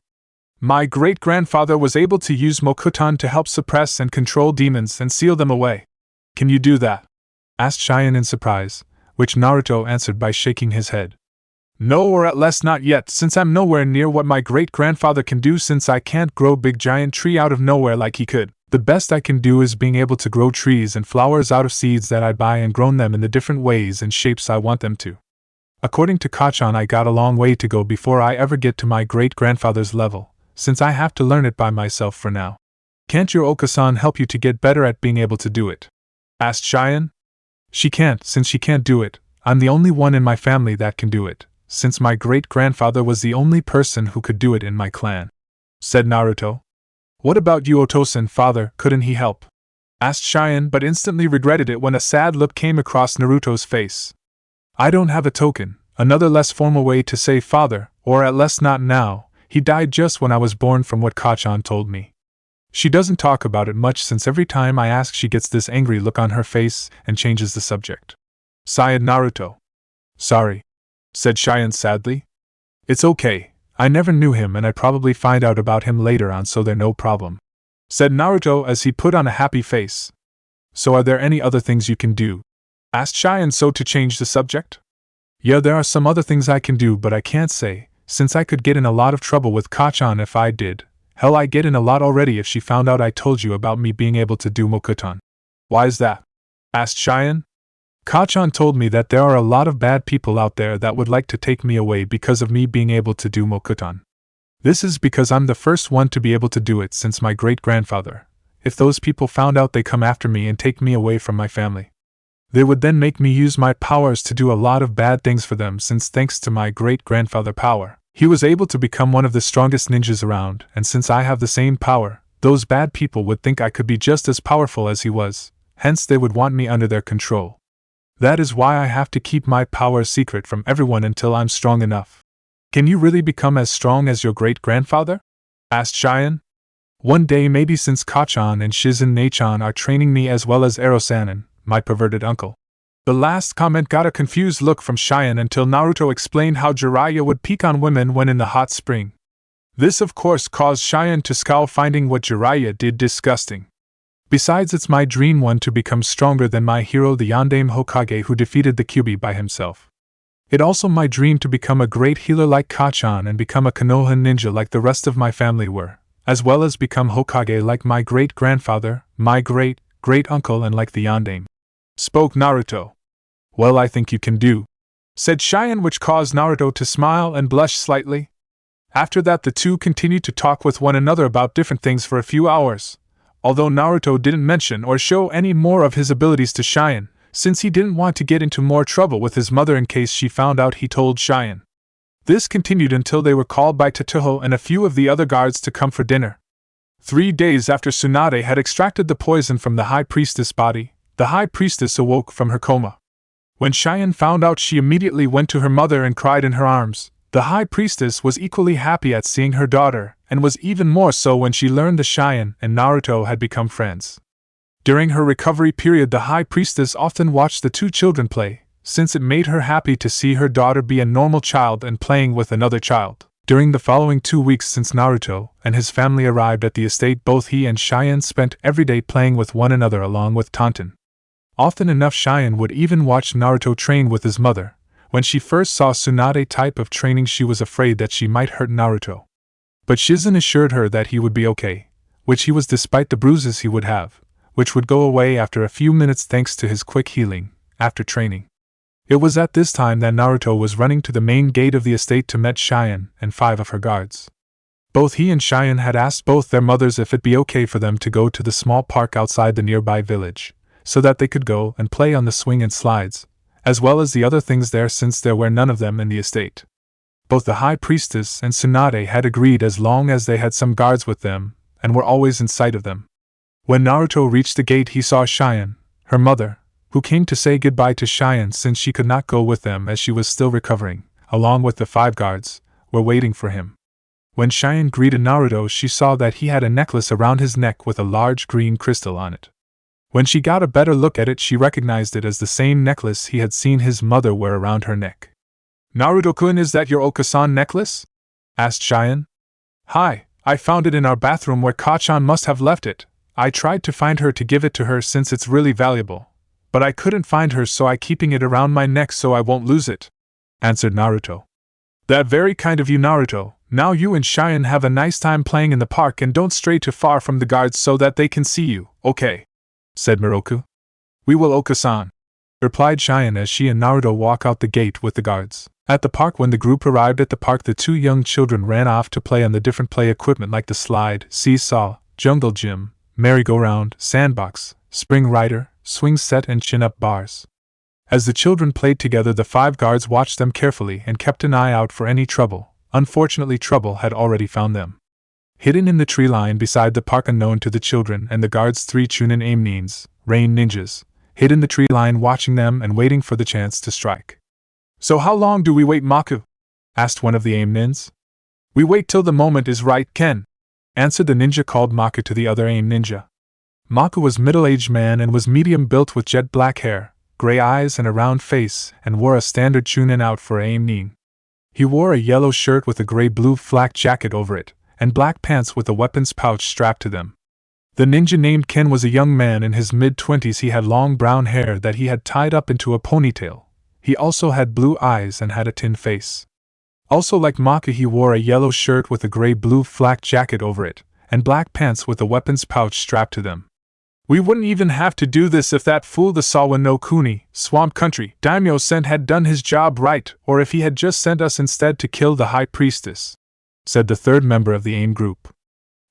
My great-grandfather was able to use Mokutan to help suppress and control demons and seal them away. Can you do that? Asked Cheyenne in surprise, which Naruto answered by shaking his head. No, or at least not yet, since I'm nowhere near what my great-grandfather can do, since I can't grow big giant tree out of nowhere like he could. The best I can do is being able to grow trees and flowers out of seeds that I buy and grown them in the different ways and shapes I want them to. According to Kachan, I got a long way to go before I ever get to my great-grandfather's level, since I have to learn it by myself for now. Can't your Okasan help you to get better at being able to do it? Asked Cheyenne. She can't, since she can't do it. I'm the only one in my family that can do it, since my great-grandfather was the only person who could do it in my clan, said Naruto. What about you, Otosan, father, couldn't he help? Asked Cheyenne, but instantly regretted it when a sad look came across Naruto's face. I don't have a token, another less formal way to say father, or at least not now. He died just when I was born, from what Kachan told me. She doesn't talk about it much, since every time I ask she gets this angry look on her face and changes the subject. Sighed Naruto. Sorry, said Cheyenne sadly. It's okay, I never knew him and I'd probably find out about him later on, so there's no problem, said Naruto as he put on a happy face. So are there any other things you can do? Asked Cheyenne, so to change the subject. Yeah, there are some other things I can do, but I can't say, since I could get in a lot of trouble with Kachan if I did. Hell, I get in a lot already if she found out I told you about me being able to do Mokutan. Why is that? Asked Cheyenne. Kachan told me that there are a lot of bad people out there that would like to take me away because of me being able to do Mokutan. This is because I'm the first one to be able to do it since my great-grandfather. If those people found out, they come after me and take me away from my family. They would then make me use my powers to do a lot of bad things for them, since thanks to my great-grandfather power, he was able to become one of the strongest ninjas around, and since I have the same power, those bad people would think I could be just as powerful as he was, hence they would want me under their control. That is why I have to keep my power secret from everyone until I'm strong enough. Can you really become as strong as your great-grandfather? Asked Cheyenne. One day maybe, since Kachan and Shizen Nachan are training me as well as Erosanin, my perverted uncle. The last comment got a confused look from Cheyenne until Naruto explained how Jiraiya would peek on women when in the hot spring. This of course caused Cheyenne to scowl, finding what Jiraiya did disgusting. Besides, it's my dream one to become stronger than my hero the Yondaime Hokage who defeated the Kyuubi by himself. It also my dream to become a great healer like Kachan and become a Konoha ninja like the rest of my family were, as well as become Hokage like my great-grandfather, my great-great-uncle and like the Yondaime. Spoke Naruto. Well, I think you can do, said Cheyenne, which caused Naruto to smile and blush slightly. After that the two continued to talk with one another about different things for a few hours. Although Naruto didn't mention or show any more of his abilities to Cheyenne, since he didn't want to get into more trouble with his mother in case she found out he told Cheyenne. This continued until they were called by Tatuho and a few of the other guards to come for dinner. 3 days after Tsunade had extracted the poison from the High Priestess' body, the High Priestess awoke from her coma. When Cheyenne found out, she immediately went to her mother and cried in her arms. The High Priestess was equally happy at seeing her daughter, and was even more so when she learned that Cheyenne and Naruto had become friends. During her recovery period, the High Priestess often watched the two children play, since it made her happy to see her daughter be a normal child and playing with another child. During the following 2 weeks since Naruto and his family arrived at the estate, both he and Cheyenne spent every day playing with one another along with Tonton. Often enough, Cheyenne would even watch Naruto train with his mother. When she first saw Tsunade type of training, she was afraid that she might hurt Naruto. But Shizen assured her that he would be okay, which he was despite the bruises he would have, which would go away after a few minutes thanks to his quick healing, after training. It was at this time that Naruto was running to the main gate of the estate to meet Cheyenne and 5 of her guards. Both he and Cheyenne had asked both their mothers if it'd be okay for them to go to the small park outside the nearby village, so that they could go and play on the swing and slides, as well as the other things there, since there were none of them in the estate. Both the High Priestess and Tsunade had agreed as long as they had some guards with them, and were always in sight of them. When Naruto reached the gate, he saw Cheyenne, her mother, who came to say goodbye to Cheyenne since she could not go with them as she was still recovering, along with the 5 guards, were waiting for him. When Cheyenne greeted Naruto, she saw that he had a necklace around his neck with a large green crystal on it. When she got a better look at it, she recognized it as the same necklace he had seen his mother wear around her neck. "Naruto-kun, is that your Okasan necklace?" asked Cheyenne. "Hi, I found it in our bathroom where Kachan must have left it. I tried to find her to give it to her since it's really valuable, but I couldn't find her, so I keeping it around my neck so I won't lose it," answered Naruto. "That very kind of you, Naruto. Now you and Cheyenne have a nice time playing in the park and don't stray too far from the guards so that they can see you, okay?" said Miroku. "We will, Okasan," replied Cheyenne as she and Naruto walk out the gate with the guards. At the park, when the group arrived at the park, the 2 young children ran off to play on the different play equipment like the slide, seesaw, jungle gym, merry-go-round, sandbox, spring rider, swing set and chin-up bars. As the children played together, the 5 guards watched them carefully and kept an eye out for any trouble. Unfortunately, trouble had already found them. Hidden in the tree line beside the park, unknown to the children and the guards, 3 Chunin aim nins, rain ninjas, hid in the tree line watching them and waiting for the chance to strike. "So how long do we wait, Maku?" asked one of the aim nins. "We wait till the moment is right, Ken," answered the ninja called Maku to the other aim ninja. Maku was a middle-aged man and was medium built with jet black hair, gray eyes and a round face, and wore a standard Chunin out for aim nin. He wore a yellow shirt with a gray-blue flak jacket over it, and black pants with a weapons pouch strapped to them. The ninja named Ken was a young man in his mid-20s. He had long brown hair that he had tied up into a ponytail. He also had blue eyes and had a tin face. Also, like Maku, he wore a yellow shirt with a gray-blue flak jacket over it, and black pants with a weapons pouch strapped to them. "We wouldn't even have to do this if that fool the Sawa no Kuni, Swamp Country, Daimyo sent had done his job right, or if he had just sent us instead to kill the High Priestess," said the 3rd member of the AIM group.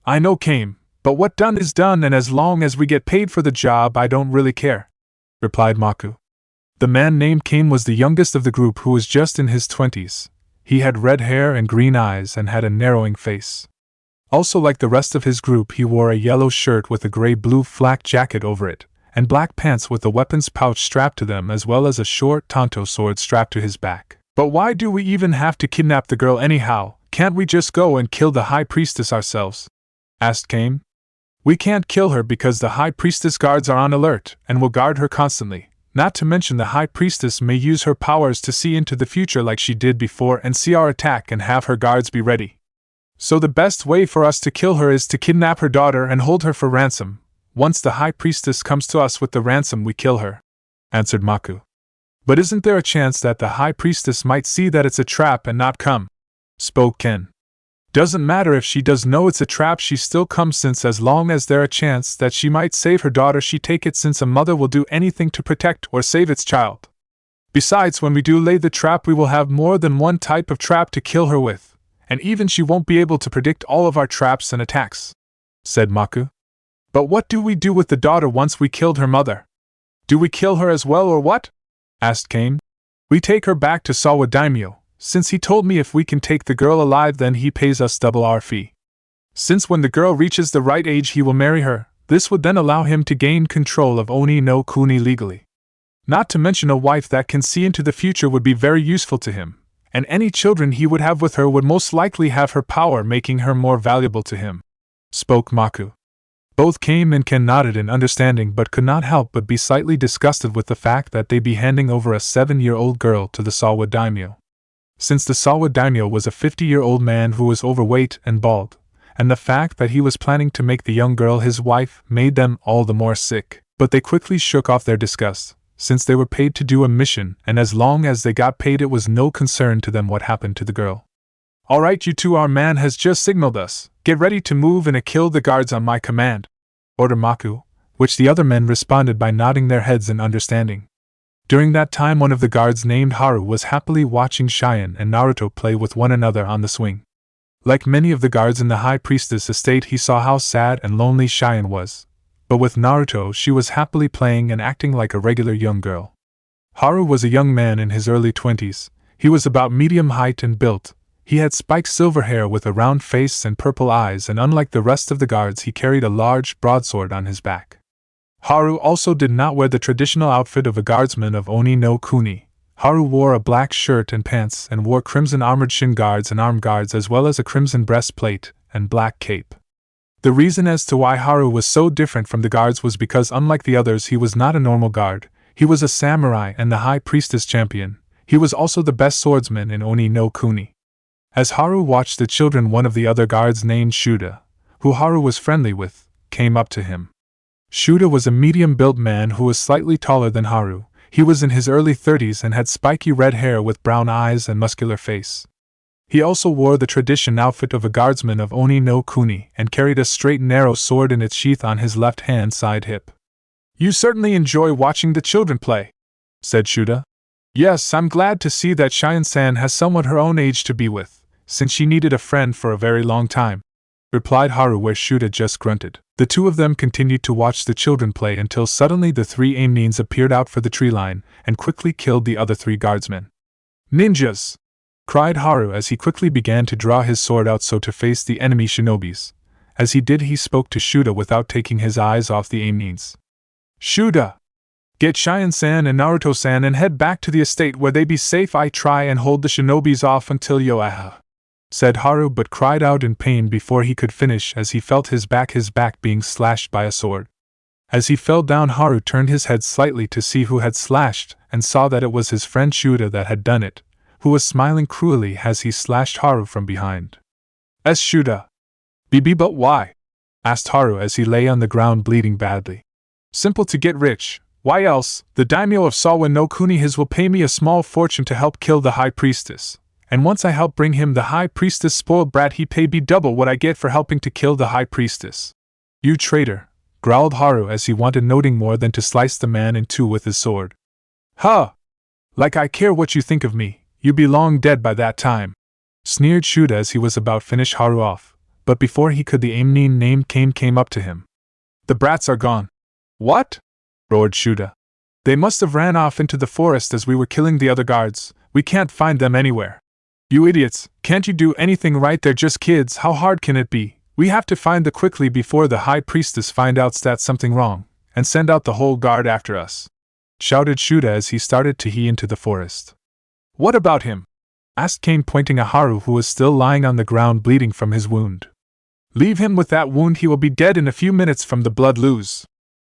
"I know, Kame, but what done is done, and as long as we get paid for the job, I don't really care," replied Maku. The man named Kame was the youngest of the group, who was just in his 20s. He had red hair and green eyes and had a narrowing face. Also, like the rest of his group, he wore a yellow shirt with a gray-blue flak jacket over it, and black pants with a weapons pouch strapped to them, as well as a short tanto sword strapped to his back. "But why do we even have to kidnap the girl anyhow? Can't we just go and kill the High Priestess ourselves?" asked Kame. "We can't kill her because the High Priestess guards are on alert and will guard her constantly. Not to mention the High Priestess may use her powers to see into the future like she did before and see our attack and have her guards be ready." So the best way for us to kill her is to kidnap her daughter and hold her for ransom. Once the High Priestess comes to us with the ransom, we kill her," answered Maku. "But isn't there a chance that the High Priestess might see that it's a trap and not come?" spoke Ken. "Doesn't matter if she does know it's a trap, she still comes, since as long as there a chance that she might save her daughter, she take it, since a mother will do anything to protect or save its child. Besides, when we do lay the trap, we will have more than one type of trap to kill her with, and even she won't be able to predict all of our traps and attacks," said Maku. "But what do we do with the daughter once we killed her mother? Do we kill her as well, or what?" asked Kane. "We take her back to Sawa Daimyo, since he told me if we can take the girl alive then he pays us double our fee. Since when the girl reaches the right age he will marry her, this would then allow him to gain control of Oni no Kuni legally. Not to mention a wife that can see into the future would be very useful to him, and any children he would have with her would most likely have her power, making her more valuable to him," spoke Maku. Both Kane and Ken nodded in understanding, but could not help but be slightly disgusted with the fact that they be handing over a 7-year-old girl to the Sawa Daimyo. Since the Sawa Daimyo was a 50-year-old man who was overweight and bald, and the fact that he was planning to make the young girl his wife made them all the more sick, but they quickly shook off their disgust, since they were paid to do a mission, and as long as they got paid it was no concern to them what happened to the girl. "All right, you two, our man has just signaled us. Get ready to move and kill the guards on my command," ordered Maku, which the other men responded by nodding their heads in understanding. During that time, one of the guards named Haru was happily watching Cheyenne and Naruto play with one another on the swing. Like many of the guards in the High Priestess estate, he saw how sad and lonely Cheyenne was, but with Naruto she was happily playing and acting like a regular young girl. Haru was a young man in his early 20s. He was about medium height and built. He had spiked silver hair with a round face and purple eyes, and unlike the rest of the guards he carried a large broadsword on his back. Haru also did not wear the traditional outfit of a guardsman of Oni no Kuni. Haru wore a black shirt and pants and wore crimson armored shin guards and arm guards, as well as a crimson breastplate and black cape. The reason as to why Haru was so different from the guards was because, unlike the others, he was not a normal guard. He was a samurai and the High Priestess champion. He was also the best swordsman in Oni no Kuni. As Haru watched the children, one of the other guards named Shuda, who Haru was friendly with, came up to him. Shuda was a medium-built man who was slightly taller than Haru. He was in his early 30s and had spiky red hair with brown eyes and muscular face. He also wore the traditional outfit of a guardsman of Oni no Kuni and carried a straight narrow sword in its sheath on his left-hand side hip. "You certainly enjoy watching the children play," said Shuda. "Yes, I'm glad to see that Cheyenne-san has someone her own age to be with, since she needed a friend for a very long time," replied Haru, where Shuda just grunted. The two of them continued to watch the children play until suddenly the 3 Amnins appeared out for the tree line and quickly killed the other 3 guardsmen. "Ninjas!" cried Haru as he quickly began to draw his sword out so to face the enemy shinobis. As he did, he spoke to Shuda without taking his eyes off the Amnins. "Shuda! Get Cheyenne-san and Naruto-san and head back to the estate where they be safe. I try and hold the shinobis off until Yoaha," said Haru, but cried out in pain before he could finish as he felt his back being slashed by a sword. As he fell down, Haru turned his head slightly to see who had slashed, and saw that it was his friend Shuda that had done it, who was smiling cruelly as he slashed Haru from behind. Shuda. "BB, but why?" asked Haru as he lay on the ground bleeding badly. "Simple, to get rich. Why else? The daimyo of Sawa no Kuni his will pay me a small fortune to help kill the High Priestess. And once I help bring him the High Priestess spoiled brat, he pay me double what I get for helping to kill the High Priestess." "You traitor," growled Haru as he wanted nothing more than to slice the man in 2 with his sword. "Huh! Like I care what you think of me, you be long dead by that time," sneered Shuda as he was about to finish Haru off, but before he could, the Amnin named Kane came up to him. "The brats are gone." "What?" roared Shuda. "They must have ran off into the forest as we were killing the other guards. We can't find them anywhere." "You idiots, can't you do anything right? They're just kids, how hard can it be? We have to find them quickly before the High Priestess find out that's something wrong, and send out the whole guard after us," shouted Shuda as he started to hie into the forest. "What about him?" asked Kane, pointing at Haru, who was still lying on the ground bleeding from his wound. "Leave him with that wound, he will be dead in a few minutes from the blood loose,"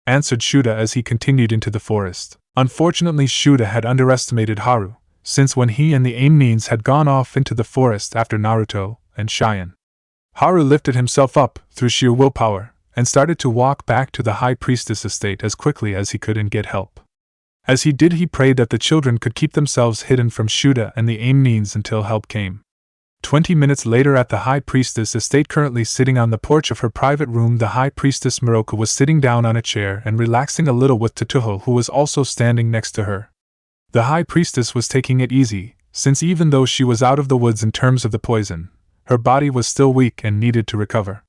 answered Shuda as he continued into the forest. Unfortunately, Shuda had underestimated Haru, since when he and the Amnins had gone off into the forest after Naruto and Cheyenne Haru lifted himself up through sheer willpower and started to walk back to the High Priestess estate as quickly as he could and get help. As he did, he prayed that the children could keep themselves hidden from Shuda and the Amnines until help came. 20 minutes later, at the High Priestess estate, currently sitting on the porch of her private room, the High Priestess Miroku was sitting down on a chair and relaxing a little with Tatuho, who was also standing next to her. The High Priestess was taking it easy, since even though she was out of the woods in terms of the poison, her body was still weak and needed to recover.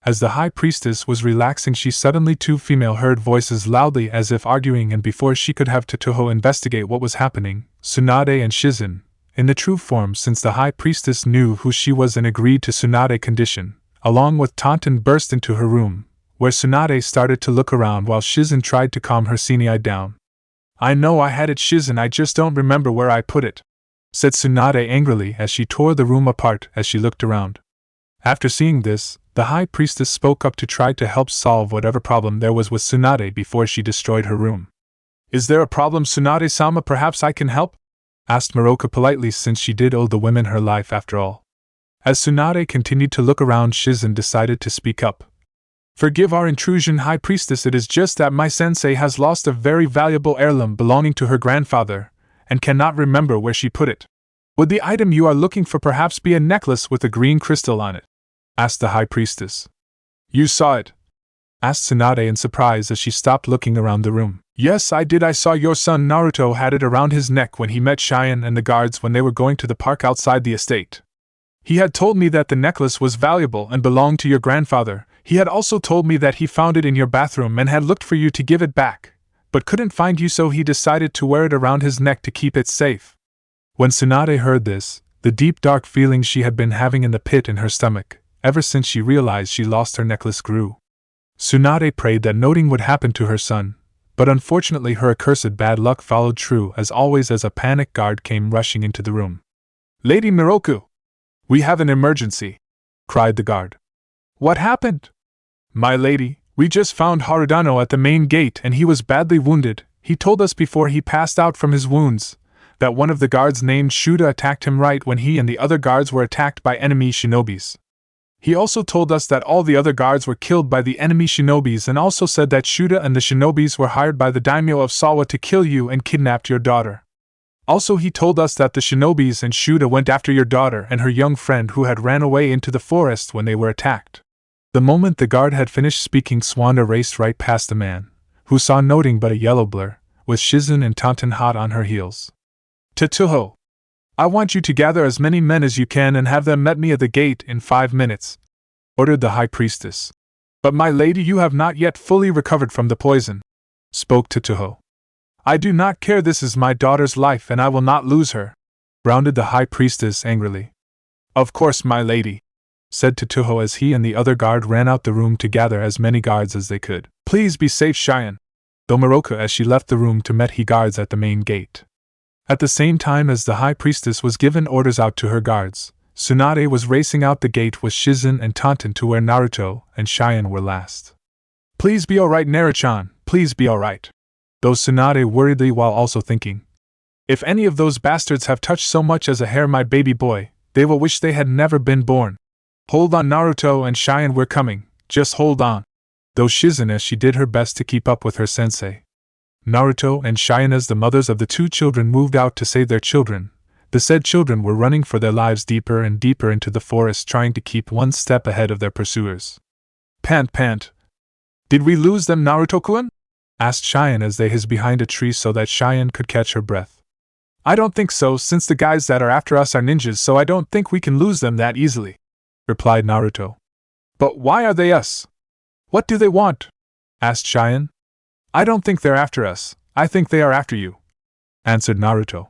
As the High Priestess was relaxing, she suddenly two female heard voices loudly as if arguing, and before she could have Tatuho investigate what was happening, Tsunade and Shizen, in the true form, since the High Priestess knew who she was and agreed to Tsunade's condition, along with Taunton, burst into her room, where Tsunade started to look around while Shizen tried to calm her seany-eye down. "I know I had it, Shizen, I just don't remember where I put it," said Tsunade angrily as she tore the room apart as she looked around. After seeing this, the High Priestess spoke up to try to help solve whatever problem there was with Tsunade before she destroyed her room. "Is there a problem, Tsunade-sama? Perhaps I can help?" asked Miroku politely, since she did owe the women her life after all. As Tsunade continued to look around, Shizen decided to speak up. "Forgive our intrusion, High Priestess, it is just that my sensei has lost a very valuable heirloom belonging to her grandfather, and cannot remember where she put it. Would the item you are looking for perhaps be a necklace with a green crystal on it?" asked the High Priestess. "You saw it?" asked Tsunade in surprise as she stopped looking around the room. "Yes, I did. I saw your son Naruto had it around his neck when he met Cheyenne and the guards when they were going to the park outside the estate. He had told me that the necklace was valuable and belonged to your grandfather. He had also told me that he found it in your bathroom and had looked for you to give it back, but couldn't find you, so he decided to wear it around his neck to keep it safe." When Tsunade heard this, the deep dark feeling she had been having in the pit in her stomach, ever since she realized she lost her necklace, grew. Tsunade prayed that nothing would happen to her son, but unfortunately her accursed bad luck followed true as always as a panicked guard came rushing into the room. "Lady Miroku! We have an emergency!" cried the guard. "What happened?" "My lady, we just found Harudano at the main gate and he was badly wounded. He told us before he passed out from his wounds that one of the guards named Shuda attacked him right when he and the other guards were attacked by enemy shinobis. He also told us that all the other guards were killed by the enemy shinobis, and also said that Shuda and the shinobis were hired by the daimyo of Sawa to kill you and kidnapped your daughter. Also, he told us that the shinobis and Shuda went after your daughter and her young friend who had ran away into the forest when they were attacked." The moment the guard had finished speaking, Swanda raced right past the man, who saw nothing but a yellow blur, with Shizen and Taunton hot on her heels. "Tatuho! I want you to gather as many men as you can and have them meet me at the gate in 5 minutes, ordered the High Priestess. "But my lady, you have not yet fully recovered from the poison," spoke Tatuho. "I do not care, this is my daughter's life and I will not lose her," grounded the High Priestess angrily. "Of course, my lady," said Tatuho as he and the other guard ran out the room to gather as many guards as they could. "Please be safe, Cheyenne," though Miroku as she left the room to meet he guards at the main gate. At the same time as the High Priestess was giving orders out to her guards, Tsunade was racing out the gate with Shizen and Taunton to where Naruto and Cheyenne were last. "Please be alright, Naruchan, please be alright," though Tsunade worriedly, while also thinking, "If any of those bastards have touched so much as a hair my baby boy, they will wish they had never been born. Hold on, Naruto and Cheyenne, we're coming, just hold on," though Shizen as she did her best to keep up with her sensei. Naruto and Cheyenne, as the mothers of the two children, moved out to save their children. The said children were running for their lives deeper and deeper into the forest, trying to keep one step ahead of their pursuers. Pant. "Did we lose them, Naruto-kun?" asked Cheyenne as they hid behind a tree so that Cheyenne could catch her breath. "I don't think so, since the guys that are after us are ninjas, so I don't think we can lose them that easily," replied Naruto. "But why are they us? What do they want?" asked Cheyenne. "I don't think they're after us, I think they are after you," answered Naruto.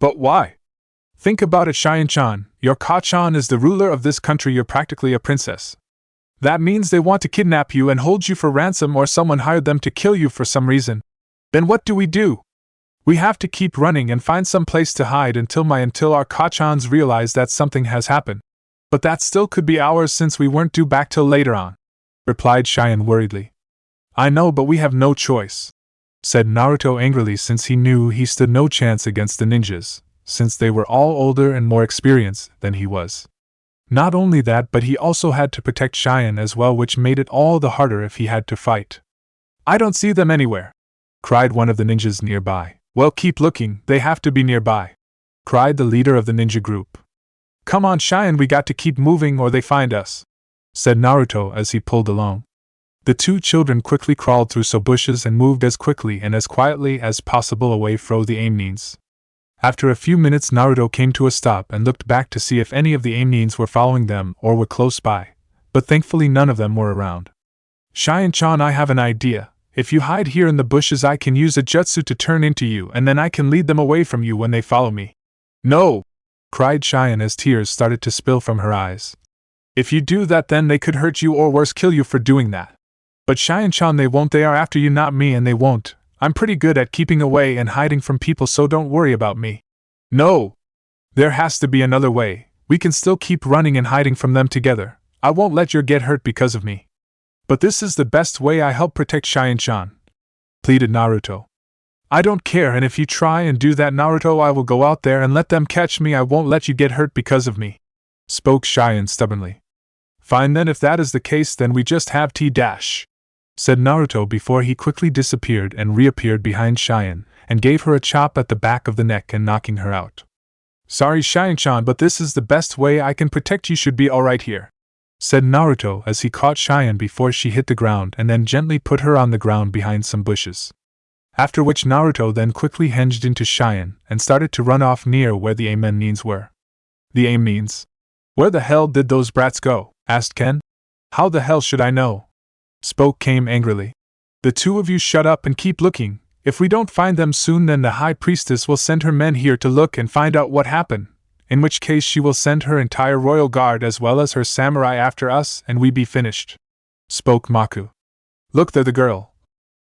"But why? Think about it, Cheyenne-chan, your Ka-chan is the ruler of this country, you're practically a princess. That means they want to kidnap you and hold you for ransom, or someone hired them to kill you for some reason. Then what do? We have to keep running and find some place to hide until our Ka-chans realize that something has happened. But that still could be hours since we weren't due back till later on," replied Cheyenne worriedly. "I know, but we have no choice," said Naruto angrily, since he knew he stood no chance against the ninjas, since they were all older and more experienced than he was. Not only that, but he also had to protect Cheyenne as well, which made it all the harder if he had to fight. "I don't see them anywhere," cried one of the ninjas nearby. "Well, keep looking, they have to be nearby," cried the leader of the ninja group. "Come on, Cheyenne, we got to keep moving or they find us," said Naruto as he pulled along. The two children quickly crawled through some bushes and moved as quickly and as quietly as possible away from the Amnines. After a few minutes, Naruto came to a stop and looked back to see if any of the Amnines were following them or were close by, but thankfully none of them were around. "Cheyenne-chan, I have an idea. If you hide here in the bushes, I can use a jutsu to turn into you, and then I can lead them away from you when they follow me." "No!" cried Cheyenne as tears started to spill from her eyes. "If you do that, then they could hurt you or worse, kill you for doing that." "But Cheyenne-chan, they won't. They are after you, not me, and they won't. I'm pretty good at keeping away and hiding from people, so don't worry about me." "No! There has to be another way. We can still keep running and hiding from them together. I won't let you get hurt because of me." "But this is the best way. I help protect Cheyenne-chan," pleaded Naruto. "I don't care, and if you try and do that, Naruto, I will go out there and let them catch me. I won't let you get hurt because of me," spoke Cheyenne stubbornly. "Fine then, if that is the case, then we just have T-dash," said Naruto before he quickly disappeared and reappeared behind Cheyenne, and gave her a chop at the back of the neck and knocking her out. "Sorry, Cheyenne-chan, but this is the best way. I can protect you. Should be alright here," said Naruto as he caught Cheyenne before she hit the ground and then gently put her on the ground behind some bushes. After which Naruto then quickly hinged into Cheyenne and started to run off near where the Amnines were. "The Amnines? Where the hell did those brats go?" asked Ken. "How the hell should I know?" spoke Kame angrily. "The two of you shut up and keep looking. If we don't find them soon, then the High Priestess will send her men here to look and find out what happened, in which case she will send her entire royal guard as well as her samurai after us and we be finished," spoke Maku. "Look there, the girl!"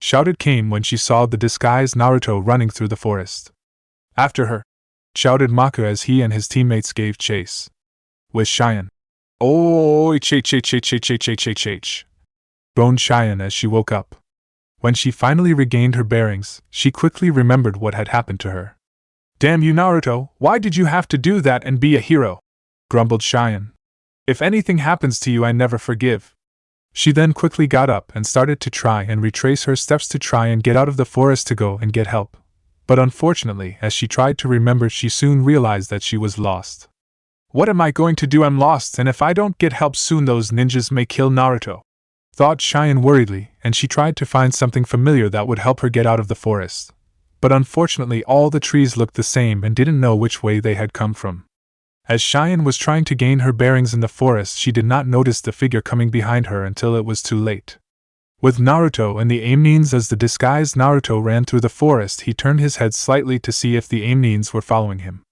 shouted Kame when she saw the disguised Naruto running through the forest. "After her!" shouted Maku as he and his teammates gave chase. With Cheyenne. "Oh, ch groaned Cheyenne as she woke up. When she finally regained her bearings, she quickly remembered what had happened to her. "Damn you, Naruto, why did you have to do that and be a hero?" grumbled Cheyenne. "If anything happens to you, I never forgive." She then quickly got up and started to try and retrace her steps to try and get out of the forest to go and get help. But unfortunately, as she tried to remember, she soon realized that she was lost. "What am I going to do? I'm lost, and if I don't get help soon, those ninjas may kill Naruto," thought Cheyenne worriedly, and she tried to find something familiar that would help her get out of the forest. But unfortunately, all the trees looked the same and didn't know which way they had come from. As Cheyenne was trying to gain her bearings in the forest, she did not notice the figure coming behind her until it was too late. With Naruto and the Amnines, as the disguised Naruto ran through the forest, he turned his head slightly to see if the Amnines were following him.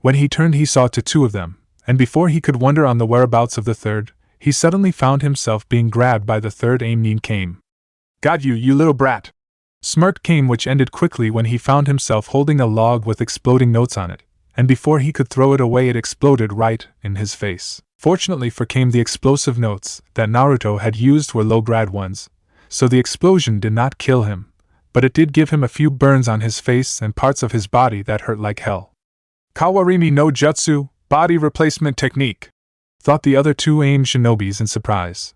When he turned, he saw two of them, and before he could wonder on the whereabouts of the third, he suddenly found himself being grabbed by the third Amnine Kame. "Got you, you little brat!" smirked Kame, which ended quickly when he found himself holding a log with exploding notes on it, and before he could throw it away, it exploded right in his face. Fortunately for Kame, the explosive notes that Naruto had used were low-grade ones, so the explosion did not kill him, but it did give him a few burns on his face and parts of his body that hurt like hell. "Kawarimi no Jutsu, body replacement technique," thought the other two AIM shinobis in surprise.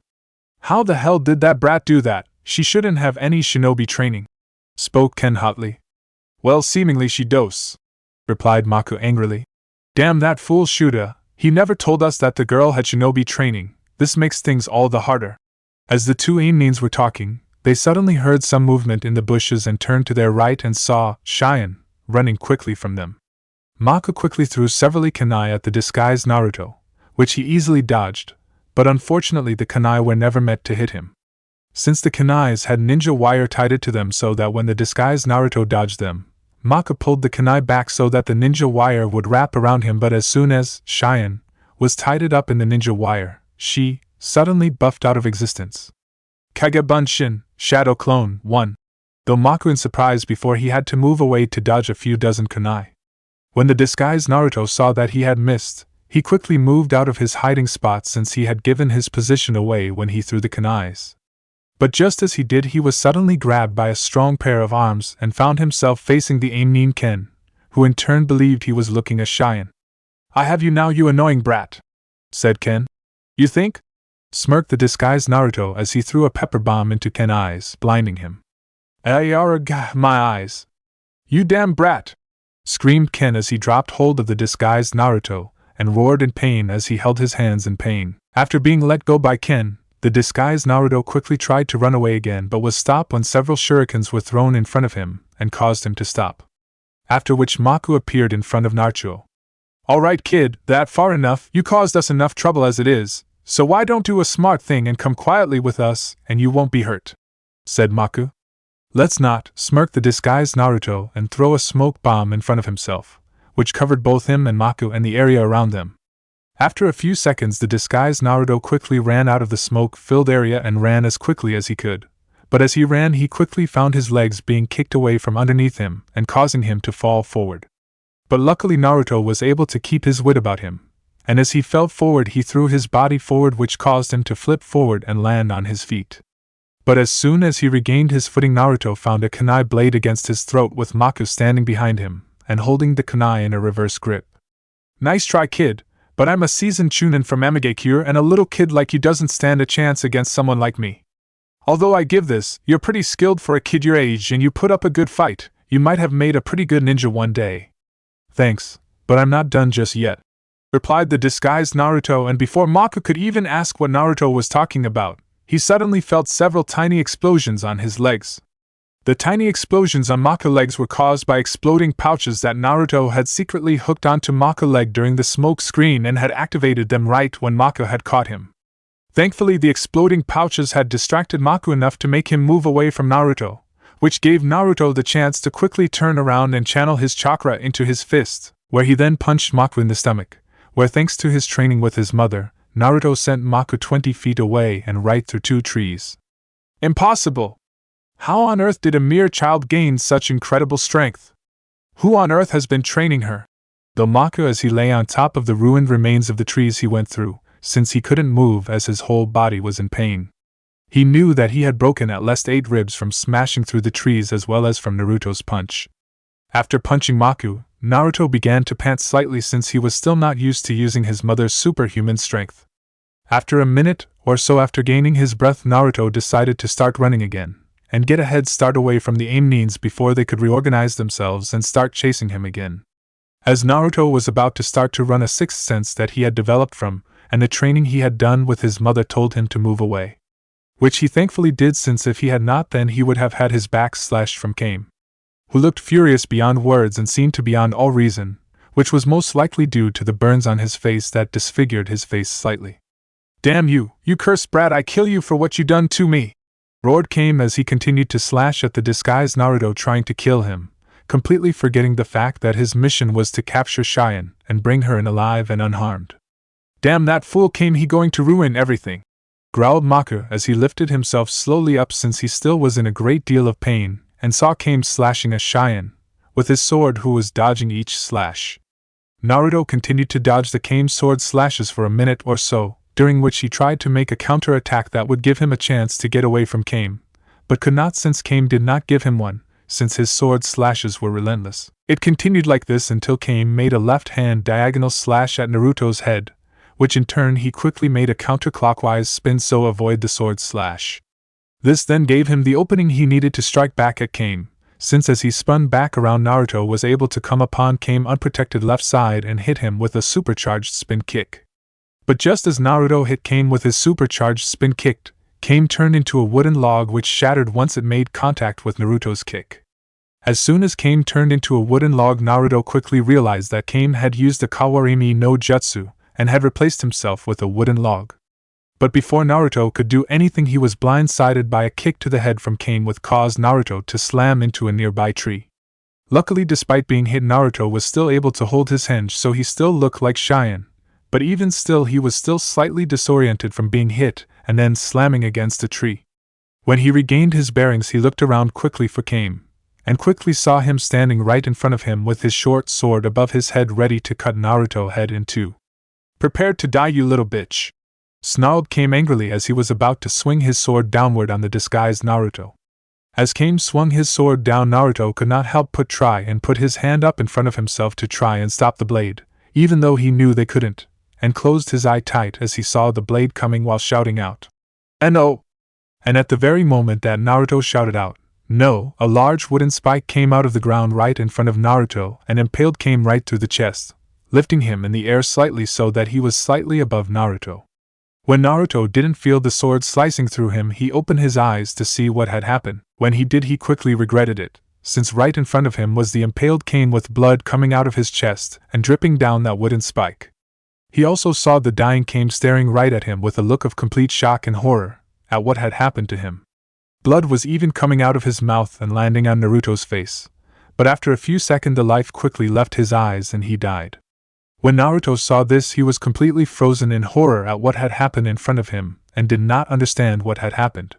"How the hell did that brat do that? She shouldn't have any shinobi training," spoke Ken hotly. "Well, seemingly she does," replied Maku angrily. "Damn that fool Shuda, he never told us that the girl had shinobi training. This makes things all the harder." As the two Amnines were talking, they suddenly heard some movement in the bushes and turned to their right and saw Cheyenne running quickly from them. Maku quickly threw several kunai at the disguised Naruto, which he easily dodged, but unfortunately the kunai were never meant to hit him. Since the kunais had ninja wire tied to them so that when the disguised Naruto dodged them, Maku pulled the kunai back so that the ninja wire would wrap around him, but as soon as Cheyenne was tied up in the ninja wire, she suddenly buffed out of existence. Kage Bunshin, Shadow Clone 1. Though Maku in surprise before he had to move away to dodge a few dozen kunai. When the disguised Naruto saw that he had missed, he quickly moved out of his hiding spot since he had given his position away when he threw the kunais. But just as he did, he was suddenly grabbed by a strong pair of arms and found himself facing the Amnine Ken, who in turn believed he was looking at Cheyenne. "I have you now, you annoying brat!" said Ken. You think? Smirked the disguised Naruto as he threw a pepper bomb into Ken's eyes, blinding him. My eyes! You damn brat! Screamed Ken as he dropped hold of the disguised Naruto, and roared in pain as he held his hands in pain. After being let go by Ken, the disguised Naruto quickly tried to run away again but was stopped when several shurikens were thrown in front of him, and caused him to stop. After which Maku appeared in front of Naruto. Alright kid, that far enough, you caused us enough trouble as it is, so why don't do a smart thing and come quietly with us, and you won't be hurt, said Maku. Let's not, smirked the disguised Naruto and throw a smoke bomb in front of himself, which covered both him and Maku and the area around them. After a few seconds the disguised Naruto quickly ran out of the smoke-filled area and ran as quickly as he could. But as he ran he quickly found his legs being kicked away from underneath him and causing him to fall forward. But luckily Naruto was able to keep his wit about him, and as he fell forward he threw his body forward which caused him to flip forward and land on his feet. But as soon as he regained his footing Naruto found a kunai blade against his throat with Maku standing behind him and holding the kunai in a reverse grip. Nice try kid, but I'm a seasoned chunin from Amigakure and a little kid like you doesn't stand a chance against someone like me. Although I give this, you're pretty skilled for a kid your age and you put up a good fight, you might have made a pretty good ninja one day. Thanks, but I'm not done just yet, replied the disguised Naruto, and before Maku could even ask what Naruto was talking about, he suddenly felt several tiny explosions on his legs. The tiny explosions on Maku's legs were caused by exploding pouches that Naruto had secretly hooked onto Maku's leg during the smoke screen and had activated them right when Maku had caught him. Thankfully the exploding pouches had distracted Maku enough to make him move away from Naruto, which gave Naruto the chance to quickly turn around and channel his chakra into his fist, where he then punched Maku in the stomach, where thanks to his training with his mother, Naruto sent Maku 20 feet away and right through 2 trees. Impossible! How on earth did a mere child gain such incredible strength? Who on earth has been training her? Though Maku as he lay on top of the ruined remains of the trees he went through, since he couldn't move as his whole body was in pain. He knew that he had broken at least 8 ribs from smashing through the trees as well as from Naruto's punch. After punching Maku, Naruto began to pant slightly since he was still not used to using his mother's superhuman strength. After a minute or so after gaining his breath Naruto decided to start running again, and get a head start away from the Amnines before they could reorganize themselves and start chasing him again. As Naruto was about to start to run, a sixth sense that he had developed from, and the training he had done with his mother told him to move away. Which he thankfully did, since if he had not then he would have had his back slashed from Kame, who looked furious beyond words and seemed to beyond all reason, which was most likely due to the burns on his face that disfigured his face slightly. Damn you, you cursed brat, I kill you for what you done to me! Roared Kame as he continued to slash at the disguised Naruto trying to kill him, completely forgetting the fact that his mission was to capture Cheyenne and bring her in alive and unharmed. Damn that fool Kame, he going to ruin everything! Growled Maku as he lifted himself slowly up since he still was in a great deal of pain, and saw Kame slashing at Cheyenne with his sword, who was dodging each slash. Naruto continued to dodge the Kame's sword slashes for a minute or so, during which he tried to make a counter-attack that would give him a chance to get away from Kame, but could not since Kame did not give him one, since his sword slashes were relentless. It continued like this until Kame made a left-hand diagonal slash at Naruto's head, which in turn he quickly made a counterclockwise spin so avoid the sword slash. This then gave him the opening he needed to strike back at Kame, since as he spun back around Naruto was able to come upon Kame unprotected left side and hit him with a supercharged spin kick. But just as Naruto hit Kame with his supercharged spin kick, Kame turned into a wooden log which shattered once it made contact with Naruto's kick. As soon as Kame turned into a wooden log, Naruto quickly realized that Kame had used the Kawarimi no Jutsu and had replaced himself with a wooden log. But before Naruto could do anything, he was blindsided by a kick to the head from Kame which caused Naruto to slam into a nearby tree. Luckily, despite being hit, Naruto was still able to hold his hinge, so he still looked like Cheyenne. But even still he was still slightly disoriented from being hit and then slamming against a tree. When he regained his bearings he looked around quickly for Kame, and quickly saw him standing right in front of him with his short sword above his head ready to cut Naruto's head in two. "Prepared to die, you little bitch!" snarled Kame angrily as he was about to swing his sword downward on the disguised Naruto. As Kame swung his sword down, Naruto could not help but try and put his hand up in front of himself to try and stop the blade, even though he knew they couldn't, and closed his eye tight as he saw the blade coming while shouting out, "No!" And at the very moment that Naruto shouted out, "No!" a large wooden spike came out of the ground right in front of Naruto and impaled came right through the chest, lifting him in the air slightly so that he was slightly above Naruto. When Naruto didn't feel the sword slicing through him, he opened his eyes to see what had happened. When he did, he quickly regretted it, since right in front of him was the impaled cane with blood coming out of his chest and dripping down that wooden spike. He also saw the dying cane staring right at him with a look of complete shock and horror at what had happened to him. Blood was even coming out of his mouth and landing on Naruto's face, but after a few seconds the life quickly left his eyes and he died. When Naruto saw this, he was completely frozen in horror at what had happened in front of him and did not understand what had happened.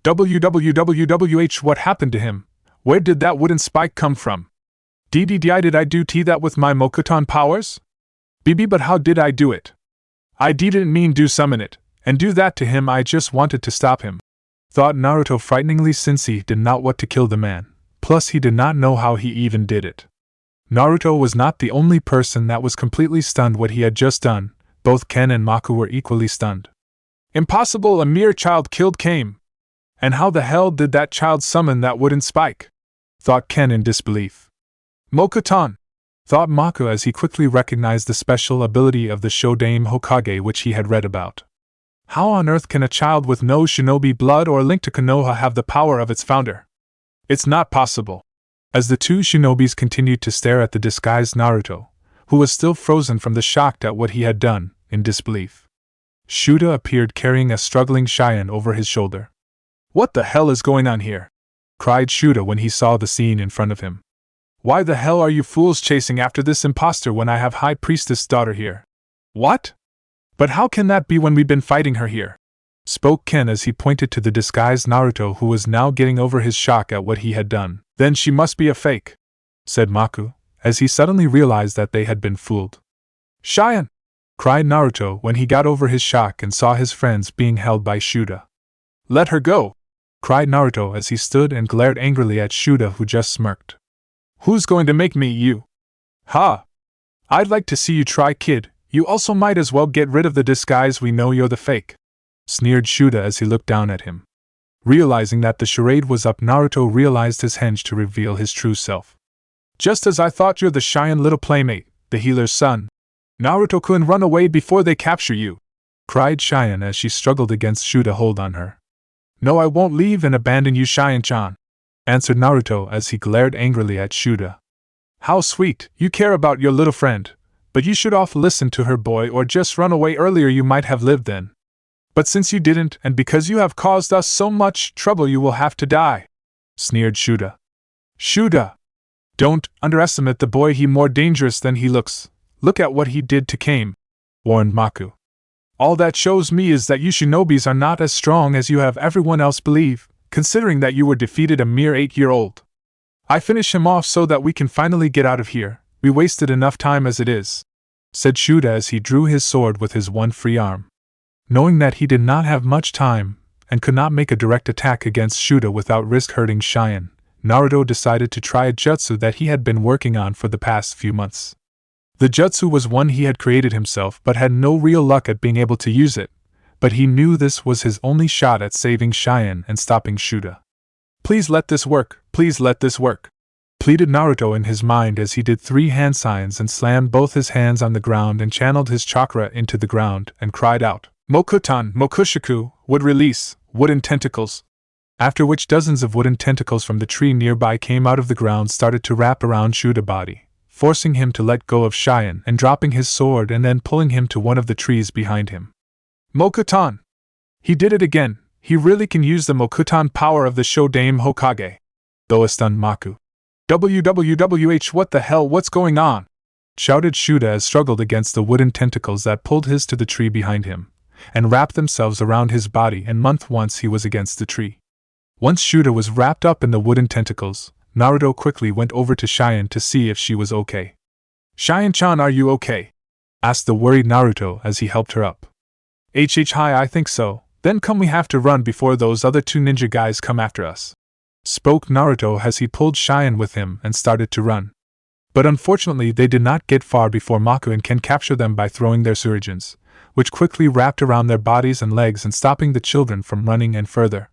WWWWH, what happened to him? Where did that wooden spike come from? Did I do that with my Mokuton powers? BB, but how did I do it? I didn't mean to summon it, and do that to him, I just wanted to stop him, thought Naruto frighteningly, since he did not want to kill the man, plus he did not know how he even did it. Naruto was not the only person that was completely stunned what he had just done, both Ken and Maku were equally stunned. Impossible, a mere child killed Kame. And how the hell did that child summon that wooden spike? Thought Ken in disbelief. Mokuton, thought Maku as he quickly recognized the special ability of the Shodaime Hokage which he had read about. How on earth can a child with no shinobi blood or link to Konoha have the power of its founder? It's not possible. As the two shinobis continued to stare at the disguised Naruto, who was still frozen from the shock at what he had done, in disbelief. Shuda appeared carrying a struggling Cheyenne over his shoulder. What the hell is going on here? Cried Shuda when he saw the scene in front of him. Why the hell are you fools chasing after this imposter when I have High Priestess' daughter here? What? But how can that be when we've been fighting her here? Spoke Ken as he pointed to the disguised Naruto, who was now getting over his shock at what he had done. Then she must be a fake, said Maku, as he suddenly realized that they had been fooled. Cheyenne! Cried Naruto when he got over his shock and saw his friends being held by Shuda. Let her go! Cried Naruto as he stood and glared angrily at Shuda, who just smirked. Who's going to make me you? Ha! I'd like to see you try, kid. You also might as well get rid of the disguise, we know you're the fake, sneered Shuda as he looked down at him. Realizing that the charade was up, Naruto realized his henge to reveal his true self. Just as I thought, you're the Cheyenne little playmate, the healer's son. Naruto-kun, run away before they capture you, cried Cheyenne as she struggled against Shuda hold on her. No, I won't leave and abandon you, Cheyenne-chan, answered Naruto as he glared angrily at Shuda. How sweet, you care about your little friend, but you should off listen to her, boy, or just run away earlier, you might have lived then. But since you didn't, and because you have caused us so much trouble, you will have to die, sneered Shuda. Shuda! Don't underestimate the boy, he more dangerous than he looks. Look at what he did to Kame, warned Maku. All that shows me is that you shinobis are not as strong as you have everyone else believe, considering that you were defeated a mere 8-year-old. I finish him off so that we can finally get out of here. We wasted enough time as it is, said Shuda as he drew his sword with his one free arm. Knowing that he did not have much time, and could not make a direct attack against Shuda without risk hurting Cheyenne, Naruto decided to try a jutsu that he had been working on for the past few months. The jutsu was one he had created himself but had no real luck at being able to use it, but he knew this was his only shot at saving Cheyenne and stopping Shuda. Please let this work, please let this work, pleaded Naruto in his mind as he did 3 hand signs and slammed both his hands on the ground and channeled his chakra into the ground and cried out, Mokuton, Mokushiku, would release, wooden tentacles. After which dozens of wooden tentacles from the tree nearby came out of the ground, started to wrap around Shuda's body, forcing him to let go of Cheyenne and dropping his sword and then pulling him to one of the trees behind him. Mokuton! He did it again, he really can use the Mokuton power of the Shodaime Hokage. Though a stunned Maku. WWWH, what the hell, what's going on? Shouted Shuda as struggled against the wooden tentacles that pulled his to the tree behind him, and wrapped themselves around his body, and once he was against the tree. Once Shuda was wrapped up in the wooden tentacles, Naruto quickly went over to Cheyenne to see if she was okay. Cheyenne-chan, are you okay? Asked the worried Naruto as he helped her up. Hi, I think so, then come, we have to run before those other 2 ninja guys come after us, spoke Naruto as he pulled Cheyenne with him and started to run. But unfortunately they did not get far before Mako and Ken captured them by throwing their shurikens, which quickly wrapped around their bodies and legs and stopping the children from running and further.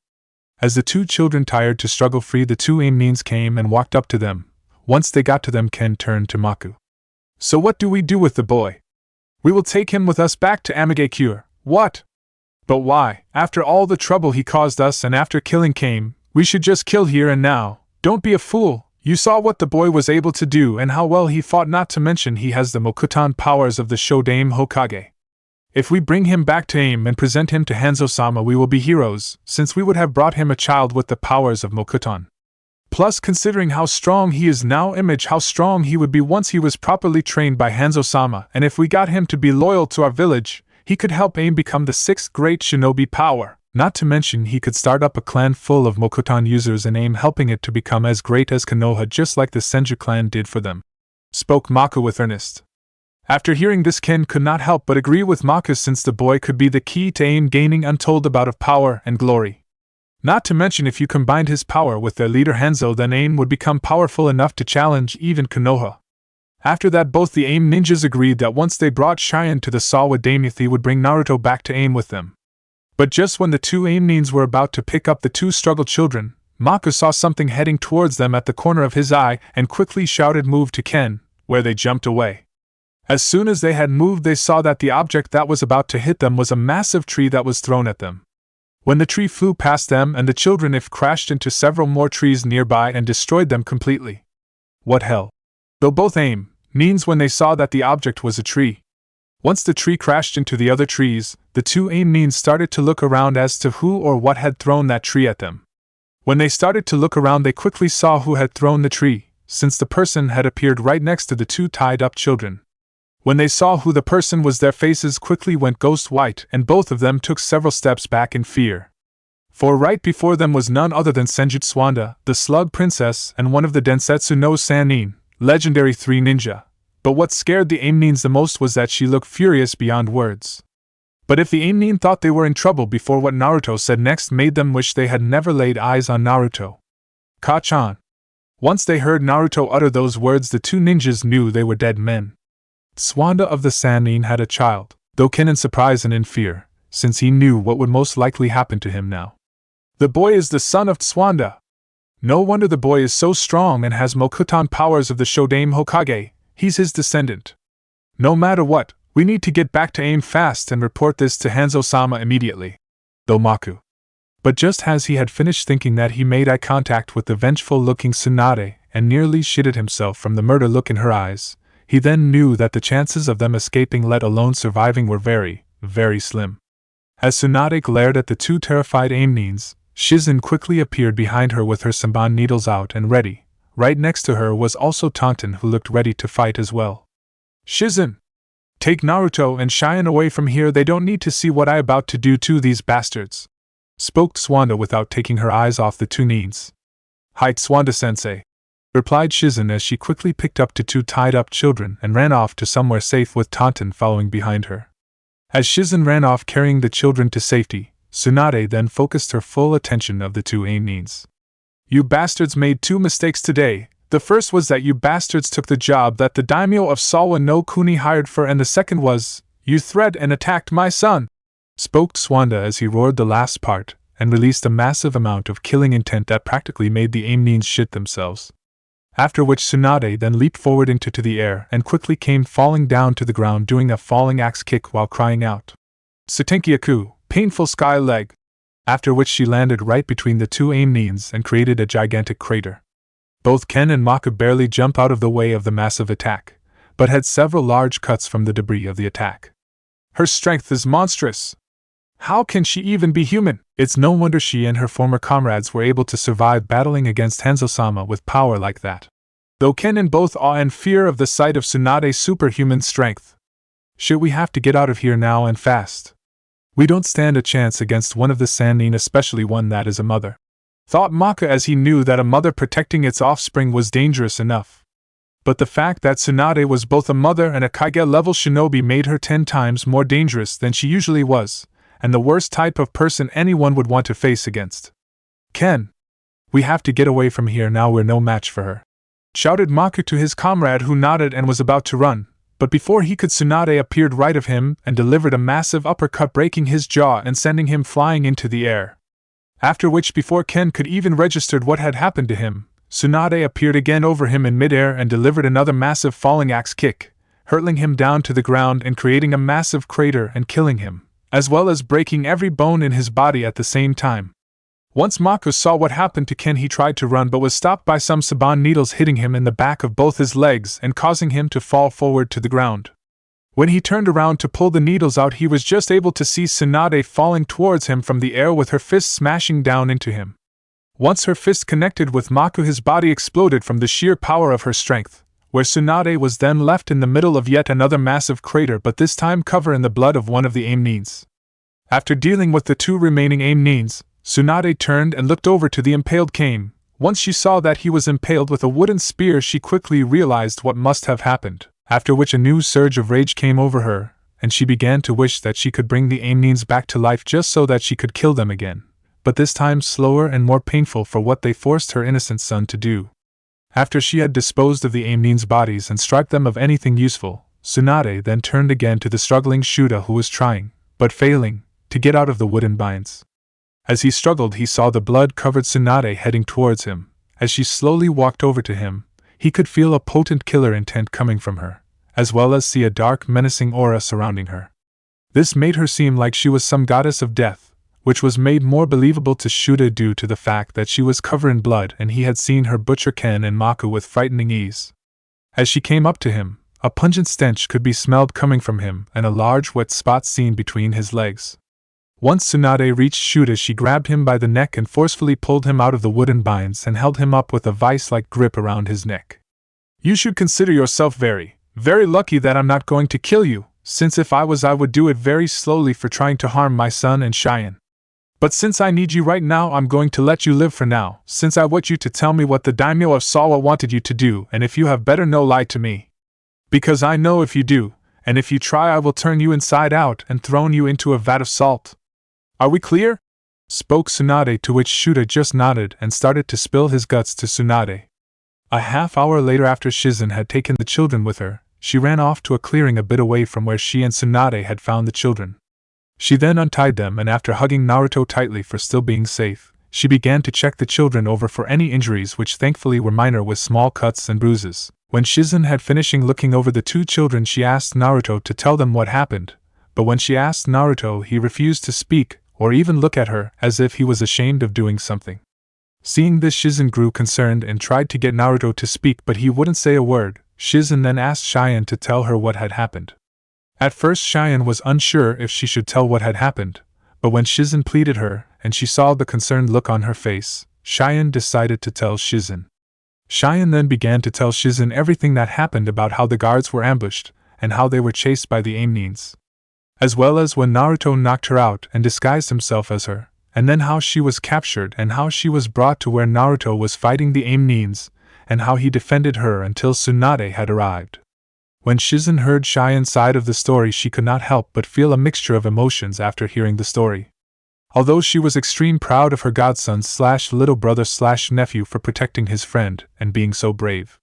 As the two children tired to struggle free, the two Amnins came and walked up to them. Once they got to them, Ken turned to Mako. So what do we do with the boy? We will take him with us back to Amigakure. What? But why? After all the trouble he caused us and after killing Kame, we should just kill here and now. Don't be a fool. You saw what the boy was able to do and how well he fought, not to mention he has the Mokutan powers of the Shodaime Hokage. If we bring him back to Aim and present him to Hanzo-sama, we will be heroes, since we would have brought him a child with the powers of Mokutan. Plus, considering how strong he is now, imagine how strong he would be once he was properly trained by Hanzo-sama, and if we got him to be loyal to our village, he could help Aim become the 6th great shinobi power. Not to mention he could start up a clan full of Mokutan users and Aim helping it to become as great as Konoha, just like the Senju clan did for them. Spoke Mako with earnest. After hearing this, Ken could not help but agree with Mako, since the boy could be the key to Aim gaining untold amount of power and glory. Not to mention if you combined his power with their leader Hanzo, then Aim would become powerful enough to challenge even Konoha. After that, both the Aim ninjas agreed that once they brought Cheyenne to the Sawa Daimyo, they would bring Naruto back to Aim with them. But just when the two Amnins were about to pick up the two struggled children, Mako saw something heading towards them at the corner of his eye and quickly shouted, "Move," to Ken, where they jumped away. As soon as they had moved, they saw that the object that was about to hit them was a massive tree that was thrown at them. When the tree flew past them and the children, it crashed into several more trees nearby and destroyed them completely. What hell? Though both Amnins, when they saw that the object was a tree. Once the tree crashed into the other trees, the two Amnins started to look around as to who or what had thrown that tree at them. When they started to look around, they quickly saw who had thrown the tree, since the person had appeared right next to the two tied-up children. When they saw who the person was, their faces quickly went ghost white and both of them took several steps back in fear. For right before them was none other than Senju Tsunade, the Slug Princess and one of the Densetsu no Sannin, legendary 3 ninja. But what scared the Amnins the most was that she looked furious beyond words. But if the Amnin thought they were in trouble before, what Naruto said next made them wish they had never laid eyes on Naruto. Ka-chan. Once they heard Naruto utter those words, the two ninjas knew they were dead men. Tsunade of the Sannin had a child, though Ken in surprise and in fear, since he knew what would most likely happen to him now. The boy is the son of Tsunade. No wonder the boy is so strong and has Mokutan powers of the Shodaime Hokage. He's his descendant. No matter what, we need to get back to Aim fast and report this to Hanzo-sama immediately. Though Mako. But just as he had finished thinking that, he made eye contact with the vengeful-looking Tsunade and nearly shitted himself from the murder look in her eyes. He then knew that the chances of them escaping, let alone surviving, were very, very slim. As Tsunade glared at the two terrified Amnins, Shizen quickly appeared behind her with her Senbon needles out and ready. Right next to her was also Taunton, who looked ready to fight as well. Shizen! Take Naruto and Cheyenne away from here. They don't need to see what I about to do to these bastards. Spoke Tsunade without taking her eyes off the two Nins. Hi, Tsunade-sensei, replied Shizen as she quickly picked up the two tied-up children and ran off to somewhere safe with Taunton following behind her. As Shizen ran off carrying the children to safety, Tsunade then focused her full attention of the two Amnins. You bastards made 2 mistakes today. The first was that you bastards took the job that the daimyo of Sawa no Kuni hired for, and the second was, you threatened and attacked my son, spoke Tsunade as he roared the last part, and released a massive amount of killing intent that practically made the Amnins shit themselves. After which Tsunade then leaped forward into the air and quickly came falling down to the ground, doing a falling axe kick while crying out, Sutenkyaku, painful sky leg. After which she landed right between the two Amnins and created a gigantic crater. Both Ken and Mako barely jumped out of the way of the massive attack, but had several large cuts from the debris of the attack. Her strength is monstrous. How can she even be human? It's no wonder she and her former comrades were able to survive battling against Hanzo-sama with power like that. Though Ken in both awe and fear of the sight of Tsunade's superhuman strength. Should we have to get out of here now and fast? We don't stand a chance against one of the Sannin, especially one that is a mother. Thought Maka, as he knew that a mother protecting its offspring was dangerous enough. But the fact that Tsunade was both a mother and a Kage-level shinobi made her 10 times more dangerous than she usually was, and the worst type of person anyone would want to face against. Ken! We have to get away from here now, we're no match for her. shouted Mako to his comrade, who nodded and was about to run, but before he could, Tsunade appeared right of him and delivered a massive uppercut, breaking his jaw and sending him flying into the air. After which, before Ken could even register what had happened to him, Tsunade appeared again over him in midair and delivered another massive falling axe kick, hurtling him down to the ground and creating a massive crater and killing him, as well as breaking every bone in his body at the same time. Once Mako saw what happened to Ken, he tried to run but was stopped by some Saban needles hitting him in the back of both his legs and causing him to fall forward to the ground. When he turned around to pull the needles out, he was just able to see Tsunade falling towards him from the air with her fist smashing down into him. Once her fist connected with Mako, his body exploded from the sheer power of her strength, where Tsunade was then left in the middle of yet another massive crater, but this time covered in the blood of one of the aim neens. After dealing with the two remaining aim neens, Tsunade turned and looked over to the impaled Kane. Once she saw that he was impaled with a wooden spear, she quickly realized what must have happened, after which a new surge of rage came over her, and she began to wish that she could bring the aim neens back to life just so that she could kill them again, but this time slower and more painful for what they forced her innocent son to do. After she had disposed of the aim neens' bodies and stripped them of anything useful, Tsunade then turned again to the struggling Shuda, who was trying, but failing, to get out of the wooden binds. As he struggled, he saw the blood-covered Tsunade heading towards him. As she slowly walked over to him, he could feel a potent killer intent coming from her, as well as see a dark, menacing aura surrounding her. This made her seem like she was some goddess of death, which was made more believable to Shuda due to the fact that she was covered in blood and he had seen her butcher Ken and Mako with frightening ease. As she came up to him, a pungent stench could be smelled coming from him and a large wet spot seen between his legs. Once Tsunade reached Shuda, she grabbed him by the neck and forcefully pulled him out of the wooden binds and held him up with a vice-like grip around his neck. "You should consider yourself very, very lucky that I'm not going to kill you, since if I was, I would do it very slowly for trying to harm my son and Cheyenne. But since I need you right now, I'm going to let you live for now, since I want you to tell me what the daimyo of Sawa wanted you to do, and if you have better no lie to me. Because I know if you do, and if you try, I will turn you inside out and throw you into a vat of salt. Are we clear?" spoke Tsunade, to which Shuda just nodded and started to spill his guts to Tsunade. A half-hour later, after Shizen had taken the children with her, she ran off to a clearing a bit away from where she and Tsunade had found the children. She then untied them, and after hugging Naruto tightly for still being safe, she began to check the children over for any injuries, which thankfully were minor with small cuts and bruises. When Shizen had finished looking over the two children, she asked Naruto to tell them what happened, but when she asked Naruto, he refused to speak or even look at her, as if he was ashamed of doing something. Seeing this, Shizen grew concerned and tried to get Naruto to speak, but he wouldn't say a word. Shizen then asked Cheyenne to tell her what had happened. At first Cheyenne was unsure if she should tell what had happened, but when Shizen pleaded her, and she saw the concerned look on her face, Cheyenne decided to tell Shizen. Cheyenne then began to tell Shizen everything that happened about how the guards were ambushed, and how they were chased by the aim neens, as well as when Naruto knocked her out and disguised himself as her, and then how she was captured and how she was brought to where Naruto was fighting the aim neens, and how he defended her until Tsunade had arrived. When Shizen heard Cheyenne's side of the story, she could not help but feel a mixture of emotions after hearing the story. Although she was extremely proud of her godson/little brother/nephew for protecting his friend and being so brave.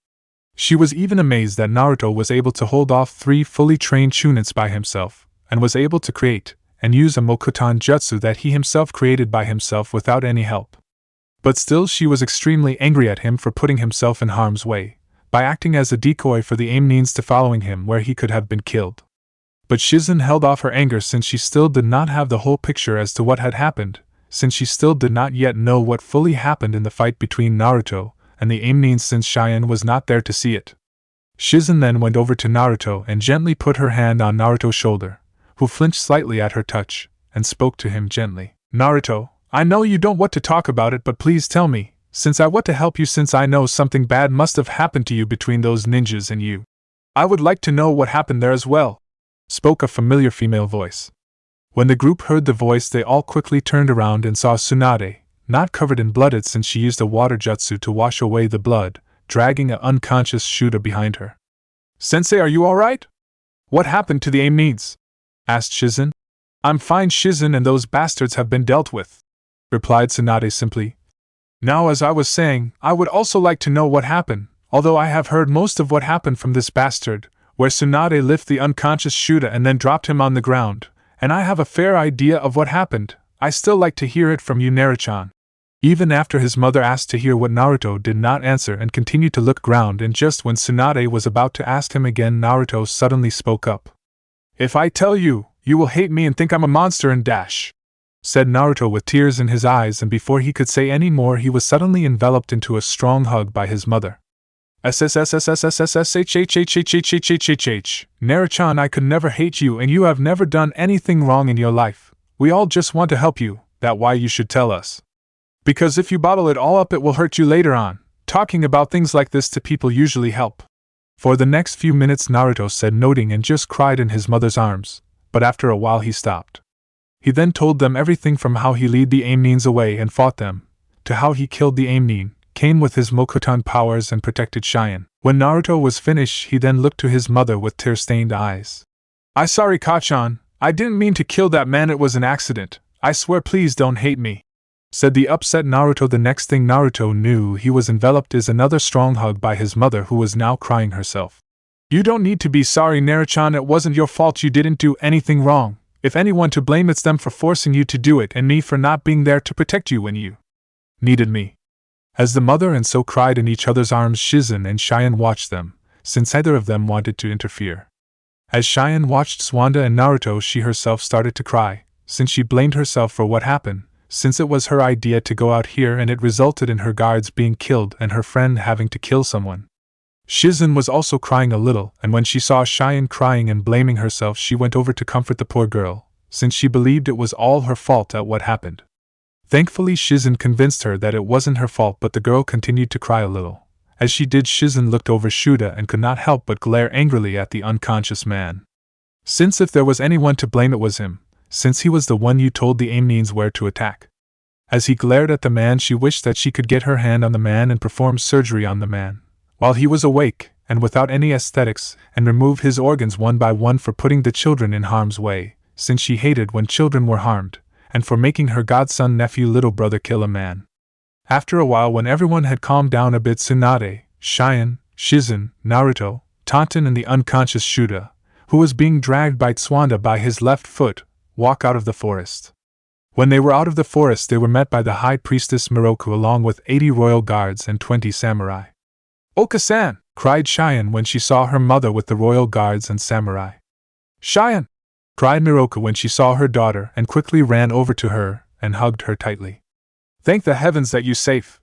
She was even amazed that Naruto was able to hold off 3 fully trained chunins by himself, and was able to create and use a Mokutan jutsu that he himself created by himself without any help. But still, she was extremely angry at him for putting himself in harm's way, by acting as a decoy for the aim neens to following him where he could have been killed. But Shizen held off her anger, since she still did not have the whole picture as to what had happened, since she still did not yet know what fully happened in the fight between Naruto and the aim neens, since Cheyenne was not there to see it. Shizen then went over to Naruto and gently put her hand on Naruto's shoulder, who flinched slightly at her touch, and spoke to him gently. "Naruto, I know you don't want to talk about it, but please tell me, since I want to help you, since I know something bad must have happened to you between those ninjas and you. I would like to know what happened there as well," spoke a familiar female voice. When the group heard the voice, they all quickly turned around and saw Tsunade, not covered in blood since she used a water jutsu to wash away the blood, dragging an unconscious Shuda behind her. "Sensei, are you alright? What happened to the aim needs?" asked Shizen. "I'm fine, Shizen, and those bastards have been dealt with," replied Tsunade simply. "Now, as I was saying, I would also like to know what happened, although I have heard most of what happened from this bastard, where Tsunade lifted the unconscious Shuda and then dropped him on the ground, and I have a fair idea of what happened, I still like to hear it from you, Naruto." Even after his mother asked to hear what, Naruto did not answer and continued to look ground, and just when Tsunade was about to ask him again, Naruto suddenly spoke up. "If I tell you, you will hate me and think I'm a monster and dash," said Naruto with tears in his eyes, and before he could say any more he was suddenly enveloped into a strong hug by his mother. "SSSSSSSSHHHHHHHHH. Naruto, I could never hate you and you have never done anything wrong in your life. We all just want to help you, that's why you should tell us. Because if you bottle it all up it will hurt you later on. Talking about things like this to people usually help." For the next few minutes Naruto said nothing and just cried in his mother's arms, but after a while he stopped. He then told them everything from how he led the Amnins away and fought them, to how he killed the Amnin, came with his Mokuton powers and protected Cheyenne. When Naruto was finished he then looked to his mother with tear-stained eyes. "I sorry Kachan, I didn't mean to kill that man, it was an accident, I swear please don't hate me," said the upset Naruto. The next thing Naruto knew he was enveloped in another strong hug by his mother, who was now crying herself. "You don't need to be sorry Naruto, it wasn't your fault, you didn't do anything wrong. If anyone to blame it's them for forcing you to do it and me for not being there to protect you when you needed me." As the mother and so cried in each other's arms, Shizen and Cheyenne watched them, since neither of them wanted to interfere. As Cheyenne watched Tsunade and Naruto she herself started to cry, since she blamed herself for what happened, since it was her idea to go out here and it resulted in her guards being killed and her friend having to kill someone. Shizen was also crying a little, and when she saw Cheyenne crying and blaming herself she went over to comfort the poor girl, since she believed it was all her fault at what happened. Thankfully Shizen convinced her that it wasn't her fault, but the girl continued to cry a little. As she did, Shizen looked over Shuda and could not help but glare angrily at the unconscious man. Since if there was anyone to blame it was him, since he was the one you told the Amnins where to attack. As he glared at the man she wished that she could get her hand on the man and perform surgery on the man, while he was awake, and without any aesthetics, and remove his organs one by one for putting the children in harm's way, since she hated when children were harmed, and for making her godson, nephew, little brother kill a man. After a while, when everyone had calmed down a bit, Tsunade, Cheyenne, Shizen, Naruto, Tonton and the unconscious Shuda, who was being dragged by Tsunade by his left foot, walked out of the forest. When they were out of the forest they were met by the High Priestess Miroku along with 80 royal guards and 20 samurai. "Oka-san!" cried Cheyenne when she saw her mother with the royal guards and samurai. "Cheyenne!" cried Miroku when she saw her daughter and quickly ran over to her and hugged her tightly. "Thank the heavens that you're safe,"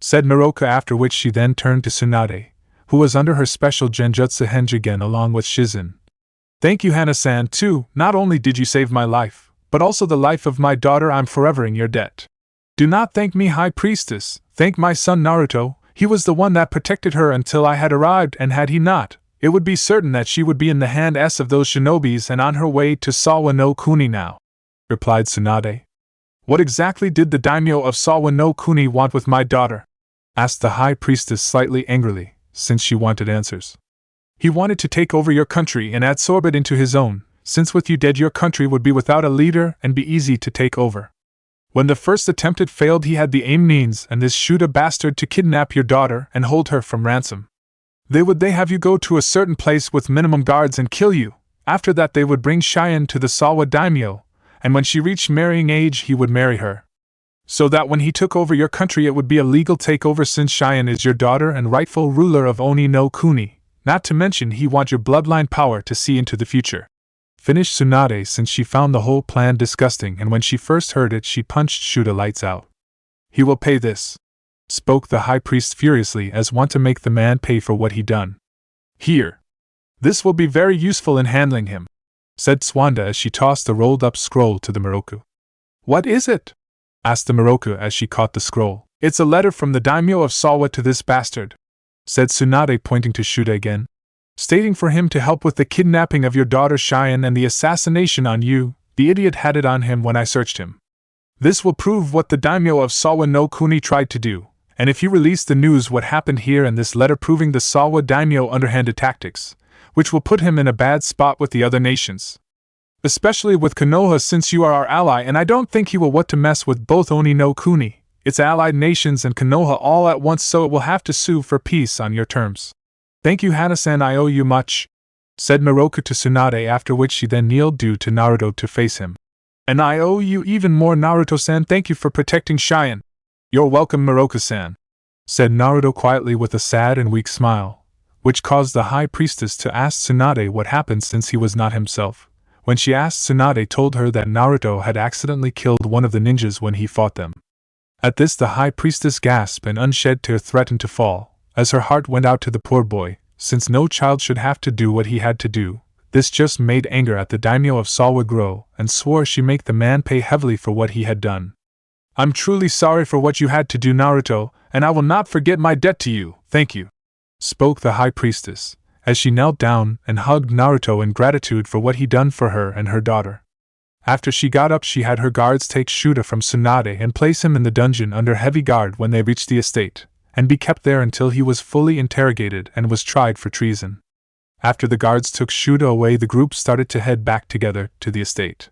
said Miroku, after which she then turned to Tsunade, who was under her special Genjutsu Henjigen along with Shizen. "Thank you Hana-san too, not only did you save my life, but also the life of my daughter. I'm forever in your debt. Do not thank me, High Priestess, thank my son Naruto. He was the one that protected her until I had arrived, and had he not, it would be certain that she would be in the hands of those shinobis and on her way to Sawa no Kuni now," replied Tsunade. "What exactly did the daimyo of Sawa no Kuni want with my daughter?" asked the High Priestess slightly angrily, since she wanted answers. "He wanted to take over your country and absorb it into his own, since with you dead your country would be without a leader and be easy to take over. When the first attempt had failed he had the Amnins and this Shuda bastard to kidnap your daughter and hold her from ransom. They would have you go to a certain place with minimum guards and kill you. After that they would bring Cheyenne to the Sawa daimyo, and when she reached marrying age he would marry her. So that when he took over your country it would be a legal takeover, since Cheyenne is your daughter and rightful ruler of Oni no Kuni, not to mention he wants your bloodline power to see into the future," finished Tsunade, since she found the whole plan disgusting, and when she first heard it she punched Shuda lights out. "He will pay this," spoke the high priest furiously, as want to make the man pay for what he done. "Here. This will be very useful in handling him," said Tsunade as she tossed the rolled up scroll to the Miroku. "What is it?" asked the Miroku as she caught the scroll. "It's a letter from the daimyo of Sawa to this bastard," said Tsunade, pointing to Shuda again, "stating for him to help with the kidnapping of your daughter Cheyenne and the assassination on you. The idiot had it on him when I searched him. This will prove what the daimyo of Sawa no Kuni tried to do, and if you release the news what happened here and this letter proving the Sawa daimyo underhanded tactics, which will put him in a bad spot with the other nations. Especially with Konoha, since you are our ally, and I don't think he will want to mess with both Oni no Kuni. It's allied nations and Konoha all at once, so it will have to sue for peace on your terms. Thank you, Hana-san, I owe you much, said Miroku to Tsunade, after which she then kneeled due to Naruto to face him. And I owe you even more, Naruto-san, thank you for protecting Cheyenne. You're welcome, Miroku-san, said Naruto quietly with a sad and weak smile, which caused the High Priestess to ask Tsunade what happened since he was not himself. When she asked, Tsunade told her that Naruto had accidentally killed one of the ninjas when he fought them. At this the High Priestess gasped and unshed tear threatened to fall, as her heart went out to the poor boy, since no child should have to do what he had to do. This just made anger at the daimyo of Salwa grow, and swore she'd make the man pay heavily for what he had done. I'm truly sorry for what you had to do, Naruto, and I will not forget my debt to you, thank you, spoke the High Priestess, as she knelt down and hugged Naruto in gratitude for what he'd done for her and her daughter. After she got up, she had her guards take Shuda from Tsunade and place him in the dungeon under heavy guard when they reached the estate, and be kept there until he was fully interrogated and was tried for treason. After the guards took Shuda away, the group started to head back together to the estate.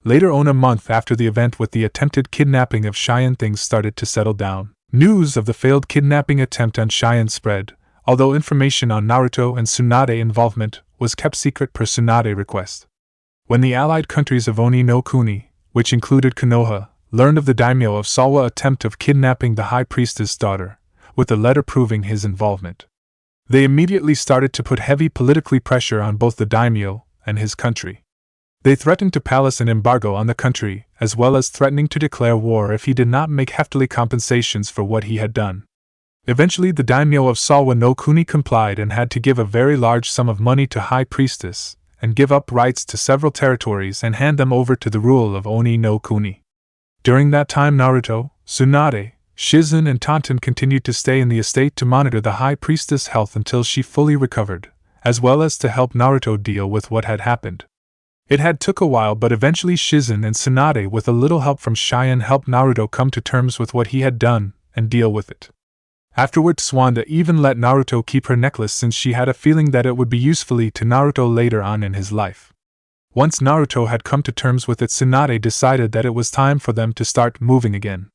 Later on, a month after the event with the attempted kidnapping of Cheyenne, things started to settle down. News of the failed kidnapping attempt on Cheyenne spread, although information on Naruto and Tsunade involvement was kept secret per Tsunade request. When the allied countries of Oni no Kuni, which included Konoha, learned of the daimyo of Salwa attempt of kidnapping the High Priestess' daughter, with a letter proving his involvement, they immediately started to put heavy political pressure on both the daimyo and his country. They threatened to place an embargo on the country, as well as threatening to declare war if he did not make heftily compensations for what he had done. Eventually the daimyo of Salwa no Kuni complied and had to give a very large sum of money to High Priestess, and give up rights to several territories and hand them over to the rule of Oni no Kuni. During that time, Naruto, Tsunade, Shizen and Tonton continued to stay in the estate to monitor the High Priestess' health until she fully recovered, as well as to help Naruto deal with what had happened. It had took a while, but eventually Shizen and Tsunade, with a little help from Cheyenne, helped Naruto come to terms with what he had done and deal with it. Afterward, Tsunade even let Naruto keep her necklace since she had a feeling that it would be useful to Naruto later on in his life. Once Naruto had come to terms with it, Tsunade decided that it was time for them to start moving again.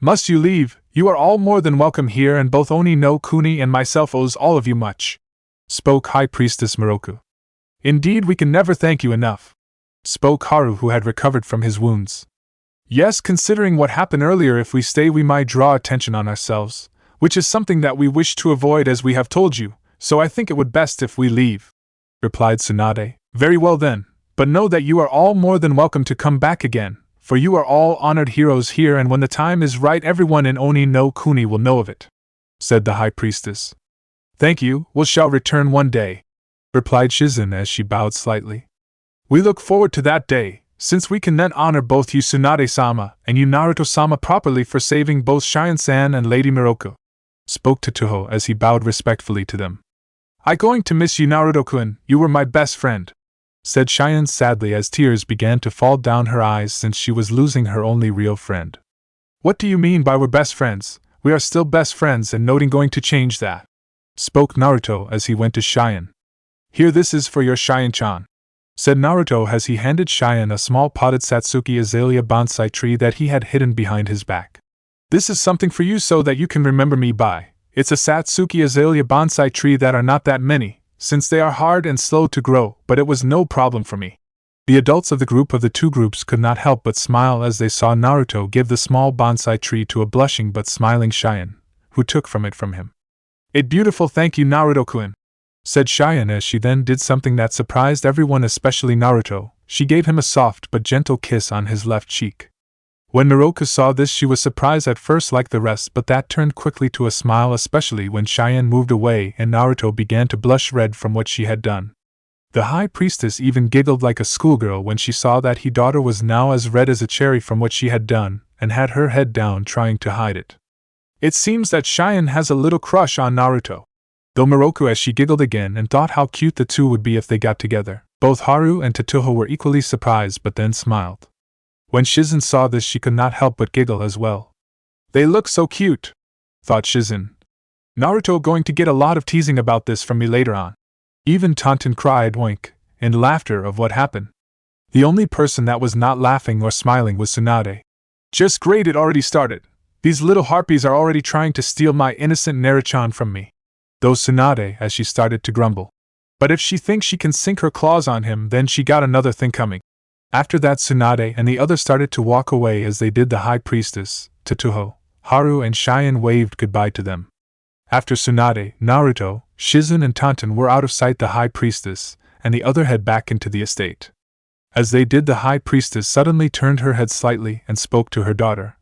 Must you leave? You are all more than welcome here, and both Oni no Kuni and myself owes all of you much, spoke High Priestess Miroku. Indeed, we can never thank you enough, spoke Haru, who had recovered from his wounds. Yes, considering what happened earlier, if we stay we might draw attention on ourselves, which is something that we wish to avoid, as we have told you, so I think it would best if we leave, replied Tsunade. Very well then, but know that you are all more than welcome to come back again, for you are all honored heroes here, and when the time is right everyone in Oni no Kuni will know of it, said the High Priestess. Thank you, we shall return one day, replied Shizen as she bowed slightly. We look forward to that day, since we can then honor both you Tsunade-sama and you Naruto-sama properly for saving both Cheyenne-san and Lady Miroku, spoke Totsuho as he bowed respectfully to them. I going to miss you, Naruto-kun, you were my best friend, said Cheyenne sadly as tears began to fall down her eyes since she was losing her only real friend. What do you mean by we're best friends? We are still best friends and nothing going to change that, spoke Naruto as he went to Cheyenne. Here, this is for your Cheyenne-chan, said Naruto as he handed Cheyenne a small potted Satsuki azalea bonsai tree that he had hidden behind his back. This is something for you so that you can remember me by. It's a Satsuki azalea bonsai tree that are not that many, since they are hard and slow to grow, but it was no problem for me. The adults of the group of the two groups could not help but smile as they saw Naruto give the small bonsai tree to a blushing but smiling Cheyenne, who took from him. It beautiful, thank you Naruto-kun, said Cheyenne as she then did something that surprised everyone, especially Naruto. She gave him a soft but gentle kiss on his left cheek. When Miroku saw this, she was surprised at first like the rest, but that turned quickly to a smile, especially when Cheyenne moved away and Naruto began to blush red from what she had done. The High Priestess even giggled like a schoolgirl when she saw that her daughter was now as red as a cherry from what she had done, and had her head down trying to hide it. It seems that Cheyenne has a little crush on Naruto. Though Miroku, as she giggled again and thought how cute the two would be if they got together, both Haru and Totsuho were equally surprised but then smiled. When Shizen saw this, she could not help but giggle as well. They look so cute, thought Shizen. Naruto going to get a lot of teasing about this from me later on. Even Tonton cried wink in laughter of what happened. The only person that was not laughing or smiling was Tsunade. Just great, it already started. These little harpies are already trying to steal my innocent Naruto from me. Though Tsunade, as she started to grumble. But if she thinks she can sink her claws on him, then she got another thing coming. After that, Tsunade and the others started to walk away as they did. The High Priestess, Tsutoho, Haru and Cheyenne waved goodbye to them. After Tsunade, Naruto, Shizen and Tonton were out of sight, the High Priestess and the other head back into the estate. As they did, the High Priestess suddenly turned her head slightly and spoke to her daughter.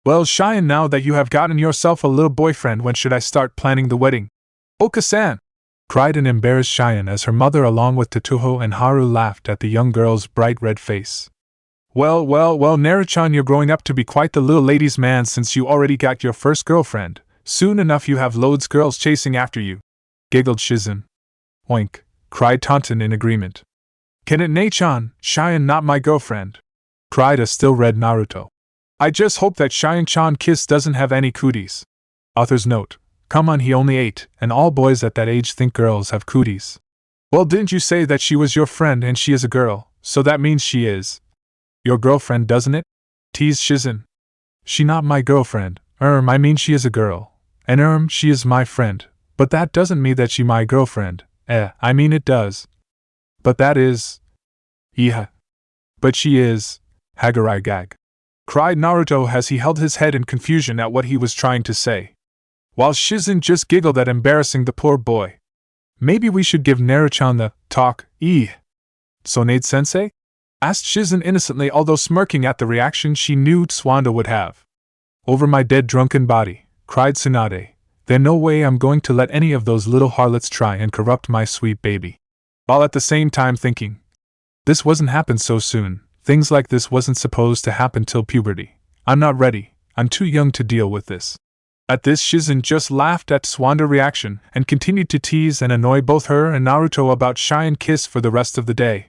Well, Cheyenne, now that you have gotten yourself a little boyfriend, when should I start planning the wedding? Oka-san! Cried an embarrassed Cheyenne as her mother along with Tsutoho and Haru laughed at the young girl's bright red face. Well, Naruto, you're growing up to be quite the little ladies' man since you already got your first girlfriend. Soon enough you have loads girls chasing after you. Giggled Shizen. Oink, cried Tonton in agreement. Can it Nei-chan, Cheyenne not my girlfriend? Cried a still red Naruto. I just hope that Cheyenne-chan Kiss doesn't have any cooties. Author's note. Come on, he only 8, and all boys at that age think girls have cooties. Well, didn't you say that she was your friend and she is a girl, so that means she is your girlfriend, doesn't it? Teased Shizen. She not my girlfriend, I mean she is a girl, and she is my friend, but that doesn't mean that she my girlfriend, I mean it does. But that is… Yeah. But she is… Hagarai gag. Cried Naruto as he held his head in confusion at what he was trying to say. While Shizen just giggled at embarrassing the poor boy. Maybe we should give Naruto the talk, Tsunade-sensei? Asked Shizen innocently, although smirking at the reaction she knew Tsunade would have. Over my dead drunken body, cried Tsunade. There's no way I'm going to let any of those little harlots try and corrupt my sweet baby. While at the same time thinking, this wasn't happen so soon, things like this wasn't supposed to happen till puberty. I'm not ready, I'm too young to deal with this. At this, Shizen just laughed at Tsunade's reaction and continued to tease and annoy both her and Naruto about Cheyenne Kiss for the rest of the day.